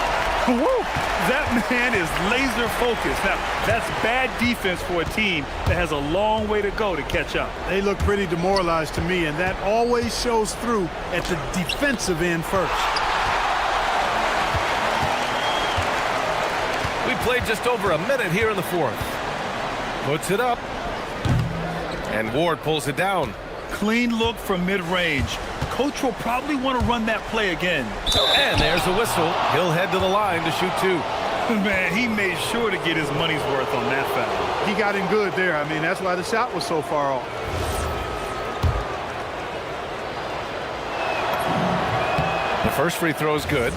Woo! That man is laser focused. Now, that's bad defense for a team that has a long way to go to catch up. They look pretty demoralized to me, and that always shows through at the defensive end first. We played just over a minute here in the 4th. Puts it up. And Ward pulls it down. Clean look from mid-range. Coach will probably want to run that play again. And there's a whistle. He'll head to the line to shoot 2. Man, he made sure to get his money's worth on that foul. He got in good there. I mean, that's why the shot was so far off. The first free throw is good.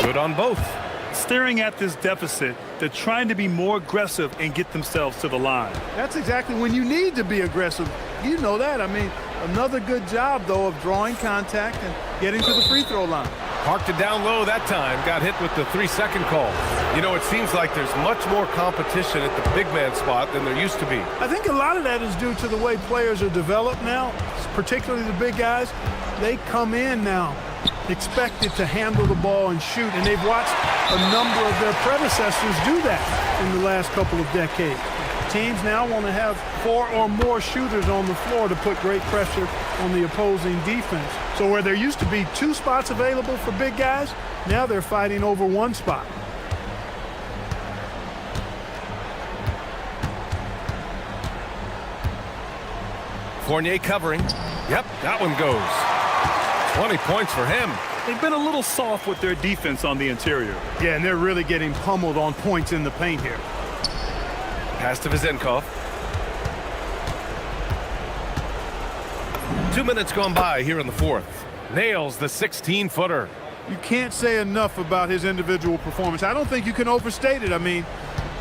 Good on both. Staring at this deficit, they're trying to be more aggressive and get themselves to the line. That's exactly when you need to be aggressive. You know that. I mean, another good job, though, of drawing contact and getting to the free throw line. Parked it down low that time. Got hit with the 3-second call. You know, it seems like there's much more competition at the big man spot than there used to be. I think a lot of that is due to the way players are developed now, particularly the big guys. They come in now expected to handle the ball and shoot, and they've watched a number of their predecessors do that in the last couple of decades. Teams now want to have 4 or more shooters on the floor to put great pressure on the opposing defense. So where there used to be 2 spots available for big guys, now they're fighting over 1 spot. Fournier covering. Yep, that one goes. 20 points for him. They've been a little soft with their defense on the interior. Yeah, and they're really getting pummeled on points in the paint here. Pass to Vizenkov. 2 minutes gone by here in the 4th. Nails the 16-footer. You can't say enough about his individual performance. I don't think you can overstate it. I mean,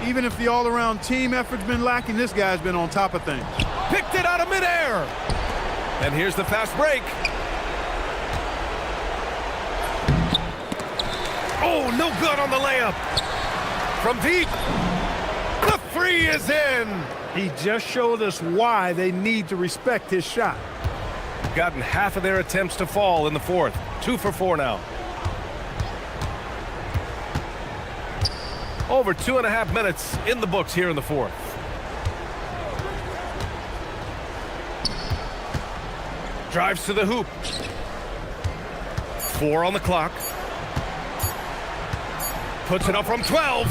even if the all-around team effort's been lacking, this guy's been on top of things. Picked it out of midair. And here's the fast break. Oh, no good on the layup. From deep. The 3 is in. He just showed us why they need to respect his shot. Gotten half of their attempts to fall in the 4th. 2 for 4 now. Over 2.5 minutes in the books here in the 4th. Drives to the hoop. 4 on the clock. Puts it up from 12.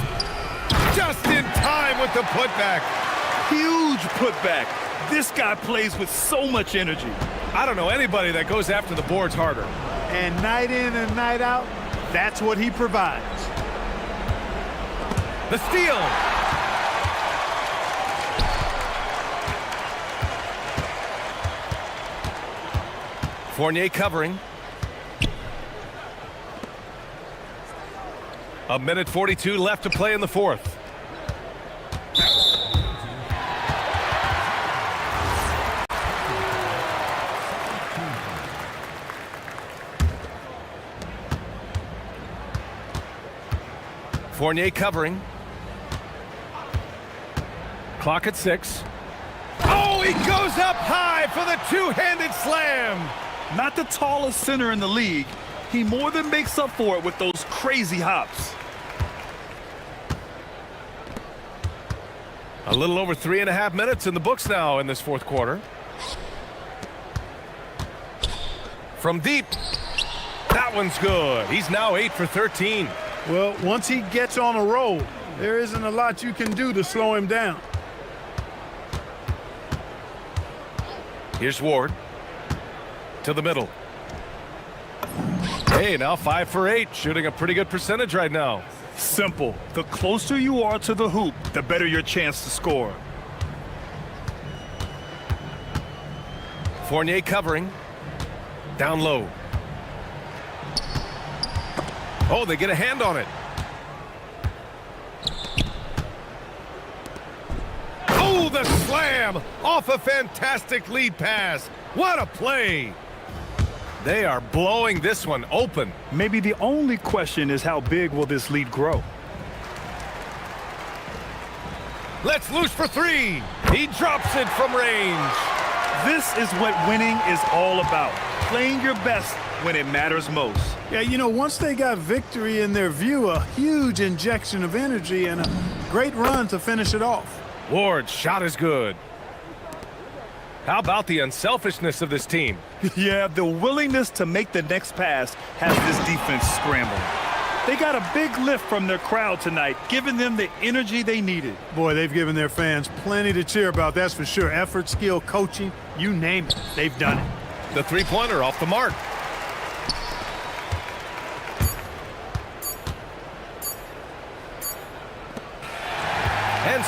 Just in time with the putback. Huge putback. This guy plays with so much energy. I don't know anybody that goes after the boards harder. And night in and night out, that's what he provides. The steal. Fournier covering. 1:42 left to play in the 4th. Fournier covering. Clock at 6. Oh, he goes up high for the two-handed slam. Not the tallest center in the league. He more than makes up for it with those crazy hops. A little over 3.5 minutes in the books now in this fourth quarter. From deep. That one's good. He's now 8 for 13. Well, once he gets on a roll, there isn't a lot you can do to slow him down. Here's Ward. To the middle. Hey, now 5 for 8. Shooting a pretty good percentage right now. Simple. The closer you are to the hoop, the better your chance to score. Fournier covering. Down low. Oh, they get a hand on it. Oh, the slam off a fantastic lead pass. What a play. They are blowing this one open. Maybe the only question is how big will this lead grow? Let's loose for 3. He drops it from range. This is what winning is all about. Playing your best when it matters most. Yeah, you know, once they got victory in their view, a huge injection of energy and a great run to finish it off. Ward's shot is good. How about the unselfishness of this team? Yeah, the willingness to make the next pass has this defense scrambling. They got a big lift from their crowd tonight, giving them the energy they needed. Boy, they've given their fans plenty to cheer about, that's for sure. Effort, skill, coaching, you name it, they've done it. The three-pointer off the mark. And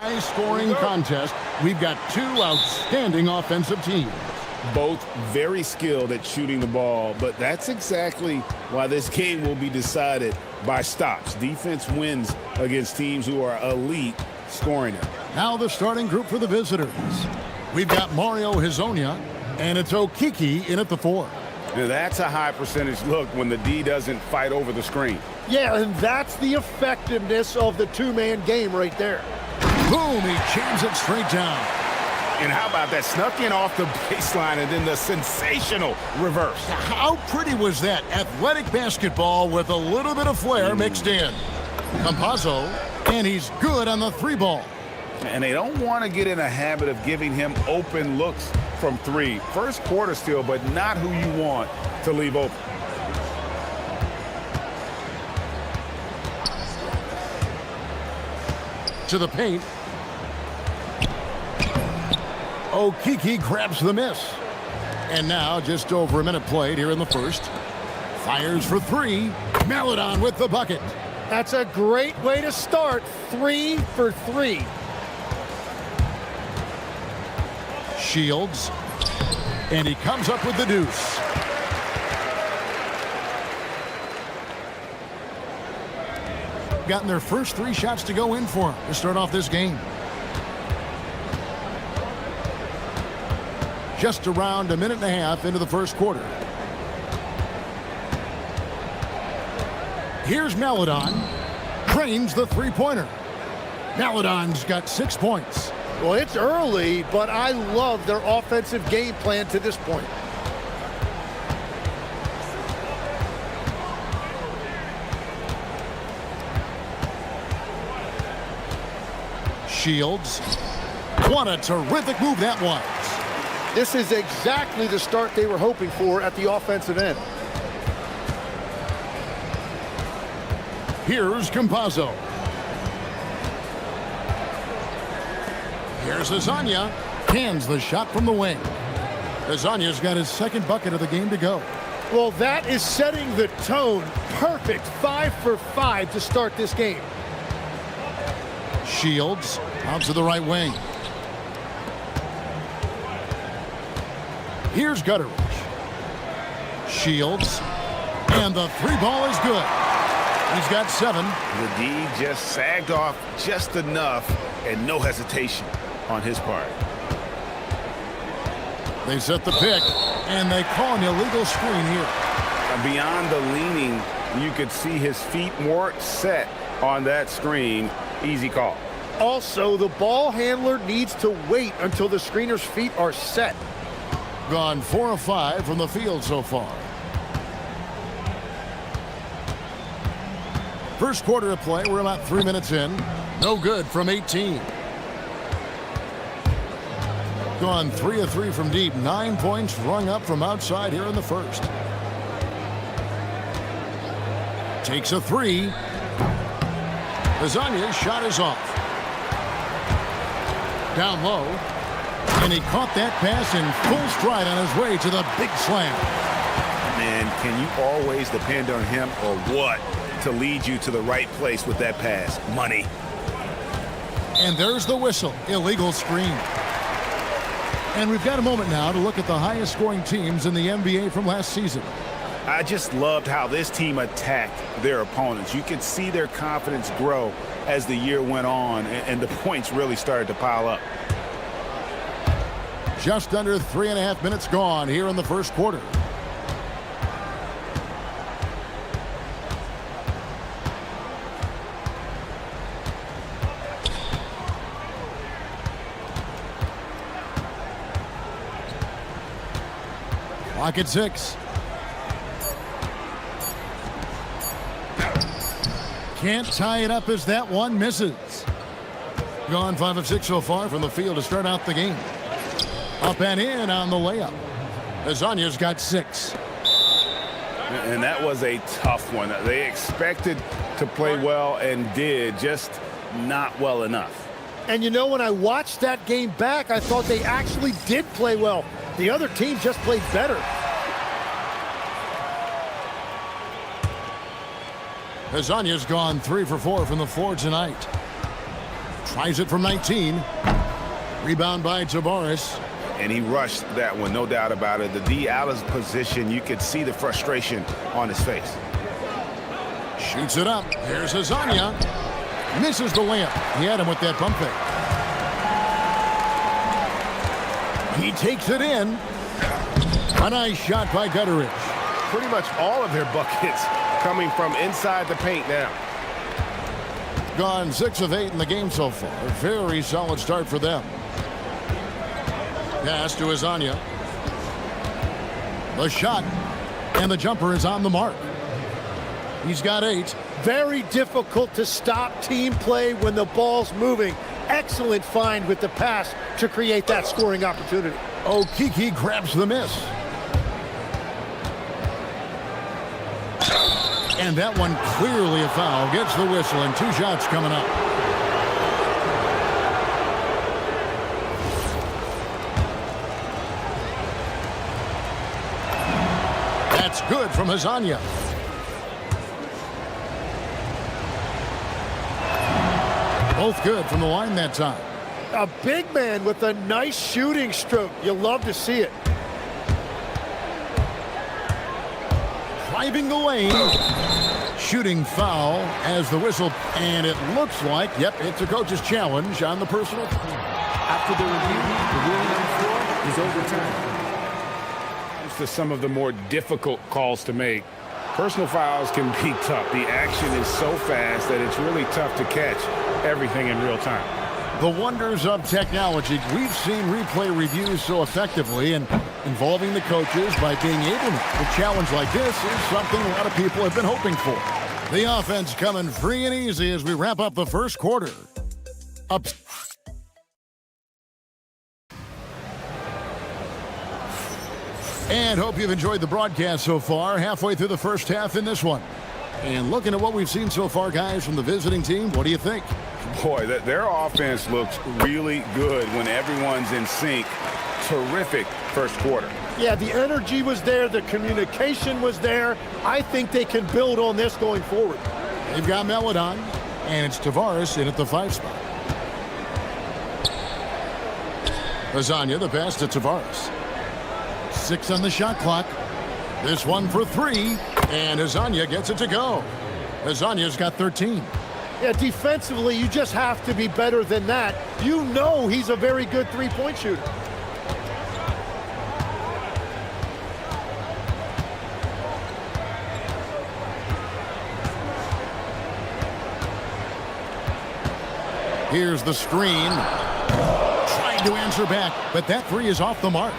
High-scoring contest. We've got two outstanding offensive teams. Both very skilled at shooting the ball, but that's exactly why this game will be decided by stops. Defense wins against teams who are elite scoring it. Now the starting group for the visitors. We've got Mario Hezonja, and it's Okiki in at the 4. Now that's a high percentage look when the D doesn't fight over the screen. Yeah, and that's the effectiveness of the two-man game right there. Boom, he jams it straight down. And how about that? Snuck in off the baseline and then the sensational reverse. How pretty was that? Athletic basketball with a little bit of flair mixed in. Campazzo, and he's good on the 3 ball. And they don't want to get in a habit of giving him open looks from 3. First quarter still, but not who you want to leave open. To the paint. Okiki grabs the miss. And now just over a minute played here in the first. Fires for 3. Maledon with the bucket. That's a great way to start. 3 for 3. Shields. And he comes up with the deuce. Gotten their first 3 shots to go in for him to start off this game. Just around a minute and a half into the first quarter. Here's Maledon. Trains the 3-pointer. Maledon's got 6 points. Well, it's early, but I love their offensive game plan to this point. Shields. What a terrific move that was. This is exactly the start they were hoping for at the offensive end. Here's Campazzo. Here's Hezonja. Hands the shot from the wing. Hezonja's got his second bucket of the game to go. Well, that is setting the tone. Perfect 5 for 5 to start this game. Shields out to the right wing. Here's Gutteridge. Shields. And the 3-ball is good. He's got 7. The D just sagged off just enough and no hesitation on his part. They set the pick, and they call an illegal screen here. Beyond the leaning, you could see his feet more set on that screen. Easy call. Also, the ball handler needs to wait until the screener's feet are set. Gone 4 of 5 from the field so far. First quarter of play, we're about 3 minutes in. No good from 18. Gone 3 of 3 from deep. 9 points rung up from outside here in the first. Takes a 3. Hezonja's shot is off. Down low. And he caught that pass in full stride on his way to the big slam. Man, can you always depend on him or what to lead you to the right place with that pass? Money. And there's the whistle. Illegal screen. And we've got a moment now to look at the highest scoring teams in the NBA from last season. I just loved how this team attacked their opponents. You could see their confidence grow as the year went on, and the points really started to pile up. Just under 3.5 minutes gone here in the first quarter. Clock at 6. Can't tie it up as that one misses. Gone 5 of 6 so far from the field to start out the game. Up and in on the layup. Hezonja's got 6. And that was a tough one. They expected to play well and did, just not well enough. And you know, when I watched that game back, I thought they actually did play well. The other team just played better. Hezonja's gone 3 for 4 from the floor tonight. Tries it from 19. Rebound by Tavares. And he rushed that one, no doubt about it. The D out of position, you could see the frustration on his face. Shoots it up. Here's Azania. Misses the layup. He had him with that pump fake. He takes it in. A nice shot by Gutteridge. Pretty much all of their buckets coming from inside the paint now. Gone 6 of 8 in the game so far. A very solid start for them. Pass to Azania. The shot. And the jumper is on the mark. He's got 8. Very difficult to stop team play when the ball's moving. Excellent find with the pass to create that scoring opportunity. Okiki grabs the miss. And that one clearly a foul. Gets the whistle and 2 shots coming up. That's good from Azania. Both good from the line that time. A big man with a nice shooting stroke. You'll love to see it. Driving the lane. Shooting foul as the whistle. And it looks like, yep, it's a coach's challenge on the personal. After the review, the ruling on the floor is overturned. To some of the more difficult calls to make. Personal fouls can be tough. The action is so fast that it's really tough to catch everything in real time. The wonders of technology. We've seen replay reviews so effectively and involving the coaches by being able to. A challenge like this is something a lot of people have been hoping for. The offense coming free and easy as we wrap up the first quarter. Up. And hope you've enjoyed the broadcast so far. Halfway through the first half in this one. And looking at what we've seen so far, guys, from the visiting team, what do you think? Boy, their offense looks really good when everyone's in sync. Terrific first quarter. Yeah, the energy was there. The communication was there. I think they can build on this going forward. They've got Meladon, and it's Tavares in at the 5 spot. Azania, the pass to Tavares. 6 on the shot clock. This one for 3, and Azania gets it to go. Azania's got 13. Yeah, defensively, you just have to be better than that. You know he's a very good three-point shooter. Here's the screen. Trying to answer back, but that 3 is off the mark.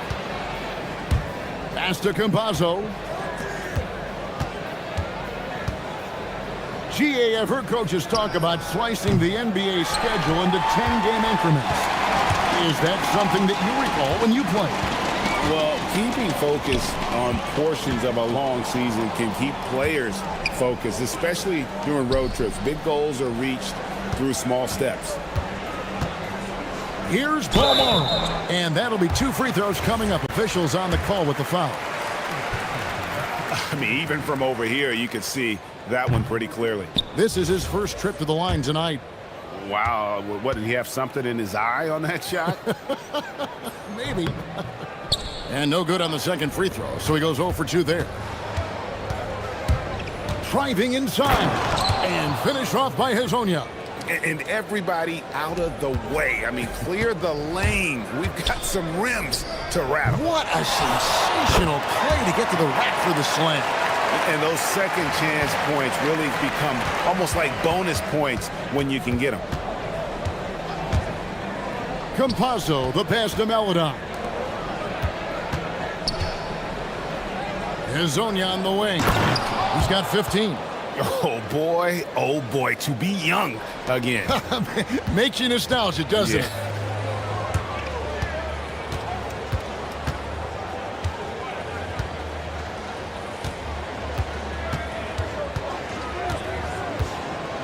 Pass to Campazzo. GA, I've heard coaches talk about slicing the NBA schedule into 10-game increments. Is that something that you recall when you played? Well, keeping focus on portions of a long season can keep players focused, especially during road trips. Big goals are reached through small steps. Here's Palmer, and that'll be 2 free throws coming up. Officials on the call with the foul. I mean, even from over here, you could see that one pretty clearly. This is his first trip to the line tonight. Wow, what, did he have something in his eye on that shot? Maybe. And no good on the second free throw, so he goes 0 for 2 there. Driving inside, and finished off by Hazonia. And everybody out of the way. I mean, clear the lane. We've got some rims to rattle. What a sensational play to get to the rack for the slam. And those second chance points really become almost like bonus points when you can get them. Campazzo, the pass to Meladon. Hazonia on the wing. He's got 15. Oh boy, to be young again. Makes you nostalgic, doesn't it?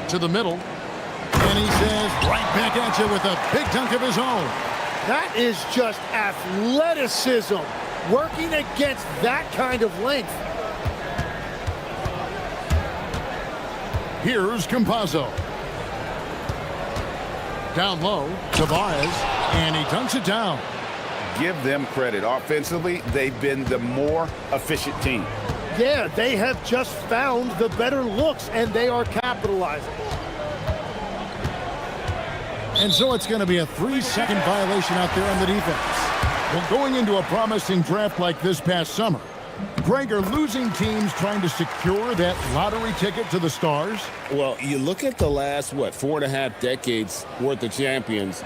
To the middle. And he says, right back at you with a big dunk of his own. That is just athleticism, working against that kind of length. Here's Campazzo. Down low, Tavares, and he dunks it down. Give them credit. Offensively, they've been the more efficient team. Yeah, they have just found the better looks, and they are capitalizing. And so it's going to be a 3-second violation out there on the defense. Well, going into a promising draft like this past summer, Greg, are losing teams trying to secure that lottery ticket to the stars? Well, you look at the last, 4.5 decades worth of champions,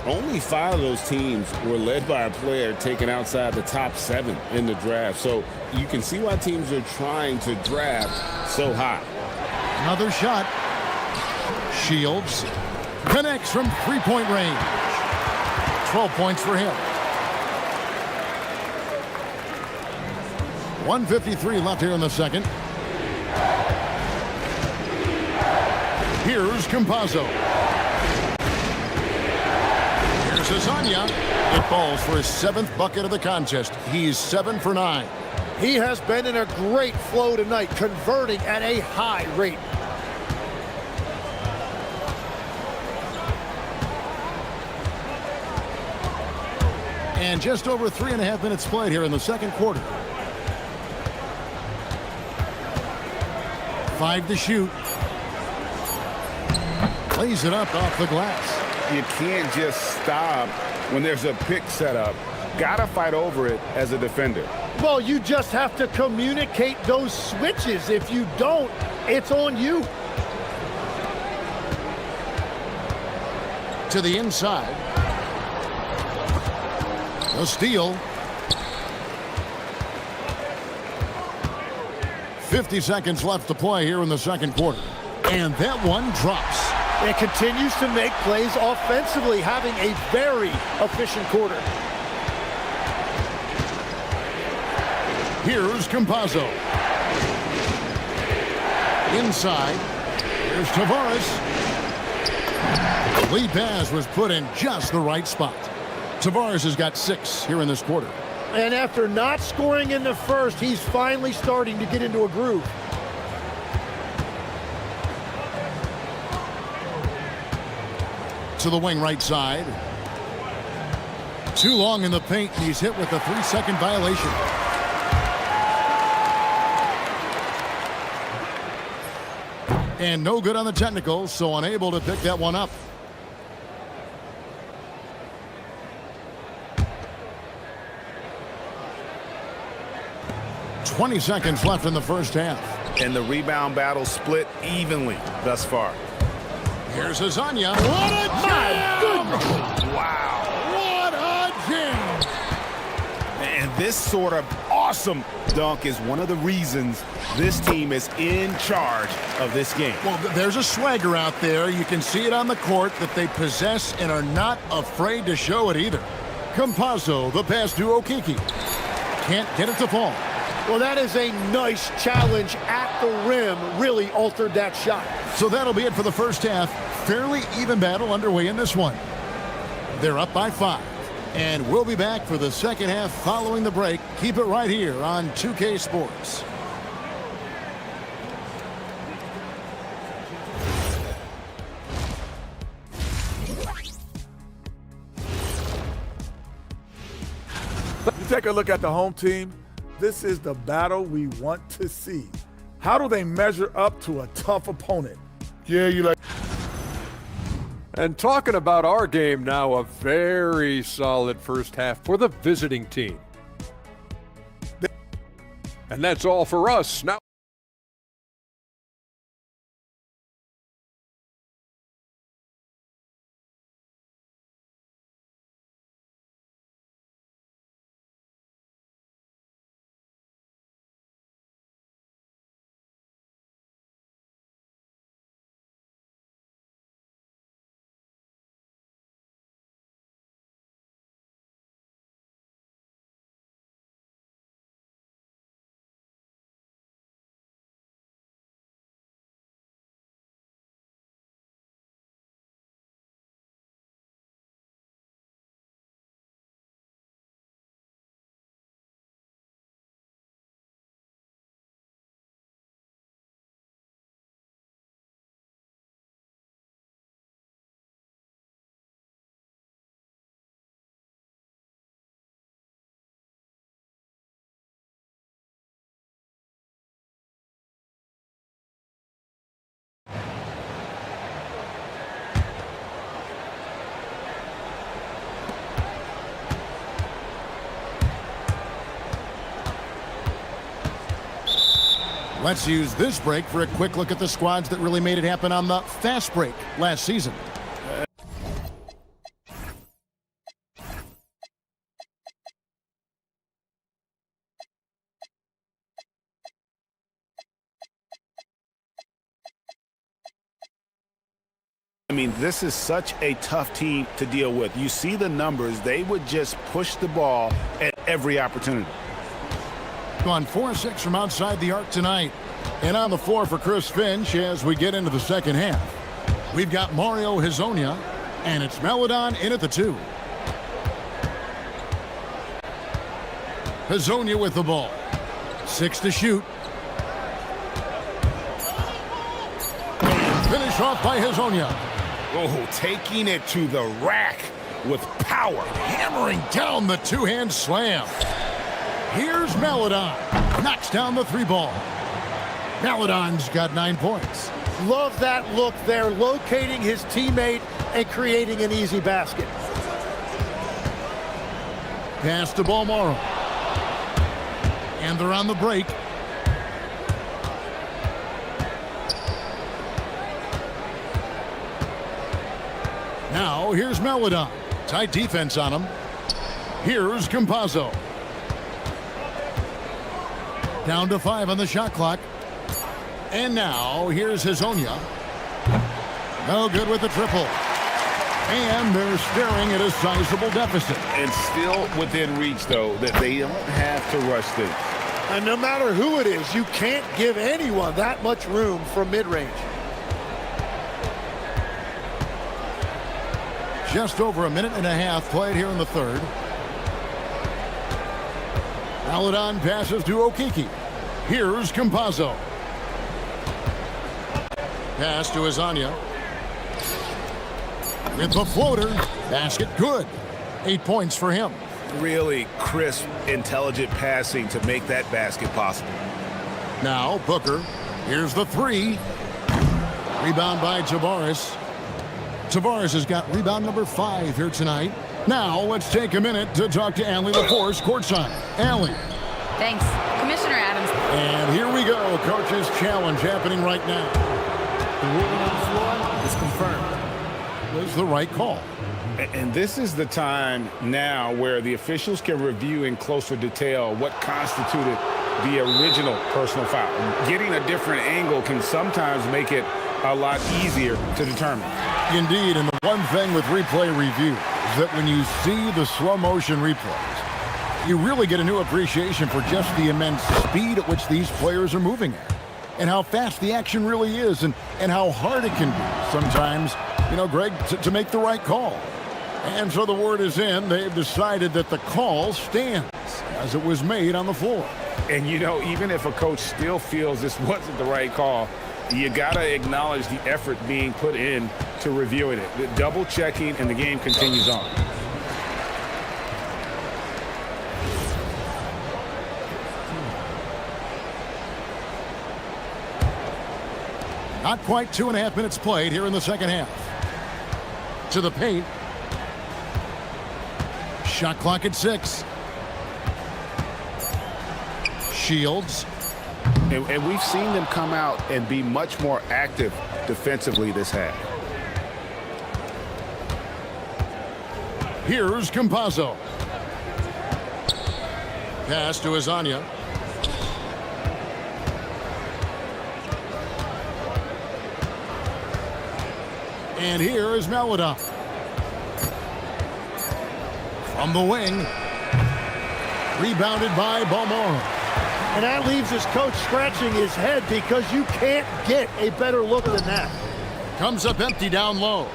only 5 of those teams were led by a player taken outside the top 7 in the draft. So you can see why teams are trying to draft so high. Another shot. Shields connects from three-point range. 12 points for him. 1:53 left here in the second. Here's Campazzo. Here's Azania. It falls for his 7th bucket of the contest. He's 7 for 9. He has been in a great flow tonight, converting at a high rate. And just over 3.5 minutes played here in the second quarter. 5 to shoot. Lays it up off the glass. You can't just stop when there's a pick set up. Gotta fight over it as a defender. Well, you just have to communicate those switches. If you don't, it's on you. To the inside. A steal. 50 seconds left to play here in the second quarter. And that one drops. It continues to make plays offensively, having a very efficient quarter. Here's Campazzo. Inside. Here's Tavares. The lead pass was put in just the right spot. Tavares has got 6 here in this quarter. And after not scoring in the first, he's finally starting to get into a groove. To the wing right side. Too long in the paint, and he's hit with a 3-second violation. And no good on the technical, so unable to pick that one up. .20 seconds left in the first half. And the rebound battle split evenly thus far. Here's Azania. What a jam! Wow. What a jam! And this sort of awesome dunk is one of the reasons this team is in charge of this game. Well, there's a swagger out there. You can see it on the court that they possess and are not afraid to show it either. Campazzo, the pass to Okiki. Can't get it to fall. Well, that is a nice challenge at the rim. Really altered that shot. So that'll be it for the first half. Fairly even battle underway in this one. They're up by 5. And we'll be back for the second half following the break. Keep it right here on 2K Sports. You take a look at the home team. This is the battle we want to see. How do they measure up to a tough opponent? Yeah, you like. And talking about our game now, a very solid first half for the visiting team. And that's all for us. Now Let's use this break for a quick look at the squads that really made it happen on the fast break last season. I mean, this is such a tough team to deal with. You see the numbers. They would just push the ball at every opportunity. Gone 4-6 from outside the arc tonight. And on the floor for Chris Finch as we get into the second half. We've got Mario Hezonja, and it's Melodon in at the 2. Hezonja with the ball. 6 to shoot. And finish off by Hezonja. Oh, taking it to the rack with power. Hammering down the two-hand slam. Here's Melodon. Knocks down the 3-ball. Melodon's got 9 points. Love that look there, locating his teammate and creating an easy basket. Pass to Balmoro. And they're on the break. Now, here's Melodon. Tight defense on him. Here's Campazzo. Down to 5 on the shot clock. And now, here's Hezonja. No good with the triple. And they're staring at a sizable deficit. And still within reach, though, that they don't have to rush things. And no matter who it is, you can't give anyone that much room from mid-range. Just over a minute and a half played here in the third. Melodon passes to Okiki. Here's Campazzo. Pass to Hezonja. With the floater. Basket good. 8 points for him. Really crisp, intelligent passing to make that basket possible. Now Booker. Here's the 3. Rebound by Tavares. Tavares has got rebound number 5 here tonight. Now let's take a minute to talk to Allie LaForce courtside. Allie. Thanks, Commissioner Adams. And here we go. Coach's challenge happening right now. The ruling on the floor is confirmed. Was the right call. And this is the time now where the officials can review in closer detail what constituted the original personal foul. Getting a different angle can sometimes make it a lot easier to determine. Indeed, and the one thing with replay review is that when you see the slow motion replays, you really get a new appreciation for just the immense speed at which these players are moving at, and how fast the action really is, and how hard it can be sometimes, Greg, to make the right call. And so the word is in. They've decided that the call stands as it was made on the floor. And, even if a coach still feels this wasn't the right call, you got to acknowledge the effort being put in to reviewing it. The double checking, and the game continues on. Not quite 2.5 minutes played here in the second half. To the paint. Shot clock at 6. Shields. And we've seen them come out and be much more active defensively this half. Here's Campazzo. Pass to Hezonja. And here is Melodon. From the wing. Rebounded by Balmoro. And that leaves his coach scratching his head because you can't get a better look than that. Comes up empty down low.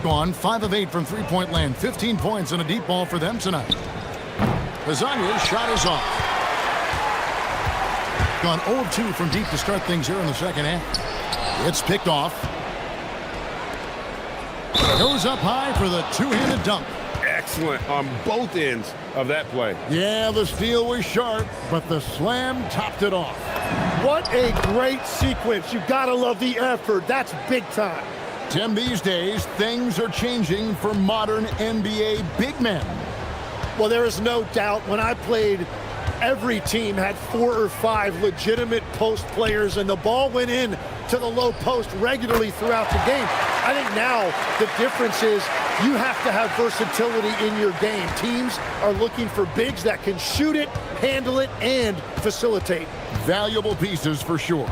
Gone 5 of 8 from three-point land. 15 points and a deep ball for them tonight. Hezonja's shot is off. Gone 0 of 2 from deep to start things here in the second half. It's picked off. Goes up high for the two-handed dunk. Excellent on both ends of that play. Yeah, the steal was sharp, but the slam topped it off. What a great sequence. You gotta love the effort. That's big time. Tim, these days, things are changing for modern NBA big men. Well, there is no doubt when I played every team had 4 or 5 legitimate post players, and the ball went in to the low post regularly throughout the game. I think now the difference is you have to have versatility in your game. Teams are looking for bigs that can shoot it, handle it, and facilitate. Valuable pieces for sure.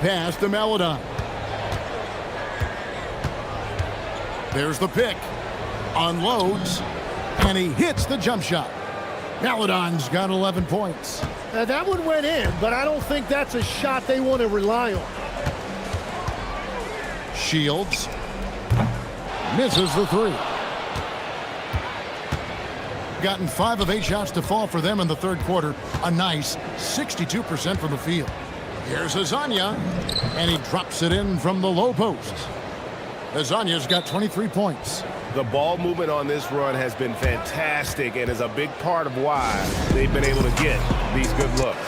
Pass to Maladon. There's the pick. Unloads, and he hits the jump shot. Maladon's got 11 points. Now that one went in, but I don't think that's a shot they want to rely on. Shields misses the 3. Gotten 5 of 8 shots to fall for them in the third quarter. A nice 62% from the field. Here's Azania, and he drops it in from the low post. Azania's got 23 points. The ball movement on this run has been fantastic and is a big part of why they've been able to get these good looks.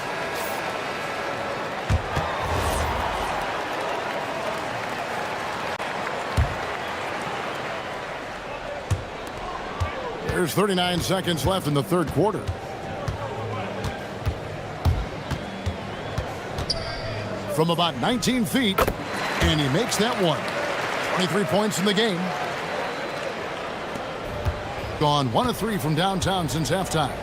There's 39 seconds left in the third quarter. From about 19 feet, and he makes that one. 23 points in the game. Gone 1 of 3 from downtown since halftime.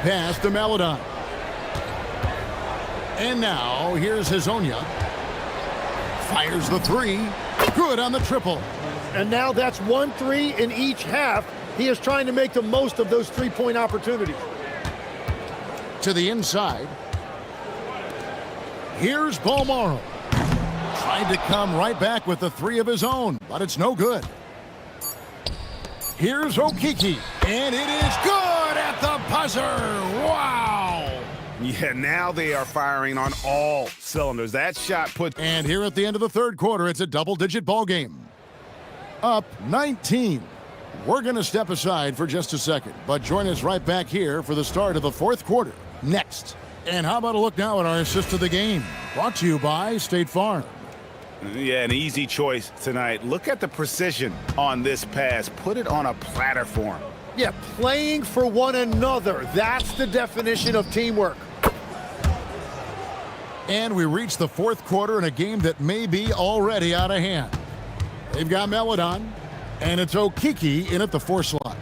Pass to Maladon. And now here's Hazonia. Fires the 3. Good on the triple. And now that's 1-3 in each half. He is trying to make the most of those 3-point opportunities. To the inside. Here's Balmaro. Tried to come right back with the 3 of his own, but it's no good. Here's Okiki, and it is good at the buzzer. Wow! Yeah, now they are firing on all cylinders. That shot put... And here at the end of the third quarter, it's a double-digit ball game. Up 19. We're going to step aside for just a second, but join us right back here for the start of the fourth quarter next. And how about a look now at our assist of the game? Brought to you by State Farm. Yeah, an easy choice tonight. Look at the precision on this pass. Put it on a platter for him. Yeah, playing for one another. That's the definition of teamwork. And we reach the fourth quarter in a game that may be already out of hand. They've got Maladon, and it's Okiki in at the 4 slot.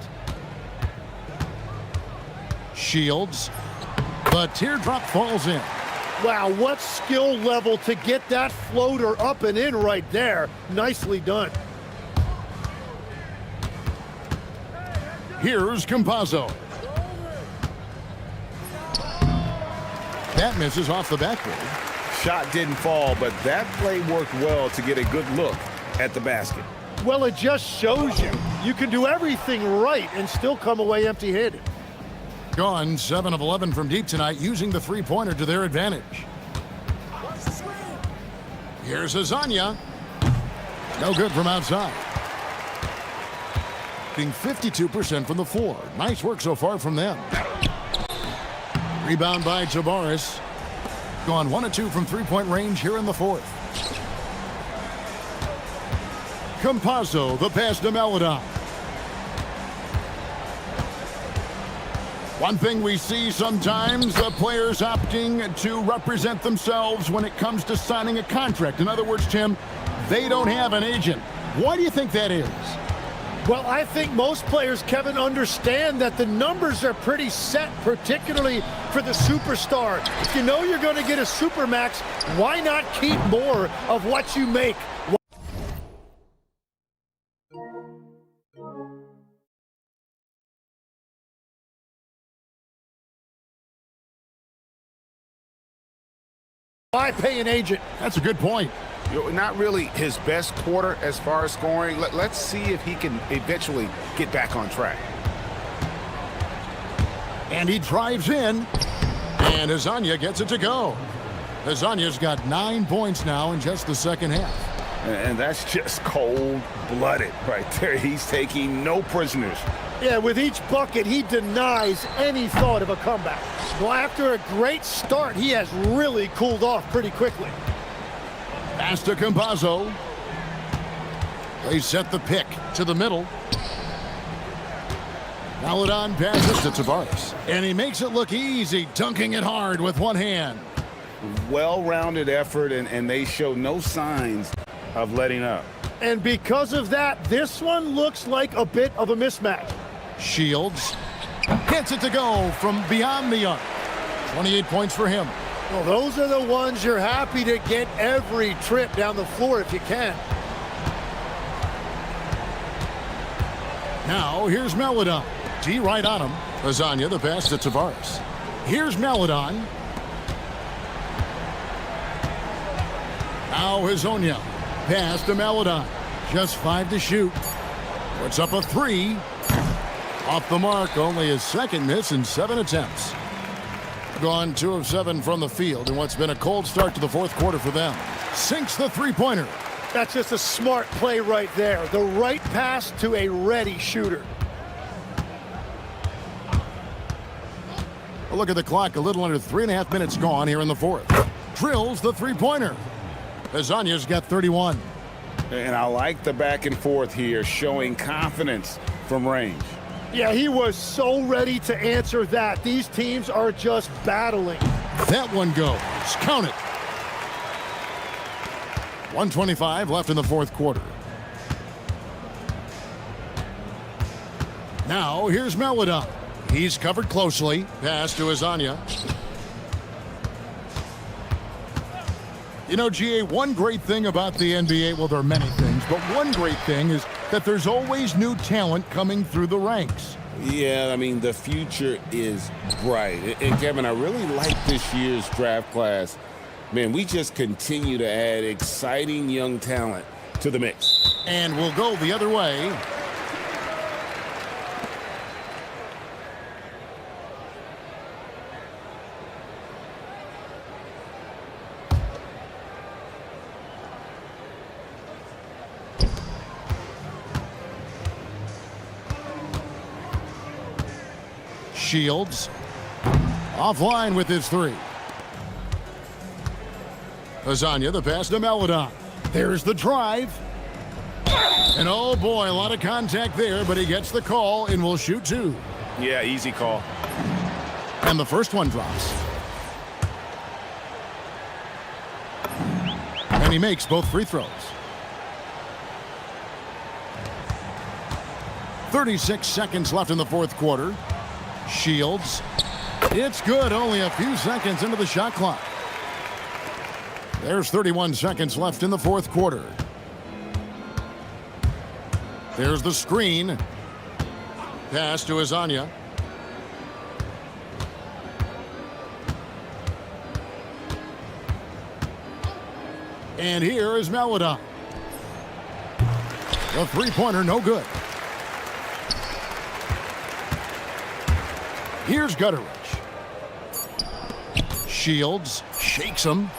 Shields. The teardrop falls in. Wow, what skill level to get that floater up and in right there. Nicely done. Here's Campazzo. That misses off the backboard. Shot didn't fall, but that play worked well to get a good look at the basket. Well, it just shows you can do everything right and still come away empty-handed. Gone 7 of 11 from deep tonight, using the 3-pointer to their advantage. Here's Azania. No good from outside. Being 52% from the floor. Nice work so far from them. Rebound by Tabaris. Gone 1 of 2 from 3-point range here in the fourth. Campazzo, the pass to Maladon. One thing we see sometimes, the players opting to represent themselves when it comes to signing a contract. In other words, Tim, they don't have an agent. Why do you think that is? Well, I think most players, Kevin, understand that the numbers are pretty set, particularly for the superstar. If you know you're going to get a supermax, why not keep more of what you make? Why pay an agent? That's a good point. Not really his best quarter as far as scoring. Let's see if he can eventually get back on track. And he drives in, and Azania gets it to go. Azania's got 9 points now in just the second half. And that's just cold-blooded right there. He's taking no prisoners. Yeah, with each bucket, he denies any thought of a comeback. Well, after a great start, he has really cooled off pretty quickly. Pass to Campazzo. They set the pick to the middle. Maladon passes to Tavares. And he makes it look easy, dunking it hard with one hand. Well-rounded effort, and they show no signs of letting up. And because of that, this one looks like a bit of a mismatch. Shields gets it to go from beyond the arc. 28 points for him. Well, those are the ones you're happy to get every trip down the floor if you can. Now, here's Maladon. D right on him. Lasagna, the pass to Tavares. Here's Maladon. Now, Hazonia. Pass to Maladon. Just 5 to shoot. Puts up a 3. Off the mark, only his second miss in 7 attempts. Gone 2 of 7 from the field in what's been a cold start to the fourth quarter for them. Sinks the three-pointer. That's just a smart play right there. The right pass to a ready shooter. A look at the clock, a little under 3.5 minutes gone here in the fourth. Drills the three-pointer. Lasagna's got 31. And I like the back and forth here, showing confidence from range. Yeah, he was so ready to answer that. These teams are just battling. That one goes. Count it. 1:25 left in the fourth quarter. Now, here's Maladon. He's covered closely. Pass to Azania. You know, GA, one great thing about the NBA, well, there are many things, but one great thing is that there's always new talent coming through the ranks. Yeah, I mean, the future is bright. And Kevin, I really like this year's draft class. Man, we just continue to add exciting young talent to the mix. And we'll go the other way. Shields offline with his 3. Lasagna, the pass to Maladon. There's the drive. And oh boy, a lot of contact there, but he gets the call and will shoot 2. Yeah, easy call. And the first one drops. And he makes both free throws. 36 seconds left in the fourth quarter. Shields. It's good, only a few seconds into the shot clock. There's 31 seconds left in the fourth quarter. There's the screen. Pass to Azania. And here is Maladon. The three-pointer, no good. Here's Gutteridge. Shields shakes him.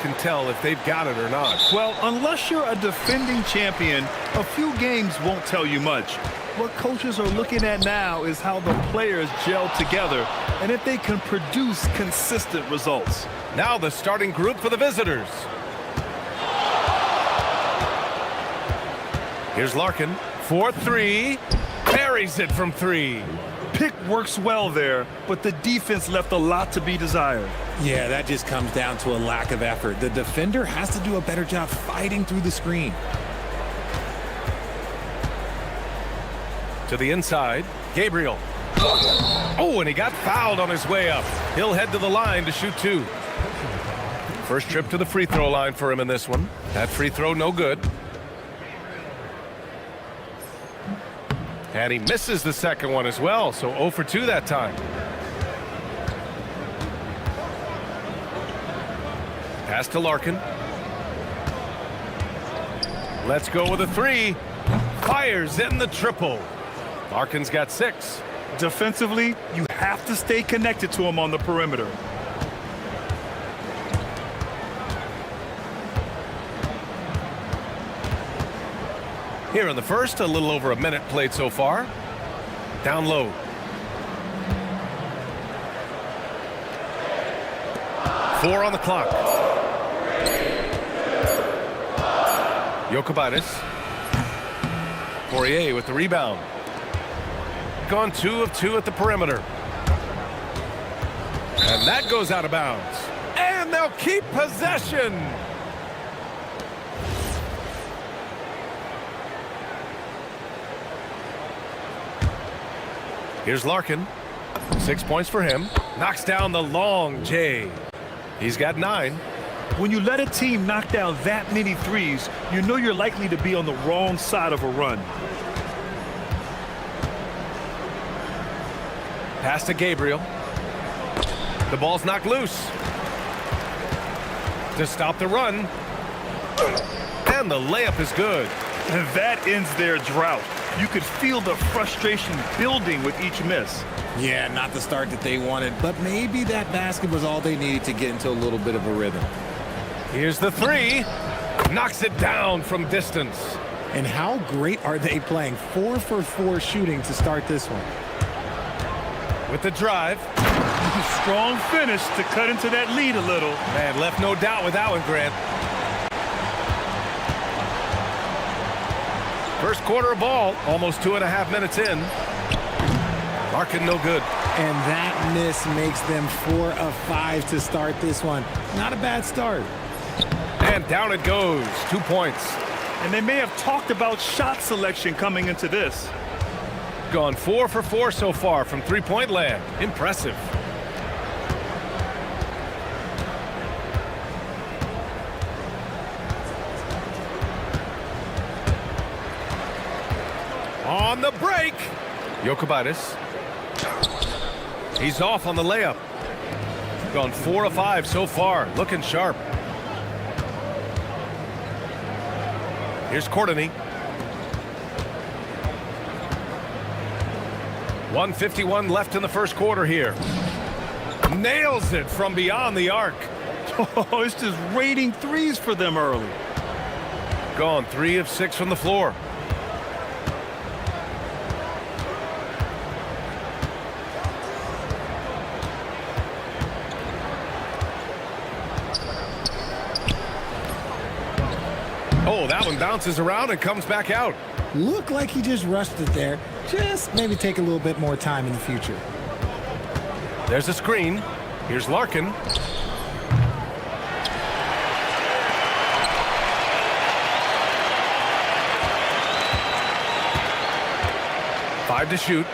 can tell if they've got it or not? Well, unless you're a defending champion, a few games won't tell you much. What coaches are looking at now is how the players gel together and if they can produce consistent results. Now the starting group for the visitors. Here's Larkin. 4-3. Parries it from 3. Pick works well there, but the defense left a lot to be desired. Yeah, that just comes down to a lack of effort. The defender has to do a better job fighting through the screen. To the inside, Gabriel. Oh, and he got fouled on his way up. He'll head to the line to shoot 2. First trip to the free throw line for him in this one. That free throw no good. And he misses the second one as well, so 0 for 2 that time. Pass to Larkin. Let's go with a 3. Fires in the triple. Larkin's got 6. Defensively, you have to stay connected to him on the perimeter. Here in the first, a little over a minute played so far. Down low. Four on the clock. Jokubaitis. Poirier with the rebound. Gone 2 of 2 at the perimeter. And that goes out of bounds. And they'll keep possession. Here's Larkin. 6 points for him. Knocks down the long J. He's got 9. When you let a team knock down that many threes, you know you're likely to be on the wrong side of a run. Pass to Gabriel. The ball's knocked loose. To stop the run. And the layup is good. And that ends their drought. You could feel the frustration building with each miss. Yeah, not the start that they wanted, but maybe that basket was all they needed to get into a little bit of a rhythm. Here's the 3. Knocks it down from distance. And how great are they playing? 4 for 4 shooting to start this one. With the drive. Strong finish to cut into that lead a little. Man, left no doubt with that one, Grant. First quarter of ball, almost 2.5 minutes in. Larkin no good. And that miss makes them 4 of 5 to start this one. Not a bad start. And down it goes. 2 points. And they may have talked about shot selection coming into this. Gone 4 for 4 so far from three-point land. Impressive. On the break. Jokubaitis. He's off on the layup. Gone 4 of 5 so far. Looking sharp. Here's Courtney. 1:51 left in the first quarter here. Nails it from beyond the arc. Oh, it's just raining threes for them early. Gone 3 of 6 from the floor. Oh, that one bounces around and comes back out. Looked like he just rushed it there. Just maybe take a little bit more time in the future. There's a screen. Here's Larkin. Five to shoot.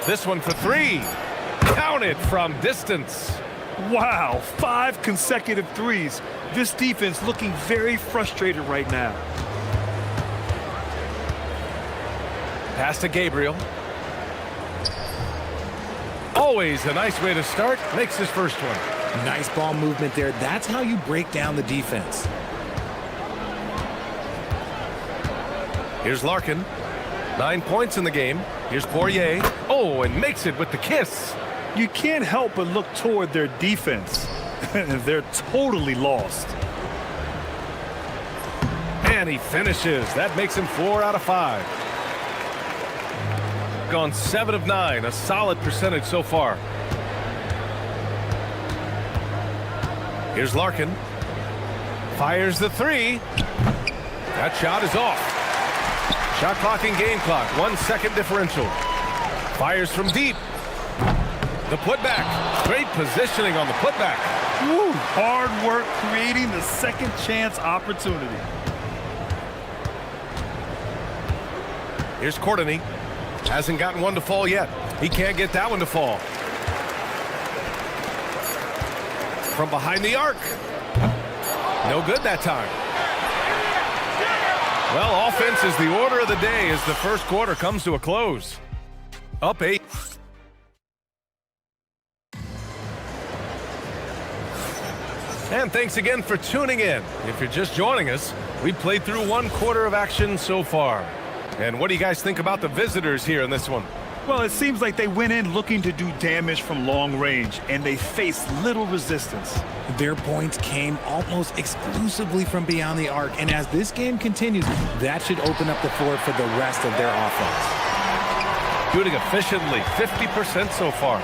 This one for 3. Counted from distance. Wow, 5 consecutive threes. This defense looking very frustrated right now. Pass to Gabriel. Always a nice way to start. Makes his first one. Nice ball movement there. That's how you break down the defense. Here's Larkin. 9 points in the game. Here's Poirier. Oh, and makes it with the kiss. You can't help but look toward their defense. They're totally lost. And he finishes. That makes him 4 out of 5. Gone 7 of 9, a solid percentage so far. Here's Larkin. Fires the 3. That shot is off. Shot clock and game clock, 1 second differential. Fires from deep. The putback. Great positioning on the putback. Woo, hard work creating the second chance opportunity. Here's Courtney. Hasn't gotten one to fall yet. He can't get that one to fall. From behind the arc. No good that time. Well, offense is the order of the day as the first quarter comes to a close. Up 8. And thanks again for tuning in. If you're just joining us, we played through 1 quarter of action so far. And what do you guys think about the visitors here in this one? Well, it seems like they went in looking to do damage from long range, and they faced little resistance. Their points came almost exclusively from beyond the arc, and as this game continues, that should open up the floor for the rest of their offense. Shooting efficiently, 50% so far.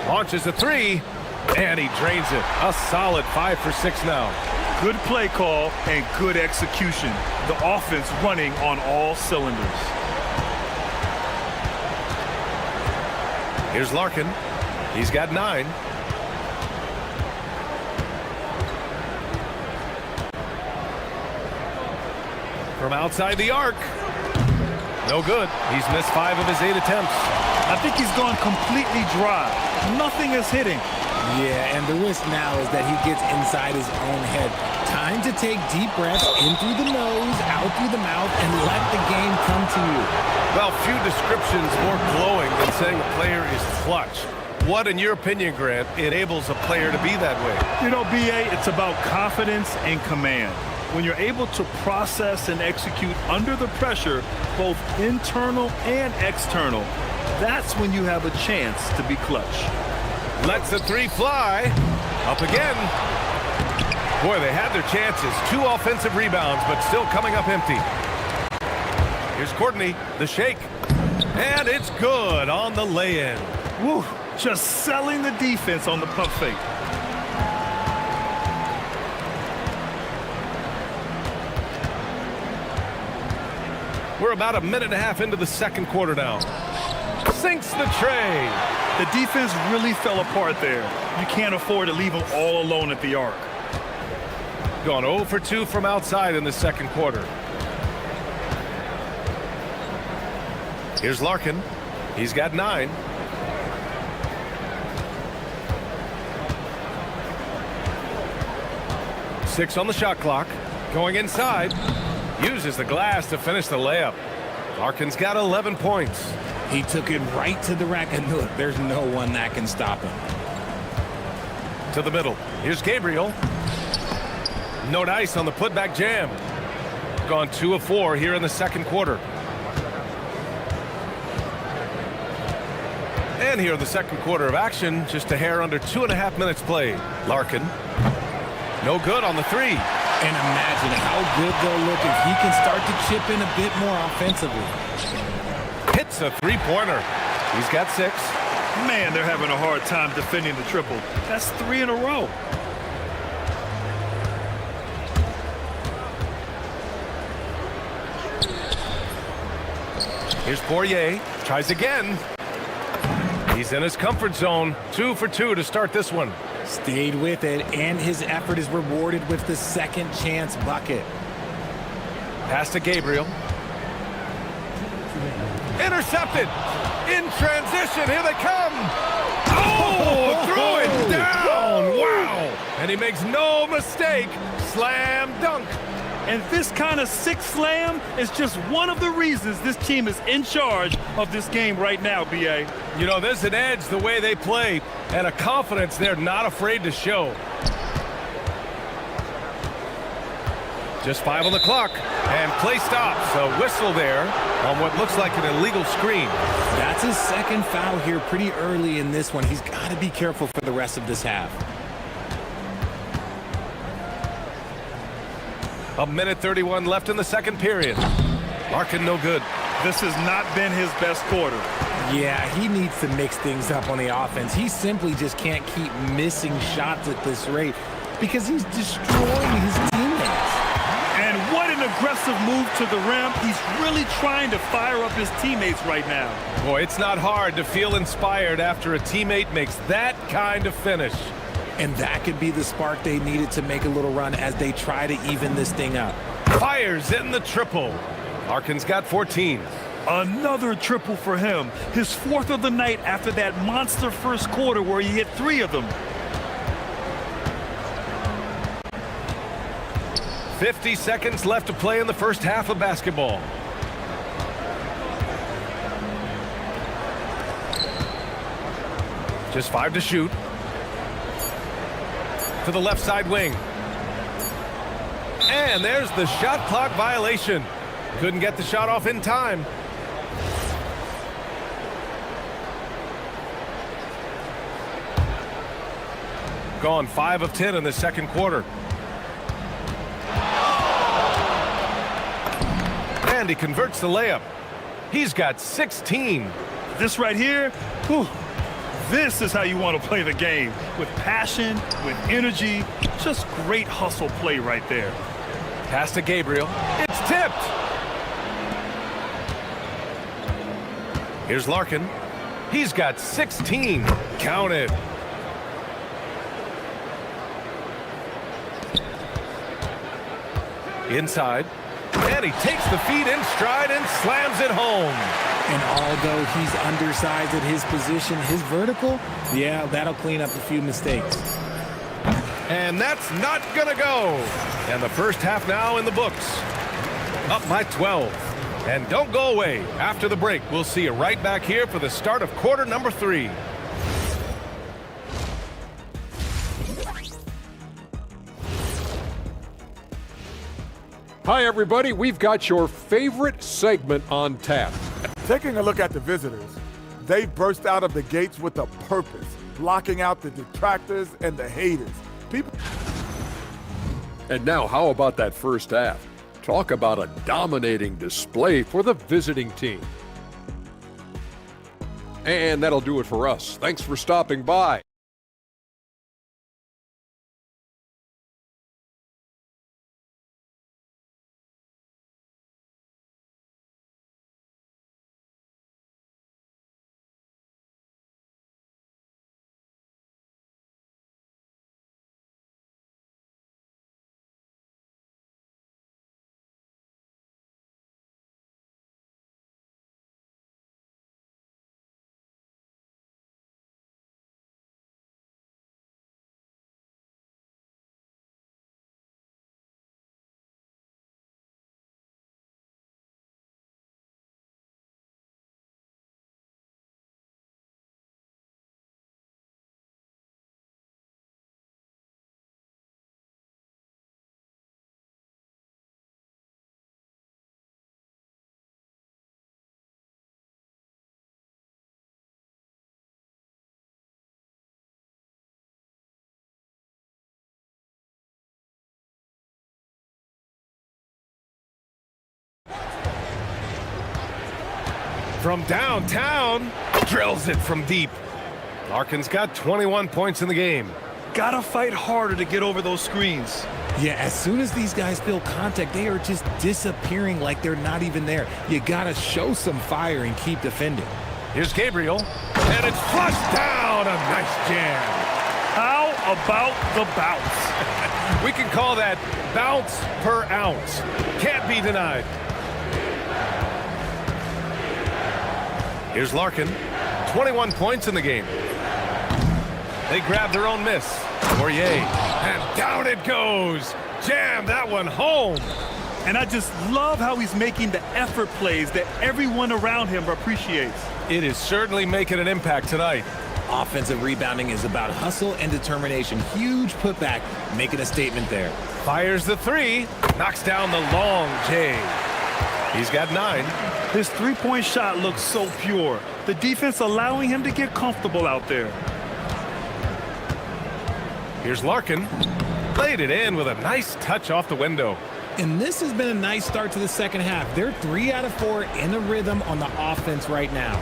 Launches a 3, and he drains it. A solid 5 for 6 now. Good play call and good execution. The offense running on all cylinders. Here's Larkin. He's got 9. From outside the arc. No good. He's missed 5 of his 8 attempts. I think he's gone completely dry. Nothing is hitting. Yeah, and the risk now is that he gets inside his own head. Time to take deep breaths in through the nose, out through the mouth, and let the game come to you. Well, few descriptions more glowing than saying a player is clutch. What, in your opinion, Grant, enables a player to be that way? You know, B.A., it's about confidence and command. When you're able to process and execute under the pressure, both internal and external, that's when you have a chance to be clutch. Lets the 3 fly. Up again. Boy, they had their chances. 2 offensive rebounds, but still coming up empty. Here's Courtney, the shake. And it's good on the lay-in. Woo, just selling the defense on the pump fake. We're about a minute and a half into the second quarter now. Sinks the tray. The defense really fell apart there. You can't afford to leave them all alone at the arc. Gone 0 for 2 from outside in the second quarter. Here's Larkin. He's got 9. Six on the shot clock. Going inside. Uses the glass to finish the layup. Larkin's got 11 points. He took it right to the rack, and look, there's no one that can stop him. To the middle. Here's Gabriel. No dice on the putback jam. Gone 2 of 4 here in the second quarter. And here in the second quarter of action, just a hair under 2.5 minutes played. Larkin. No good on the 3. And imagine how good they'll look if he can start to chip in a bit more offensively. Hits a 3-pointer. He's got 6. Man, they're having a hard time defending the triple. That's 3 in a row. Here's Poirier. Tries again. He's in his comfort zone. 2 for 2 to start this one. Stayed with it, and his effort is rewarded with the second chance bucket. Pass to Gabriel. Intercepted. In transition. Here they come. Oh, threw it down. Wow. And he makes no mistake. Slam dunk. And this kind of sick slam is just one of the reasons this team is in charge of this game right now, B.A. You know, there's an edge the way they play and a confidence they're not afraid to show. Just 5 on the clock, and play stops. A whistle there on what looks like an illegal screen. That's his second foul here pretty early in this one. He's got to be careful for the rest of this half. A minute 31 left in the second period. Larkin no good. This has not been his best quarter. Yeah, he needs to mix things up on the offense. He simply just can't keep missing shots at this rate because he's destroying his teammates. And what an aggressive move to the rim. He's really trying to fire up his teammates right now. Boy, it's not hard to feel inspired after a teammate makes that kind of finish. And that could be the spark they needed to make a little run as they try to even this thing up. Fires in the triple. Larkin's got 14. Another triple for him. His fourth of the night after that monster first quarter where he hit 3 of them. 50 seconds left to play in the first half of basketball. Just 5 to shoot. To the left side wing. And there's the shot clock violation. Couldn't get the shot off in time. Gone 5 of 10 in the second quarter. And he converts the layup. He's got 16. This right here, whew, this is how you want to play the game. With passion, with energy, just great hustle play right there. Pass to Gabriel. It's tipped. Here's Larkin. He's got 16. Counted. Inside. And he takes the feed in stride and slams it home. And although he's undersized at his position, his vertical, yeah, that'll clean up a few mistakes. And that's not gonna go. And the first half now in the books. Up by 12. And don't go away. After the break, we'll see you right back here for the start of quarter number 3. Hi, everybody. We've got your favorite segment on tap. Taking a look at the visitors, they burst out of the gates with a purpose, blocking out the detractors and the haters. And now, how about that first half? Talk about a dominating display for the visiting team. And that'll do it for us. Thanks for stopping by. From downtown, drills it from deep. Larkin's got 21 points in the game. Gotta fight harder to get over those screens. Yeah, as soon as these guys feel contact, they are just disappearing like they're not even there. You gotta show some fire and keep defending. Here's Gabriel, and it's flushed down. A nice jam. How about the bounce? We can call that bounce per ounce. Can't be denied. Here's Larkin, 21 points in the game. They grab their own miss. Poirier, and down it goes. Jam that one home. And I just love how he's making the effort plays that everyone around him appreciates. It is certainly making an impact tonight. Offensive rebounding is about hustle and determination. Huge putback, making a statement there. Fires the 3, knocks down the long J. He's got 9. His three-point shot looks so pure. The defense allowing him to get comfortable out there. Here's Larkin. Laid it in with a nice touch off the window. And this has been a nice start to the second half. They're 3 out of 4 in a rhythm on the offense right now.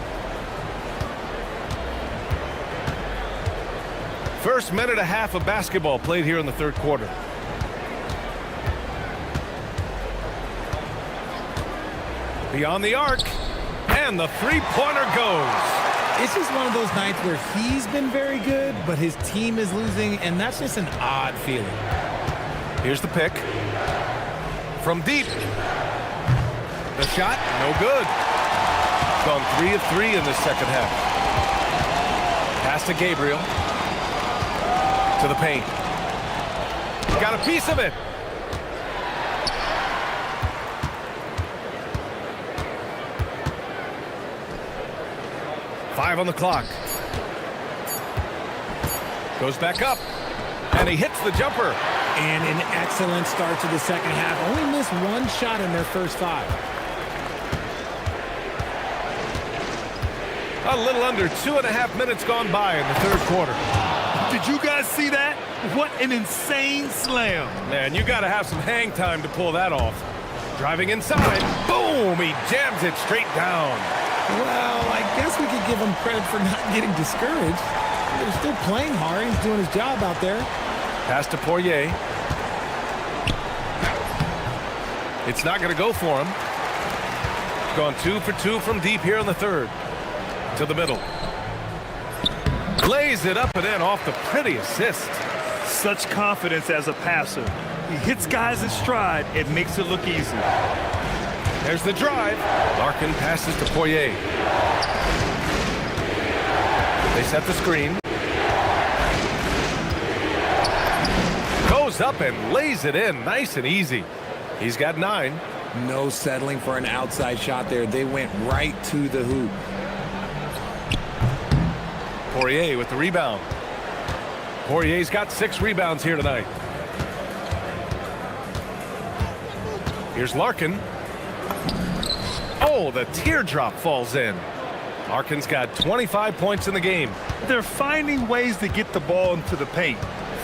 First minute and a half of basketball played here in the third quarter. Beyond the arc, and the three-pointer goes. It's just one of those nights where he's been very good, but his team is losing, and that's just an odd feeling. Here's the pick. From deep. The shot, no good. Gone 3 of 3 in the second half. Pass to Gabriel. To the paint. Got a piece of it. Five on the clock. Goes back up. And he hits the jumper. And an excellent start to the second half. Only missed 1 shot in their first 5. A little under 2.5 minutes gone by in the third quarter. Did you guys see that? What an insane slam. Man, you got to have some hang time to pull that off. Driving inside. Boom! He jams it straight down. Well, I guess we could give him credit for not getting discouraged. They're still playing hard. He's doing his job out there. Pass to Poirier. It's not going to go for him. Gone 2 for 2 from deep here in the third. To the middle. Lays it up and in off the pretty assist. Such confidence as a passer. He hits guys in stride. It makes it look easy. There's the drive. Larkin passes to Poirier. They set the screen. Goes up and lays it in nice and easy. He's got 9. No settling for an outside shot there. They went right to the hoop. Poirier with the rebound. Poirier's got 6 rebounds here tonight. Here's Larkin. Oh, the teardrop falls in. Larkin's got 25 points in the game. They're finding ways to get the ball into the paint.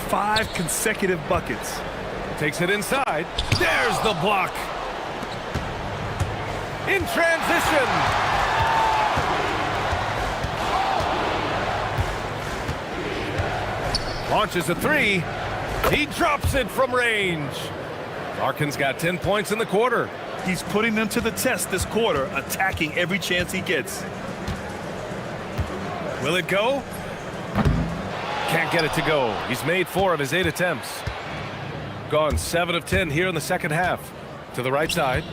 5 consecutive buckets. Takes it inside. There's the block. In transition. Launches a 3. He drops it from range. Larkin's got 10 points in the quarter. He's putting them to the test this quarter, attacking every chance he gets. Will it go? Can't get it to go. He's made 4 of his 8 attempts. Gone 7 of 10 here in the second half. To the right side.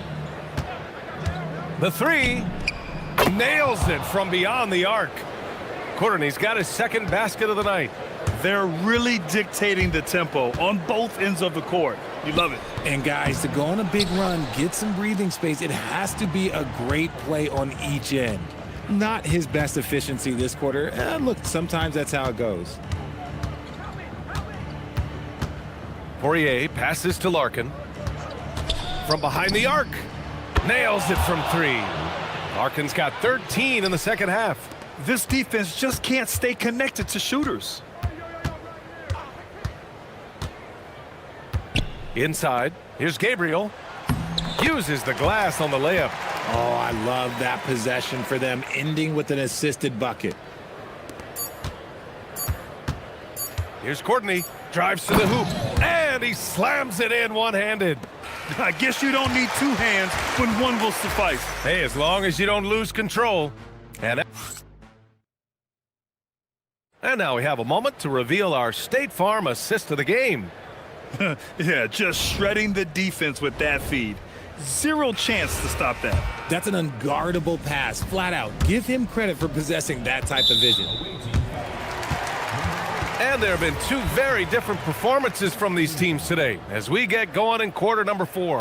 The 3. Nails it from beyond the arc. Courtney's got his second basket of the night. They're really dictating the tempo on both ends of the court. You love it. And guys, to go on a big run, get some breathing space, it has to be a great play on each end. Not his best efficiency this quarter. Look, sometimes that's how it goes. Poirier passes to Larkin. From behind the arc. Nails it from 3. Larkin's got 13 in the second half. This defense just can't stay connected to shooters. Inside. Here's Gabriel. Uses the glass on the layup. Oh, I love that possession for them, ending with an assisted bucket. Here's Courtney. Drives to the hoop. And he slams it in one-handed. I guess you don't need 2 hands when 1 will suffice. Hey, as long as you don't lose control. And now we have a moment to reveal our State Farm assist of the game. Yeah, just shredding the defense with that feed. 0 chance to stop that. That's an unguardable pass, flat out. Give him credit for possessing that type of vision. And there have been 2 very different performances from these teams today as we get going in quarter number 4.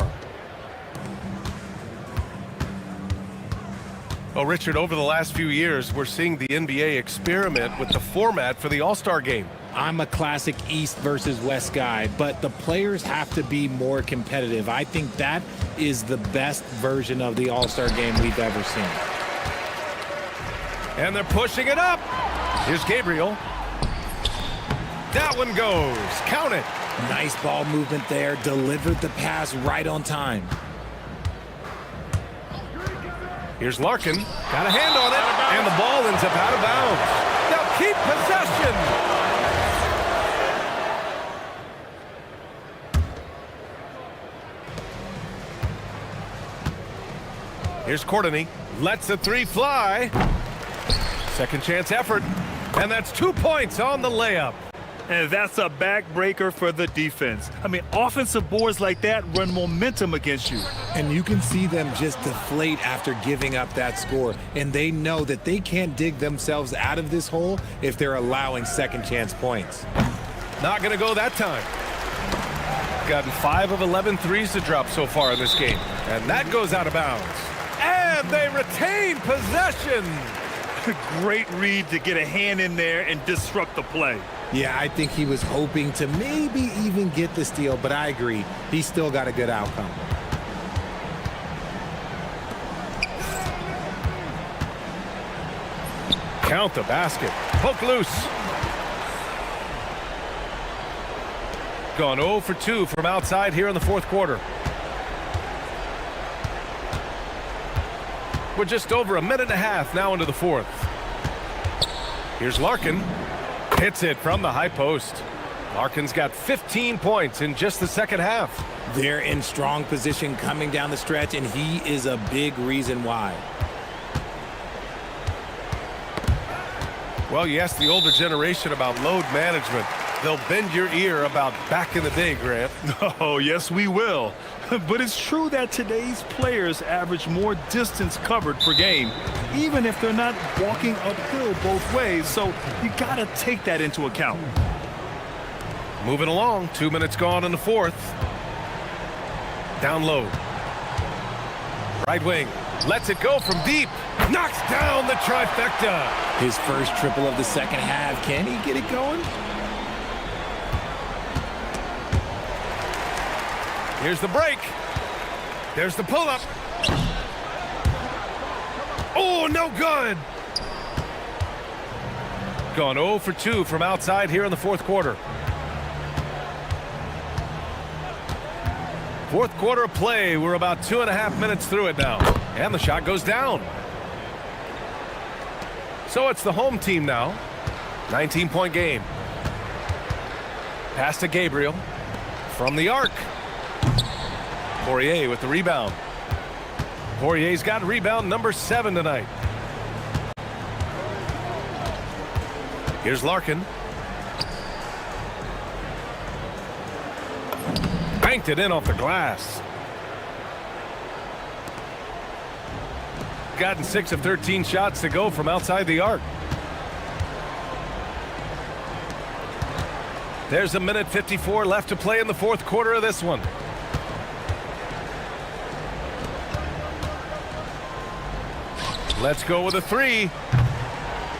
Well, Richard, over the last few years, we're seeing the NBA experiment with the format for the All-Star game. I'm a classic East versus West guy, but the players have to be more competitive. I think that is the best version of the All-Star game we've ever seen. And they're pushing it up. Here's Gabriel. That one goes. Count it. Nice ball movement there. Delivered the pass right on time. Here's Larkin. Got a hand on it. And the ball ends up out of bounds. They'll keep possession. Here's Courtney. Lets the three fly. Second chance effort. And that's 2 points on the layup. And that's a backbreaker for the defense. I mean, offensive boards like that run momentum against you. And you can see them just deflate after giving up that score. And they know that they can't dig themselves out of this hole if they're allowing second chance points. Not going to go that time. Gotten 5 of 11 threes to drop so far in this game. And that goes out of bounds. And they retain possession. Great read to get a hand in there and disrupt the play. Yeah, I think he was hoping to maybe even get the steal, but I agree. He still got a good outcome. Count the basket. Poke loose. Gone 0 for 2 from outside here in the fourth quarter. We're just over a minute and a half now into the fourth. Here's Larkin. Hits it from the high post. Larkin's got 15 points in just the second half. They're in strong position coming down the stretch, and he is a big reason why. Well, you ask the older generation about load management. They'll bend your ear about back in the day, Grant. Oh, yes, we will. But it's true that today's players average more distance covered per game, even if they're not walking uphill both ways. So you got to take that into account. Moving along, 2 minutes gone in the fourth. Down low. Right wing. Lets it go from deep. Knocks down the trifecta. His first triple of the second half. Can he get it going? Here's the break. There's the pull-up. Oh, no good. Gone 0 for 2 from outside here in the fourth quarter. Fourth quarter of play. We're about 2.5 minutes through it now. And the shot goes down. So it's the home team now. 19-point game. Pass to Gabriel. From the arc. Poirier with the rebound. Poirier's got rebound number 7 tonight. Here's Larkin. Banked it in off the glass. Gotten 6 of 13 shots to go from outside the arc. There's a minute 54 left to play in the fourth quarter of this one. Let's go with a 3.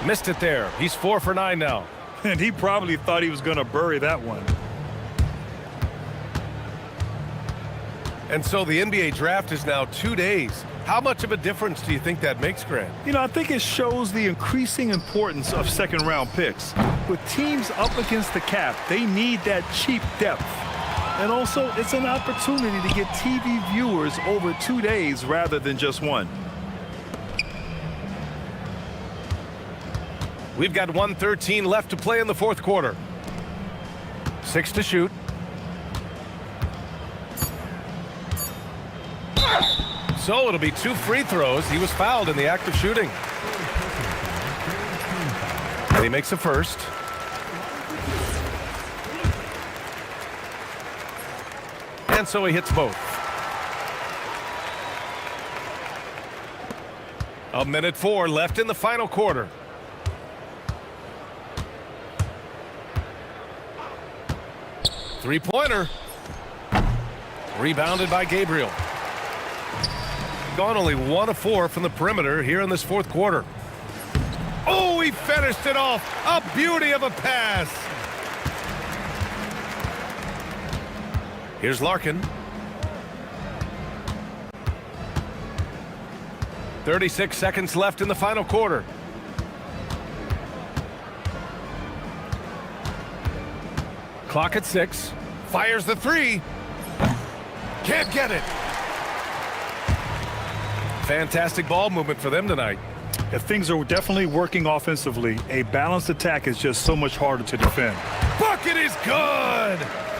Missed it there. He's 4 for 9 now. And he probably thought he was going to bury that one. And so the NBA draft is now 2 days. How much of a difference do you think that makes, Grant? You know, I think it shows the increasing importance of second-round picks. With teams up against the cap, they need that cheap depth. And also, it's an opportunity to get TV viewers over 2 days rather than just one. We've got 1:13 left to play in the fourth quarter. 6 to shoot. So it'll be 2 free throws. He was fouled in the act of shooting. And he makes a first. And so he hits both. A minute 4 left in the final quarter. Three-pointer. Rebounded by Gabriel. Gone only 1 of 4 from the perimeter here in this fourth quarter. Oh, he finished it off. A beauty of a pass. Here's Larkin. 36 seconds left in the final quarter. Clock at 6. Fires the three. Can't get it. Fantastic ball movement for them tonight. If things are definitely working offensively, a balanced attack is just so much harder to defend. Bucket is good.